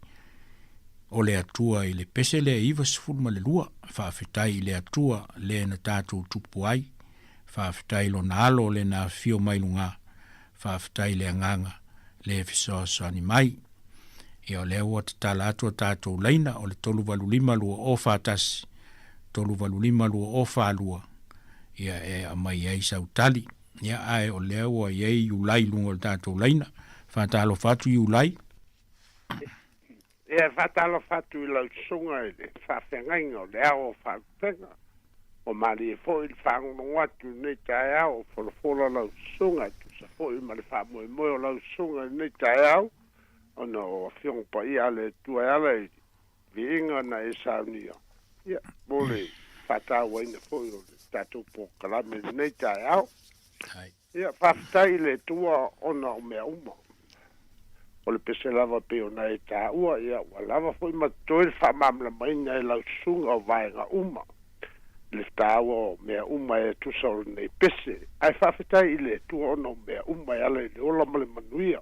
O le atua i le pese le iwa sifuru ma le lua. Whaafetai i le atua le na tātou tupu ai. Whaafetai lo na alo le na fio mailunga. Whaafetai le anganga le fisoasani mai. E o le ua te tala atua tātou laina o le tolu valulima lua o whaatasi. Tolu valulima lua o whaalua. Ia e a mai ei sautali. Ia ai o lea ua iei iulai lunga le tātou laina. Whaatalo whatu iulai. Ia whaatalo whatu i lau sunga e le whawhengainga o lea o whautenga. O mali e fo il whangongo atu nei tae au folofola lau sunga tu sa fo I ma le fa mo o la sunga nei tai au ona o fiong pa ia le tua ala vinga na e saunia ia bole fata wa ina fo o tatu po kala me nei tai au ia fatai le tua ona o me uma o le pese lava pe ona e ta ua ia wa lava fo I ma toi fa mamla mai na e la sunga o vai nga uma le tawa mea uma e tusau nei pese. Ai whawhetai I le tua ono mea uma e ala I le ola male manuia.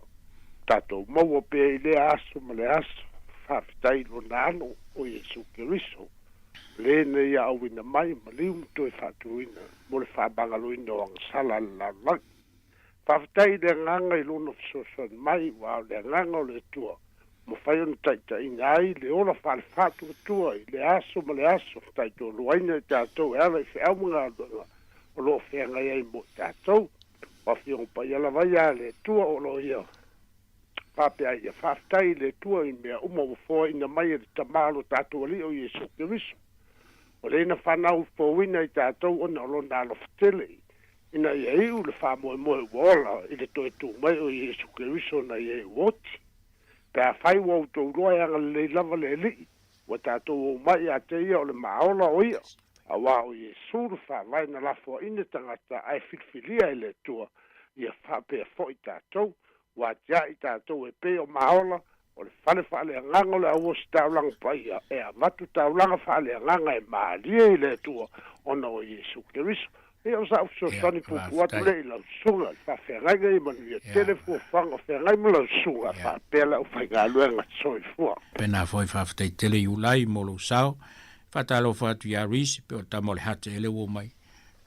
Tato maua pe I le aso male aso. Whawhetai lo nano o Yesu Keriso. Le ne ia awina mai maliu mto e whatuina. Mo le whabangaloina o ang sala la lang. Whawhetai le nganga I lono fisosan mai wa le nganga o le tua. Mo fai on taita ina ai le ola whale whatu tua I le aso ma le aso taito luaina I tātou e ala I whiau mga adonga o lo whenga iai mo tātou wa whiong pa iala vai a le tua o lo ia pape ai a whaftai le tua I mea uma o fōa ina mai e tamalo tātou ali o Yesu Keriso o le ina whanau fōwina I tātou ona o lo nalo whtele ina ia iu le whamoe moe wola I le toe tū mai o Yesu Keriso na ia woti Pea whai wau tau roa anga le lava le li. Wa tātou o mai a te ia o le maola o ia. A wā o Yesu le whawai na lafo ina tangata ai whilwhilia I le tua. Ia whapea fo I tātou. Wa tia I tātou e pe o maola. O le whale whale anganga le awo si taulanga pa ia. E a matu taulanga whale anganga e maalia I le tua. Ona o Yesu Keriso. E o sa uso sani pupu atu le I lau sunga. Fa whengai I manu ia telefo whanga whengai mo lau sunga. Fa pela u whainga luenga soi fua. Pena foi whawhtai tele iulai mo lau sao. Whatalo whatu ia risi pe o tamo le hate ele wo mai.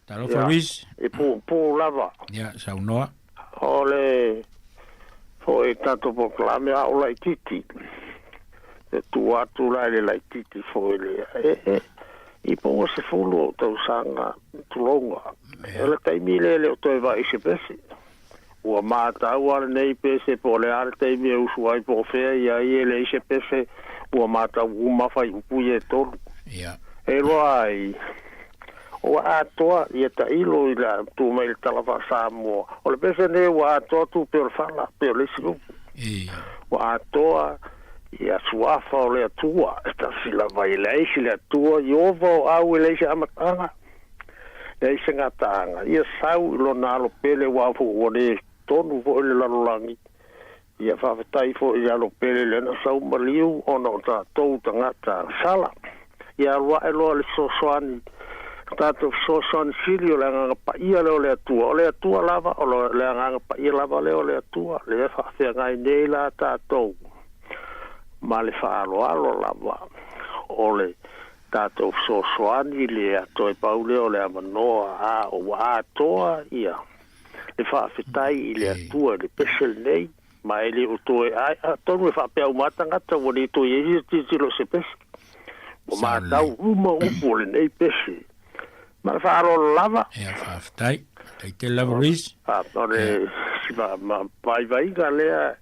Talo wha risi. E pō lava. Ia, sau noa. O le foi tato po klame a o lai titi. E tu atu lai le lai titi foi le I ponga se fulu o tau sanga tulonga. Ele taimi le o toi wa I se pese. Ua mata ua nei pese po le are taimi e usuai po fea ia I ele I se pese. Ua mata umawhai upuye tolu. E loa ai. Ua atoa ia ta ilo I la tu mai le talawa Sāmoa. O le pese ne ua atoa tu peo le whala, peo le silu. Ua atoa ia suafa o le atua e ta sila vai leisi le atua I ova o au e leisi amatanga leisi ngatanga ia sau ilo nalo pele wafu o le tonu vo le lalolangi ia whawhetai fo I alo pele le na sau maliu ona o ta tou tangata sala ia rua e loa le sosoani tato sosoani sili o le anganga pa ia leo le atua lava o le anganga pa ia lava leo le atua le whawhea ngai nei la tatou ma le whaaloalo lava o le tātou sosoani le atoe paule o le amanoa a o atoa ia le whaafetai I le atua le pesel nei ma ele o toe a tonu e whapea umatangata o le toe e titilo se pese o mātau uma upo le nei pese ma le whaaloalo lava ia whaafetai tei te lava ris o le pai vaiga lea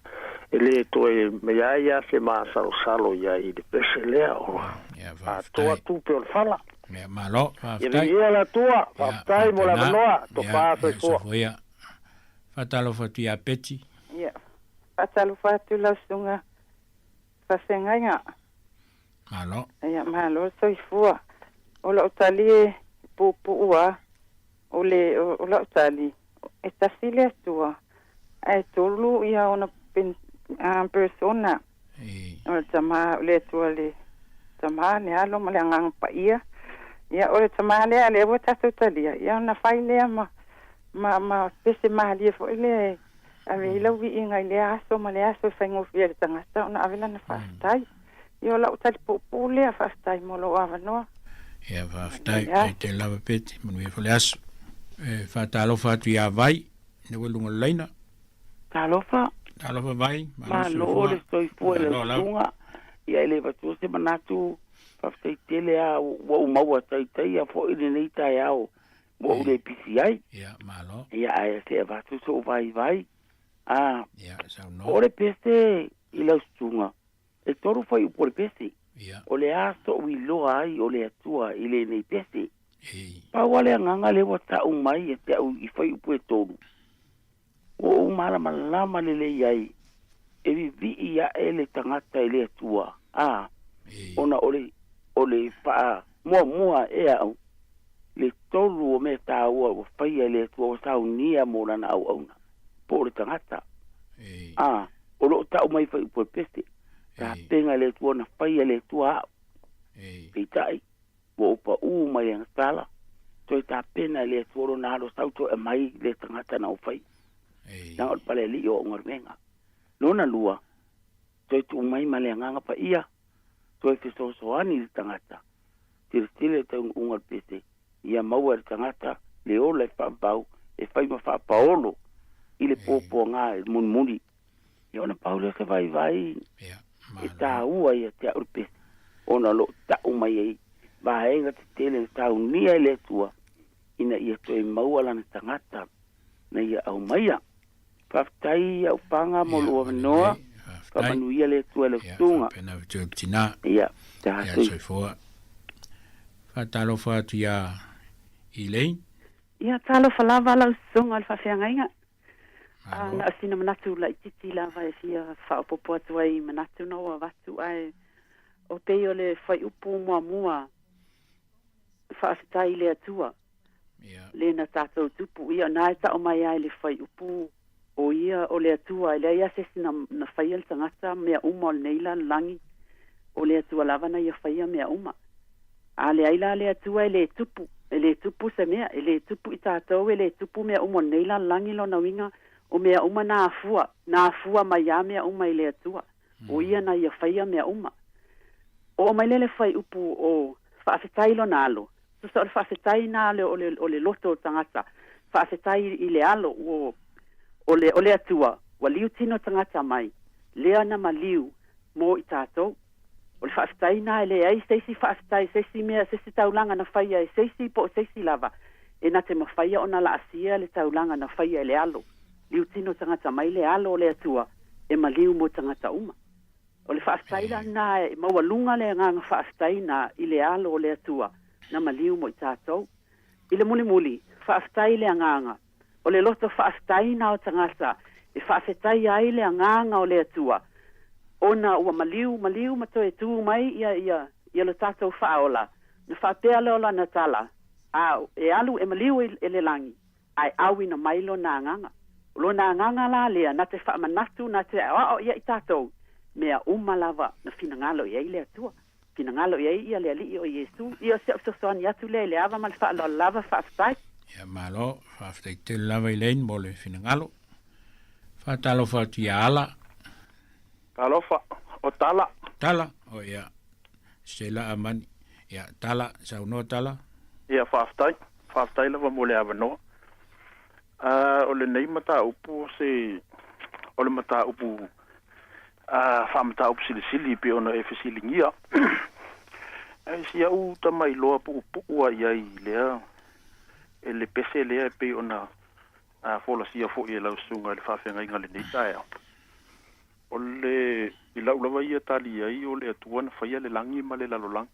ele toe mea ia se maa salo ia I le pese lea o a toa tu pe o fala mea malo whaftai ia la tua whaftai mo la manoa to pāse fua whatalo whatu ia peti ia whatalo whatu la sunga whawhengainga malo ia malo soi fua o la utali e pupu ua o la utali e tasile tua e tolu ia ona persona o tama le tua le tama le alo ma le ngang pa ia o le tama le o tatu talia ia na fai le ma pese ma le fo le a me lo vi inga le aso ma le aso fai ngo fia tanga sta na avela na fastai ia la utal pu le fastai mo lo avano ia fastai te lava peti mo vi fo le aso fa talo fa tu ia vai ne welunga leina talo fa Talo vai, ma lo le stoi fuori la sunga ia le va tu se manatu fa sei tele a o mau tai tai a fo ile nei tai ao o le PCI ia malo ia ai se va tu so vai ia sa no o le peste ila sunga e toru foi o le peste ia o le aso wi lo ai o le atua ile nei peste pa wale nganga le wata umai e te au I foi o toru O mala malama le yai. E vi ia ele tangata ele tua. Ona ole pa mua e au. Le tolu o me taua o whaia le tua o sau nia mōra na au auna. Po le tangata. O lo tau mai whai upo peste. Ta penga le tua na whaia le tua au. Pei tai. Wo upa mai ang tala. Toi ta pena le tua na alo sau to e mai le tangata na o whai. Nā o pale li o ngarmenga. Nona lua. Toi tu mai male nganga pa ia. Toi fiso soani le tangata. Tire te ungar peste. Ia maua le tangata. Le ola e whaambau. E whai ma whaapaolo. I le pōpō ngā e munmuni. Ia ona paule se vai. E tā ua ia te aur peste. Ona lo tau mai ei. Vaenga te tele tau nia le tua. Ina ia toi maua lana tangata. Na ia au maia. Whaftai au panga mo lua manoa. Whamanuia le tua le tunga. Pena vitu tina. Ia. Ia soifua. Whatalo whatu ia Elaine. Ia talo whalava lau sunga al whawhiangainga. Na asina manatu la ititi lava e fia whaopopo atu ai manatu noa watu ai. O peo le whai upu mua. Whaafitai le atua. Le na tātou tupu. Ia nā e tao mai ai le whai upu. O ia o le atua. Ia ia sesi na whai al tangata mea uma o le neila langi. O le atua lava na ia whai mea uma. A le aila le atua e le tupu. E le tupu se mea. E le tupu i tātou e le tupu mea uma o neila langi lo na winga. O mea uma nā afua. Nā afua mai a mea uma i le atua. O ia na ia whai mea uma. O mai lele whai upu o whaafetai lo nā alo. Tusa o le whaafetai nā le o le loto tangata. Whaafetai i le alo o le atua. Wa liu tino tangata mai. Lea na ma liu mo i tātou. O le whaafetai nā ele ai seisi whaafetai, seisi mea, seisi taulanga na whaia e seisi po seisi lava. E na te mawhaia o na la asia le taulanga na whaia e le alo. Liu tino tangata mai le alo o le atua. E ma liu mo tangata uma. O le whaafetai la nā e mawalunga le nganga whaafetai nā i le alo o le atua. Na ma liu mo i tātou. I le muli, whaafetai le nganga. O le loto whaafetai nā o tangata. E whaafetai ai le nganga o le atua. Ona ua maliu mato e tū mai ia le tātou whaola. Na whapea le ola na tala. E alu e maliu e le langi. Ai awi na mailo nā nganga. Lo nā nganga la lea, na te whaamanatu, na te ia i tātou. Mea umalava na finangalo ia i le atua. Finangalo ia ia le ali o Yesu. Ia se soani atu le ava mal whaalo lava whaafetai. Ia malo, whaafetai te lava i lein mo le finangalo. Whaatalo whaatu ia ala. Talofa, o tala. Tala, o ia. Sela amani. Ia, tala, saunoa tala. Ia, whaafetai lava mo le avanoa. O le nei mata upu se... O le mata upu... whamata upu sili pe ona e fesilingia. E si au tamai loa pu ua iai lea. E le pese lea pe ona... Fola sia fo i lau sunga le whawhenga inga le neitaea. O le i lau lava ia tali ai o le atua na whaia le langi ma le lalolang.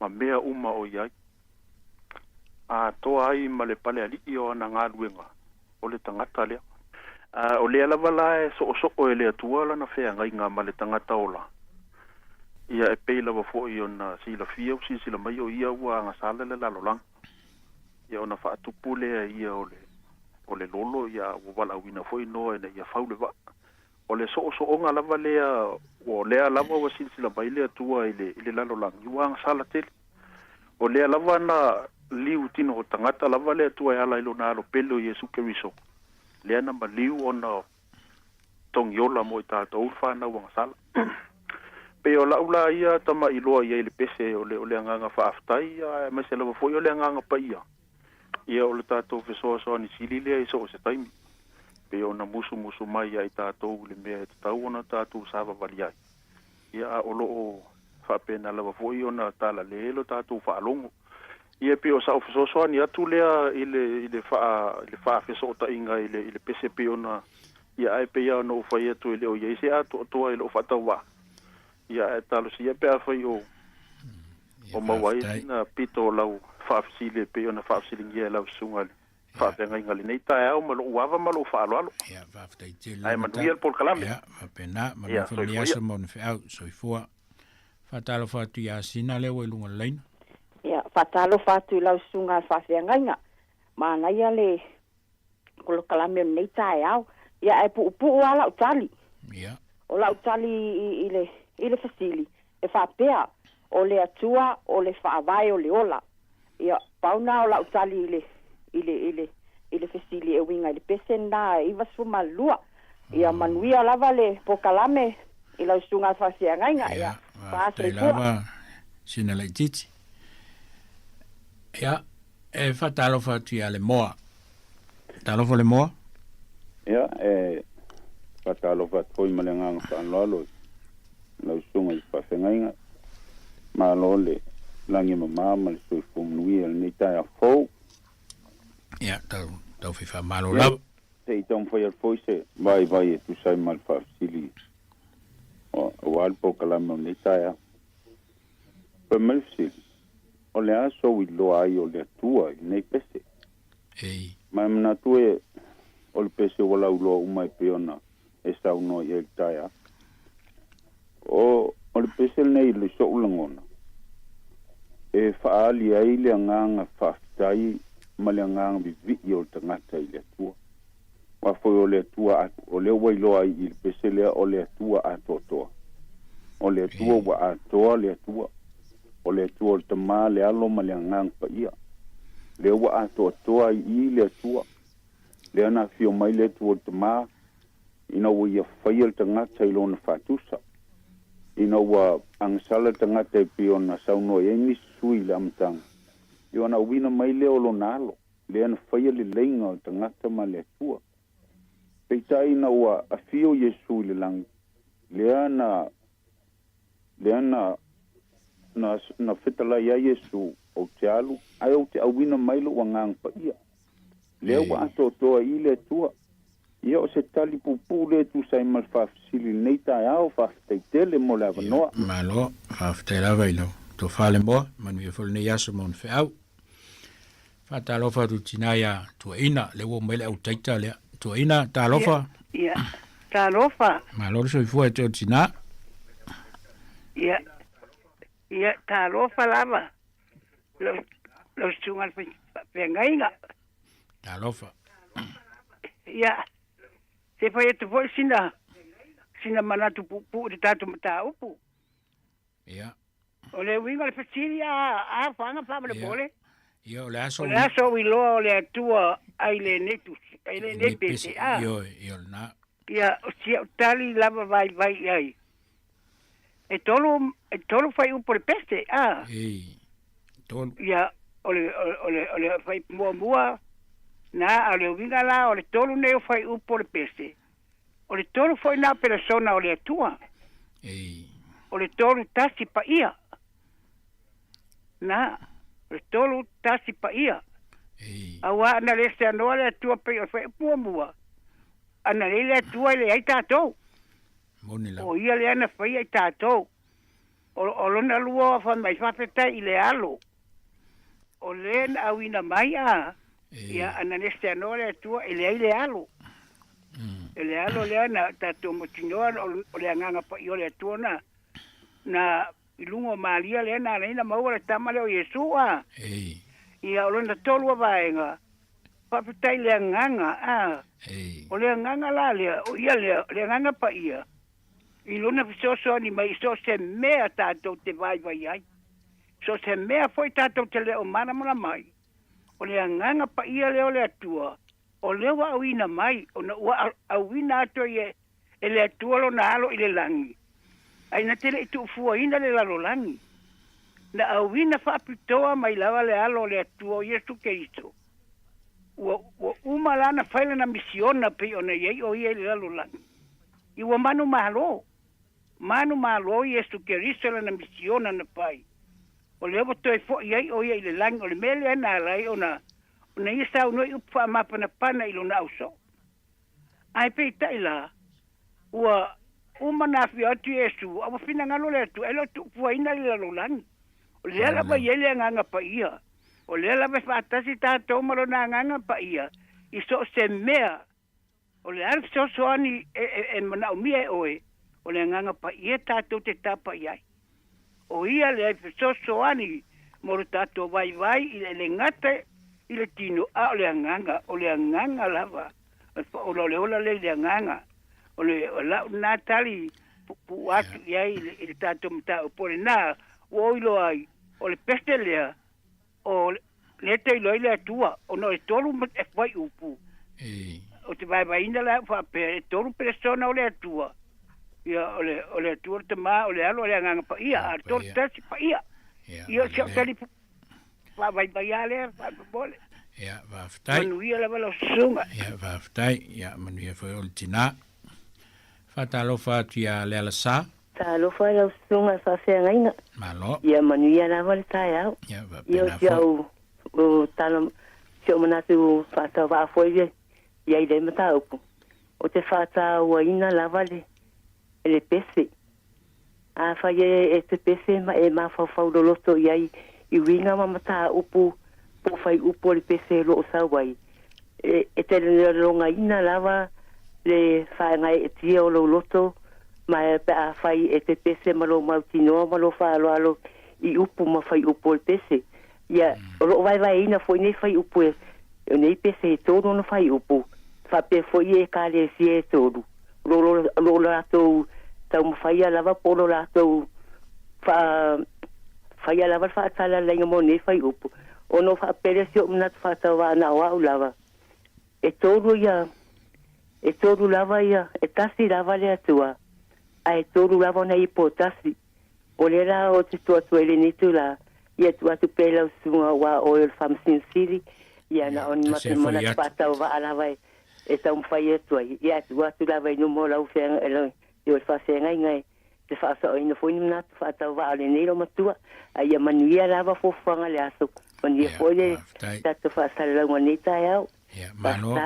Ma mea uma o iai. A toa ai ma le pale ali i o ana ngā luenga. O le tangata lea. O le alava la e so e le atua la na whea ngai ngā ma le tangata ola. Ia e pei lava fo i o na sila fia o sila mai o ia ua anga sala le lalolang. Ia o na whaatupu lea ia o le lolo ia wala wina fo i noa e na ia faule wa. O le so onga lava lea o lea lava wa sila mai lea tua i le lalolang. Ia anga sala tele. O lea lava na liu tino o tangata lava lea tua e ala ilo na alo pelo Yesu Keriso. Lea na ma liu o na tongiola mo i tātou whana wanga sala. Pe o laula ia tama iloa ia le pese o le anganga whaaftai ia mai se lava foi o le anganga pa ia. Ia o le tātou fesoa ni sili lea iso o se taimi. Pe o na musu mai ia i tātou le mea e tatau o na tātou sava vali ai. Ia o loo whapena lava foi o na tala lelo tātou whaalongo. Ia pe o sao fesoa ni atu lea i le wha fesoa ta inga i le pese pe o na ia ai pe ia no whai atu i le o ia ise atu atua i le o whatawa. Ia e talo si ia pe a whai o mawai na pito lau whaafisile pe o na whaafisilingia lau sungale. fa te ngai ngali nei tae au malo uava malo fa alo ia fa ftai te ai manuia por kalame ia fa pena ma no fa lia so mon fa au so fo fa talo fa tu ya sina le wo lunga lein ia fa talo fa tu lau sunga fa fe ngainga ma na ia le ko kalame nei tae au ia e pu ala utali ia o la utali ile fasili e fa pea o le atua o le fa vai o le ola ia pauna o la utali ile fasili e winga le pesenda i vasu malua ia manuia lava le pokalame i la sunga fa sia ngainga ia fa te lava sina le titi ia e fa talo fa tu ya le moa talo fo le moa ia fa talo fa foi malenga fa lolo la sunga i fa ngainga ma lole langi mama le soi fo nui el ni ta fo ia tau fa malo la te tom foi el foi se vai tu sai mal fa sili o alpo kalama ni ta ya per mercy o le aso wi lo ai o le tua nei pese ei ma na tue o le pese wala ulo umai peona e sa uno i el ta ya o le pese nei le so ulangona e faali ai le nganga faftai ma le nganga vi o tangata i le tua wa foi o le tua o le wailo ai il pese le o le tua atotoa o le tua wa atoa le tua o le tua o tama le alo ma le nganga pa ia le wa atotoa i le tua le ana fio mai le tua o tama ina wa ia fai el tangata i lona fatusa ina wa angsala tangata i pio na sauno e ni sui lamtang yo na wina mai le o lonalo le ana fai le lenga o tangata ma le tua peitai na wa afio Yesu le lang le ana na fitala ya Yesu o tialu ai o te awina mai lo wangang pa ia le wa atotoa i le tua ia o se tali pupu le tu sai mal fa sili nei ta au fa tele mo la no malo fa tele vailo to fale mo man vi fol ne yaso mon fe au fa ta lo fa tu tinaya tu ina le wo mele au taita le tu ina ta lo fa ia ta lo fa malo so fu e tu tina ia ta lo fa lava lo sungal pe ngainga ta lo fa ia se foi tu foi sina manatu pu de tatu mata upu ia ole winga le fasilia a fanga pa le bole ia ole aso wi lo le tua ai le netus ai le nepete aio na ia si tali lava vai ai e tolo fai upo le peste a tolo ia ole fai mua na ale winga la ole tolu ne fai upo le peste ole tolu foi na persona ole tua ole tolu tasi pa ia na ole tolu tasi pa ia awa na le se no le tua pe fai mua ana le tua le ai tato monila o ia le ana fai ai tato o lona lua fa mai fa peta ile alo o le awina mai a ia ana neste anore tua ele alo ele alo le ana tato motinoa o le nganga pa yo le tua na ilungo malia le na ina mau le tamale o Yesu a ia o lona tolu vaenga pa pitai le nganga a o le nganga la le o ia le nganga pa ia iluna fisoso ni mai so se mea tato te vai ai so se mea foi tato te le o mana mai o le nganga pa ia le o le atua o le wa awina mai o na wa awina ato ye ele atua lo na alo ile langi ai na tele tu fua ina le lalo langi na awina fa pitoa mai lava le alo le atua Yesu Kristo wa uma lana faile na misiona pe ona ye o ye le lalo langi i wa manu malo Yesu Kristo na misiona na pai o le boto e fo ye o ye le langi o le mele na lai ona isa no upa mapana pana ilo na uso ai pe taila wa umana fi atu Yesu a fina ngalo le tu elo tu fu ina le lo lan o le ala ba yele nganga pa ia O le la me fatasi tātou marona nganga pa ia. I so se mea. O le arif so soani e mana umia e oe. O le nganga pa ia tātou te tapa iai. O ia le arif so soani moro tātou vai i le ngate i le tino a o le nganga lava. O le ola le nganga. O le la natali pu atu iai i le tātou mta o pore nā o ilo ai. O le peste lea. O le te ilo ile atua. O no e tolu e fai upu. O te vai ina la fa pe tolu persona o le atua. Ia o le atua te ma o le alo le nganga pa ia. A tolu tasi pa ia. Ia se o tali fa vai ale fa bole. Ia va ftai. Manuia la vala sunga. Ia va ftai. Ia manuia foi o tina. Fa talo fa tia le ala sa. Talo fa la sunga fa se ngaina. Malo. Ia manuia la vala tai au. Ia va pena fo. O talo se o manatu fa ta va foi. Ia ide mata upu. O te fa ta wa ina la vale. Ele pese. A fa ye te pese ma fa fa do loto ia I winga mamata upu po fai upu le pese lo sa wai e te longa ina lava le fa ngai e tia o lo loto ma pe a fai e te pese malo mautino malo fa alo I upu ma fai upu le pese ia lo vai ina foi nei fai upu nei pese todo no fai upu fa pe foi e kale sie todo lo lato tau fai lava polo lato fa fai lava fa tala lenga mo ne fai upu ono fa peresio mna fa tawa na wa lava e todo lava ia e tasi lava le atua ai todo lava na ipotasi olera o te tua ele ni tu la ia tua tu pela sunga wa oil farm sin city ia na on ma mona fa tawa lava e tau fai tua ia tua tu lava no mo la ufenga elo io fa senga ngai te fa so ina foi na fa tawa le nei lo matua ai manuia lava fofanga le aso manuia foi le tato fa sala ngoni tai ia mano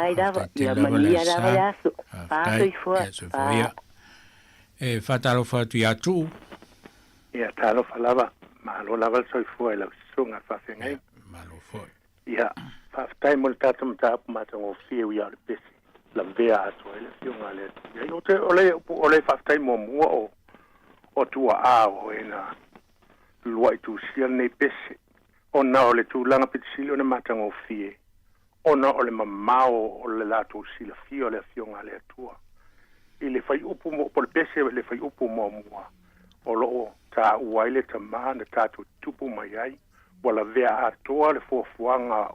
ia manuia lava le aso so foi e fa talo fa tu ia tu ia talo fa lava malo lava so foi la sunga fa sengai malo foi ia fa tai mo tato mta ma tango fiu ia le pesi la vea ato ele fiu ngale ia ole fa tai mo o tua ao ena luai tu sia nei pese ona ole tu langa pitsili ona matango fie ona ole mamao ole la tu sila fio le fionga le tua ile fai upu mo por pese le fai upu mo mua o lo ta uaile ta mana ta tu tupu mai ai wala vea atoa le fuafuanga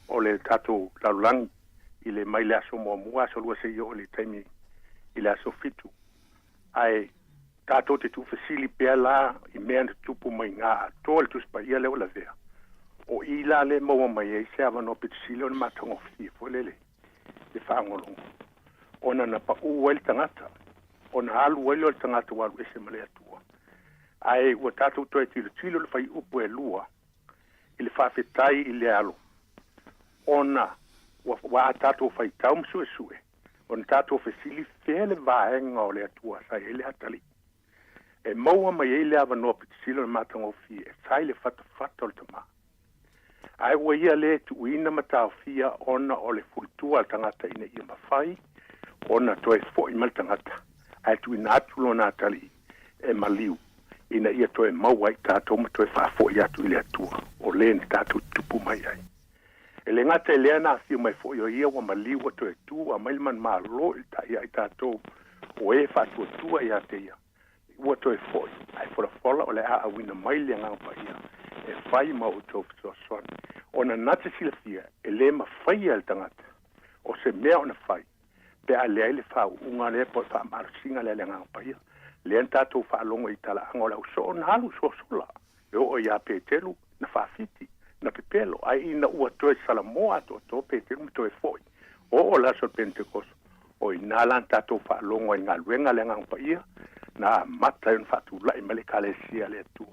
ole tatu laulang ile mai le aso mo mua so lua se yo ole taimi ile aso fitu ai tato te tu fasili pea la I mea te tupu mai ngā tōle tu spa ia leo la vea. O ila le maua mai e se awa no piti sile o na matango fie fo lele. Le whaangolongo. Ona na pa ua ili tangata. Ona alu wale o li tangata walu ese male atua. Ai ua tato toi tilo le fai upu e lua. Ile whawhetai ile alu. Ona wa tato fai taum sue sue. Ona tato fasili fele vaenga o le atua sa ele hatali. E maua mai ele ava no pitisilo na matango fie, e sai le fata o le tama. Ai ua ia le tu uina matao fia ona o le fultua al tangata ina ia mawhai, ona toe fo I mal tangata. Ai tu ina atulo na atali e maliu, ina ia toe maua I tātou ma toe whafo I atu ili atua, o le ni tātou tupu mai ai. E le ngata e lea na fiu mai fo I ia wa maliu a toe tu, a mailman maa lo I tātou, o e whatua tua I ate ia. Ua toi foi, ai fora fola o le a wina mai le ngapa ia, e fai ma o tau fisoaswani. Ona nate silafia, e le ma fai al tangata, o se mea ona fai, pe a lea ile fau unga le po fa marsinga le ngapa ia, le entato fa longo I tala angola o so na halu so sola, e o ia pe telu, na fa fiti, na pepelo, ai ina ua toi Sāmoa to pe telu toi foi, o la so pentecost, o ina lan tato fa longo I ngaluenga le ngapa ia, na mata yon fatu lai male kalesia le tu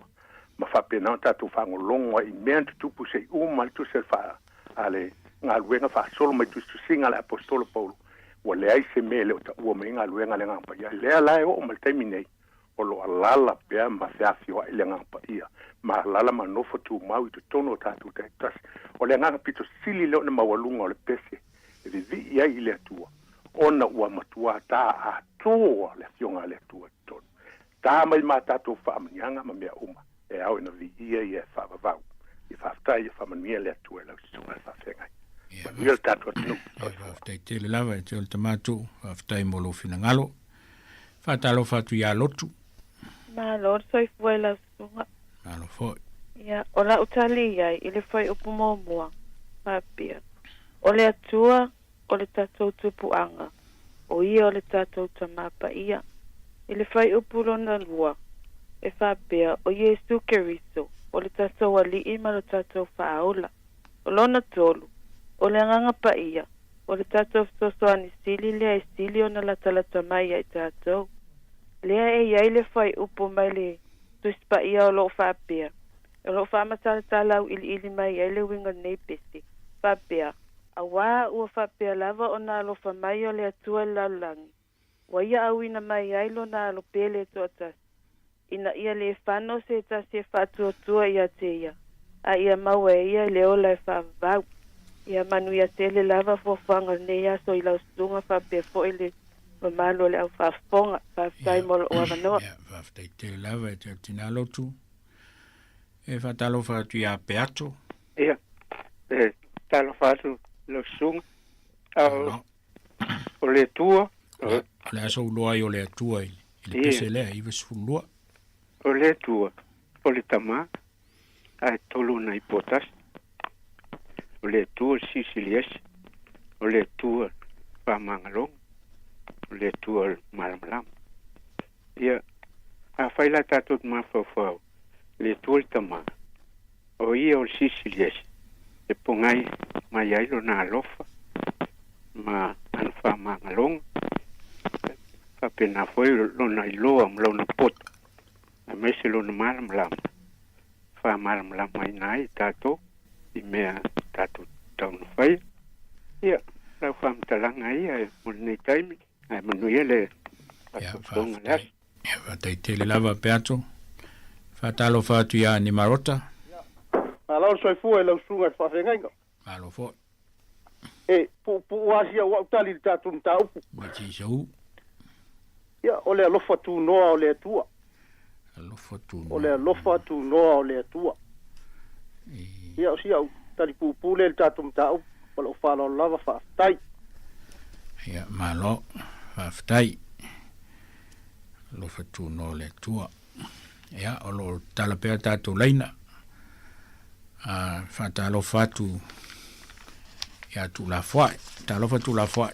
ma fa pena tatu fango longo I ment tu puse mal tu se fa ale ngaluenga fa solo mai tu singa le apostolo Paulo wale ai se mele o ta o me ngaluenga le ngapa ya le ala o mal terminei o lo alala pea ma feafi wa ile nganga pa ia ma lala ma nofo tu mau i tu tono tatu te tas o le nganga pito sili leo na mawalunga o le pese e vi ia ile atua ona ua matua ta a toa le fionga le atua tono ta mai ma tatu wha amanyanga ma mea uma e au ina vi ia i e wha vavau i whaftai i whamania le atua lau sunga e whawhengai ia tatu atinu whaftai tele lava e te o le tamatu whaftai molo fina ngalo whatalo whatu ia lotu Malo, soi fue la sunga. malo foi Ya, ola utali ia i le fai upu mua mapia. O le atua, o le tatou tupuanga. O ia o le tatou tamapa ia. I le fai upu lona lua. E whapea, o Yesu Keriso. O le tatou ali ima lo tatou whaaola. O lona tolu. O le nganga pa ia. O le tatou sosoani sili lea e sili o na la talata mai ai tatou. Lea e iai le fai upu mai le tuspa ia o lo whapea. O lo whamatala talau ili mai ai le winga nei pesi. Whapea. A wā ua whapea lava o nā lo whamai o le atua laulangi. Wa ia awina mai ai lo nā lo pele to atas. Ina ia le whano se tasi e whatua tua ia te ia. A ia maua e ia le ola e whavau. Ia manu ia tele lava fofanga nei aso i lau stunga whapea fo ele mamalo le au whafonga. Whaftai molo o avanoa. whaftai tele lava e te tina lotu e whatalo whatu ia peato Ia, talo fatu lo sunga. O le tua. o le aso uloa i o le atua i le pese lea i vesulua O le tua. O le tama. Ai tolu na ipotas. O le tua sisilies. O le tua pamangalong. O le tua malamlam. Ia, a whaila tatot mawhawhau. Le tua tama. O ia o sisilies. E pungai mai ai lo na alofa. Ma anfa mangalong. Kapena foi lo na iloa lo na pot. A mese lo na malam lam. Fa malam lam mai nai tato. I mea tato taun fai. Ia, lau fam talanga ia mo nei taimi. Ai manuia le. ia whatai tele lava peato whatalo whatu ia ni marota Alau soi fua lau sunga whawhengainga. malo foi Pu wasia wa utali tato mtau. mati sau Ia, o le alofa tu noa o le atua. alofa tu O le alofa tu noa o le atua. Ia, o sia tali pupu le tato mtau. O lo whala o lava whaftai. ia malo whaftai alofa tu no le tua ia o lo talapea tato leina whatalo whatu ia tu la fwai talofa tu la fwai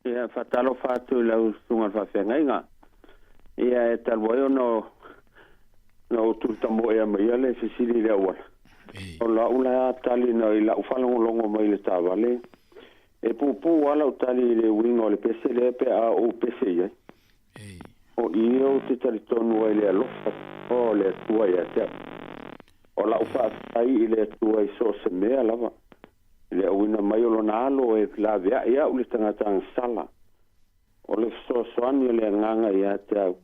Ia whatalo whatu lau sunga whawhengainga. Ia e talwai no tutamo ea mai ale sisiri lea wala. O la ula tali no i la ufalongolongo mai le tavale. E pupu wala utali le wingo le pese le pe a o pese ia. O iyo te tali tonu ai le alofa o le tua ia te. O la ufa ai le tua i so se mea lava. Le wina mai o lona alo e la vea ia uli tangata sala. O le so soani le nganga ia te au.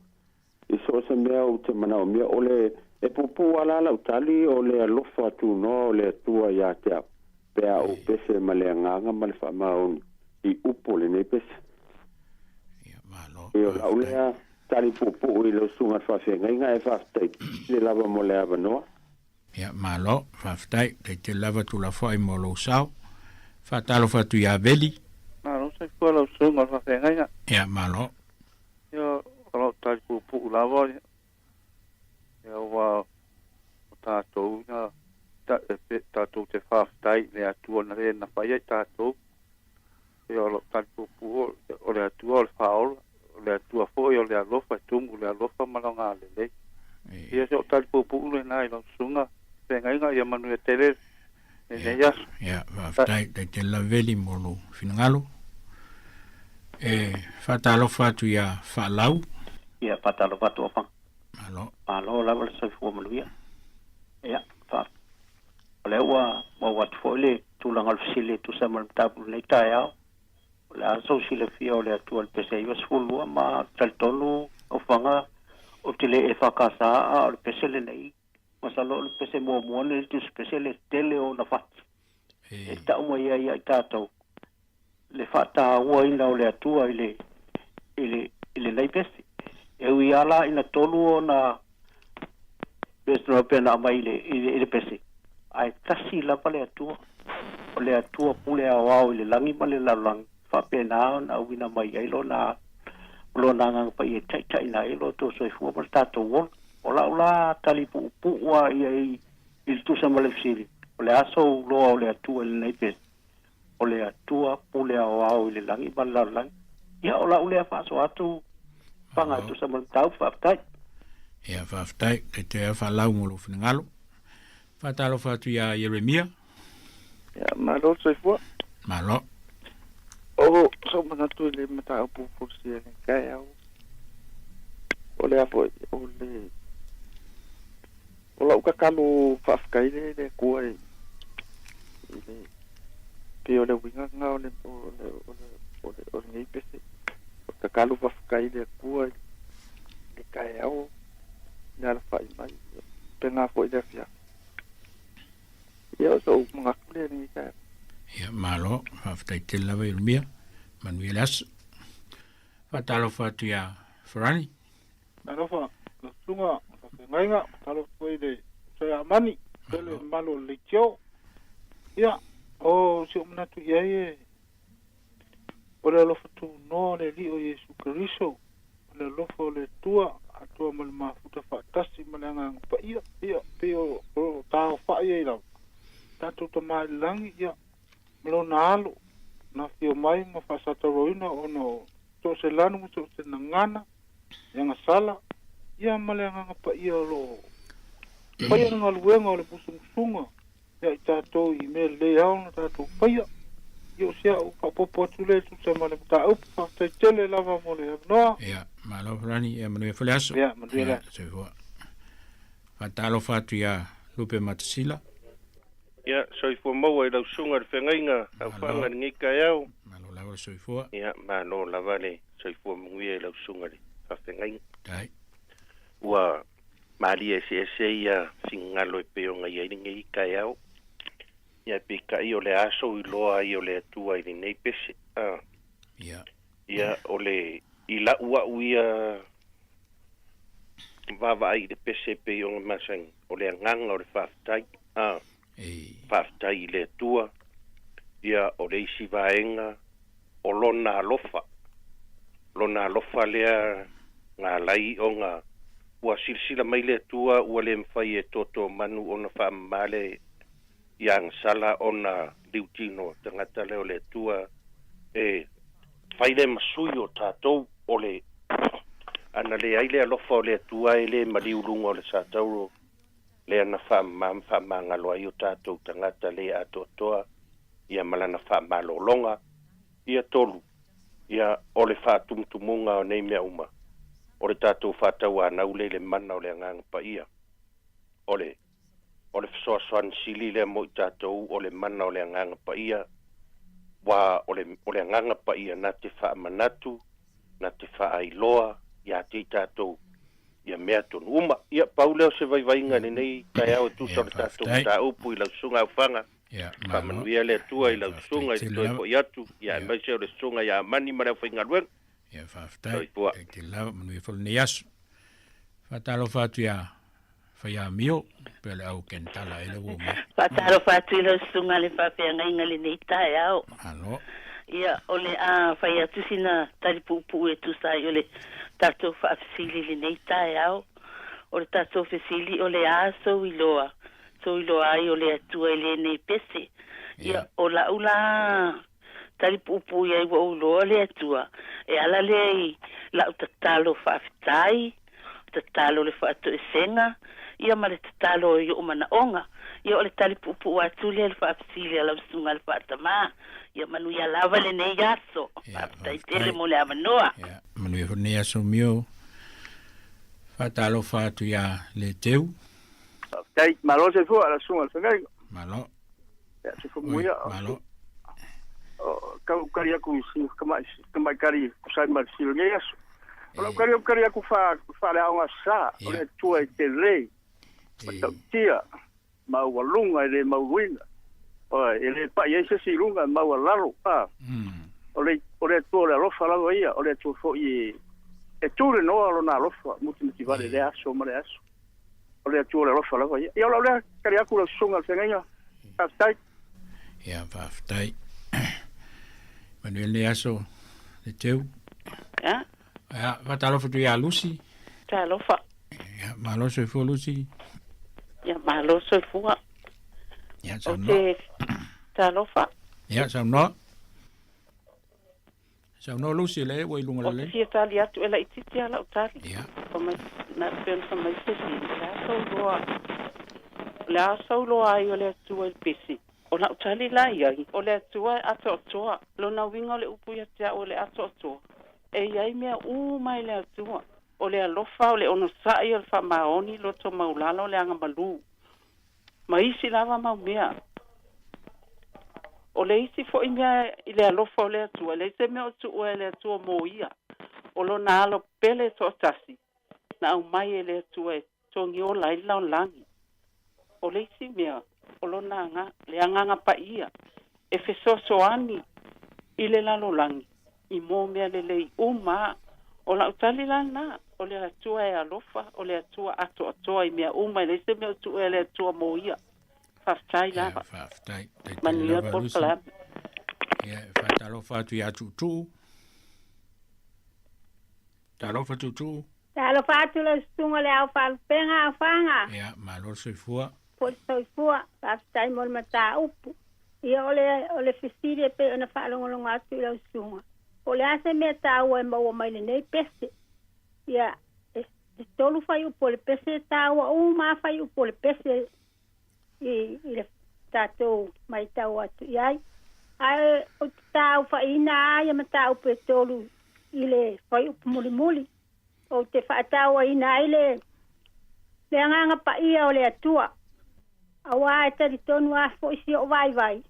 I so se mea o te mana o mea o le e pupu wala la utali o le alofa tu no o le tua ia te au. Pea o pese ma le nganga ma le whamaoni i upo le nei pese. E o la ulea tali pupu i lo sunga whawhenga e whaftai le lava mo le avanoa. ia malo whaftai te lava tu la fwai mo lo sau whatalo whatu ia veli Malo sai fua lau sunga whawhengainga. ia malo Ia, o tali pupu lava. Ia wa o tātou na tātou te whaftai le atua na re na whai ai tātou. Ia o tali pupu o le atua o le whaola. O le atua fo o le alofa tungu le alofa malonga le lei. Ia se o tali pupu le nai lau sunga. Whengainga ia manu e tere. ia whaftai te la veli mo lo finangalo e whatalo whatu ia whalau Ia patalo whatu opa. malo Malo lava le soi fua manuia. Ia, wha. O le ua watu foile tūlanga alfisile tu sa malmtapu nei tae au. O le aso sile fia o le atua le pese iwa sfulua ma talitonu o whanga o te le e whakasa o le pesele nei. Masalo le pese mua le tu pesele tele o na whati. E tau mai ai tātou. Le whata ua ina o le atua ile nei pese. E ui ala ina tolu o na pesno pena mai ile pese. Ai kasi lapa le atua. O le atua pule awao ile langi ma le lalang. Whapena na uina mai ai lo na ngang pa i tai na ilo to so fu pa tato wo ola tali pu wa i il tu sa male fili o le aso lo o le atua le nei pe o le atua pule awao ile langi balla lang ya ola ule fa so atu panga tu sa male tau fa tai ya fa tai ke te fa lau mo lo ngalo fa talo fa tu ya Yeremia ya ma lo so fu ma lo oh so mana tu le mata pu si le kai au ole apo ole ola ka kalu fa kai le kuai le pe ole winga nga ole ngai pese ka kalu fa kai le kuai le kai au na fa mai pena fo ile fia yo so mga kule ni ka ya malo after til la Yeremia Manuelas fatalo fatu ya Ferrani alofa sunga ngainga talo puede saya mani tele malo licho ya o si umna tu ye ora lo fatu no le li o Yesu Kristo le lo fo le tua atua mal mafuta fatasi malanga pa ia pio o ta fa ye la tatu to mai langi ya lo nalo na fio mai ma fasata roina ono to se lanu to se ngana yang sala ia malanga pa ia lo pa ia ngal wenga le pusunga ya tato email le au na tato pa ia yo sia o popo tule tu se male ta up fa te tele lava mole no ya malo rani e manu foliaso ya manu se vo fatalo fatu ya lupe matsila ya soifua maua i lau sunga le whengainga au whanga ni ngika iau. Malo lawa soifua. Ya, malo lawa le soifua munguia i lau sunga le whengainga. Tai. Ua maari ese ia fingalo e peonga i aini ngika iau. Ia pika i o le aso i loa i o le atua i nei pese. Ya. Ia o le i la ua uia vava ai le pese peonga masang o le anganga o le whaftai. Whaftai le tua, ia o reisi vaenga, o lona alofa. Lona alofa lea ngā lai o ngā ua silsila mai le tua, ua le mwhai e toto manu o na whaamale ia ngasala o na liutino tangata leo le tua. E whaile masui o tātou o le ana le aile alofa o le tua e le mariulunga o le sātauro. Le ana whaamangalo ai o tātou tangata le atotoa, ia malana whaamalolonga, ia tolu, ia o le whaatumtumunga o nei mea uma, o le tātou whātau anau le mana o le anganga pa ia, o le whasoasoan sili le mo i tātou o le mana o le anganga pa ia, wa o le anganga pa ia na te whaamanatu, na te whaailoa, ia te tātou, ia mea tonu uma, ia pauleo se vaivainga ni nei kai au tu sa tātou tā upu i lau sunga au whanga. Ka manuia le tua i lau sunga i toi po iatu, ia e maise o le sunga ia mani mareo whainga luenga. Ia whaftai, e te lau manuia whalu nei asu. Whatalo whatu ia whaia mio, pele au kentala ele wome. Whatalo whatu i lau sunga le whapea ngainga le nei tai au. Halo. Ia o le a whaia tusina taripupu e tusai o le tatou whaafisili le nei tae au. O le tatou whaafisili o le aso i loa. So i loa ai o le atua i le nei pese. Ia o la ula taripupu i ai wa o loa le atua. E ala le ai la o tatalo whaafitai, tatalo le whaato e senga, ia ma le tatalo i o mana onga. Ia o le taripupu o atu le whaafisili ala usunga le whaatama. Ia manu ia lava le nei aso. Whaafitai tele mo le amanoa. Manuia nei aso mio. Whatalo whatu ia le teu. Tai malo se fua la sunga le whengai. Malo. Ya se fua muia. Malo. Kau kari aku isi kamai kari kusai mar silo nei aso. Ola kari aku fa le aunga sa, ole tua te rei. Matau tia, mau walunga ele mau winga. Oi, ele pa yese si lunga mau laro pa. Ole tua le rofa la ia, ole tua fo I e tūre noa alo nā rofa, muti vale le aso, mare aso. Ole tua le rofa la ia. Ia ola ole kari aku la sunga whengainga. Taftai. Ia, whaftai. Manuel le aso, le teu. Ja? Ja, wat alofa tu ia Lucy? Ta alofa. Ja, maloso fu Lucy. Ja, maloso fu. Ja, so no. Ta alofa. Ja, so no. So no Lucy le wo ilunga le. Si ta li atu ela ititi ala utali. Ja. Como na pen sa mai se si. La so lo ai ole tu el pisi. Ona utali la ia. Ole tu ato toa. Lo na winga le upu ya tia ole ato toa. E ai mea mai le atua. O le alofa o le ono sai o fa maoni lo to maulala o le anga malu. Ma isi lava mau mea. O le isi fo mea I le alofa o le atua. Le se mea o tu o le atua mo ia. O lo na alo pele to tasi. Na au mai le atua e tongi o lai lau langi. O le isi mea. O lo na anga. Le anga pa ia. E fe so ani. I le lalo langi. I mō mea lelei uma o la utali lana o le atua e alofa o le atua atoa I mea uma le se mea atua e le atua mo ia whaftai lava mania por kalame ia whata alofa atu ia tutu ta alofa tutu ta alofa atu le stunga le au whalpenga au whanga ia malo soifua soifua whaftai mo le mata upu ia o le fesiri e pe ona whalongolonga atu I lau stunga o le ase mea tāua e maua mai le nei pese. Ia, e tolu whai upo le pese tāua maa whai upo le pese I le tātou mai tāua atu. Iai, ai o tāu whai ina aia ma tāu pe tolu I le whai upo muli muli. O te whai tāua ina ai le anganga pa ia o le atua. Awa e tari tonu a fo isi o vai vai.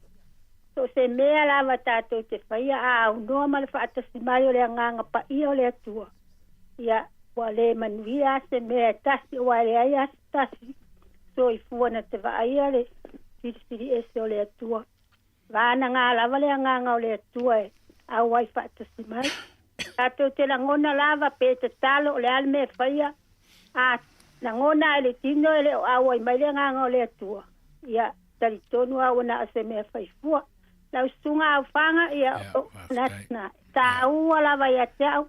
So se mea lava tātou te whaia au noa ma le whaatasi mai o le anganga pa ia o le atua. Ia, wa le manuia se mea tasi o le aia tasi. So I fuana te vaia le whirisiri ese o le atua. Vāna ngā lava le anganga o le atua e au wai whaatasi mai. Tātou te langona lava pe te talo o le alme whaia. A langona e le tino e le o au wai mai le anganga o le atua. Ia, tari tonu au na se mea whaifua. Lau sunga au whanga ia na tāua lava ia teau.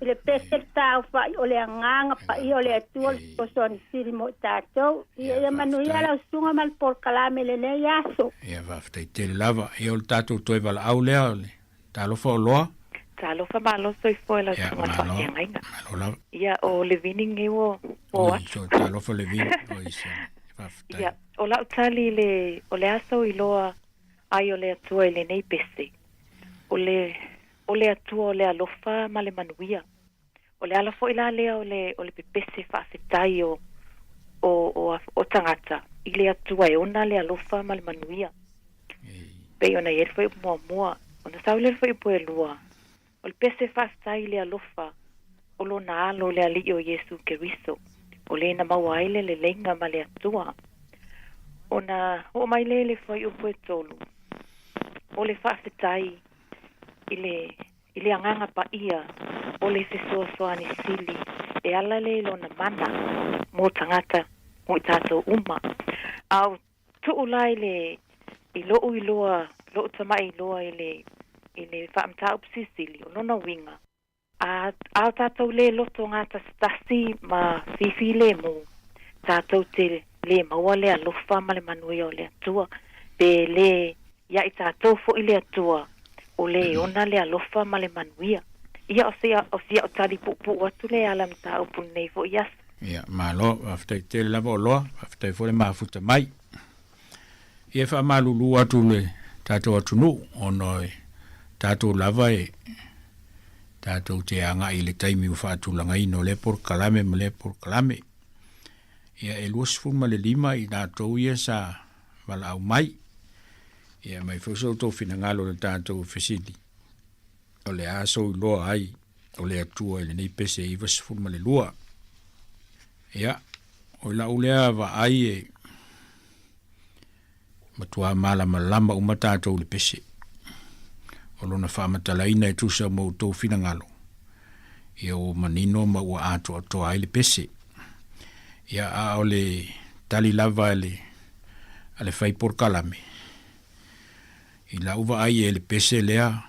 I le pese tāu whai o le anganga pa I o le atua o soni siri mo tātou. Ia manuia lau sunga mal por kalame le nei aso. Ia whaftai te lava. Ia o le tātou toi wala au lea o le. Tālofa o loa. Tālofa maloso I foe lau sunga whai ngainga. Ia o le vining e o atu. Tālofa le vining o isa. Ia o lau tali o le aso I loa ai o le atua I le nei pese. O le atua o le alofa ma le manuia. O le alafo I la lea o le pepese whaafetai o tangata. I le atua e ona le alofa ma le manuia. Pei ona ere fai mua. Ona sau le fai po e lua. O le pese whaafetai le alofa. O lo na alo le ali o Yesu Keriso. O le na mawaile le lenga ma le atua. Ona o mai le fai upo e tolu. O le whaafetai I le anganga pa ia o le fesoasoani sili e ala le lona mana mo tangata mo I tātou uma. Au tuulai I loo tamai loa I le whaamtau psisili o lona winga. Au tātou le loto ngata stasi ma fifi le mo tātou te le maua le alofa ma le manuia o le atua. Pe le ia I tātou fo I le atua o le ona le alofa ma le manuia. Ia o sia o tali pupu atu le ala mta upu nei fo ias. Ia, malo, aftai te lava o loa, aftai fo le mafuta mai. Ia wha malulu atu le tātou atunu, onoi tātou lava e tātou te anga I le taimi u whaatulanga ino le por kalame ma le por kalame. Ia e luasfu ma le lima I tātou ia sa wala au mai. Ia mai fosou tō whina ngalo le tātou whesili. O le aso I loa ai, o le atua le nei pese I va sifuru ma le lua. Ia, o la ulea va ai e matua mala malama umatatou le pese. O lona whaamatalaina e tusa mo tau fina ngalo. Ia o manino ma ua ato atoa ai le pese. Ia a o le tali lava ale fai por kalame. I la uva ai e le pese lea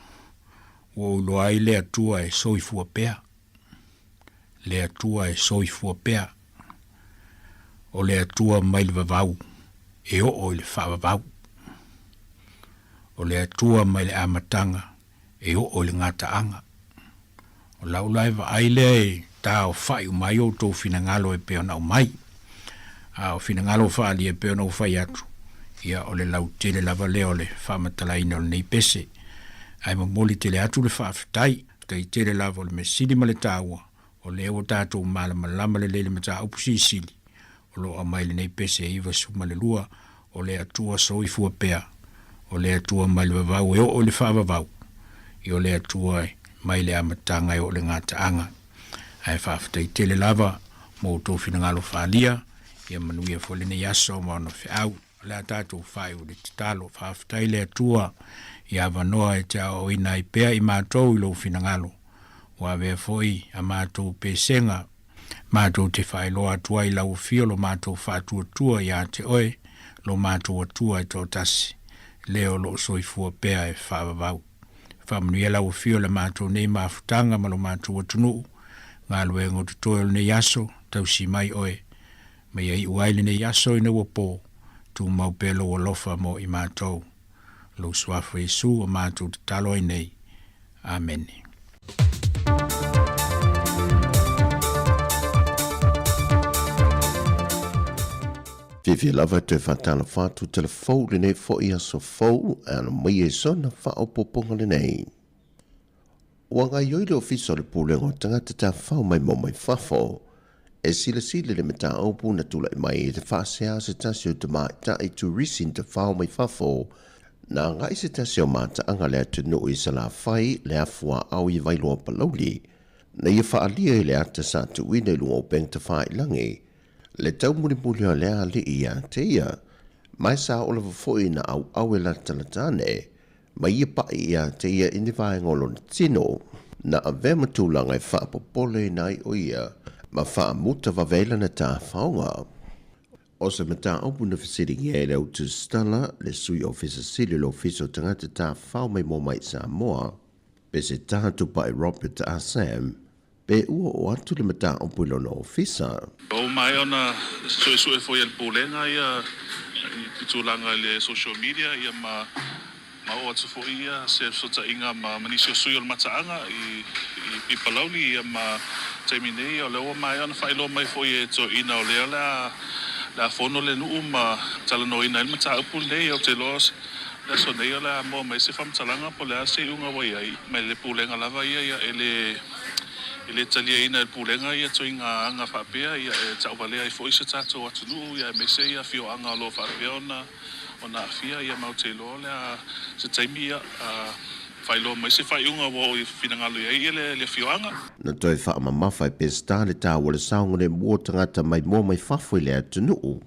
ua ulo ai le atua e soifua pea. Le atua e soifua pea. O le atua mai le vavau e o le whaavavau. O le atua mai le amatanga e o le ngataanga. O laulai va aile e tā o whai umai o tō finangalo e peona o mai. A o finangalo whaali e peona o whai atu. Ia o le lau tele lava leo le whaamatalaina o le nei pese. Ai mamoli tele atu le whaafitai. Tai tele lava o le mesili ma le tāua. O leo tātou malama lama le lele mata upusi sili. O lo amai le nei pese e iwa suma le lua. O le atua soifua pea. O le atua mai le vavau e o le whaavavau. I o le atua mai le amatanga e o le ngataanga. Ai whaafitai tele lava mo tō finangalo whaalia. Ia manuia fo le nei aso ma ono whiau. Le atatou whai o le titalo whaafitai le atua. Ia vanoa e tia o ina I pea I mātou I lo finangalo. Wa vea foi a mātou pesenga. Mātou te whai loa atua I lau fio lo mātou whātua tua ia te oe. Lo mātou atua I tō tasi. Leo lo soifua pea e whaavavau. Whamanuia lau fio le mātou nei mafutanga ma lo mātou atunu. Ngā lue ngotu toi le nei aso, tau si mai oe. Mea I uaile nei aso I na wapo. Tu mau pelo o lofa mo I mātou. Lo suafa Yesu o mātou te talo I nei. Amen. Vivi lava te whatala whātu telefou le nei fo I aso fou ana mai e sona whaopoponga le nei. Ua ngā ioi le ofiso le pūlengo tangata tā whao mai mo mai whafo. E sila le meta aupu na tula I mai e te whaasea se tasio te mai ta I turisin te whao mai whafo. Na ngai se tasio mata anga lea te nui sa la whai lea fua au I vailoa palauli. Na ia whaalia I lea te sa tu wina I lungo peng te whai langi. Le tau muli o lea li ia te ia. Mai sa ola foi na au e la talatane. Mai ia pa ia te ia ini vai ngolo tino. Na ave matulanga I whaapopole nai o ia. Ma wha muta vavela na tā whaonga. O se mata aupu na whasiringi e leo tu stala le sui ofisa sili lo fiso tangata tā whao mai mo mai Sāmoa. Pe se tātu pa I Robert a Sam. Pe ua o atu le mata aupu ilo na ofisa. O mai ona sue foi el pulenga ia pitulanga le social media ia ma o atu foi ia se sota inga ma manisio sui o mataanga I palauli ia ma terminei o le o mai ona failo mai foi e to ina o le la fono le nu ma talano ina il mata aupu nei o te los la sonei la mo mai se fam talanga po le se unga wai ai mai le pulenga lava ia ele talia ina el pulenga ia toinga anga whapea ia e tauwalea I foi se tato atunu ia me se ia fio anga lo whapea ona fia ia mau te lo lea se taimi ia whailo mai se whaiunga wo I finangalo ia le fio anga. Na toi wha mamafa I pesta le tā wale saunga le mua tangata mai mua mai whafoi le atunu.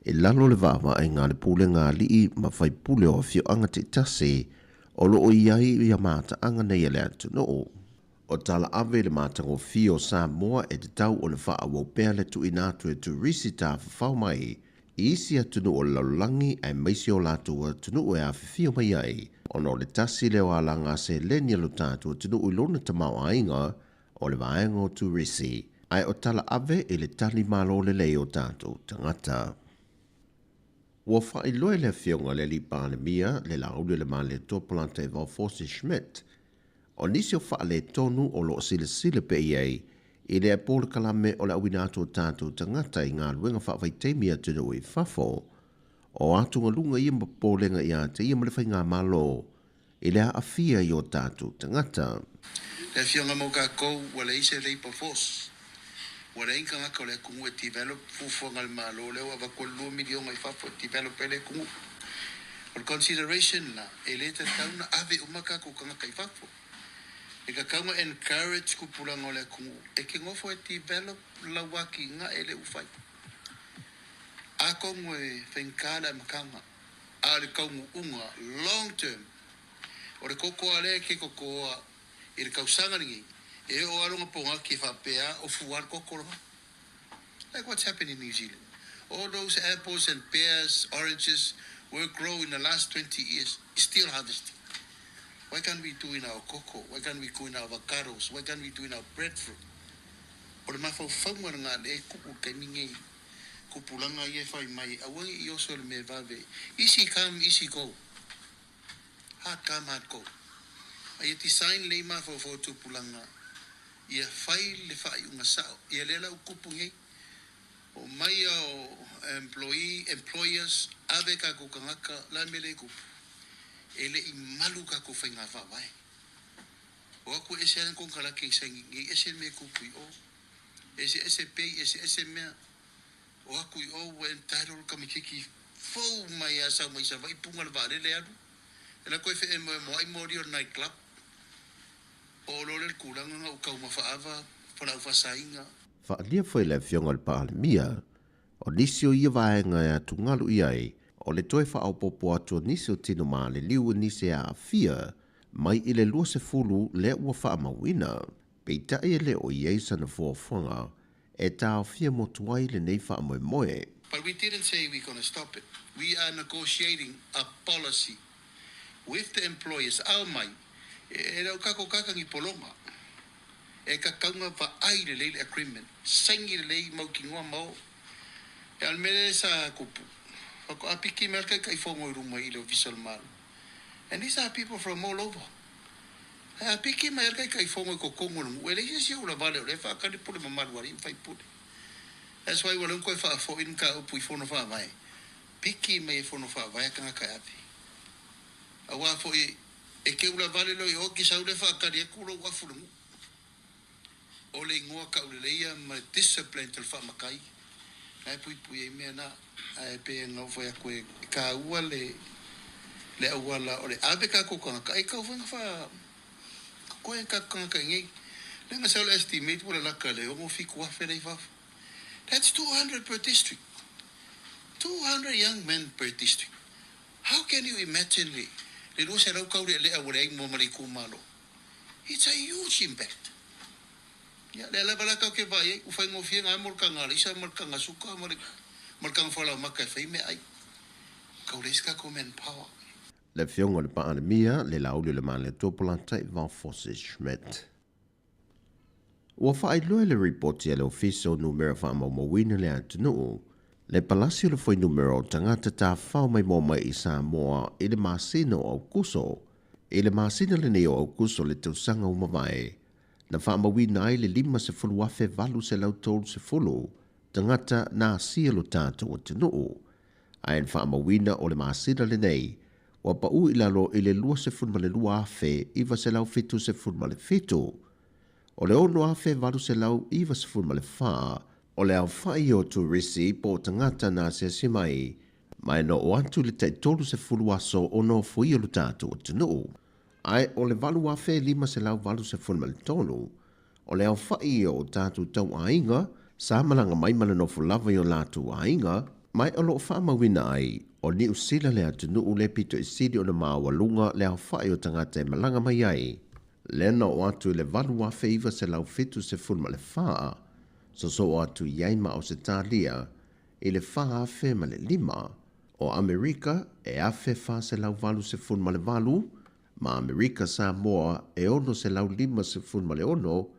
E lalo le wawa ai ngā le pulenga li ma whai pule o fio anga te tase o lo o iai ia mata anga nei le atunu. O tala ave le matango fio Sāmoa e te tau o le wha wopea le tu inatu e tu risi tā whawhau mai. Isi atunu o laulangi ai maisi o latu atunu e a fio mai ai. Ono le tasi leo alanga se lenia lo tātu atunu o ilona tamau ainga o le vaenga o tu risi. Ai o tala ave e le tali malo le leo tātu tangata. Ua wha iloe le fionga le li pāle mia le laule le male tōpalanta e Valforce Schmidt. O nisi o wha le tonu o lo sile pe iei, I le apole kalame o le awinato tātou tangata I ngā luenga whaafai atu no I whafo. O atu ngā lunga I mapolenga I a te I malewhai ngā malo, I le a fia I o tātou tangata. Le fionga mo kākou, wa le ise le Valforce. Wa le inka ngaka o le kungu e develop fufu ngal malo, le wa ko 2 milion I whafo develop le kungu. O consideration la, e le te tauna ave umaka ko ngaka I whafo. E ka kaunga encourage kupulanga o le kungu. E ke ngofo e develop la waki nga ele ufai. Ako ngoe whenkala e makanga. A le kaungu unga long term. O le koko ale ke kokoa i le kausanga ningi. E o alonga ponga ki whapea o fuar kokoronga. Like what's happening in New Zealand. All those apples and pears, oranges were grown in the last 20 years, still harvesting. Why can't we do in our cocoa? Why can't we do in our avocados? Why can't we do in our breadfruit? O le mafau whaunga ngā le kupu kaimingi, kupulanga i e whai mai, awangi I oso le me vave. Easy come, easy go. Hard come, hard go. A i design le mafau fo tupulanga. I a whai le whai unga sao. I a lela ukupu ngei. O mai o employers, ave ka kukangaka, la mele kupu. Ele I malu ka ku whainga whawai. O aku ese an kong kalake isangi, ese me kupu I o. Ese pei, ese mea. O aku I o wa entitled ka mikiki fau mai asa mai sa vai punga le vare le adu. Ela koe whe moai mori o nightclub. O lole le kulanga nga ukau mawhaava, whanau whasainga. Whaalia whai le whionga le paalemia, o nisi o ia vaenga e tungalu iai, o le toi whaau popo atua nisi o tino maa le liu nisi a awhia, mai I le lua se fulu le ua wha mawina, peita e le o iei sana fuawhanga, e tā awhia mo tuai le nei wha moe moe. But we didn't say we're going to stop it. We are negotiating a policy with the employers. Au mai, e rau kako kakangi polonga. E ka kaunga wa ai le leile agreement. Saingi le lei mau ki ngua mau. E almere sa kupu. Whako apiki merka kai whongo I runga I le official maru. And these are people from all over. E apiki merka kai whongo I kokongo rungu. E leise si ula vale o le whakari pule mamaru ari whai pule. That's why walang koe wha fo in ka upu I whono wha vai. Piki me I whono wha vai kanga kai api. Awa fo e ke ula vale lo I hoki sa ule whakari e kuro wafu rungu. O le ingoa ka uleia ma discipline tel whamakai. Nai pui e mea na e pe ngau whai a koe ka ua le aua la o le abe ka kokanga ka e kau whanga wha koe ka kanga ka ngei. Le nga sao le estimate wala laka le o mo fiku wafe rei wafu. That's 200 per district. 200 young men per district. How can you imagine le rosa rau kauri le aua le mo mariku malo? It's a huge impact. Ya le la bala ka ke vai u fai ngofia nga morkanga isa morkanga suka morkanga fala maka fai me ai ka ureska komen power Le whionga le paalemia le lauli le male topolanta I van Fosse Schmidt. Ua whaai loe le reporti le official numero wha mawina le atunu le palasi le foi numero tangata ta whao mai mo mai I Sāmoa I le masina o kuso I le masina le neo o kuso le tausanga o mawai na whaamawina ai le 50 wafe valu se lau tolu se fulu, tangata na sielo tātou o te nuu. Aen whaamawina o le maasina le nei, wa pau I lalo I le lua se funma le lua afe, iwa se lau fitu se funma le fitu. O le ono afe valu se lau iwa se funma le faa, o le au whai o turisi po tangata na se simai, mai no o antu le te tolu se fulu aso ono fui o le tātou o te nuu. Ai o le valu afe 5 se lau valu se funma le tonu, o le au whai o tātou tau ainga, sa malanga mai mala no fulava I o lātou ainga, mai o lo whaamawina ai, o ni usila le atu nuu le pito I sidi o na maawalunga le au whai o tangata e malanga mai ai. Le na o atu le valu afe iwa se lau fitu se funma le faa, so o atu yaima o se tālia, I le faa afe ma le 5, o Amerika e afe faa se lau valu se funma le valu, ma Amerika Sāmoa e ono se lau 5 se funma le ono,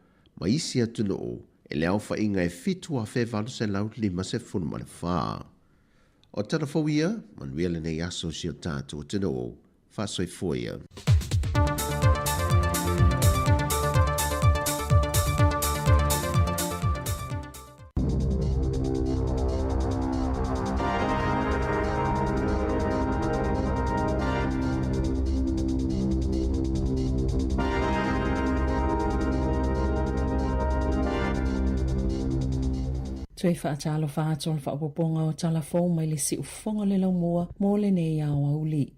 ma isi atu nuu, e le awha inga e fitu a fe valu se lau 5 se funma le faa. O telefowia, manuele nei aso si o tātou o tino, whasoi foia. Tui whaatalo whaatolo whaapoponga o talafou mai le si ufonga le laumua mō le nei au auli.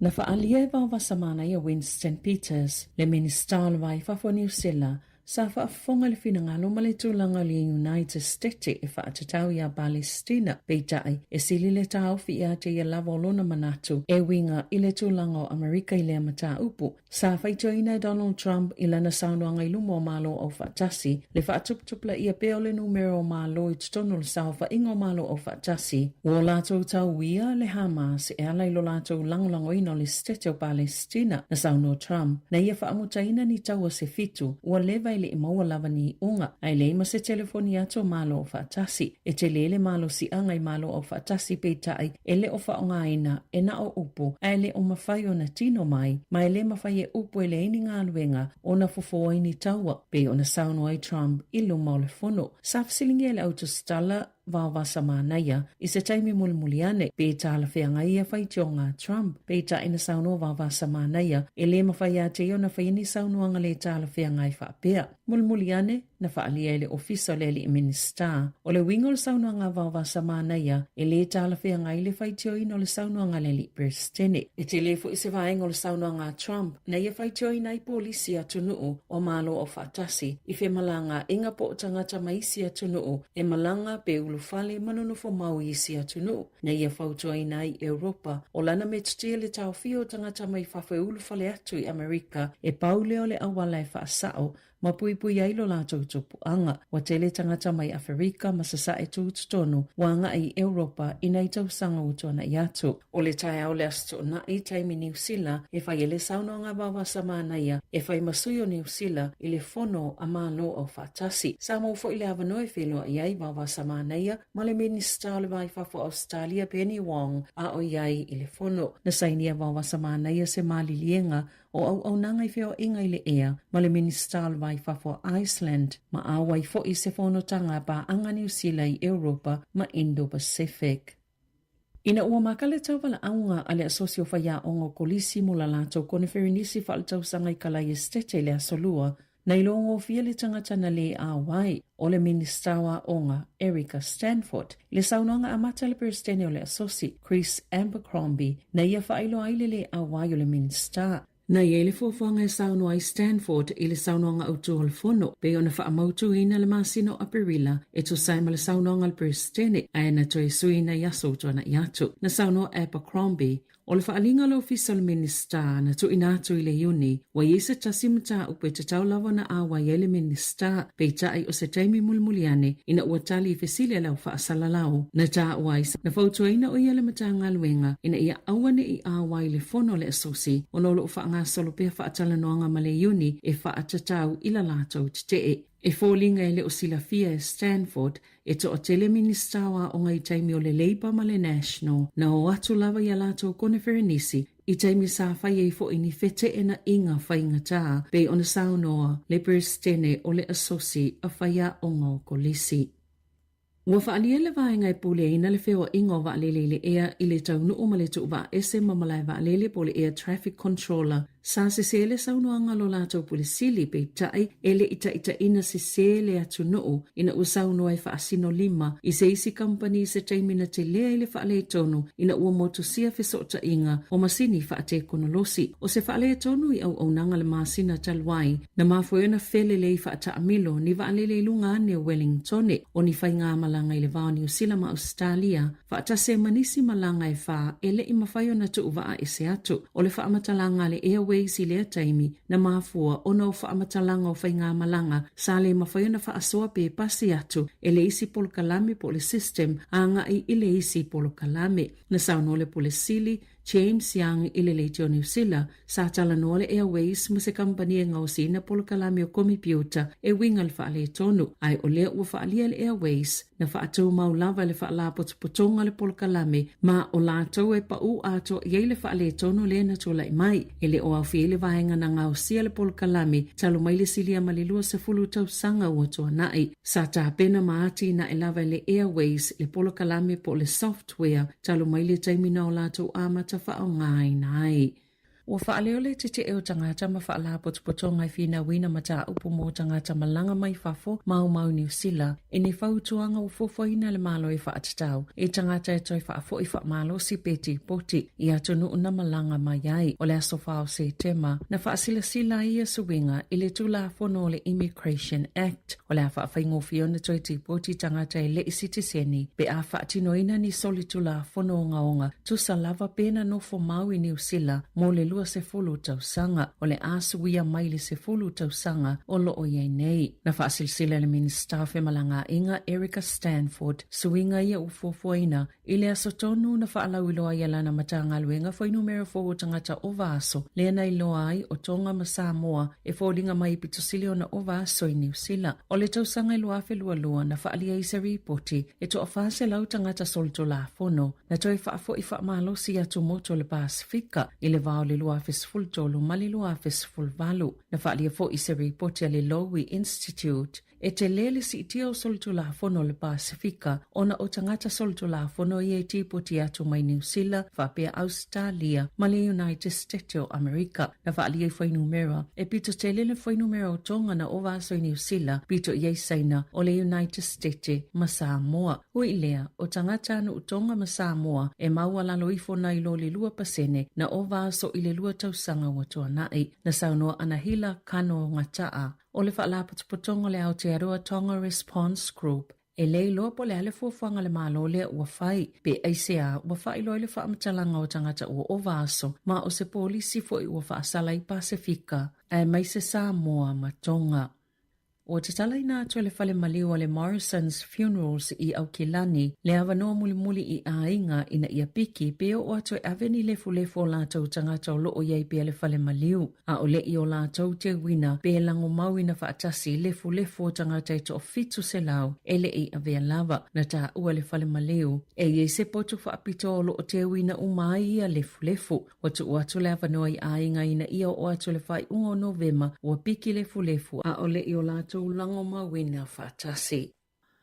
Na whaalia wa samana ia Winston Peters, le minister le vai whafo New Zealand, sa whaafonga le finangalo ma le tūlanga le United States e whaatatau ia Palestina, peitai e sili le tau fi ia te ia lavolona manatu e winga i le tūlanga o Amerika i le amata upu. Sa whaitoina Donald Trump i lana saunoanga i lumo malo o whaatasi, le whaatuptupla ia peo le numero malo i tutono le sao ingo malo o whaatasi. Ua lātou tau ia le Hamas e alai lo lātou langolango ino le State o Palestina na sauno Trump, na ia whaamutaina ni taua se fitu, ua leva le maua lava ni unga ai le ma se telefoni ato malo o whaatasi e te lele malo si angai malo o whaatasi peitai e le o whaongaina e na o upo ai le o mawhai o na tino mai le mawhai e upo e le ini ngā luenga o na fufoa ini taua pe o na sauno ai Trump i luma o le fono sa fsilingi e le autostala Vava Samanaya i se taimi mulmuliane pe tala whianga ia whaitionga Trump pe ta ina sauno Vava Samanaya e le mawhai a te o na whaini saunoanga le tala whianga i whaapea. Mulmuliane na whaalia le ofisa le li minister o le wingo le saunoanga Vava Samanaya e le tala whianga i le whaitio ino le saunoanga le li Prestene. E te lefo i se vaengo le saunoanga Trump na ia whaitio ina i polisi a tunuu o malo o whaatasi i whe malanga inga po o tangata maisi a tunuu e malanga pe fale manono fo mau isi atunu na ia fautua ina i Europa o lana me tutia le tau fio tangata mai whawhe ulu fale atu i Amerika e paule o le awala e whaasao ma pui ailo lātou tupu anga wa tele tangata mai Afrika masasa e tūtutonu wanga i Europa ina i tau sanga utuana i atu. O le tai au le asto na i taimi New Zealand e whai ele saunonga Vava Samanaya e whai masuyo New Zealand i le fono a malo o whatasi. Sāmoa fo i le avanoe whelua i ai Vava Samanaya ma le minister le vai whafo Australia Penny Wong a o iai i le fono. Na sainia Vava Samanaya se mali lienga o au nanga i whio inga i le ea ma le minister le vai whafo Iceland ma awai fo i se whanotanga pa anga New Zealand i Europa ma Indo-Pacific. Ina ua maka le tau wala aunga a le asosio whaia ongo kolisi mo la lātou kone wherinisi whaal sanga i kalai estete le asolua na ilongo fia le tangata na le awai o le ministawa onga Erica Stanford. Le saunanga amata le Prestene o le asosi Chris Abercrombie na ia whailo aile le awai o le minister. Na ia le fōwhanga e sauno ai Stanford i le saunoanga autu al fono, pe ona whaamautu ina le masino a Perila e to saima le saunoanga al Prestene a na to e suina i aso tuana i atu. Na sauno Abercrombie, o le whaalinga lo official minister na tu inatu i le uni, wa isa tasimata upe te taulawa na awa i le minister, pe tai o se taimi mulmuliane ina ua tali i fesile lau whaasalalau. Na ta waisa, na fautua ina o ia le matanga luenga ina ia awane i awa i le fono le asosi, o nolo ngā solo pia whaatala noanga ma le uni e whaatatau ila lātou te te. E fōlinga e le o silafia e Stanford e to o tele ministawa o ngai taimi o le Labour ma le National na o atu lava i a lātou kone wherenisi i taimi sa whai e fo ini fete e na inga whainga tā pe o na saunoa le Prestene o le asosi a whaia o ngau kolisi. Ua whaalia le vaenga e pule ina le whewa ingo waalele le ea i le taunu o male tu wa ese mamalai waalele po le air traffic controller. Sa se sele saunoanga lo lātou pule sili pe tai ele ita ina se sele atu noo ina ua saunoa e whaasino lima i se isi company se taimina te lea i le whaale tonu ina ua motosia whesota inga o masini whaate konolosi. O se whaale tonu i au nanga le masina talwai na mafuena whele le i whaata amilo ni waalele lunga ane Wellingtone o ni whainga malanga i le vao New Zealand ma Australia whaata se manisi malanga e wha ele i mawhaio na tu uvaa e se atu o le whaamatalanga le airways i lea taimi na mafua ono whaamatalanga o whainga malanga sa le mawhaio na whaasoa pe pasi atu e le isi polo kalame po le system anga i ile isi polo kalame na sauno le pole sili James Young i le leitio New Zealand sa tala noa le airways ma se kampani e ngausi na polo kalame o kompiuta e winga le whaale tonu ai o lea ua whaalia le airways na whaatau mau lava le whaala potonga le polo kalame ma o lātou e pa u ato i le whaale tonu le na tula i mai e le o au le vahenga na ngausia le polo kalame talo mai le silia malilua se fulu tau sanga ua toa nai sa ta pena maati na e lava le airways le polo kalame po le software talo mai le taimina o lātou amata whao ngai nai. Ua whaaleole te o tangata ma whaala potopotonga I whina wina mata upu mō tangata malanga mai whafo mau New Zealand. E ne whautuanga o fofoina le malo e whaatatau. E tangata e toi whaafo I whaamalo SEPT poti I atonu una malanga mai ai o le aso whao se tema na whaasila ia suwinga I le tula fono le Immigration Act o le a whaafaingofi ona toi te poti tangata e le isitiseni pe a whaatinoina ni soli tula fono o ngaonga tusa lava pena no fo mau I New Zealand mo le lua se fulu tausanga o le asuia mai le se fulu tausanga o lo o iei nei. Na whaasilsila le minister fe malanga inga Erica Stanford suinga ia ufofoina I le aso tonu na whaalau iloa ia lana matanga luenga foi numero fo tangata o vaso le na iloa ai o tonga ma Sāmoa e fōlinga mai pitosili o na o vaso I New Zealand. O le tausanga iloa fe lua na whaalia I se ripoti e to ofase lau tangata solto la fono na toi whaafo I whaamalo si atu moto le Pasifika I le vao le lua fesful tolu ma le lua fesful valu. Na whaalia fo I se ripoti a le Lowy Institute e te lele si itia o solto la fono le Pasifika ona o tangata solto la fono I e tipoti atu mai New Zealand, whapea Australia, ma le United States o Amerika. Na whaalia I whai numera e pito te lele whai numera o tonga na o vaso I New Zealand, pito I saina o le United States ma Sāmoa. Ui lea, o tangata anu o tonga ma Sāmoa e maua lalo ifo na ilo le lua pasene na o vaso I le lua tausanga watua nai. Na saunoa anahila kano ngataa. O le whaalapatupotonga le Aotearoa Tonga Response Group. E lei loa po le ale fuafanga le malo le ua whai. Pe aisea ua whai loi le whaamatalanga o tangata ua o vaso. Ma o se polisi fo I ua whaasala I Pasifika. E mai se Sāmoa ma Tonga. O te tala ina atu le whale maliu o le Morrison's Funerals I Aukilani, le awanoa muli I ainga ina ia piki peo o atu e aveni lefu o lātou tangata o loo iei pia le whale maliu. A o lei o lātou te wina pe lango mau ina whaatasi lefu o tangata I to fitu se lau e le I avea lava na tā ua le whale maliu. E iei se potu whaapito o loo te wina umai ia lefu. Watu o atu le awanoa I ainga ina ia o atu le whai ungo Novema ua piki lefu a o lei o lātou lango mawina whaatasi.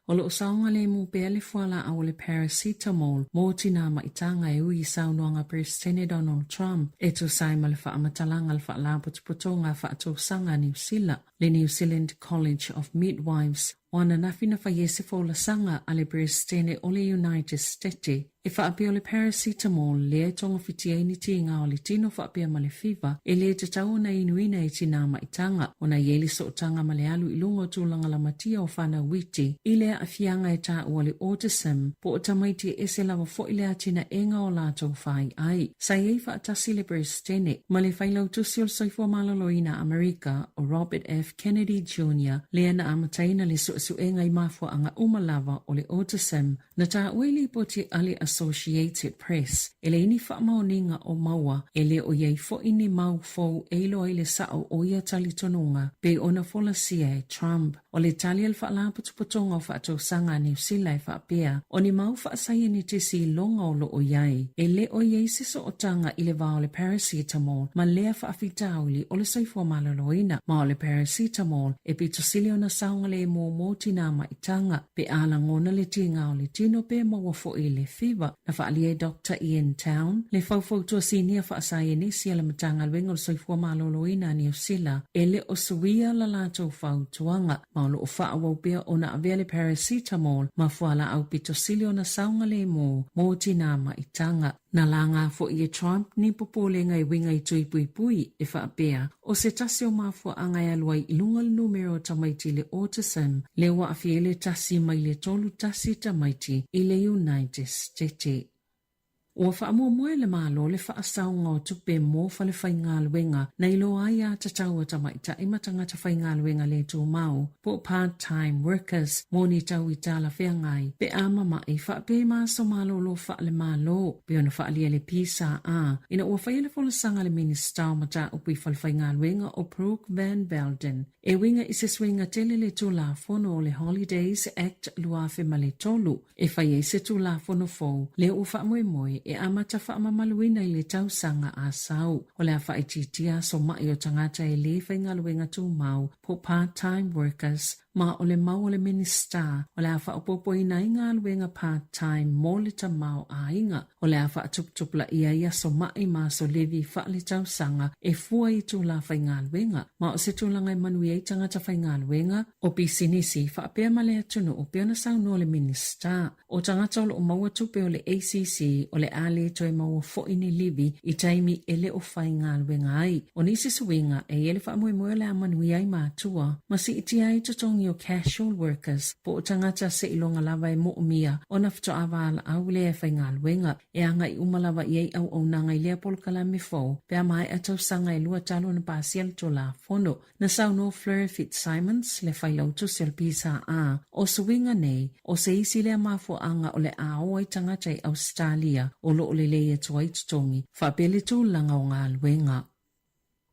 O lo saunga le mu pea le fuala a o le paracetamol mō tina maitanga e ui saunoanga President Donald Trump e tu saima le whaamatalanga le whaalaputuputonga whaatosanga New Zealand. Le New Zealand College of Midwives wana nafina whaiese fōla sanga a le President o le United States. E whaapea o le paracetamol le e tonga whitia ni tinga o le tino whaapea ma le fever e le te tau na inuina e tina maitanga o na ieli so tanga ma le alu ilungo tūlanga la matia o whana witi I le a fianga e tā ua le autism po o tamaiti e se lawa fo I le atina enga o lātou whai ai. Sa iei whaatasi le President ma le whailau tusi o soifua malaloina Amerika o Robert F. Kennedy Jr. le ana amataina le suenga I mafua anga umalava o le autism na tā ueli poti ale Associated Press. E le ini whaamaoninga o maua e le o iei fo ini mau fau e ilo e le sao o ia tali tonunga pe ona fola sia e Trump. O le tali al whaalaputupotonga o whaatosanga New Zealand whaapea o ni mau whaasaya ni te si longa o lo o iei. E le o iei siso o tanga I le vao le paracetamol ma lea whaafitauli o le soifua malaloina ma o le paracetamol e pito sili ona saunga le mo tina maitanga pe ala ngona le tinga o le tino pe maua fo I le fever. Na whaalia Dr. Ian Town le whaufautua sinia whaasaya nisi ala matanga luenga o soifua maloloina New Zealand e le o suia la lātou whautuanga ma lo o whaawau ona avea le paracetamol ma fuala au pito sili ona saunga le mo tina maitanga. Na langa fo I Trump ni popolenga I winga I tui pui e whaapea o se tasi o mafua angai aluai ilunga le numero tamaiti le autism le wa afiele tasi mai le tolu tasi tamaiti I le United States. Ua whaamuamua le malo le whaasaunga o tupe mō whale whaingaluenga na ilo ai a tatau tamaita I matangata whaingaluenga le tō mau po part-time workers mō ni tau I tāla whengai pe amama I whaape māso malo lo whaale malo pe ona whaalia le pisa a ina ua whaiele wholasanga le minister o mata upi whale whaingaluenga o Brooke Van Velden e winga I se swinga tele le tō la fono o le Holidays Act luafe ma le tolu e whaie se tō la fono fō le ua whaamoe e amata whaamamaluina I le tausanga a sau. O le a whaititia so mai o tangata e le whaingaluenga tū mau po part-time workers ma o le mau o le minista o le a whaapopo i nai ngā luenga part-time mō le tamau a inga o le a whaatuptupla ia so mai ma so levi whaale tau sanga e fua i tū la whai ngā luenga ma o se tūlanga i manui ei tangata whai ngā luenga o pisinisi whaapea ma le atunu o peona sau no le minista o tangata o le o maua tupe o le ACC o le ale toi maua fo'i ni livi i taimi ele o whai ngā luenga ai o nisi suinga e ele whaamoe le a manui ai mātua ma si iti ai tutongi o casual workers po o tangata se ilonga lava e mo umia o na fto awaala au le e whai ngā luenga e anga i umalawa i ei au au nanga i lea polkala me fo pea mai atau sanga e lua talo na pasial to la fono na sau no Fleur Fitzsimons le whai lautu sel pisa a o suinga nei o se isi lea mafo anga o le a o ai tangata i Australia o lo o le leia tua i tutongi whapele tū langa o ngā luenga.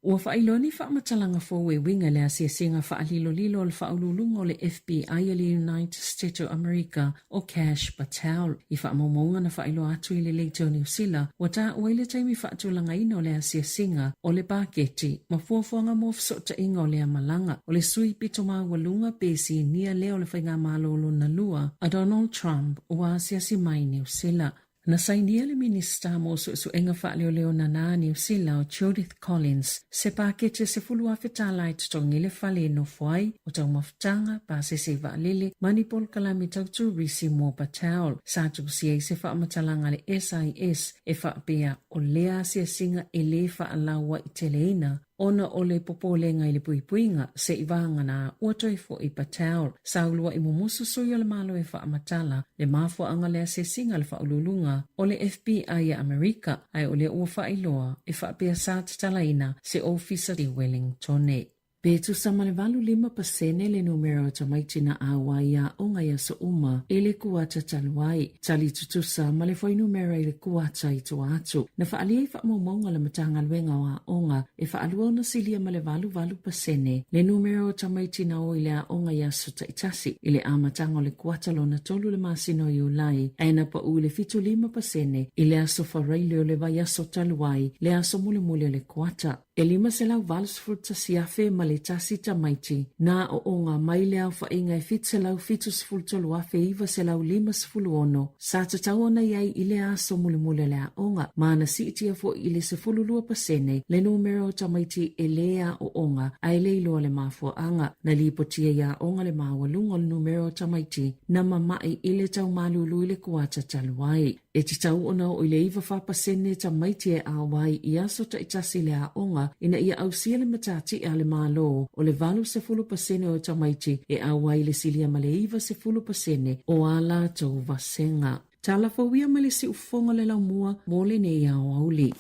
Ua whailoni whaamatalanga fōwe winga lea singa whaalilo-lilo le whaululunga o le FBI le United States of America o Cash Patel. I whaamaunga na whailo atu i le leite o New Zealand, wa tā uaile taimi whaatulanga ina o lea singa o le paketi, ma fuafuanga mo fsota inga o lea malanga, o le sui pito maa walunga pesi nia leo le whainga malolo na lua a Donald Trump o si mai New Zealand. Na sainia le minista mo su enga whaaleo na nā New Zealand o Judith Collins, se pakete se fulu awhetala i tutongi le whale no whai o tau mawhtanga pa se waalele manipol kalami tautu risi mo Patel. Sa tukusi ei se whaamatalanga le SIS e whaapea o lea se singa e le whaalaua i teleina. Ona o le popolenga i le puipuinga se i vanga na uatoi fo i Patel. Saulua i mumusu suyo le malo e whaamatala le mafo anga lea se singa le whaululunga o le FBI a Amerika ai o le ua whailoa e whaapea sa tatalaina se ofisa di Wellingtone. Betu sama le valu 5% le numero tamaiti na awa ia onga ia so uma e le kuata taluai. Tali tutusa ma le foi numero e le kuata i tu atu. Na whaalia i whaamomonga le matanga luenga wa onga e whaalua na silia ma le valu pasene. Le numero tamaiti na o i le a onga ia so taitasi. I le amatanga o le kuata lo na tolu le masino i ulai. Aina pa u le fitu 5% i le aso wharaile o le vai aso taluai. Le aso mule o le kuata. E 5 se lau valus fruta siafe ma le tasi tamaiti. Na o onga mai lea whainga e fit se lau fitus fultolu afe iwa se lau 5 ono. Sa tataona iai i le aso mule lea onga. Mana si itia fo i le 12% le numero tamaiti e lea o onga ai leilo le mafua anga. Na lipotia ia onga le mawalunga le numero tamaiti na mamai i le tau malulu i le kuata taluai. E ti tau ona o i le iwa whapasene tamaiti e awai i aso ta itasi lea onga ina ia ausia le matati a le malo o le 20% o tamaiti e awai le silia ma le iwa 10% o ala tau vasenga. Tala fawia ma le si ufonga le laumua mo le ne ia o auli.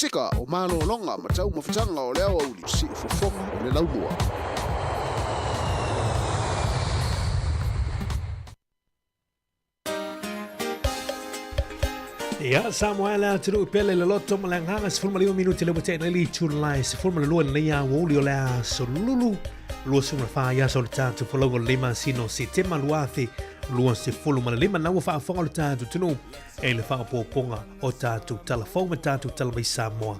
Sika o malo longa ma tau mawhitanga o leo auli si ufofonga o le laumua. Ia, Sāmoa la tunu pele le loto ma le nganga se fulma 5 minuti le bute na li tulai se fulma le lua le ia woli o le so lulu lua suma fa ia so le tatu folongo le lima sino si tema luathi lua se fulma le lima na wa fa fonga le tatu tunu e le fa poponga o tatu telefon tatu televisa Sāmoa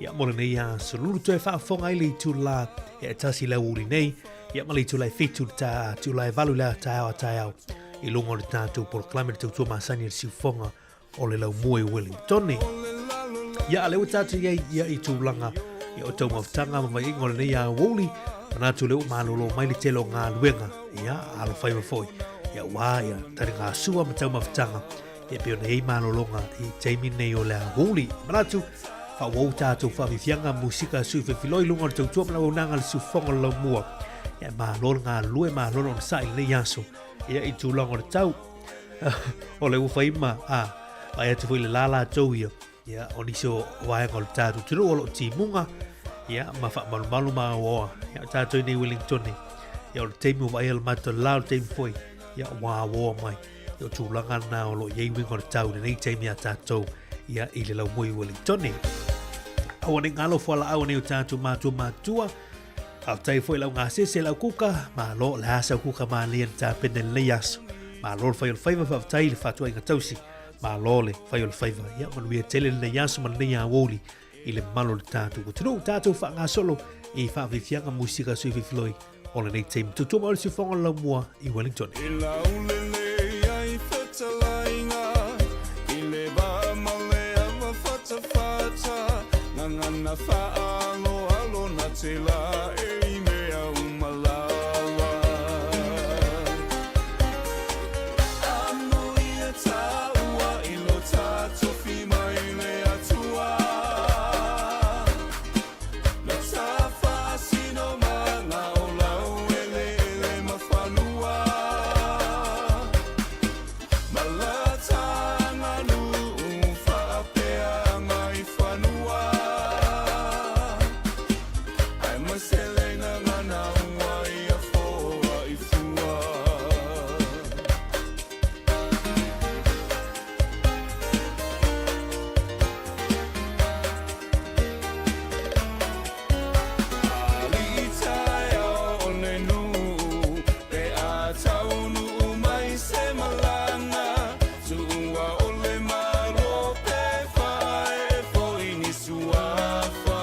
ia mo le ia so lulu to fa fonga i li tula e tasi le uri nei ia ma li tulai fitu ta tulai valu la ta i lungo le tatu por clame tu tu masani si fonga o le lau mua i Wellingtone. Ia leo tatu ia i tūlanga ia o tau mawhtanga ma mai ingo le nei a woli mana tu leo malolo mai le telo ngā luenga ia alo whai mawhoi ia wā ia tari ngā sua ma tau mawhtanga ia peo nei malolonga i teimi nei o le a woli mana tu wha wau tātou whamifianga musika sui whiwhiloi lunga o tau tua mana waunanga le sufonga lau mua ia malolo ngā lue malolo na sai le nei aso ia i tūlanga o le tau o le uwhaima ai atu foi le lala tau ia ia oniso wae ngol tatu tiro o lo timunga ia ma fa malu ma o ia tatu ni Wellingtone ia o teimu vai el mato lao teimu foi ia wa wo mai ia tulanga na o lo ye wingo tau ni teimi ata tatu ia ile lau moi Wellingtone awani ngalo fola awani tatu matua Au tai foi lau ngase se lau kuka ma lo la sa kuka ma lien ta penen le yaso. Ma lo fai faiva fa tai le fatua inga tausi. Ma lo le fai faiva ya ma lui tele le yaso ma le ya woli i le malo le tatu. Tunu tatu fa nga solo i fa vifianga musika sui floi. Ole nei team tutu ma si fonga la mua i Wellington. Na fa'alo alo na te la e mea umalawa Amo ia taua ilo tato fi mai le atua Na tafa sino mana o lau ele mawhanua Malata nganu whapea ngai whanua Selena ngana wai a foa I fua Alitai o nenu Pe a taunu mai se malanga Tua o le maro pe fai fo ini suafa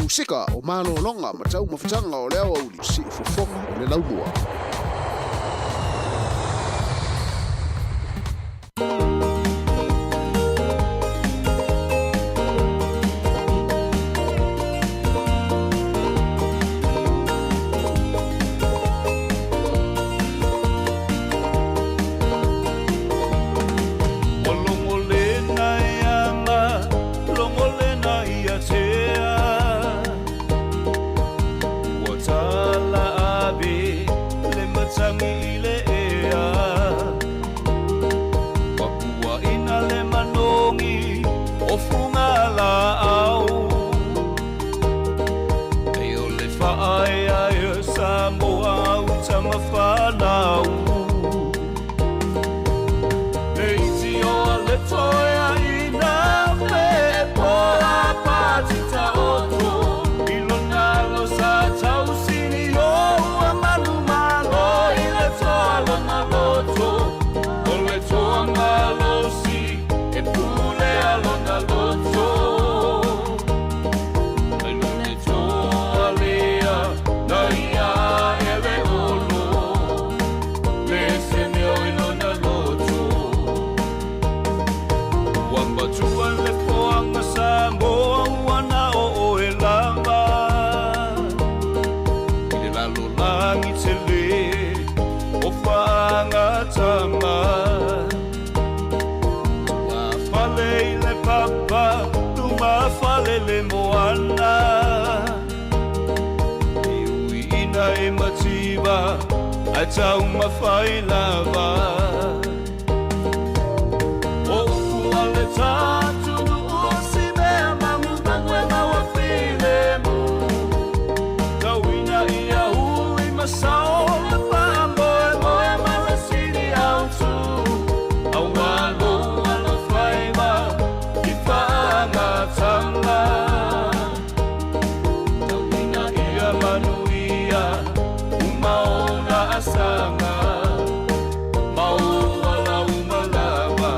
Musika o malo longa ma tau mawhitanga o leo au li si fofonga o le laumua. Sāmoa utama whanau Neiti o le toia I nā me poa pātita oto Ilona lo sa tausini o a manu malo I le toa lona loto O le toa ngalosi e pule a lona loto Sāmoa wana o e lama I le lalo langi te le o whaanga tama tau mawhai lava. O kua le tātu o si mea mamu tangu e maua while mu. Tauina ia hui masao le pambo e moe maua siri au tu. Au walo alo whaiva ki whaangatanga. Tauina ia manuia umaona asanga. Maua lau malawa.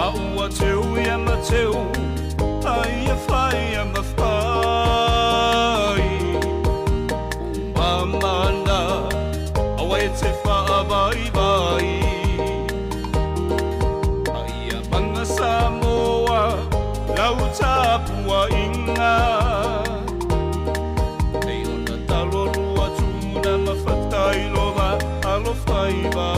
Aua teu ia mateu, ai a whai a mawhai. Umamana, awa e te whaavai vai. Ai a panga Sāmoa, lau tāpua inga. Ei ona talo rua tūna mawhatai loa alo whaiva.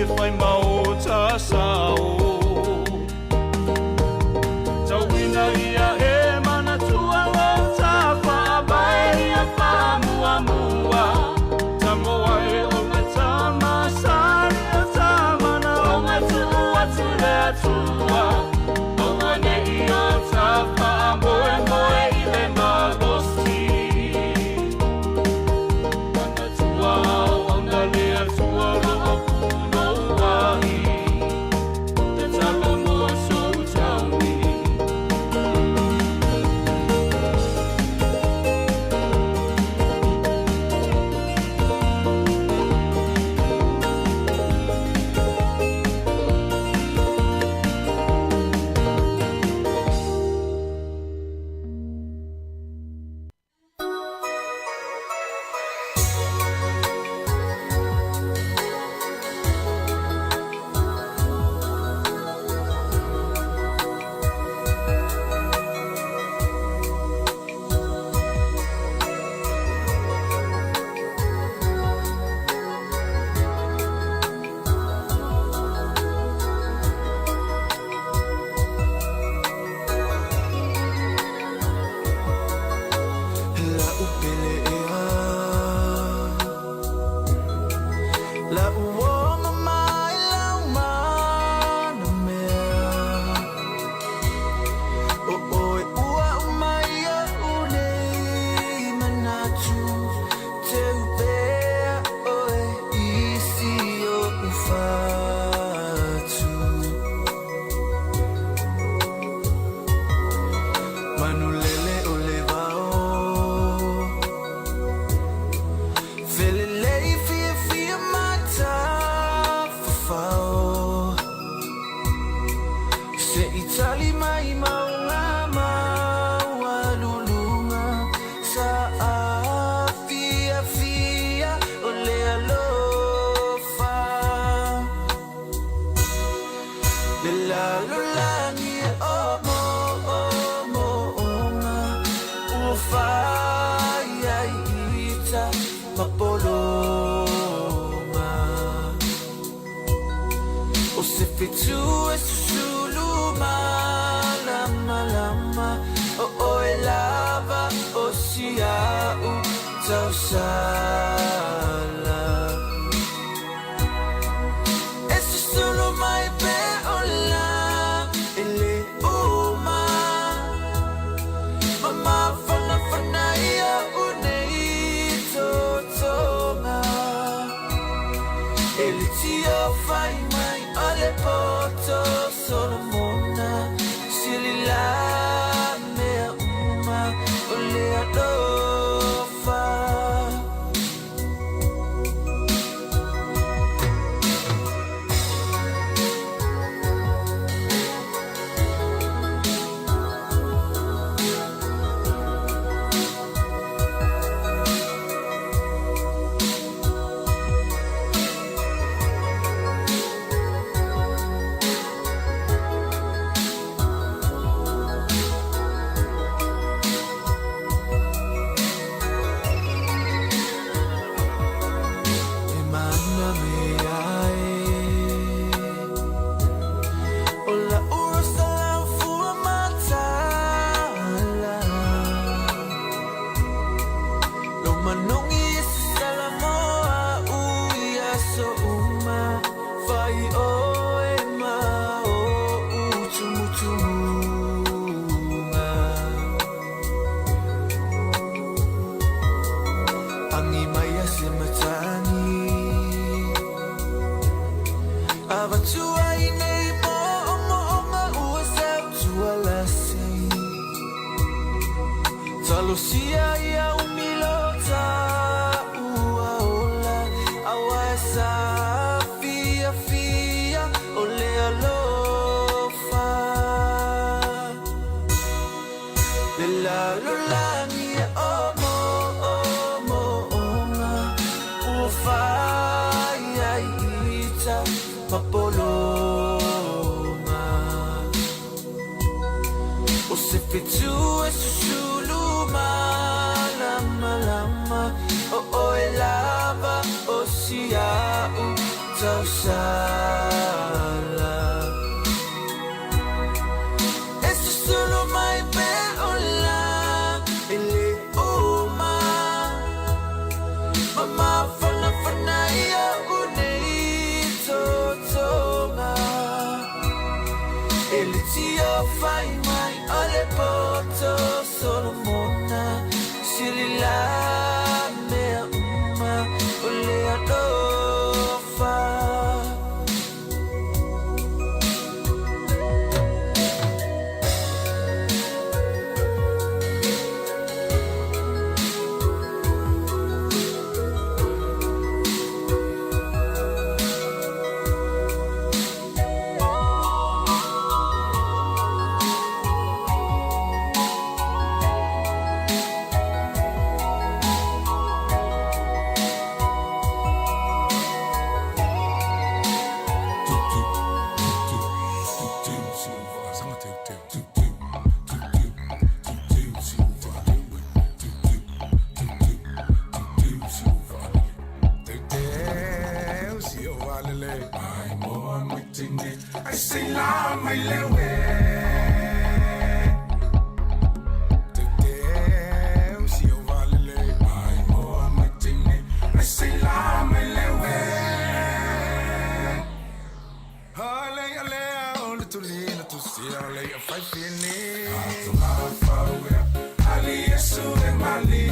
If I'm out sao Tawina ia he mana tua ta fa bai a fa mua mua Samoa e o me tama sari a tama na o me tua tule tua O wane i o ta fa moe moe i le malosti Mana tua o na lea tua lo fai mai ole poto Solomona silila mea uma ole adofa Lucia ia umilota uaola awasa fia fia ole alofa la la ni omo ona ufa ia ita papoloma o se fitu lama o elava o siau tausala It's solo my beola ele uma mama fana ia unito toma ele tia fai mai ole poto Solomona silila mea uma ole adofa I say la my lewe Today si ovalele ai mo matine I say la my lewe Ale ale ole tulina tu si ale a fai fini to ma fawe ali yesu e mali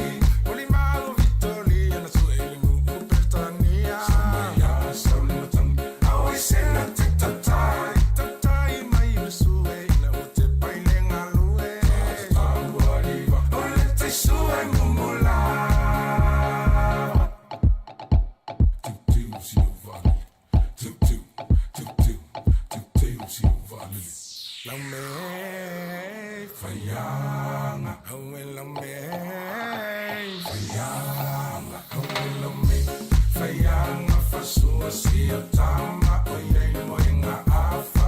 oli malo vitoli na su ele mu pertania ya salutan I say na tatai tatai mai su e na te pai le ngalue ole te su e mumula la me fayanga hawe la me fayanga hawe la me fayanga fasu sia tama oye moinga afa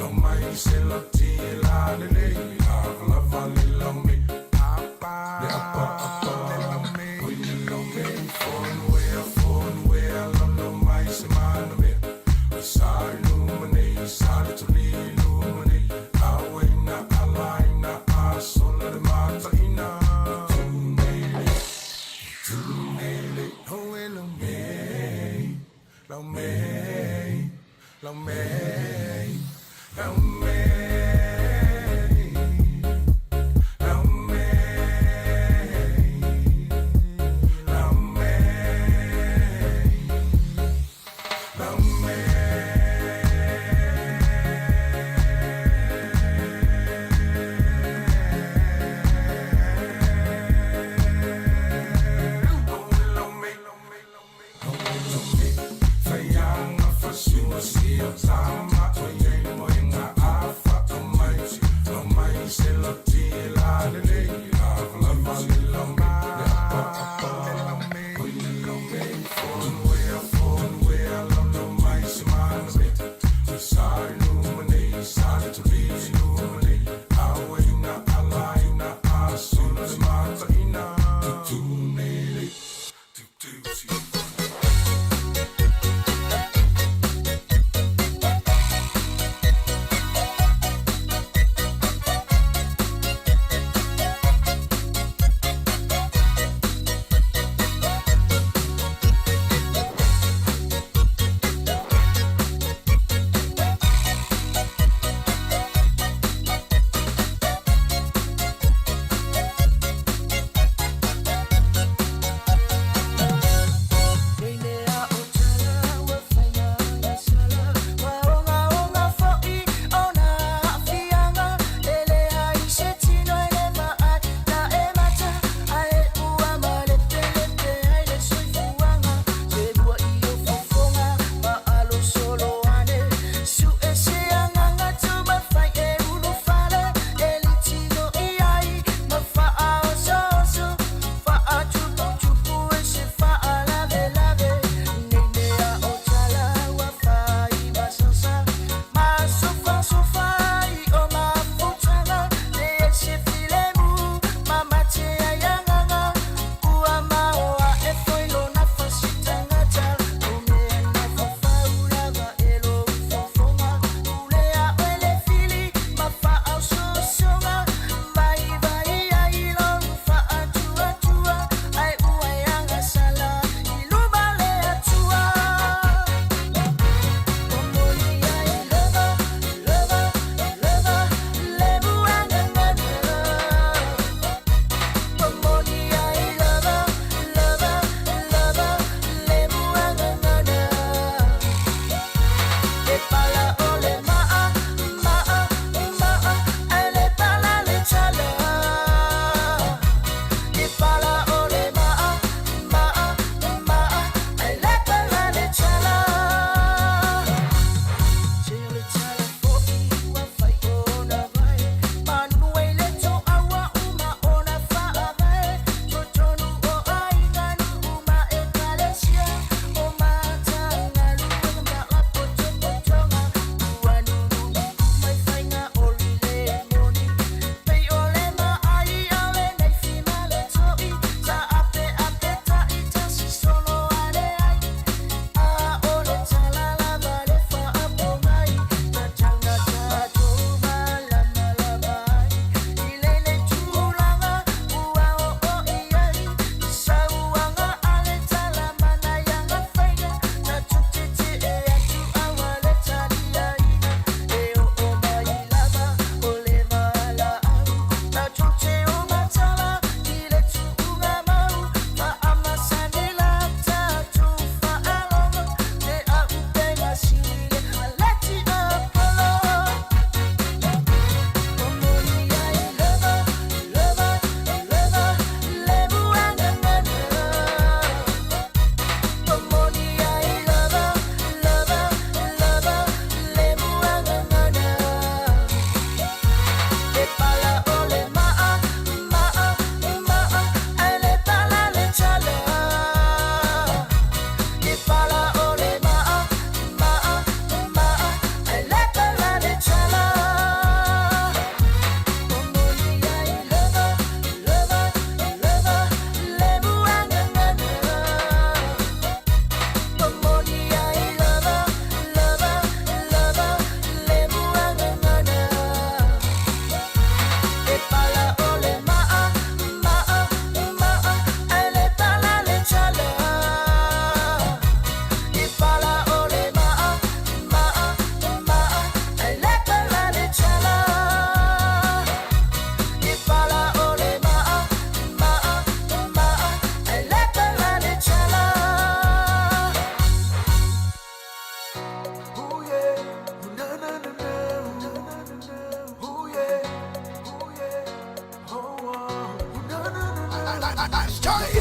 amai se la tila le la vale la me apa la me oye la me phone where la mai se man me Sal to me, lumine, awena, alaina, asola de mata ina. Tunele, hoe la me, la me.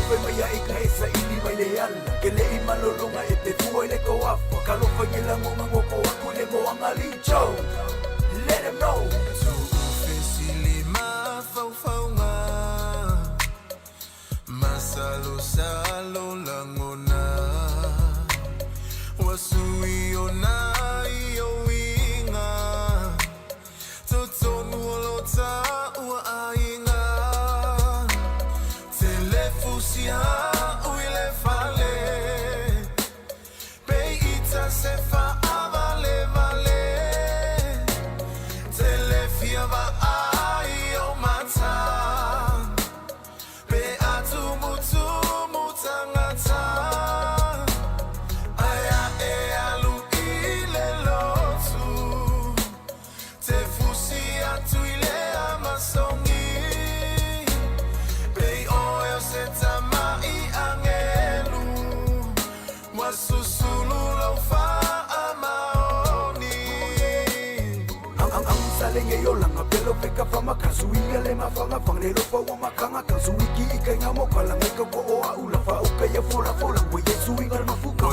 Koe mai a ika e sa ini mai le ala Ke le i malolonga e te fuai le ko afa Ka lofa nge lango mango ko salenge yo langa pelo peka fama kazuia le mafanga fangne lo fa wa makanga kazuiki ikenga mo kala meka ko o ula fa uka ya fola fola wo yesu ingar mafuka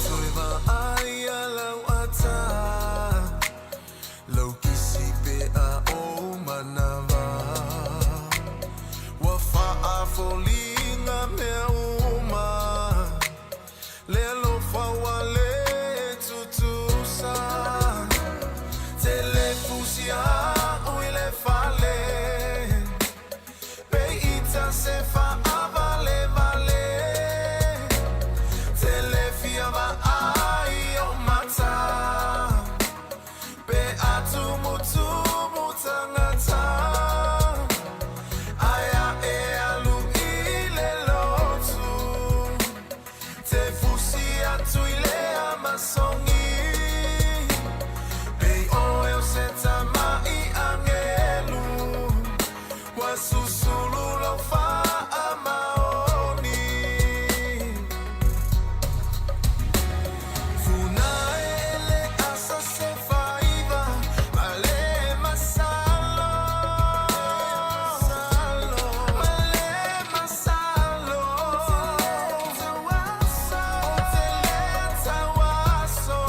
soiva ai ala wata lo kisi pe a o manava wa fa a folinga me uma le lo fa wa le tutusa telefusia uile fale pe ita se fa avale vale telefia va ai o mata pe atu mutu mutangata aya e alu ile lotu te fusia tu ile amasongi senta mai angelu wasusulu lo fa amaoni funaele asa se faiva male masalo male masalo teleta waso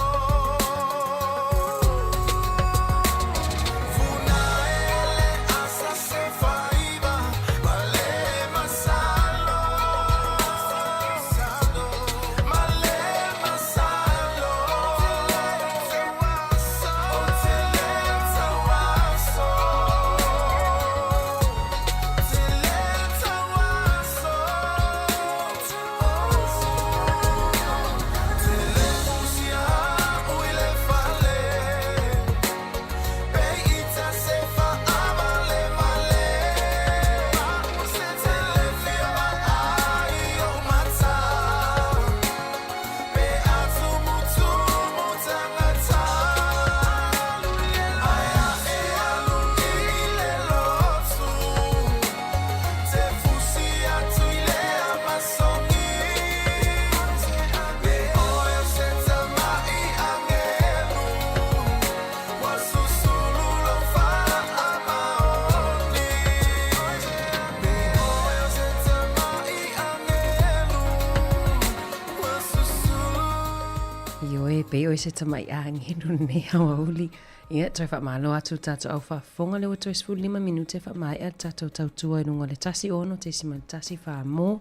pe o se tamai angelu ne hauli ia toi fa malo atu tato au fa fonga le to is 5 minute fa mai tato tau tua no le tasi ono te si man tasi fa mo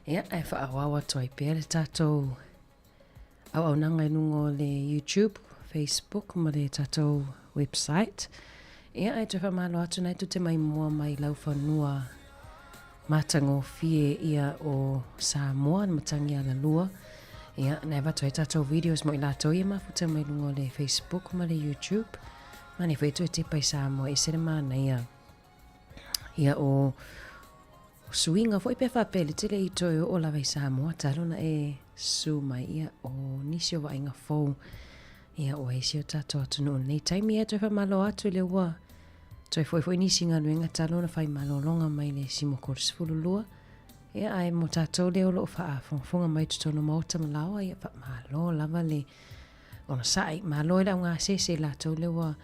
ia ai fa awa toi pe le tato au nanga no le YouTube, Facebook ma le tato website ia ai toi fa malo atu nai tu te mai mo mai lau fa nua matango fie ia o Sāmoa matangi ala lua. Ia, nei watu e tātou videos mo i lātou ia mafuta mai lungo le Facebook ma le YouTube. Mani whaitu e te pai Sāmoa e sere mana ia. Ia o suinga fo i pe whapele te le i toi o lawa i Sāmoa. Talona e su mai ia o nisi o wa inga fau. Ia o eisi o tātou atu no. Nei taimi e toi whamalo atu le ua. Toi foi nisi ngā nuenga talona whai malo longa mai le simo korisfulu lua. Ia ai mo tātou leo lo wha fonga mai tutono mauta malawa ia wha malo lava le ona sai malo ila ngā sese lātou lewa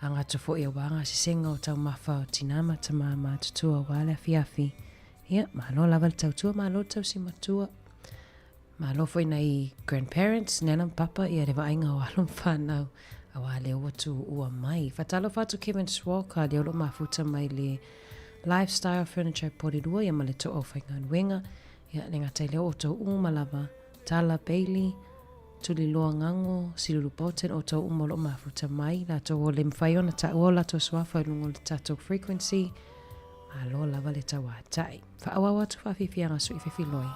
anga tofo ia wanga sisenga o tau mawha o tinama tamama tutua wale afiafi ia malo lava le tautua malo tau si matua malo foi nei grandparents nana papa ia rewa ainga o alum whanau a wale watu ua mai whatalo whatu Kevin Swalker leo lo mafuta mai le Lifestyle Furniture Porirua ia male to ofa ngan wenga ia nenga tele o to umalava Tala Bailey tuli loa ngango silulu poten o to umolo mafuta mai la to o lemfai ona ta o la to swafa lungo le tato frequency alo lava le tawa tai fa awa watu fa fifianga su ififiloi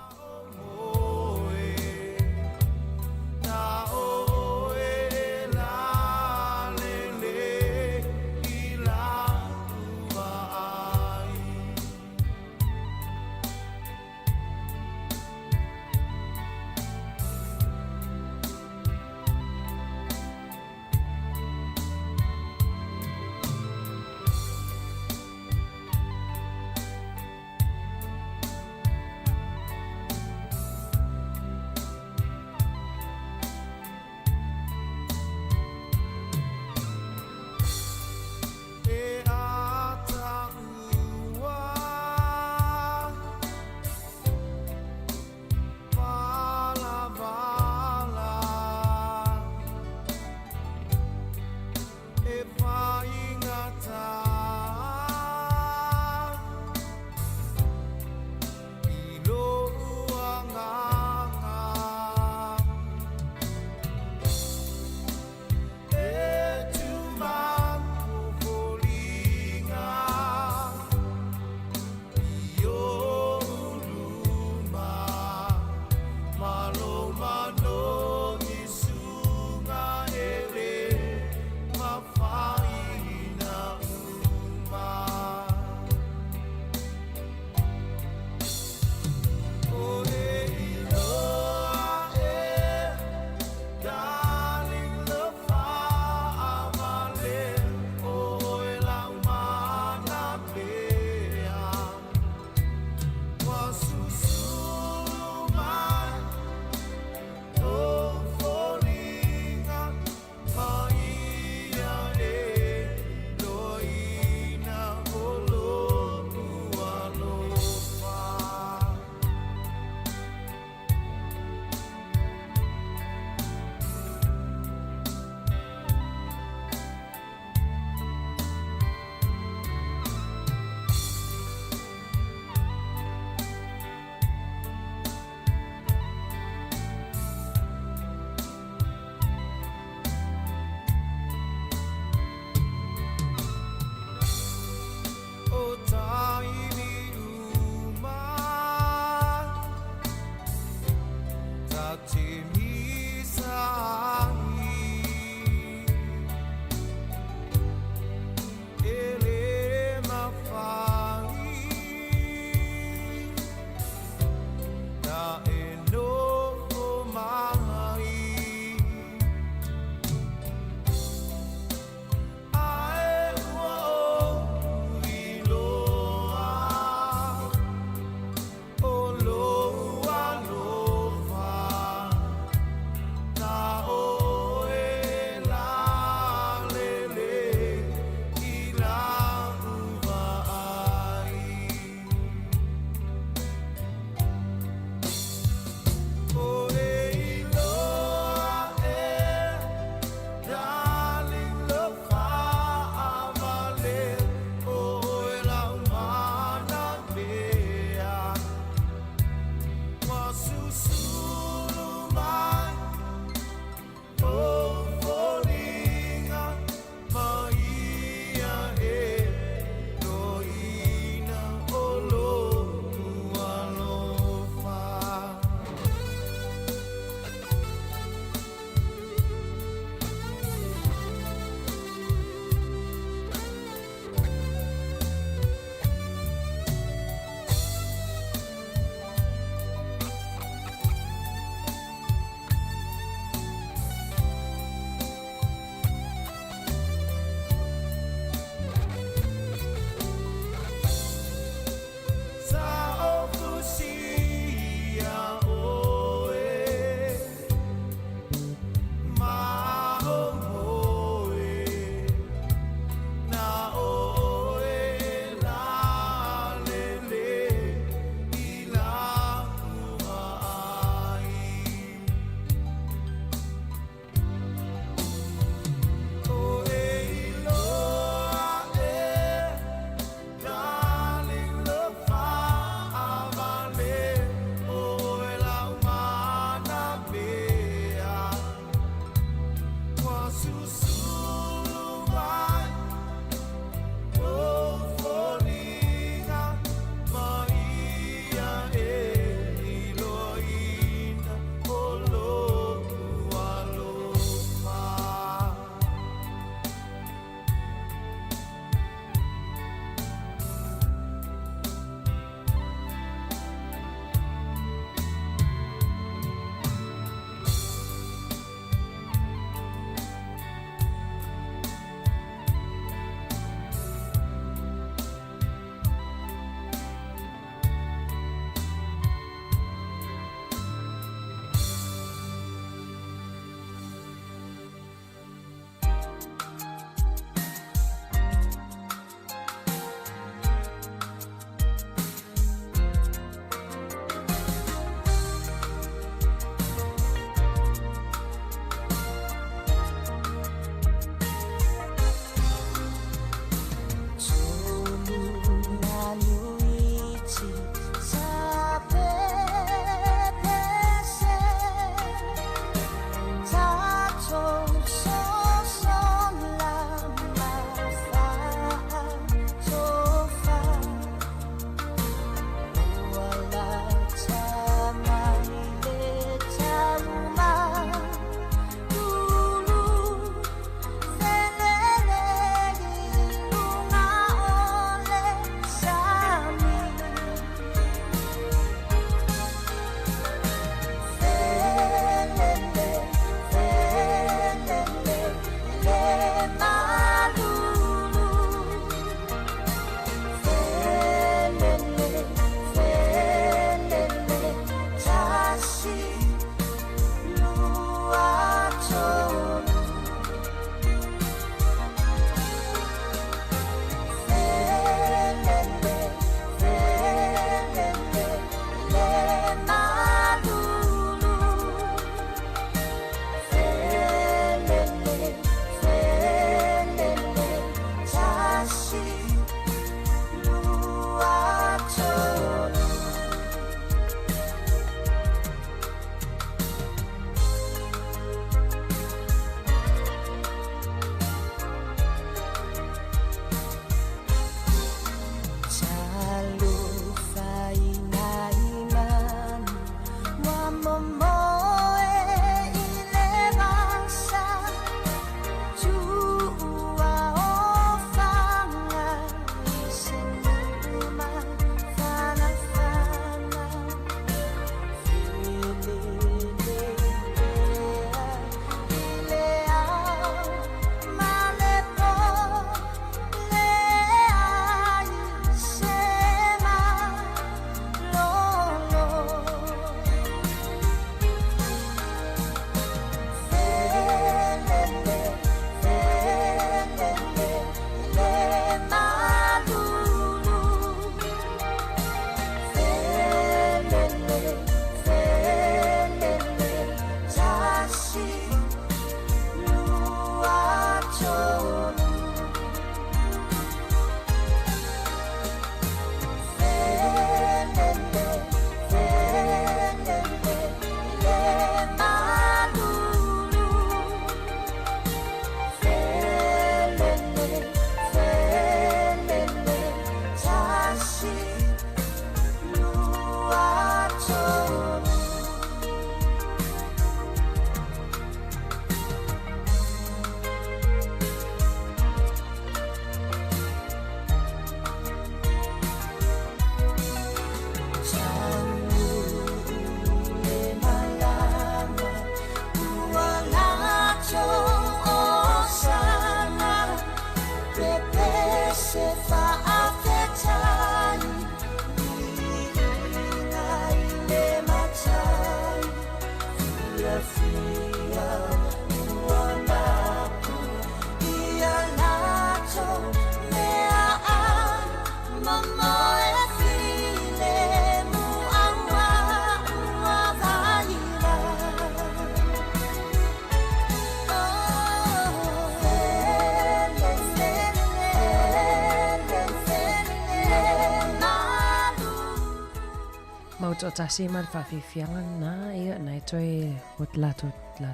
o tasi ma fa fianga na ia na toi hot la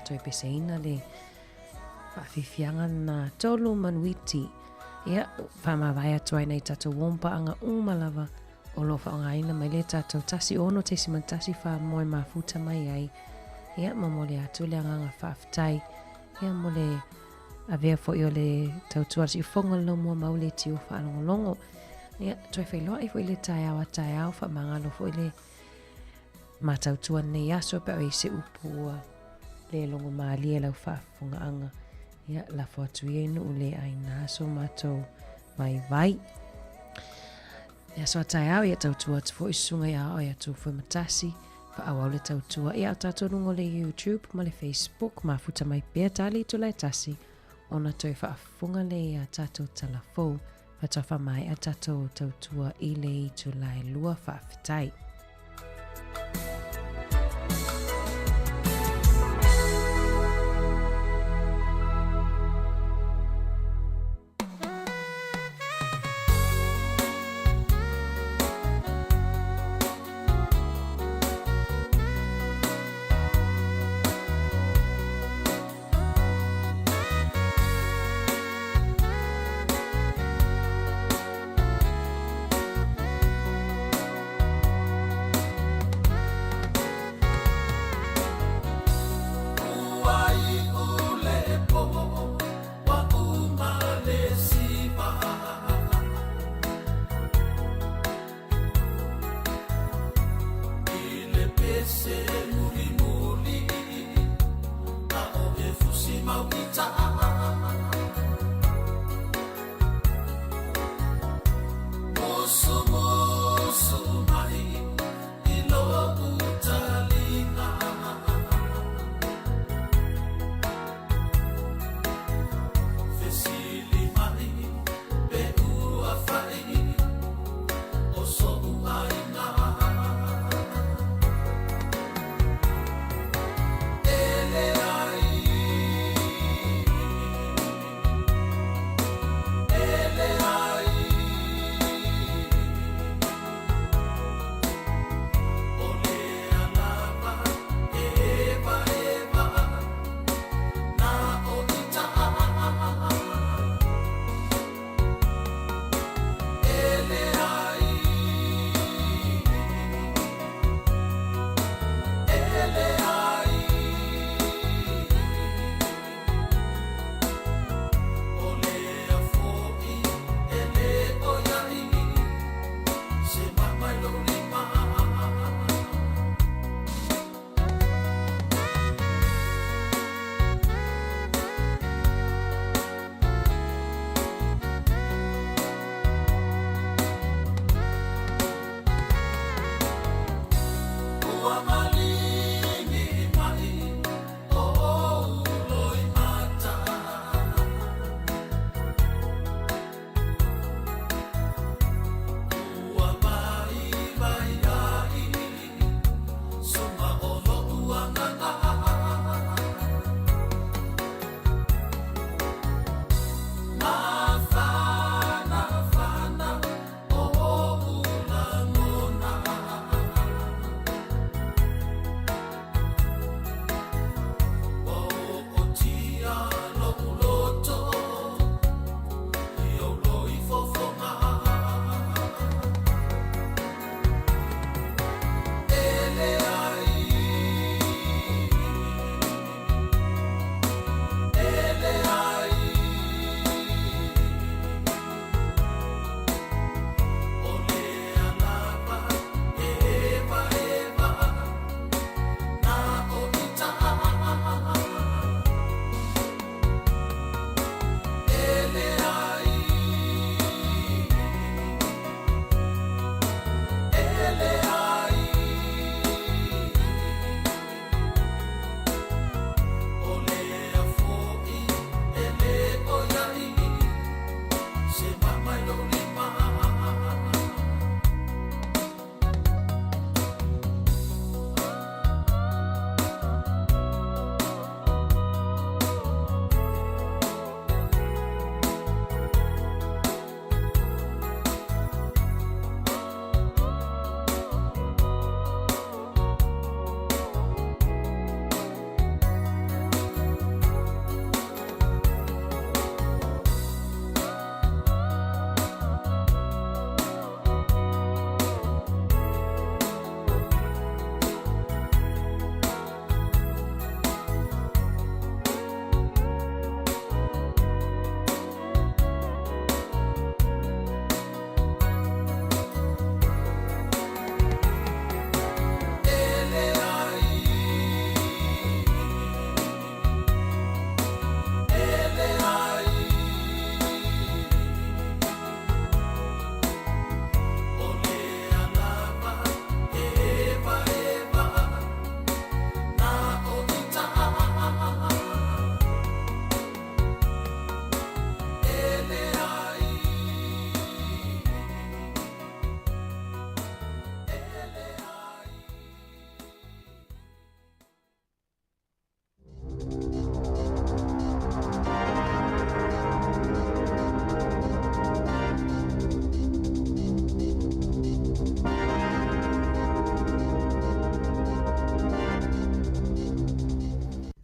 toi peseina le whaafifianga na tolu manuiti. Ia, whamawai atuai nei tato wompa anga umalawa o lo whaongaina mai le tato tasi ono te siman tasi wha moe mafuta mai ai. Ia, mamole atu le anganga whaafitai. Ia, mole avea fo i o le tautua si whonga lo mua maule ti o whaalongolongo. Ia, toi whailoa i fo i le tai au wha mangalo fo i le matautua nei aso pe o i se upua le longo maali e lau whaafunga anga. Ia, la foatu inu u le aina aso matou mai vai. Ia, so tai au ia tautua tu fo i sunga ia o ia tu fo matasi pa awau le tautua. Ia, o tato nungo le YouTube ma le Facebook ma futa mai pia tali tu lai tasi. Ona toi whaafunga le ia tato talafou pa tofa mai a tato tautua i le i tu lai lua whaafitai.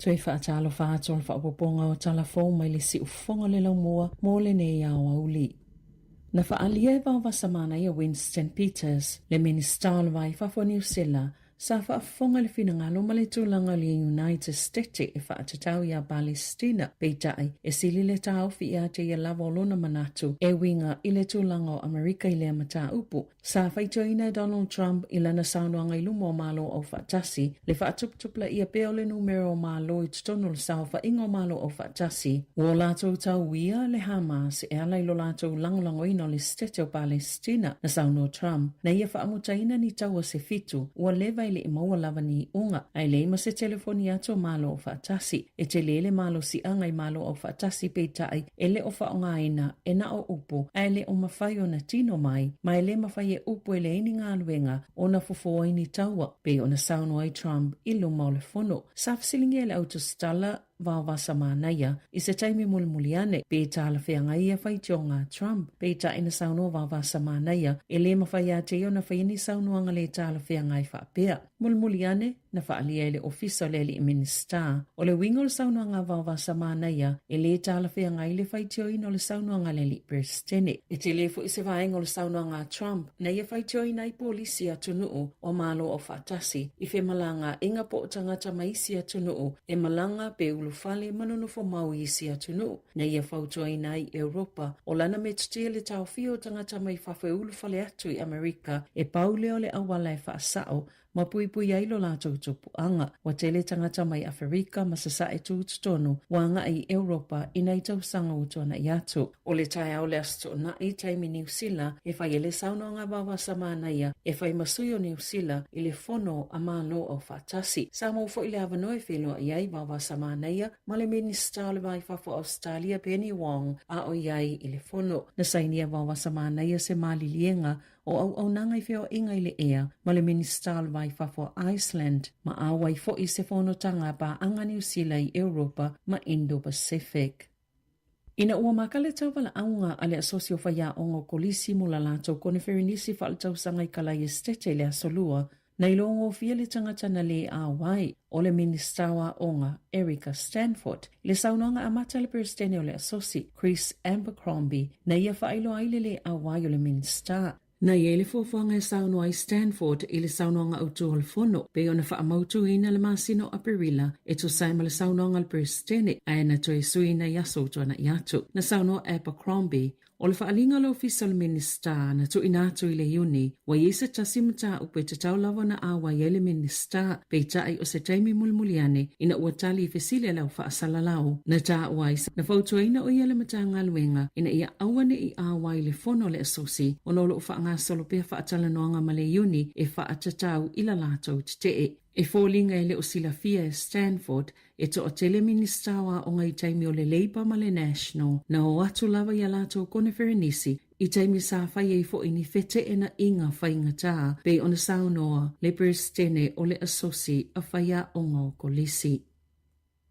Tui whaatalo whaato le whaapoponga o talafou mai le si ufonga le laumua mō le nei au auli. Na whaalia e vāwasa mana ia Winston Peters, le minister vai whafo New Zealand, sa whaafonga le finangalo ma le tūlanga le United States e whaatatau ia Palestina, peitai e sili le tau fi ia te ia lava olona manatu e winga i le tūlanga o Amerika i le amata upu. Sa whaitoina Donald Trump i lana saunoanga i lumo malo au whaatasi, le whaatuptupla ia peo le numero o malo i tutonu le sau whaingo malo au whaatasi. Wo lato tau wia le Hamas e ala ilo lato langolango ino le stete o Palestina na sauno Trump, na ia whaamutaina ni tau o se fitu, ua leva le maua lava ni unga, ai le ima se telefoni ato malo o whaatasi, e te lele malo si angai malo o whaatasi peitai, e le o whaongaina, e na o upu, ai le o mawhai o na tino mai, mai le mawhai e upu e le ini ngā luenga, o na fufoa ini taua, pe o na sauno ai Trump, ilo mau le fono, sa fsilingi e le autostala, vāwasa mānaia, i se taimi mulimuliane, pe tāla whianga ia whai tionga Trump, pe ta ina sauno vāwasa mānaia, e le mawhai a te o na whaini saunoanga le tāla whianga i whapea. Mulimuliane, na whaalia e le ofisa le li minister, o le wingol saunoanga vāwasa mānaia, e le tāla whianga i le whai tio ino le saunoanga le li prestene. E te lefo i se vaengo le saunoanga Trump, na ia whai tio ina i polisi atunuu o malo o whaatasi, i whe malanga inga po tangata maisi atunuu, e malanga pe ulu fale manonofo mau isi atunu. Na ia whautoa ina i Europa, o lana me tutia le tau fio tangata mai whawhe ulu fale atu i Amerika, e pauleo le awala e whaasao, ma pui ailo lātou tupuanga, wa tele tangata mai Afrika masasa e tūtutonu, wanga i Europa ina i tausanga utona i atu. O le tai au le asto na i taimi New Zealand, e whai ele saunoanga vāwasa mānaia, e whai masuyo New Zealand i le fono a mālo o whātasi. Sāmoa fo i le avanoe whenua i ai vāwasa mānaia, ma le minister le vai whafo Australia Penny Wong a o iai i le fono. Na sainia vāwasa mānaia se mālilienga o au nanga i whio inga i le ea, ma le minister le vai whafo Iceland, ma awai fo i se fono tanga pa anga New Zealand i Europa ma Indo-Pacific. Ina ua makale tau wala aunga ale asosio whaia ongo kolisi mo la lato kone wherinisi whaal tau sanga i kalai estete le asolua, na ilongo fia le tangata na le awai o le ministawa onga Erica Stanford. Le saunanga amata le perstene o le asosi Chris Abercrombie na ia whailo aile le awai o le minister. Na ia le fōwhanga e sauno ai Stanford i le saunanga autu o le fono, pe ona whaamautu ina le masino a perila e to saima le saunanga le perstene a na to e suina i aso tuana i atu. Na sauno Abercrombie, o le whaalinga le official minister na tu inatu i le uni, wa isa tasimata upe te tau lava na awa i le minister, pe tai o se taimi mulmuliane ina uatali i fesile lau whaasalalau. Na ta waisa, na fautuaina o ia le matanga luenga, ina ia awane i awa i le fono le asosi, o nolo u whaanga solo pia whaatala noanga ma le uni e whaatatau i la lātou te. E fōlinga e le o silafia e Stanford, e to o tele ministawa o ngai taimi o le Labour ma le National, na o atu lava i a lātou kone wherenisi, i taimi sa whai e fo ini fete e na inga whainga tā, pe ona saunoa le perstene o le asosi a whaia o ngō kolisi.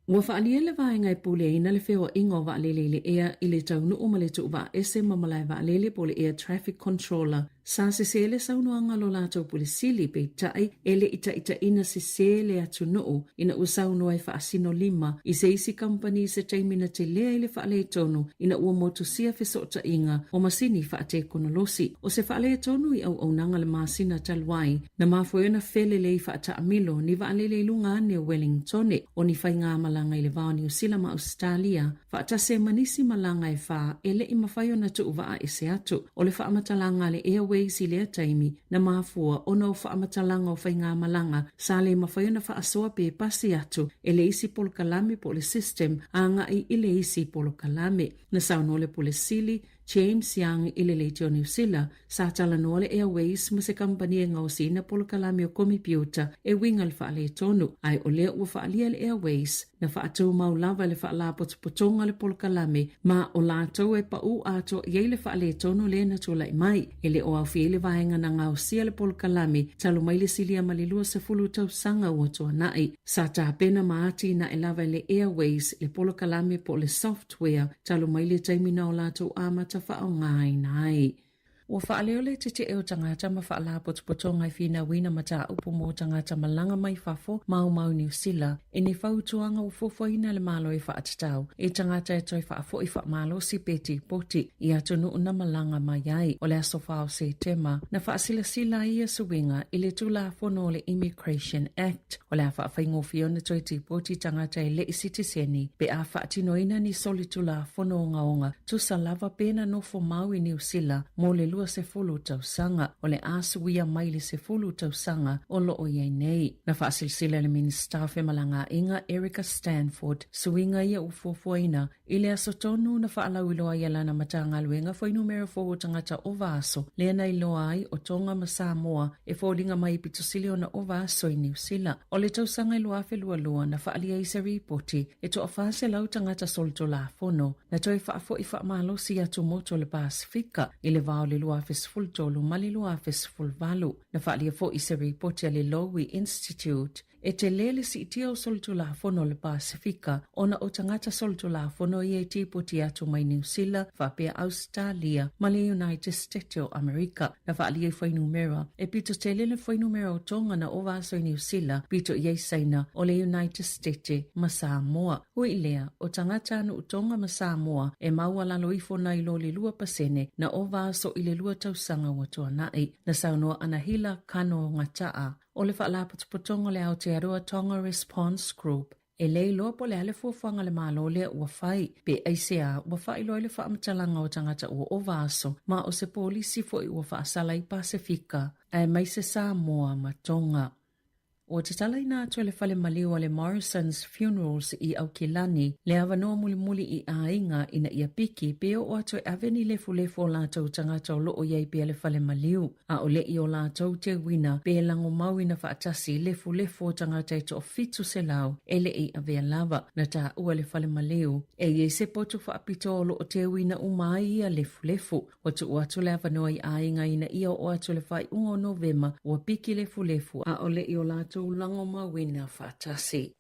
Ua whaalia le vaenga e pule ina le whewa ingo waalele le ea i le taunu o maletu wa ese mamalai waalele po le air traffic controller. Sa se sele saunoanga lo lātou pulisili pe tai ele ita ina se sele atu noo ina ua saunoa e whaasino lima i se isi company se taimina te lea ile whaale tonu ina ua motusia whesota inga o masini whaate konolosi. O se whaale tonu i au nanga le masina talwai na mafoena whelele i whaata amilo ni waalele lunga ane Wellingtone o ni whai ngā malanga i le vao New Zealand ma Australia. Whaata se manisi malanga e wha ele i mawhaio na tu uwaa e se atu o le whaamatalanga le airway si lea taimi na mafua ono whaamatalanga o whainga malanga sa le mawhaio na whaasoa pe pasi atu e le isi polo kalame po le system a ngai i le isi polo kalame na sauno le pole sili James Young i le leitio New Zealand sa tala noa le airways ma se kampani e ngausina polo kalame o kompiuta e winga le whaale tonu ai o lea ua whaalia le airways na whaatou mau lava le whaala potonga le polo kalame ma o lātou e pa u ato iei le whaale tonu le na tula i mai e le o au le vahenga na ngausia le polo kalame talo mai le silia malilua se fulu tau sanga ua toa nai sa ta pena maati na e lava le airways le polo kalame po le software talo mai le taimina o lātou amata whaongai nai. Ua whaaleole titi eo tangata ma whaala potopotonga I whina wina mata upo mo tangata malanga mai whafo mau New Zealand e ne whautuanga ufofoina le malo I whaatatau e tangata e toi whaafo I whaamalo SEPT poti I atunu una malanga mai ai o le aso whao se tema na whaasila ia suwinga I le tula fono le Immigration Act o le a whaafaingo fiona toi ti poti tangata I le isitiseni pe a whaatinoina ni soli tula fono ngaonga tu salava pena no fo mau I New Zealand mo le lua se fulu tausanga o le asuia mai le se fulu tausanga o lo o iei nei. Na whaasilsila le minister fe malanga inga Erica Stanford suinga ia ufofoina I le asotonu na whaalau iloa ia lana matanga luenga foi numero fo tangata o vaso lena iloa ai o tonga ma Sāmoa e fōlinga mai pitusili ona o vaso I New Zealand. O le tausanga iloa fe lua na whaalia I se ripoti e to a whaase lau tangata solto la fono na toi whaafo I whaamalo si atu moto le Pasifika I le vao le lua fesful tolu ma le lua fesful valu. Na whaalia fo I se ripoti a le Lowy Institute e te lele si itia o soltu la fono le Pasifika ona o tangata soltu la fono I e tipoti atu mai New Zealand whapea Australia ma le United States o Amerika. Na whaalia I whai numera e pito te lele whai numera o tonga na o vaso I New Zealand pito I saina o le United States ma Sāmoa. Hui lea o tangata anu o tonga ma Sāmoa e maua lalo I fona I lo le lua pasene na o vaso I le lua tausanga watua nai na saunoa anahila kano ngataa o le whaalapotopotonga le Aotearoa Tonga Response Group. E lei loa po le ale fuafanga le malo le ua whai. Pe aisea ua whai loa le whaamatalanga o tangata ua o vaso ma o se polisi fo I ua whaasala I Pasifika ai mai se Sāmoa ma Tonga. O te tala ina atu le whale maliu le Morrison's Funerals I Aukilani, le awanoa muli I ainga ina ia piki pe o atu e aveni lefu o lātou tangata o loo iei pe le whale maliu. A o le I o lātou te wina pe lango mau ina whaatasi lefu o tangata e to o fitu se lau e le I avea lava na tā ua le whale maliu. E iei se potu whaapito o loo te wina umai ia lefu. O tu atu le awanoa I ainga ina ia o atu le whai ungo Novema ua piki lefu a o le I o lātou lango mawina whaatasi.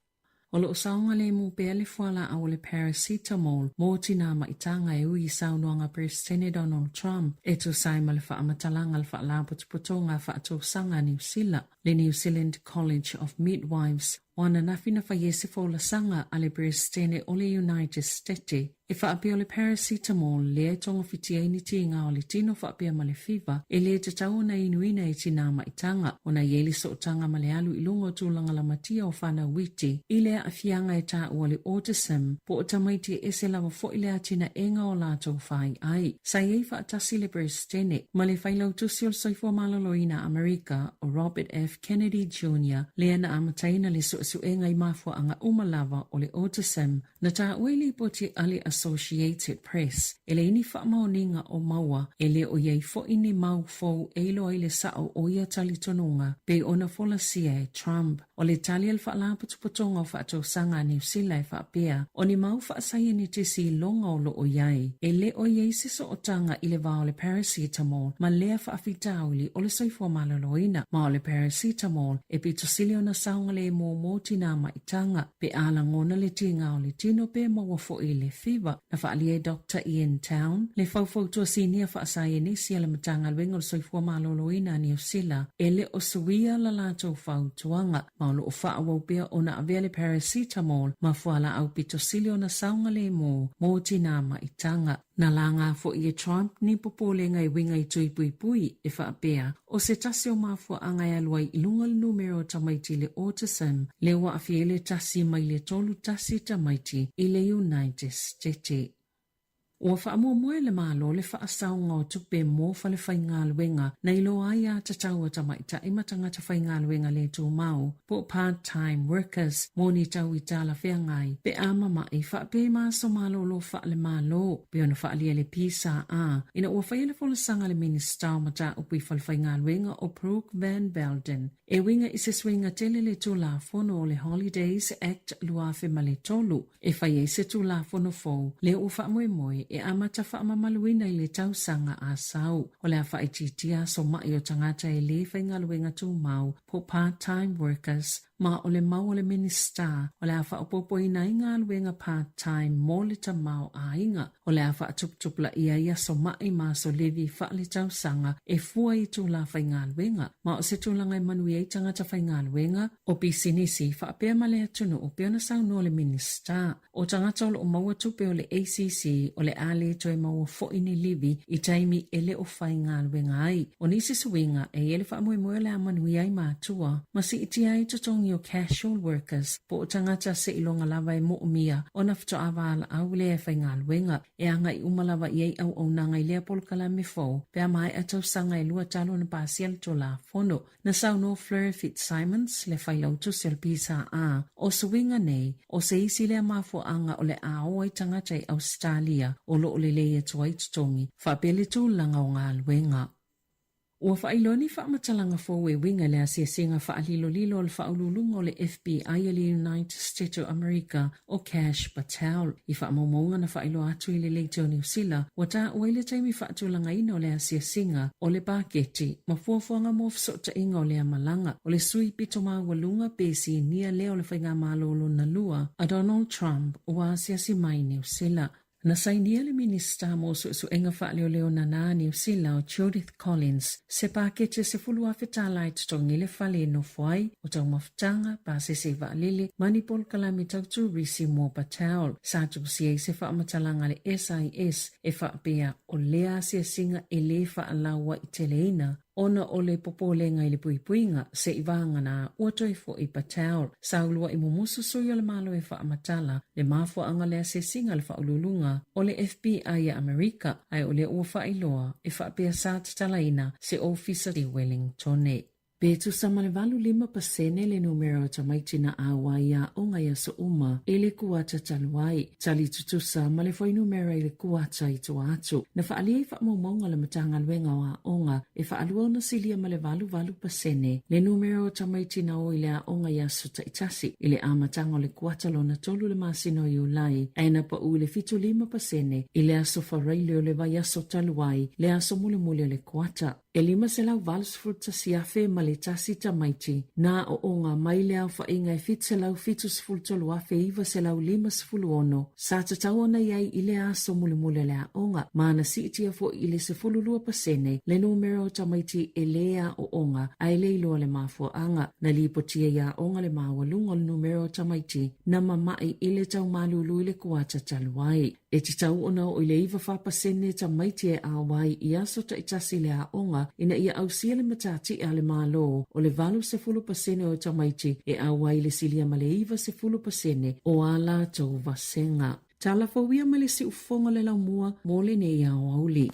O lo saunga le mu pea le fuala au le paracetamol mo tina maitanga e ui saunoanga President Donald Trump e tu saima le whaamatalanga le whaalapotopotonga whaatosanga New Zealand. Le New Zealand College of Midwives wana nafina whaiese fōla sanga a le President o le United States e whaapea o le paracetamol le e tonga whitia ini tinga o le tino whaapea ma le fiva e le te tau na inuina e tina maitanga o na ieli so tanga ma le alu ilungo tūlanga la matia o whana witi i le a fianga e tā ua le autism po o tamaiti e se lawa fo i le atina enga o lātou whai ai. Sa iei whaatasi le President ma le whailau tusi o soifua malaloina Amerika o Robert F. Kennedy Jr. le ana amataina le suenga I mafua anga umalava o le autism na tā ueli poti ali Associated Press e le ini whaamaoninga o maua e le o iei fo ini mau fau eilo ai le sao o ia talitonunga pe ona fola sia e Trump o le tali al whaalapotopotonga o whaatosanga New Zealand whaapea o ni mau whaasaya ni te si longa o lo o iei e le o iei siso o tanga I le vao le paracetamol ma lea whaafitauli o le soifua malaloina ma o le paracetamol e pito silio na saunga le mo tina maitanga pe ala ngona le tinga o le tino pe maua fo I le fiva na whaalia Dr. Ian Town le whaufautua sinia whaasaya ni sia le matanga luenga o soifua maloloina New Zealand e le o suia la lātou whautuanga ma o lo o whaawau ona avea le paracetamol ma fuala au pito silio na saunga le mo tina maitanga. Na langa fo I Trump ni popole ngai winga I tui pui e whaapea o se tasi o mafua angai aluai ilunga le numero tamaiti le autism le wa afiele tasi mai le tolu tasi tamaiti I le United States. Ua whaamuamoe le malo le whaasaunga o tupe mo whale whaingaluenga na ilo aia tataua tamaita I matangata whaingaluenga le tō mau po part-time workers mo ni tau I tala whengai pe amama I whaape maso malo lo whaale malo pe ona whaalia le pisa ina ua whaiele folasanga le minister mata upi whale whaingaluenga o Brooke Van Belden e winga I se swinga tele le tō la fono le Holidays Act luafe ma le tolu e whaie se tō la fono fo le ua whaamoemoe e amata whaamamaluina I le tausanga a sau. O le a whaititia so mai o tangata e le whaingaluenga tū mau po part-time workers ma o le mau o le minista o le afa opopo ina inga luenga part-time mo le tamau a inga o le afa tuptupla ia so mai ma so levi fa le tausanga e fua i tu la whainga luenga ma o se tūlanga i manui e tangata whainga luenga o pisinisi fa apea ma le atunu o peona sau no le minista o tangata o maua tupe o le ACC o le ale to e maua fo ini livi i taimi ele o whainga luenga ai o nisi suinga e ele wha moe moe le amanui ai mātua ma si iti ai tutongi o casual workers po o tangata se ilonga lava e mo umia o na fito awaala au le e whainga luenga e anga i umalava i ei au au nanga i lea polkala me fo pe mai atau sanga e lua talo na pasial to la fono na sau no Fleur Fitzsimons le whailau tu sel pisa a o suinga nei o se isi lea mafo anga o le a o ai tangata i Australia o lo o le leia tuai tutongi whapele tu langa o ngā luenga. Ua whailoni whaamatalanga fōwe winga lea se singa whaalilo-lilo o le whaululunga o le FBI o le United States of America o Cash Patel. I whaamamonga na whailo atu i le leite o New Zealand, wa tā uaile taimi whaatulanga ina o lea se singa o le paketi, ma fuafuanga mo fsota inga o lea malanga, o le sui pito mawalunga pesi nia lea o le whainga malolo na lua, a Donald Trump o a siasi mai New Zealand. Na sainia le minista mo su enga wha leo na New Zealand o Judith Collins, se pakete se fulua whetalai tutongi le whale no whai o tau mawhtanga pa se wa lele manipol kalami tau tu risi mo Patel. Sa tu si se wha amatalanga le SIS e wha pia o lea se singa e le wha alawa i teleina. Ona o le popolenga i le puipuinga se i vangana uatoi fo i Patel. Saulua i mumusu suyo le malo e wha amatala le mafua anga lea se singa le wha ululunga o le FBI a Amerika ai o le ua wha iloa e wha pia sa tatalaina se ofisa di Wellington. Betu sama le valu 5% le numero tamaiti na awaia o ngai aso uma e le kuata taluai. Tali tutusa ma le foi numero i le kuata i tuatu. Na whaalia i whaamomonga le matanga luenga wa onga e whaalua na silia ma le valu pasene. Le numero tamaiti na o i le o ngai aso taitasi i le amatanga le kuata lo na tolu le masino i ulai. Aina pa u le fitu 5% i le aso whareile o le vai aso taluai le aso mule le kuata. E 5 se lau valus fruta siafe ma le tasi tamaiti. Na o onga mai lea wha inga e fit se lau fitus fultolu afe iwa se lau 5 ono. Sa tatau ona iai i le aso mule lea onga. Mana si itia fo i le se fululua pasene. Le numero tamaiti e lea o onga a e leilo le mafua anga. Na lipotia ia onga le mawalunga le numero tamaiti. Na mamai i le tau malulu i le kuata taluai. E titau ona o i le iwa whapasene tamaiti e awai i aso ta itasi lea onga. Ina ia au sia le matati a le malo o le valu se fulu pasene o tamaiti e awai le silia ma le iwa se fulu pasene o ala tau vasenga. Tala fawia ma le si ufonga le laumua mo le nei au auli.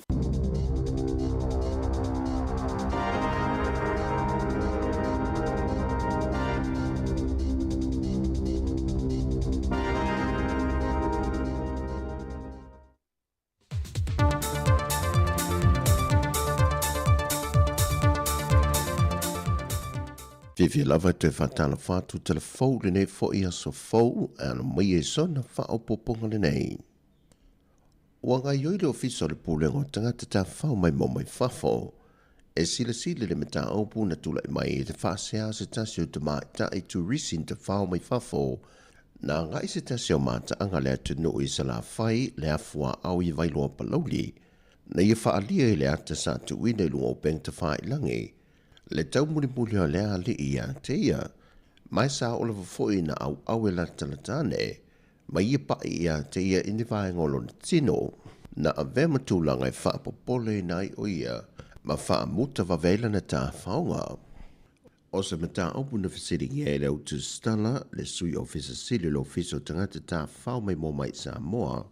Fifi lava te whatala whātu te le fau le nei fo ia so fau ana mai e sona whao poponga le nei. Ua ngai oi le ofisa le pūlengo tangata ta whao mai mo mai whafo e sile le meta aupu na tula i mai e te whaasea se tasi o te mai ta i tu risin te whao mai whafo na ngai se tasi o mata anga lea te no i sa la whai le afua au i vailoa palauli na i whaalia i le ata sa tu wina i lunga o peng te whai langi. Le tau muli o lea li ia te ia, mai sa o lewa foi na au e la talatane, mai ia pai ia te ia ini vai ngolo ni tino, na a vema tūlanga i wha popole nai o ia, ma wha muta wawela na tā whaonga. O se mata opu na whasiri nge leo tu stala, le sui ofisa sili lo fiso tangata tā whao mai mo mai Sāmoa,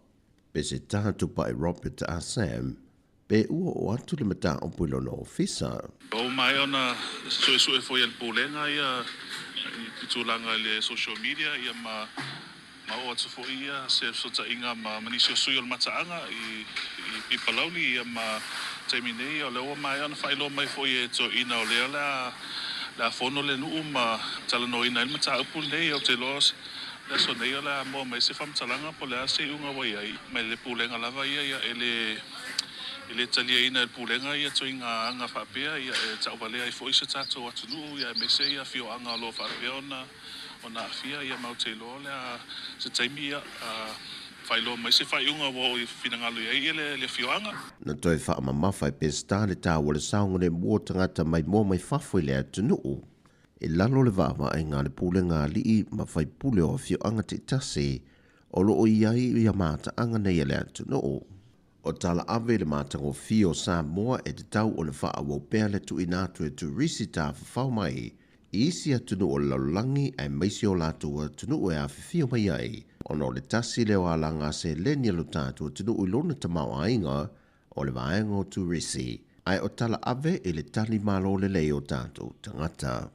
pe se tātu pai Robert a Sam, pe ua o atu le mata opu ilo no ofisa. O mai ona sue foi el pulenga ia i tūlanga le social media ia ma o atu foi ia se sota inga ma manisio sui o mataanga i palauli ia ma taimine o leo mai ona whailo mai foi e to ina o leo la fono le nuu ma talano ina il mata upu nei o te los la so nei la mo mai se fam talanga po le ase unga wai ai mai le pulenga lava ia ele Ile talia ina e pulenga ia toi ngā anga whapea ia e tau walea i fo isa tātou atunu ia e mese ia fio anga lo whapea ona afia ia mau te lo lea se taimi ia whailo mai se whaiunga wo i whinangalo ia le fio anga. Na toi wha mamafa i pesta le tā wale saunga le mua tangata mai mō mai whafoi le atunu. E lalo le vāma e ngā le pulenga li i ma whai pule o fio anga te tase o lo o iai i a māta anga nei le atunu. O tala ave le mātango fio Sāmoa e te tau o le wha wau pēr le tu inatu e tu risi tā whawhau mai i isi atunu o laulangi e meisi o lātu atunu e a fio mai ai ono le tasi leo alanga se lenia lo tātu atunu i lona tamau ainga o le vaenga o tu risi ai o tala ave e le tani malo le leo tātu tangata.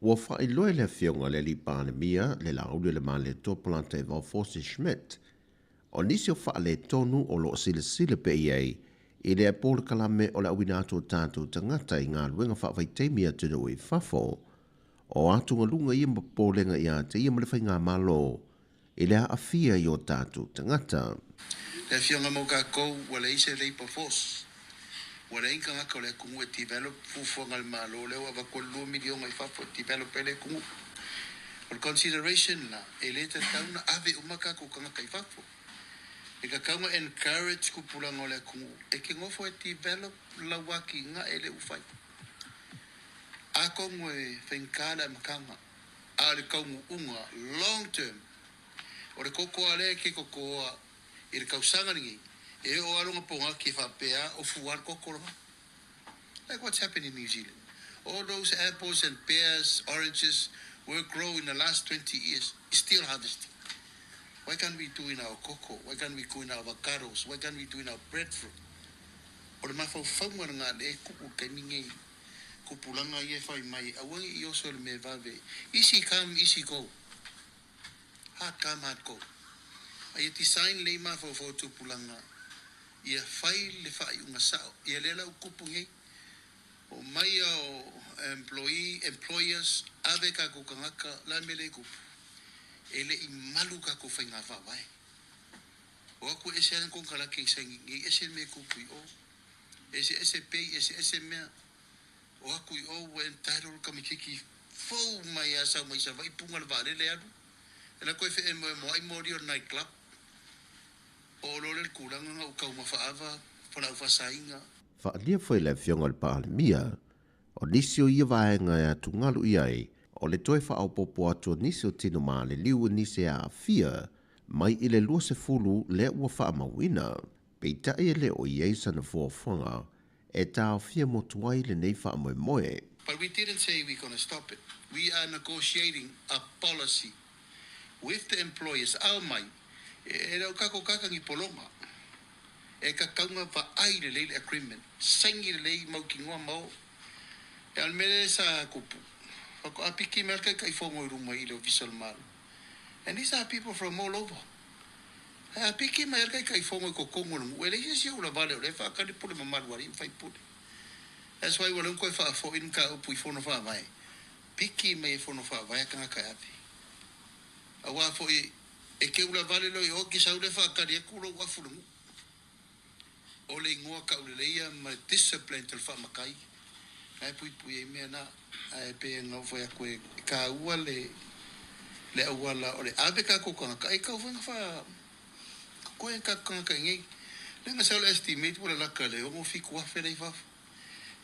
Ua whai loe le fionga le li pānemia le laule le male tōpulante e Valforce Schmidt o nisi o wha le tonu o lo sile pe iei i le apole kalame o le awinato tātou tangata i ngā luenga wha teimia tunu i whafo o atunga lunga i mapolenga i a te i malewhai ngā malo i le awhia i o tātou tangata. Le fionga mo ka kou wale ise le Valforce wale inka ngaka o le kungu e develop fufuanga le malo le wa ko 2 miliona i whafo develop ele kungu o consideration la e le te tauna ave umaka ko ngaka i whafo e ka kaunga encourage kupulanga o le kungu e ke ngofo e develop la waki nga ele ufai a kongo e whenkala makanga a le kaungu unga long term o le koko ale ke kokoa i le kausanga ningi e o alunga ponga ki whapea o fuar koko like what's happened in New Zealand all those apples and pears oranges were grown in the last 20 years still harvesting. Why can't we do in our cocoa? Why can't we do in our avocados? Why can't we do in our breadfruit? O le mawhauwhaunga ngā le kupu kaimingi kupulanga i e whai mai awangi i oso le me vave. Easy come, easy go. Hard come, hard go. Ai e design le mawhauwhau tupulanga i e whai le whai unga sao. I e lela u kupu ngei. O mai o employers ave ka kukangaka la mele kupu. Ele i malu ka ko whainga whawai. O aku e se kong kala ki sangi ngi e se me kupu i o. E se pei, e se mea. O aku i o wa entitled ka mikiki fau mai a sa mai sa vai punga le vale le adu. E la koe whi e mo ai mori o night club. O lo le kuranga nga ukau ma whaava, whala u whasainga. Whaalia whai le fionga le pālemia o nisi o ia vaenga e atu ngalu i ai o le toe wha au popo atu nisi o tino maa le liu nisi a fia mai i le lua se fulu le ua wha mawina peita e le o ieisa na fuafuanga e tau fia motuai le nei wha moe moe. But we didn't say we're going to stop it. We are negotiating a policy with the employers. Au mai, e rau kako kakangi polonga. E ka kaunga wa ai le leile agreement. Saingi le lei mau ki ngoa mau. E almere sa kupu. Whako apiki merka kai whongo i runga i leo visal maru. And these are people from all over. E apiki merka kai whongo i ko kongo lungu. E leise si ula vale o le whakari pule mamaru wari mwhai pule. That's why wala koe whaafo in ka upu i whono whaavai. Piki me i whono whaavai kanga kai api. A wafo e ke ula vale lo i oki sa ule whaakari e kuro wafu lungu. O le ngoa ka ule leia ma discipline tal whaamakai. Ai pui e mea na ai pe ngau foi a koe ka ua le awala o le ave ka kokanga ka e ka uwanga wha koe ka kanga ngei. Le nga sa ule estimate wala laka le o mo fiku wafe rei wafu.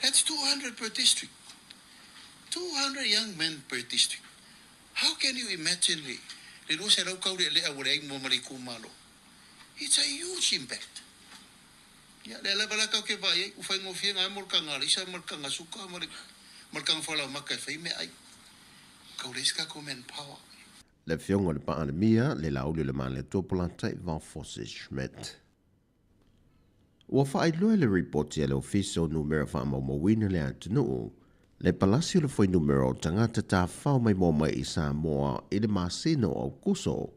That's 200 per district. 200 young men per district. How can you imagine le lo se rau kauri le awale mo mariku malo? It's a huge impact. Ya le la bala ka ke vai u fai ngo fia nga mor kanga lisa mor kanga suka mor kanga fala maka fai me ai. Kaureska komen power. Le fionga le paanemia le laule le male topolanta i Valforce Schmidt. Ua whaailoa le reporti le officio numero whaamawawina le atunu, le palasio le foi numero tangata tā whao mai mō mai i Sāmoa i le māsina o Aukuso,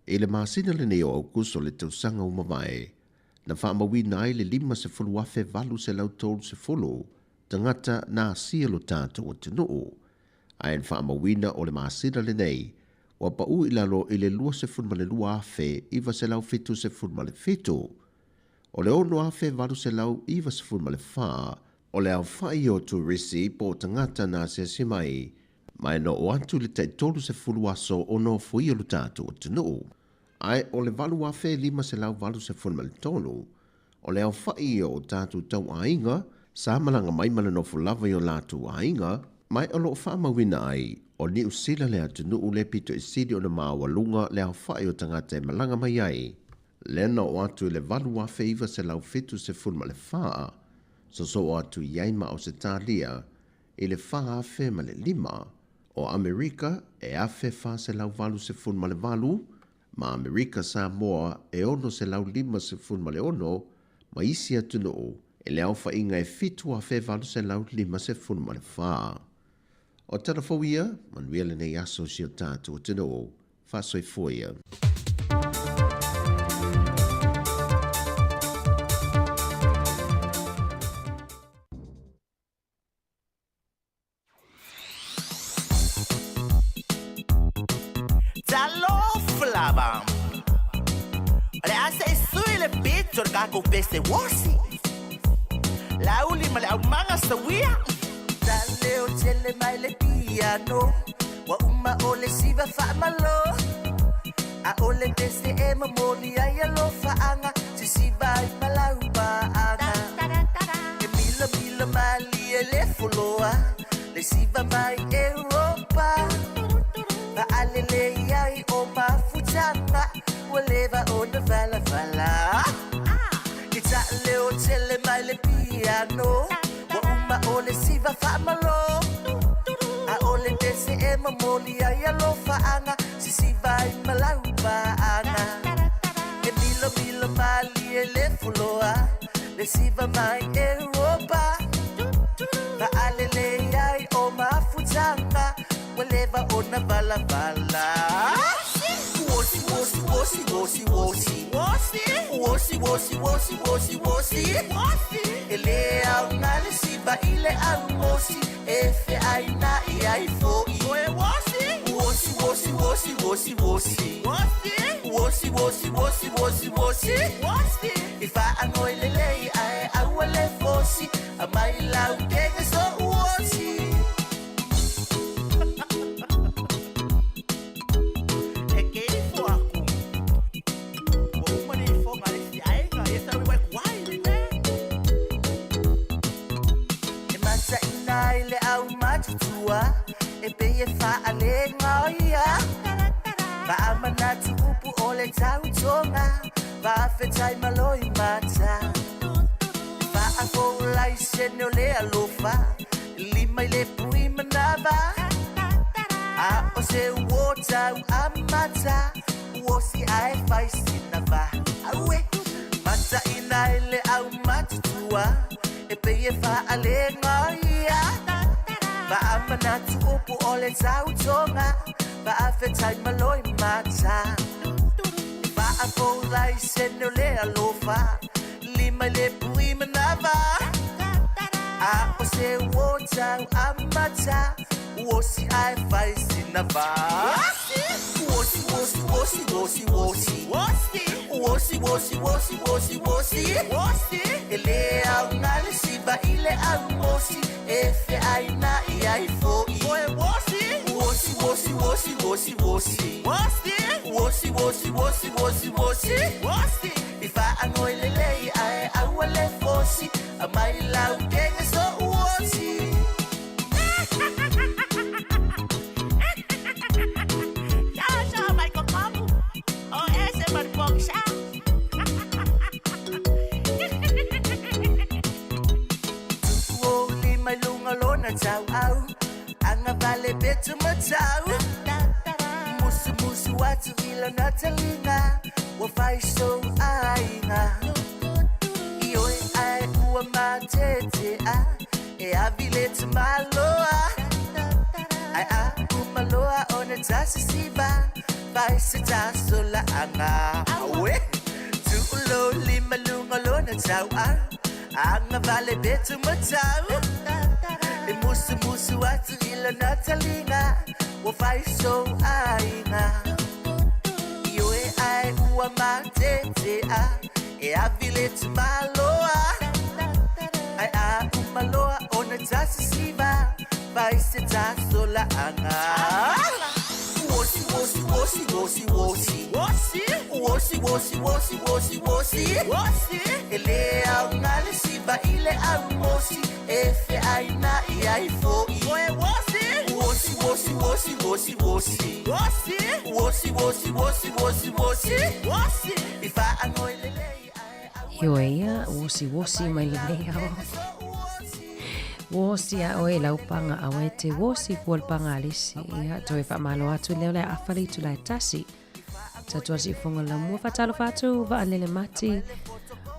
i le māsina le neo Aukuso le tausanga umawai, na whaamawina ai le 5 wafe valu se lautolu se fulu, tangata nā sia lo tātou atunu. Ai en whaamawina o le māsina le nei, ua pau i lalo i le 2 ma le 2 afe, iwa se lau fitu se 5 ma le fitu, O le ono afe valu se lau iwa se fulu ma le wha, o le au whai o turisi po tangata na se simai, mai no o atu le taitolu se fulu aso o no fui o lutatu o tunu. Ai o le valu afe 5 se lau valu se fulu ma le tonu, o le au whai o tatu tau ainga, sa malanga mai mala no fulava o latu ainga, mai o lo whamawina ai, o ni usila le atunu u le pito e sidi o na maawalunga le au whai o tangata e malanga mai ai. Lena o atu le valu afe iwa se lau fitu se fulu ma le whaa, so o atu iaima o se tālia, i le whaa afe ma le 5, o Amerika e afe whaa se lau valu se fulu ma le valu, ma Amerika Sāmoa e ono se lau 5 se fulu ma le ono, ma isi atunu o, e le au whainga e fitu afe valu se lau 5 se fulu ma le whaa. O telefowia, manuele nei aso si o tātu o tino o, whasoi foia. Flabam. Le hace sui le pito kako pese wosi. La ulima le manga sawia. Dale o tele mai le piano. Wa uma ole siva fa malo. A ole dese e mamoni ai lo fa anga. Si siva i malau ba anga. E mila mali e le foloa. Le siva mai Europa. Ba alele ai o mafutanga waleva o na vala Ita leo tele mai le piano wa uma ole siva fa malo a ole dese e mamoli ai alo fa anga si siva i malau ba anga e milo mali e le fuloa le siva mai Europa ba alele ai o mafutanga waleva ona vala Wosi wosi wosi wosi wosi wosi wosi wosi wosi wosi wosi wosi ele au ngale siba ile au mosi efe aina ai fo wosi wosi wosi wosi wosi wosi wosi wosi wosi wosi wosi wosi ifa anoile lei ai awale fosi amai lau kege so wosi le au matutua e pe e fa ale ngoia ba amana tupu ole tautonga ba fetai maloi mata ba afo lai seno le alofa lima le pui manava a o se wota amata o si ai fai sinava awe mata ina le au matutua e pe e fa ale ngoia ba amana tupu ole tautonga ba afetai maloi mata ba afo lai seno le alofa lima le pui manava a o se wota amata o si ai fai sinava wosi wosi wosi wosi wosi wosi wosi wosi wosi wosi wosi ele au ngale siba ile au mosi efe aina ai fo wosi wosi wosi wosi wosi wosi wosi wosi wosi wosi wosi wosi ifa anoile lei ai awale fosi amai lau kenge so wosi Tau au anga vale betu matau musu watu ila natalinga wa fai so ainga ioi ai ua matete a e avile maloa ai a umaloa ona tasi siba fai se taso la anga awe tu lo lima lunga lona tau anga vale betu matau e musu watu ila natalinga wa fai so ainga ioi ai ua matete a e e avile te maloa ai a umaloa ona tasi siva vai se taso la anga wosi wosi wosi wosi wosi wosi wosi wosi wosi wosi wosi wosi ele a ngale siva ile a wosi efe aina e ai fo wosi wosi wosi wosi wosi wosi wosi wosi wosi wosi wosi wosi ifa anoile Ioea, wosi mai le leo. Wosi a oe laupanga a wete wosi kualpanga alisi. Ia toi whamalo atu leo le awhari tu lai tasi. Tatua si fonga la mua whatalo whatu wa alele mati.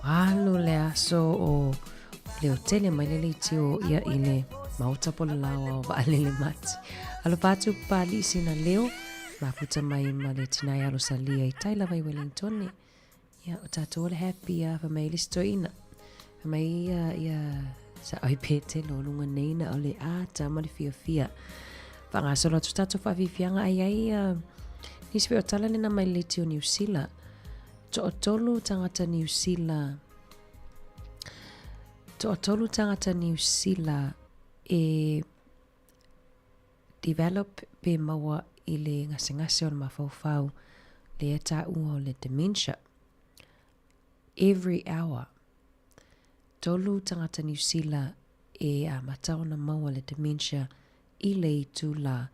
Alo le aso o leo tele mai lele tio ia ile mautapola lawa wa alele mati. Alo whatu pali sina leo. Maputa mai ma le tinai alo salia i taila vai Wellington. Ja, tato le happy fa mai listoina. Fa mai ia sa ai pete lo lunga neina ole a ta ma le fia. Fa nga solo tato fa vivianga ai ni se tala le na mai le tio New Zealand. Tolu tangata New Zealand. Tolu tangata New Zealand e develop pe mawa ile ngase on mafau le ta o le dementia. Every hour. Tolu tangata New Zealand e a mataona maua le dementia i le itu la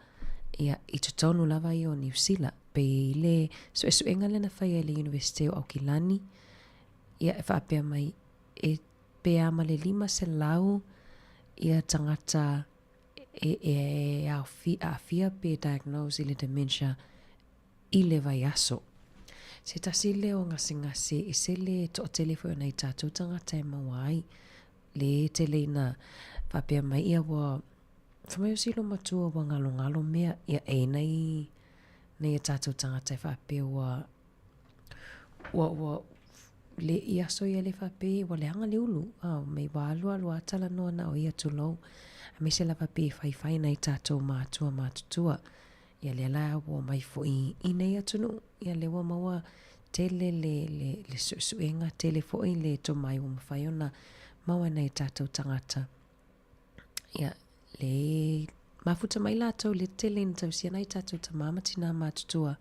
i tutonu lava i o New Zealand pe i le so enga le na whai le University o Aukilani ia e whaapea mai e pe ama le 5 se lau ia tangata a fia pe diagnose i le dementia i le vai aso. Se tasi leo ngase e se le to telefone na i tātou tangata e mawai le tele na whapea mai ia wa whamai silo matua wa ngalo mea ia e nei e tātou tangata e whapea wa le ia so ia le whapea wa le hanga le ulu mei wa alua atala noa na o ia tulou a me se la whapea whai na i tātou mātutua ia le la wa mai fo i nei atunu ia le wa maua tele le suenga tele fo i le to mai wa mawhai ona maua nei tātou tangata ia le mafuta mai lātou le tele ni tau sia nei tātou tamamati nā mātutua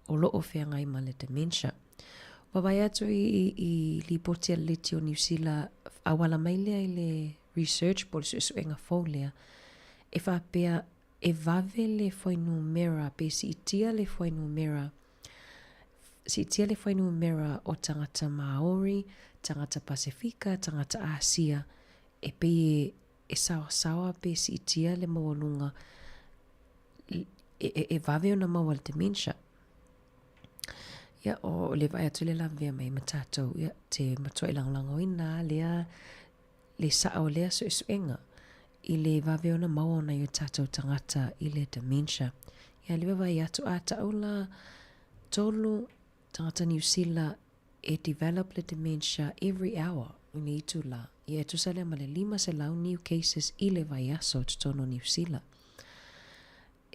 o loo whea ngai ma le dementia wabai atu i li potia le tio New Zealand awala mai lea i le research po le suenga fo lea e whapea e vave le whainu mera pe si itia le whainu mera o tangata Maori, tangata Pasifika, tangata Asia e pe e sawa pe si itia le mawalunga e vave ona mawal dementia ia o le vai atu le lavea mai matatou ia te matua i langolango ina lea le sao lea suenga i le vave ona maona i o tātou tangata i le dementia. Ia le vai atu ata ula tolu tangata New Zealand e develop le dementia every hour i itu la. Ia tu sale ma le 5 se lau new cases i le vai aso tutono New Zealand.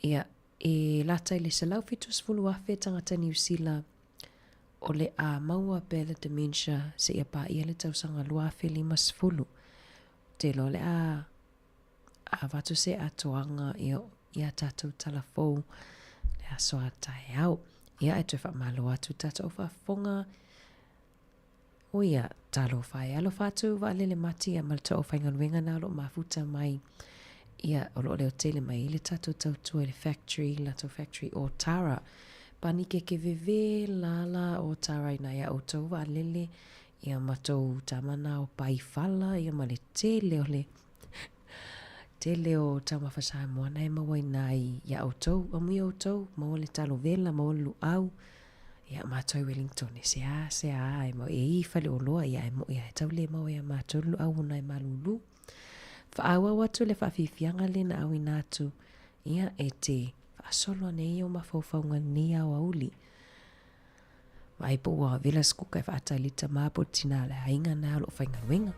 Ia e lata i le se lau fitus fulu afe tangata New Zealand o le a maua pe le dementia se ia pa ia le tausanga lua afe 5 sefulu. Te lo le a watu se atoanga ia tātou talafou le aso atai au. Ia e tue whamalo atu tātou whafonga o ia talo whai alo whatu wa alele mati a malta o whainganuenga na alo mafuta mai ia o leo tele mai ile tātou tautua le factory, lato factory o Tara pani ke veve lala o Tara ina ia o tau wa alele ia matou tamana o paifala ia male tele o le tele o tama whasaha moana e mawai nai ia autou, amui autou, maua le talo vela, maua le luau, ia mātou Wellington e se a e mau e i whale o loa, ia e mo ia e tau le maua ia mātou luau nai malulu. Whaaua watu le whawhiwhianga le na awi nātu, ia e te whaasolo nei o mawhauwhaunga ni au auli. Mai po wa vela skuka e whaatalita māpo tina le hainga na alo whaingawenga.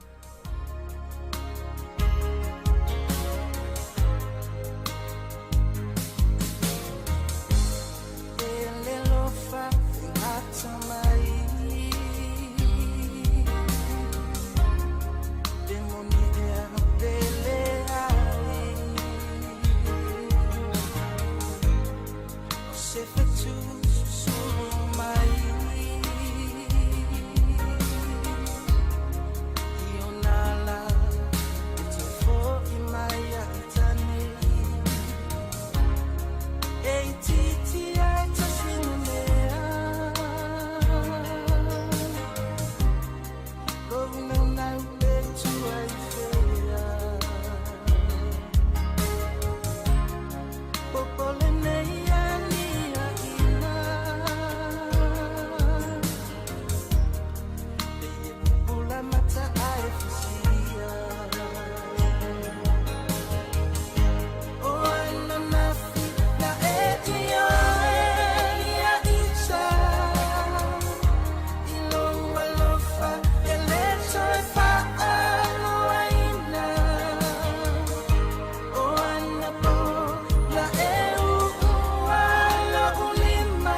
mata ai fusia o ana nafi na etia ya itsa ilo walofa eleto fa aloina o ana po la eu wala ulima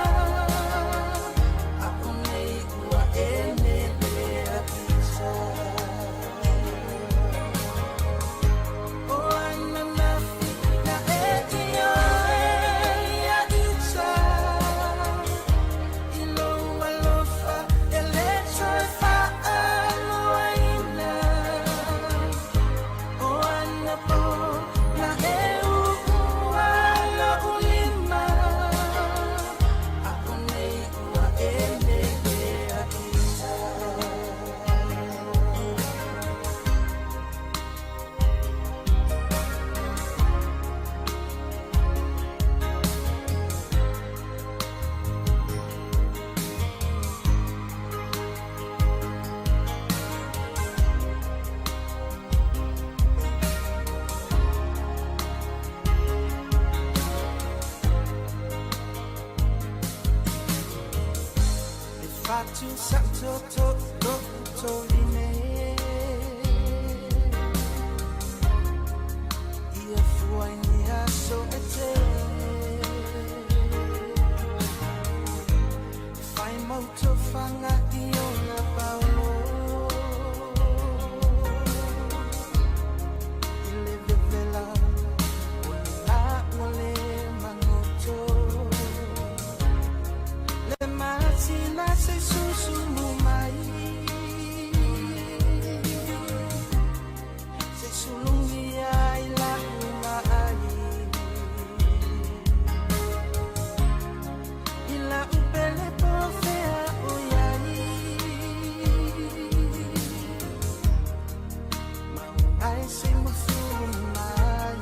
akunei ua ene lea pisa o ana nafi na etia ya itsa ilo walofa eleto fa aloina o ana po la eu wala ulima akunei ua ene lea pisa Fatu santo to line ia fuaini aso ete fai moto fanga io na paulo ile vela ole mangoto le matina se susumu mai se sulungia ila umai ila upele pofea oyai mau ai se mufumai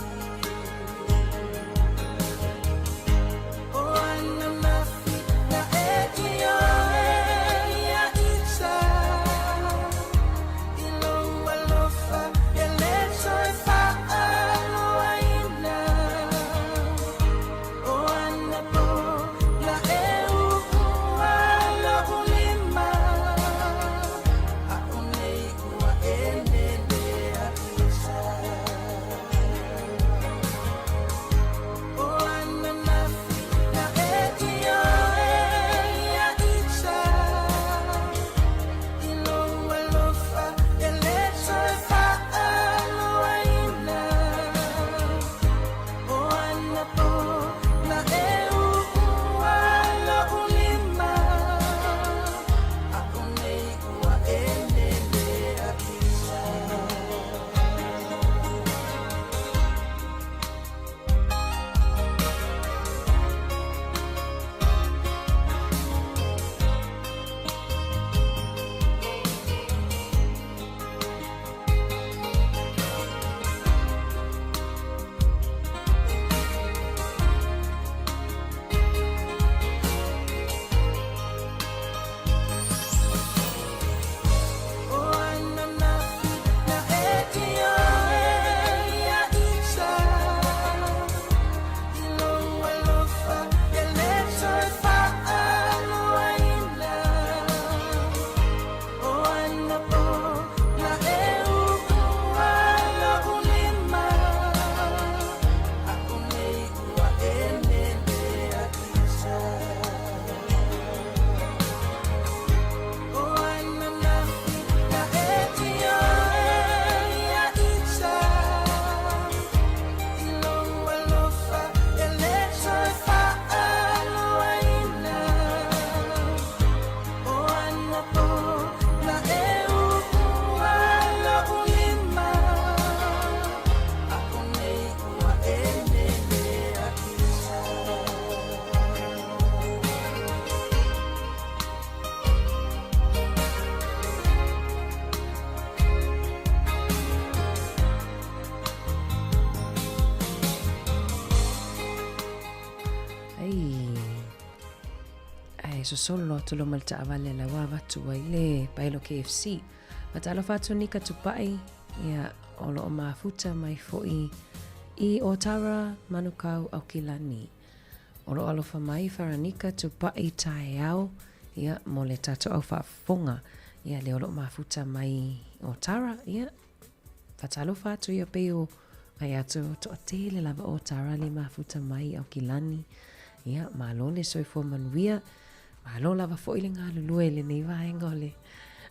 o ana nafi na etia ya itsa ilo walofa eleto fa aloina o ana po la eu wala ulima akunei ua ene lea pisa o ana nafi na etia ya itsa ilo walofa eleto fa aloina o ana po la eu wala ulima akunei ua ene lea pisa o ana nafi na etia ya itsa ilo walofa eleto fa aloina o ana po la eu wala ulima akunei ua ene lea pisa o ana nafi na etia ya itsa ilo walofa eleto fa aloina o ana po la eu wala ulima akunei ua ene lea pisa ai so solo to lo malta avale la wa vatu ai le pailo KFC Fatalo fatu ni ka tupai ia olo o mafuta mai foi I Otara manukau au kilani. Olo alofa mai faranika tupai tae au ia mo le tato au whaafonga ia le olo mafuta mai Otara ia fatalo fatu ia peo ai atu to atele lava Otara le mafuta mai au kilani ia malo le soifo manuia malo lava foi le ngā lulue le nei vaenga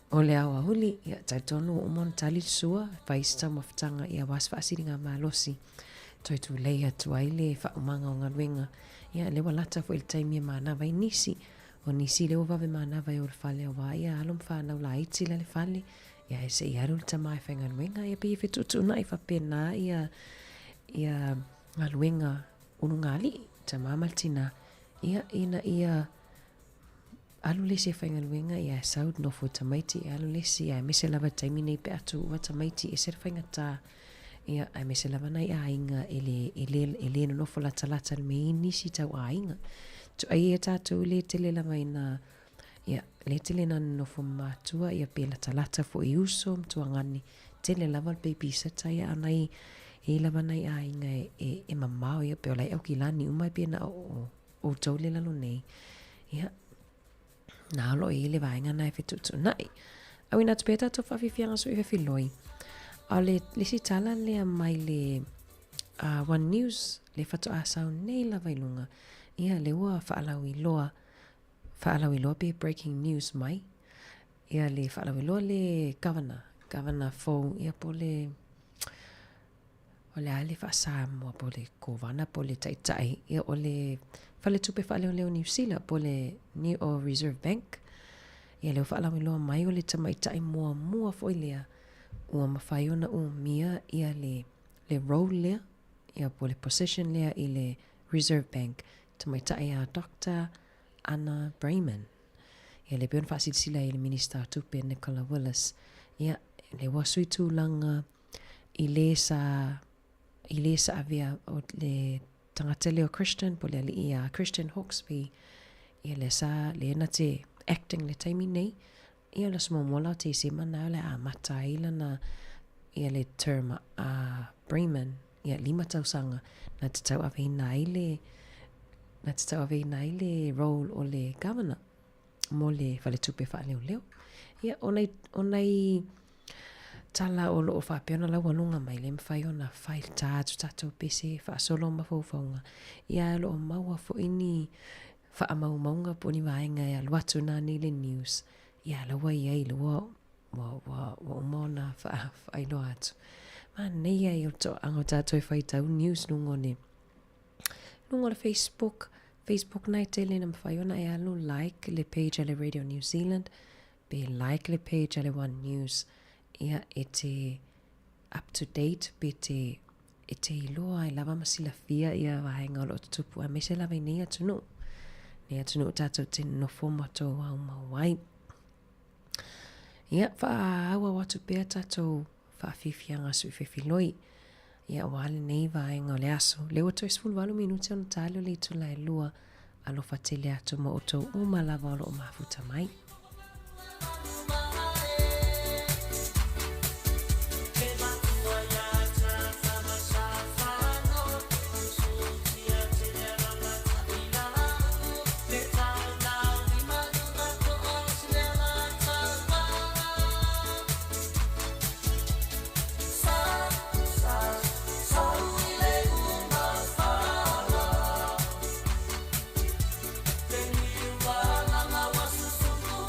o le awa huli ia taitonu umon tali sua faista mafutanga ia wasfasiri ngā malosi toi tu leia tu aile whaumanga o ngā ruenga ia le walata fo il taimia mānawa I nisi o nisi le uvave mānawa I o le whale o wā ia alum whanau la iti la le whale ia e se I aru le tamai whainga ruenga ia pe I whetutu na I whapena ia ngā ruenga unungali tamamaltina ia ina ia alu lesi whainga luenga ia saud no fu tamaiti alu lesi ia mese lava taimi nei pe atu ua tamaiti e ser whainga tā ia ai mese lava nai a inga ele no fu la talata me nisi tau a inga tu ai e tātou le tele lava ina ia le tele na no fu matua ia pe la talata fu I uso mtuangani tele lava le baby seta ia anai e lava nai a inga e mamao ia pe o lai au kilani umai pe na o tau le lalo nei ia na lo I le vainga nai whetutu nai. Au ina tupeta to whawhiwhianga so I whewhiloi. A le si tala lea mai le One News le whatu asau nei la vailunga. Ia le ua whaalau I loa pe breaking news mai. Ia le whaalau I loa le governor fo ia po le o le ale Sāmoa po le kovana po le taitai ia o le fale tupe fale o leo New Zealand po le New Reserve Bank ia leo fala mi loa mai o le tamaitai mua foi lea ua mawhai ona mia ia le role lea ia po le position lea I le Reserve Bank tamaitai a Dr. Anna Brayman ia le peon whasilisila I le Minister tupe Nicola Willis ia le wasui tūlanga I le sa avia o le tangatele o Christian po le ali ia Christian Hawkesby ia le sa le na te acting le taimi nei ia le smomola te se mana le a mata ila na ia le term Bremen ia 5 tausanga na te tau ave nai le role o le governor mo le fale tupe fa leo ia onai tala o loo whapeona lau anunga mai le mwhai o na whai tātou pese wha solo mawhauwhaunga ia loo maua fo ini wha maunga po ni waenga ia luatu na ni le news ia lawa ia lua wa umona wha ilo atu ma nei ai o to ango tātou whai tau news nungo le Facebook nai tele na mwhai ona e alu like le page ale Radio New Zealand be like le page ale One News ia e te up to date pe te iloa I lava masila fia ia wahenga o lo tupu a mese lava I nei atunu tātou te nofo mato au mawai ia wha awa watu pia tātou wha whiwhianga sui whiwhiloi ia wale nei wahenga o le aso leo to isfulu minute on talo le tula e lua alo fatele atu mo oto lava o lo mafuta mai Susu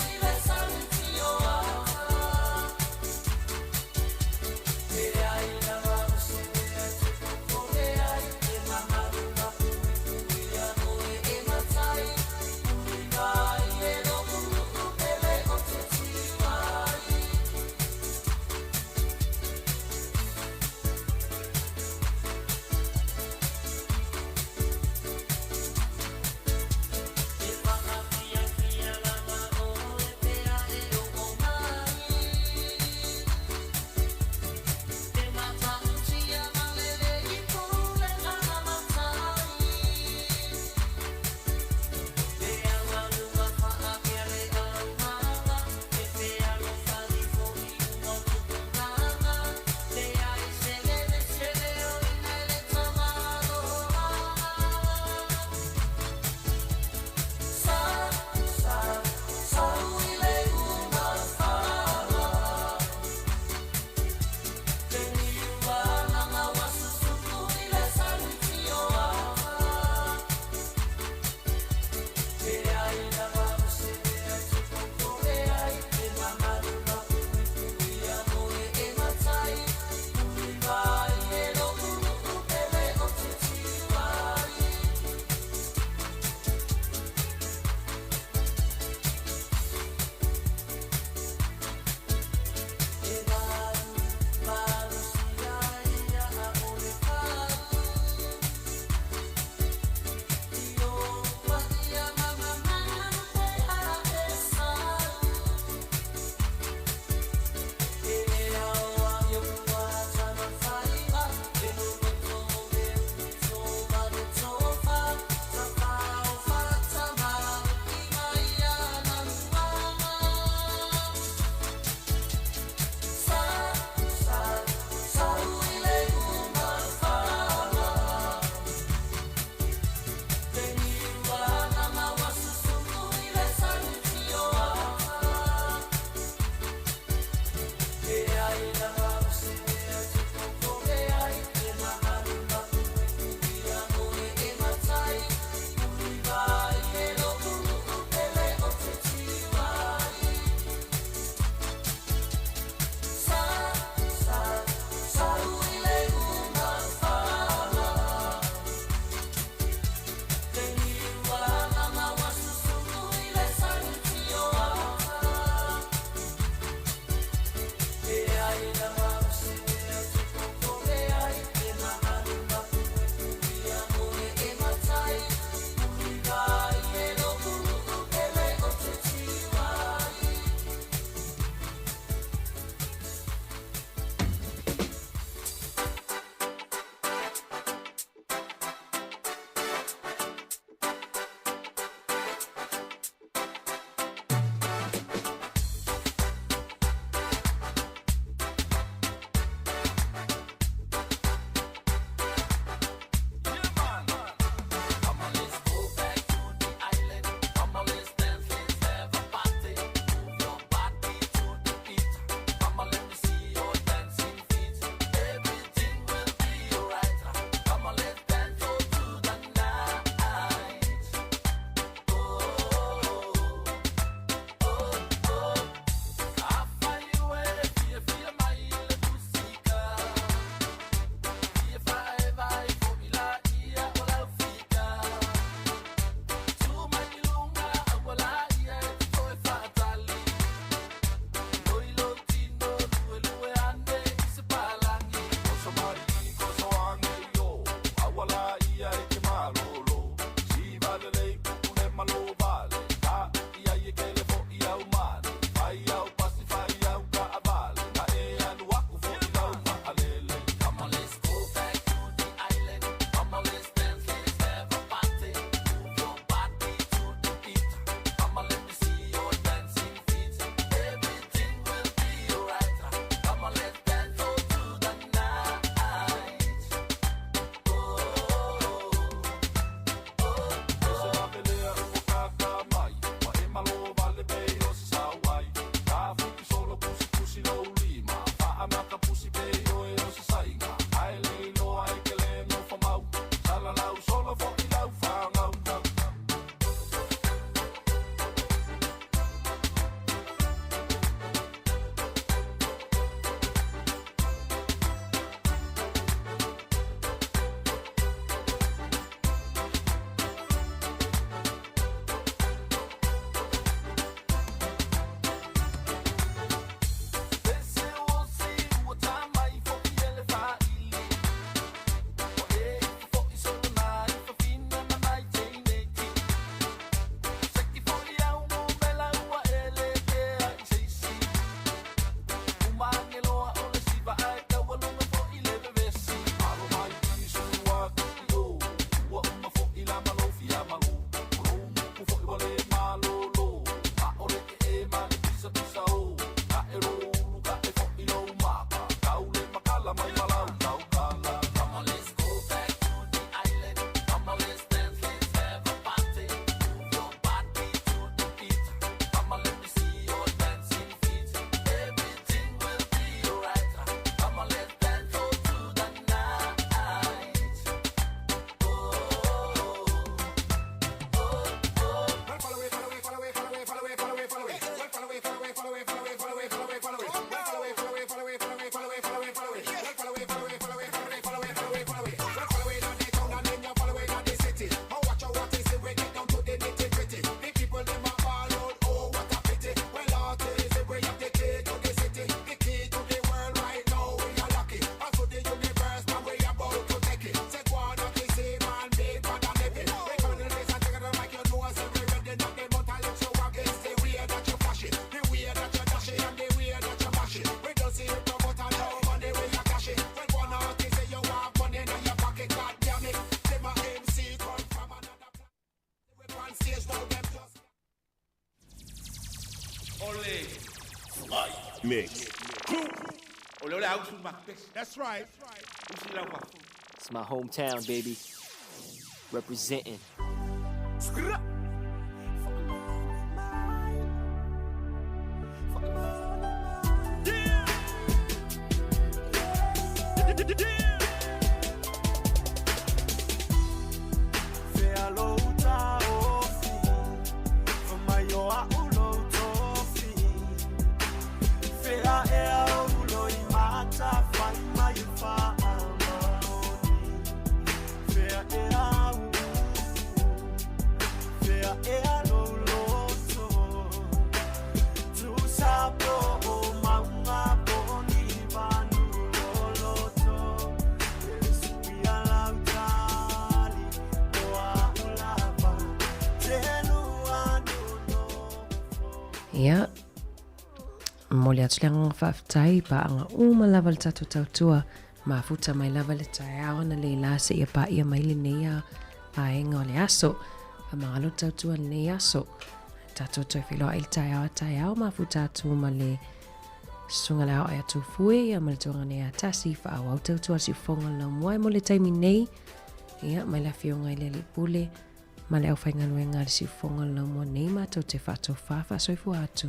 mix. That's right. It's my hometown, baby. Representing. Ia, mole atu leanga whaafitai pa anga uma lava le tatu tautua ma futa mai lava le tae awa na le lase ia pa ia mai le neia a enga o le aso a mangalo tautua le nei aso tatu toi whiloa il tae awa ma futa atu ma le sunga le awa atu fue ia ma le tuanga nea tasi wha awau tautua si fonga la muai mo le taimi nei ia mai la fionga ile le pule ma le au whainganuenga le si fonga la mua nei ma tau te whato whafa soifu atu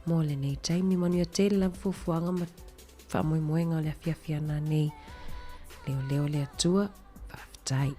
mo le nei taimi manu ia te la fufuanga ma wha moe moenga le afiafiana nei leo leo le atua whaftai.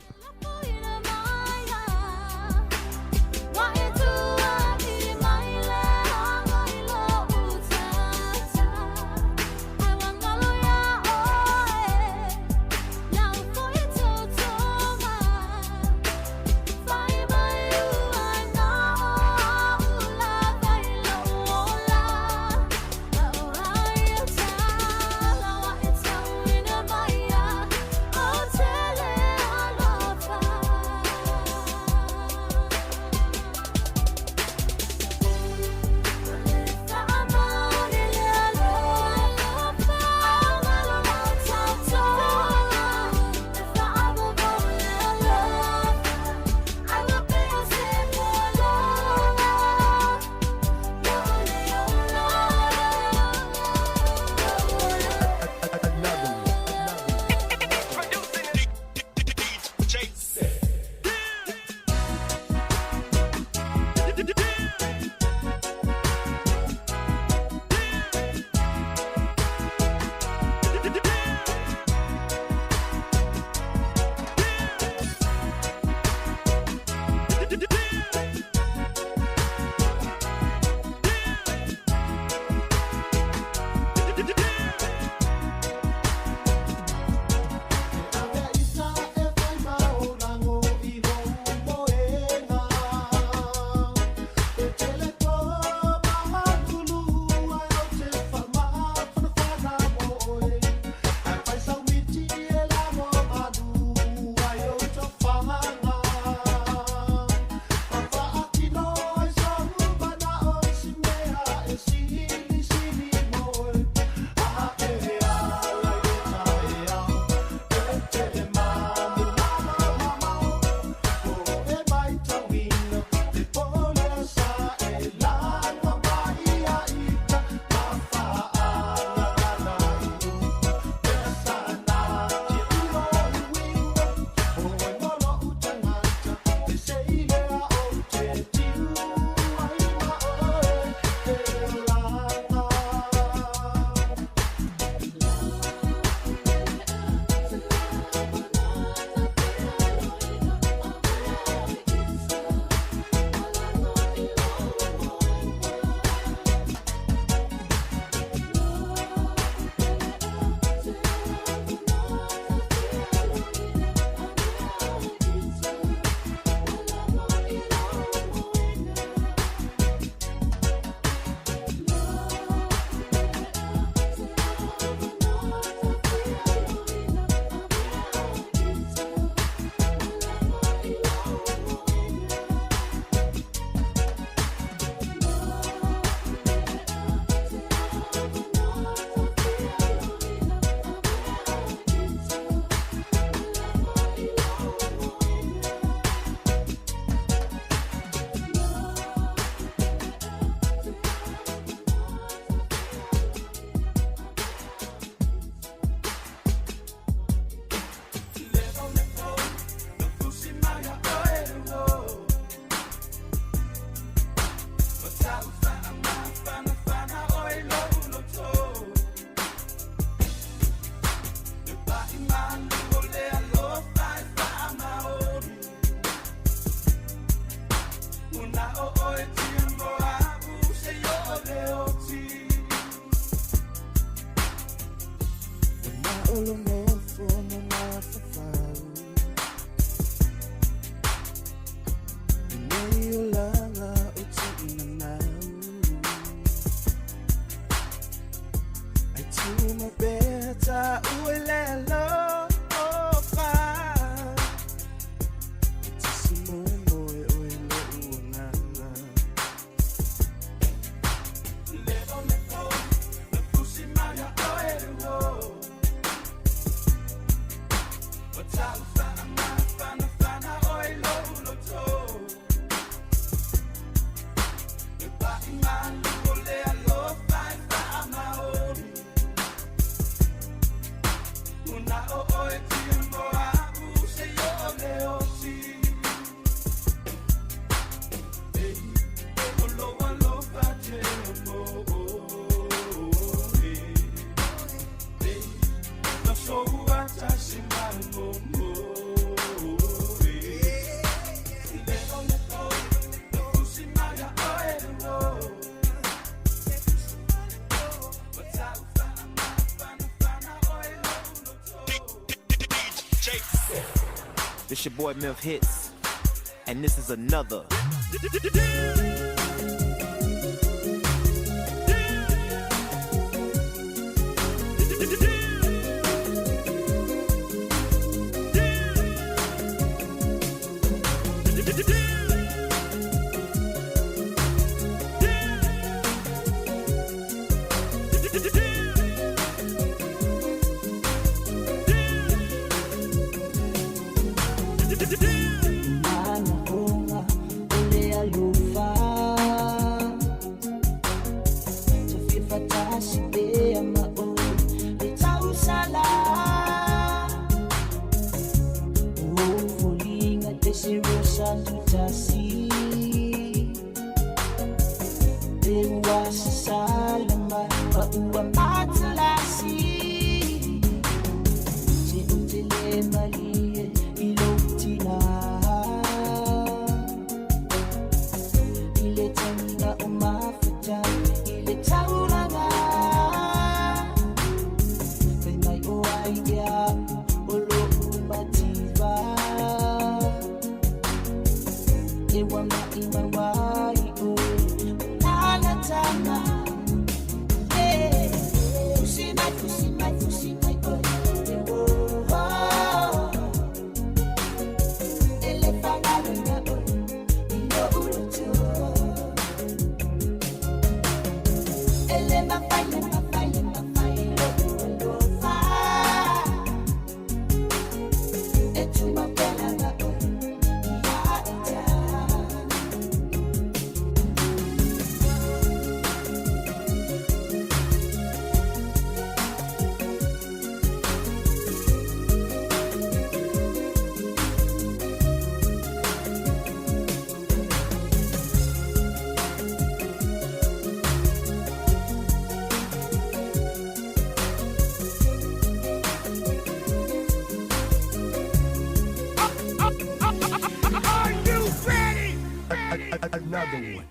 Lolo no fono na fafau Nei langa o tina nau Ai tuma beta uelelo o fa Itisimo moe oele uanganga Lelo me po na fusimaya oele wo This your boy Milf Hits, and this is another. Another one.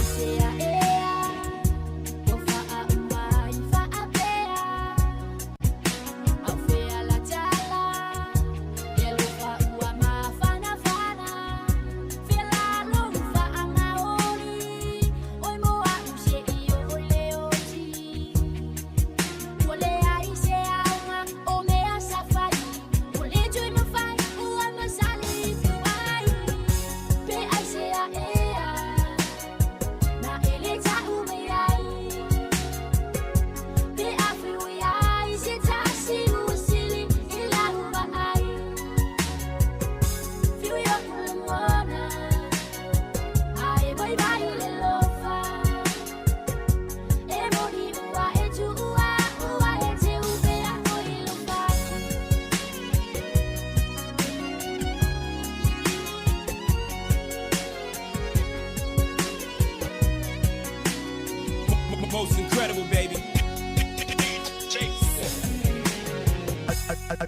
Sea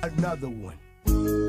Another one.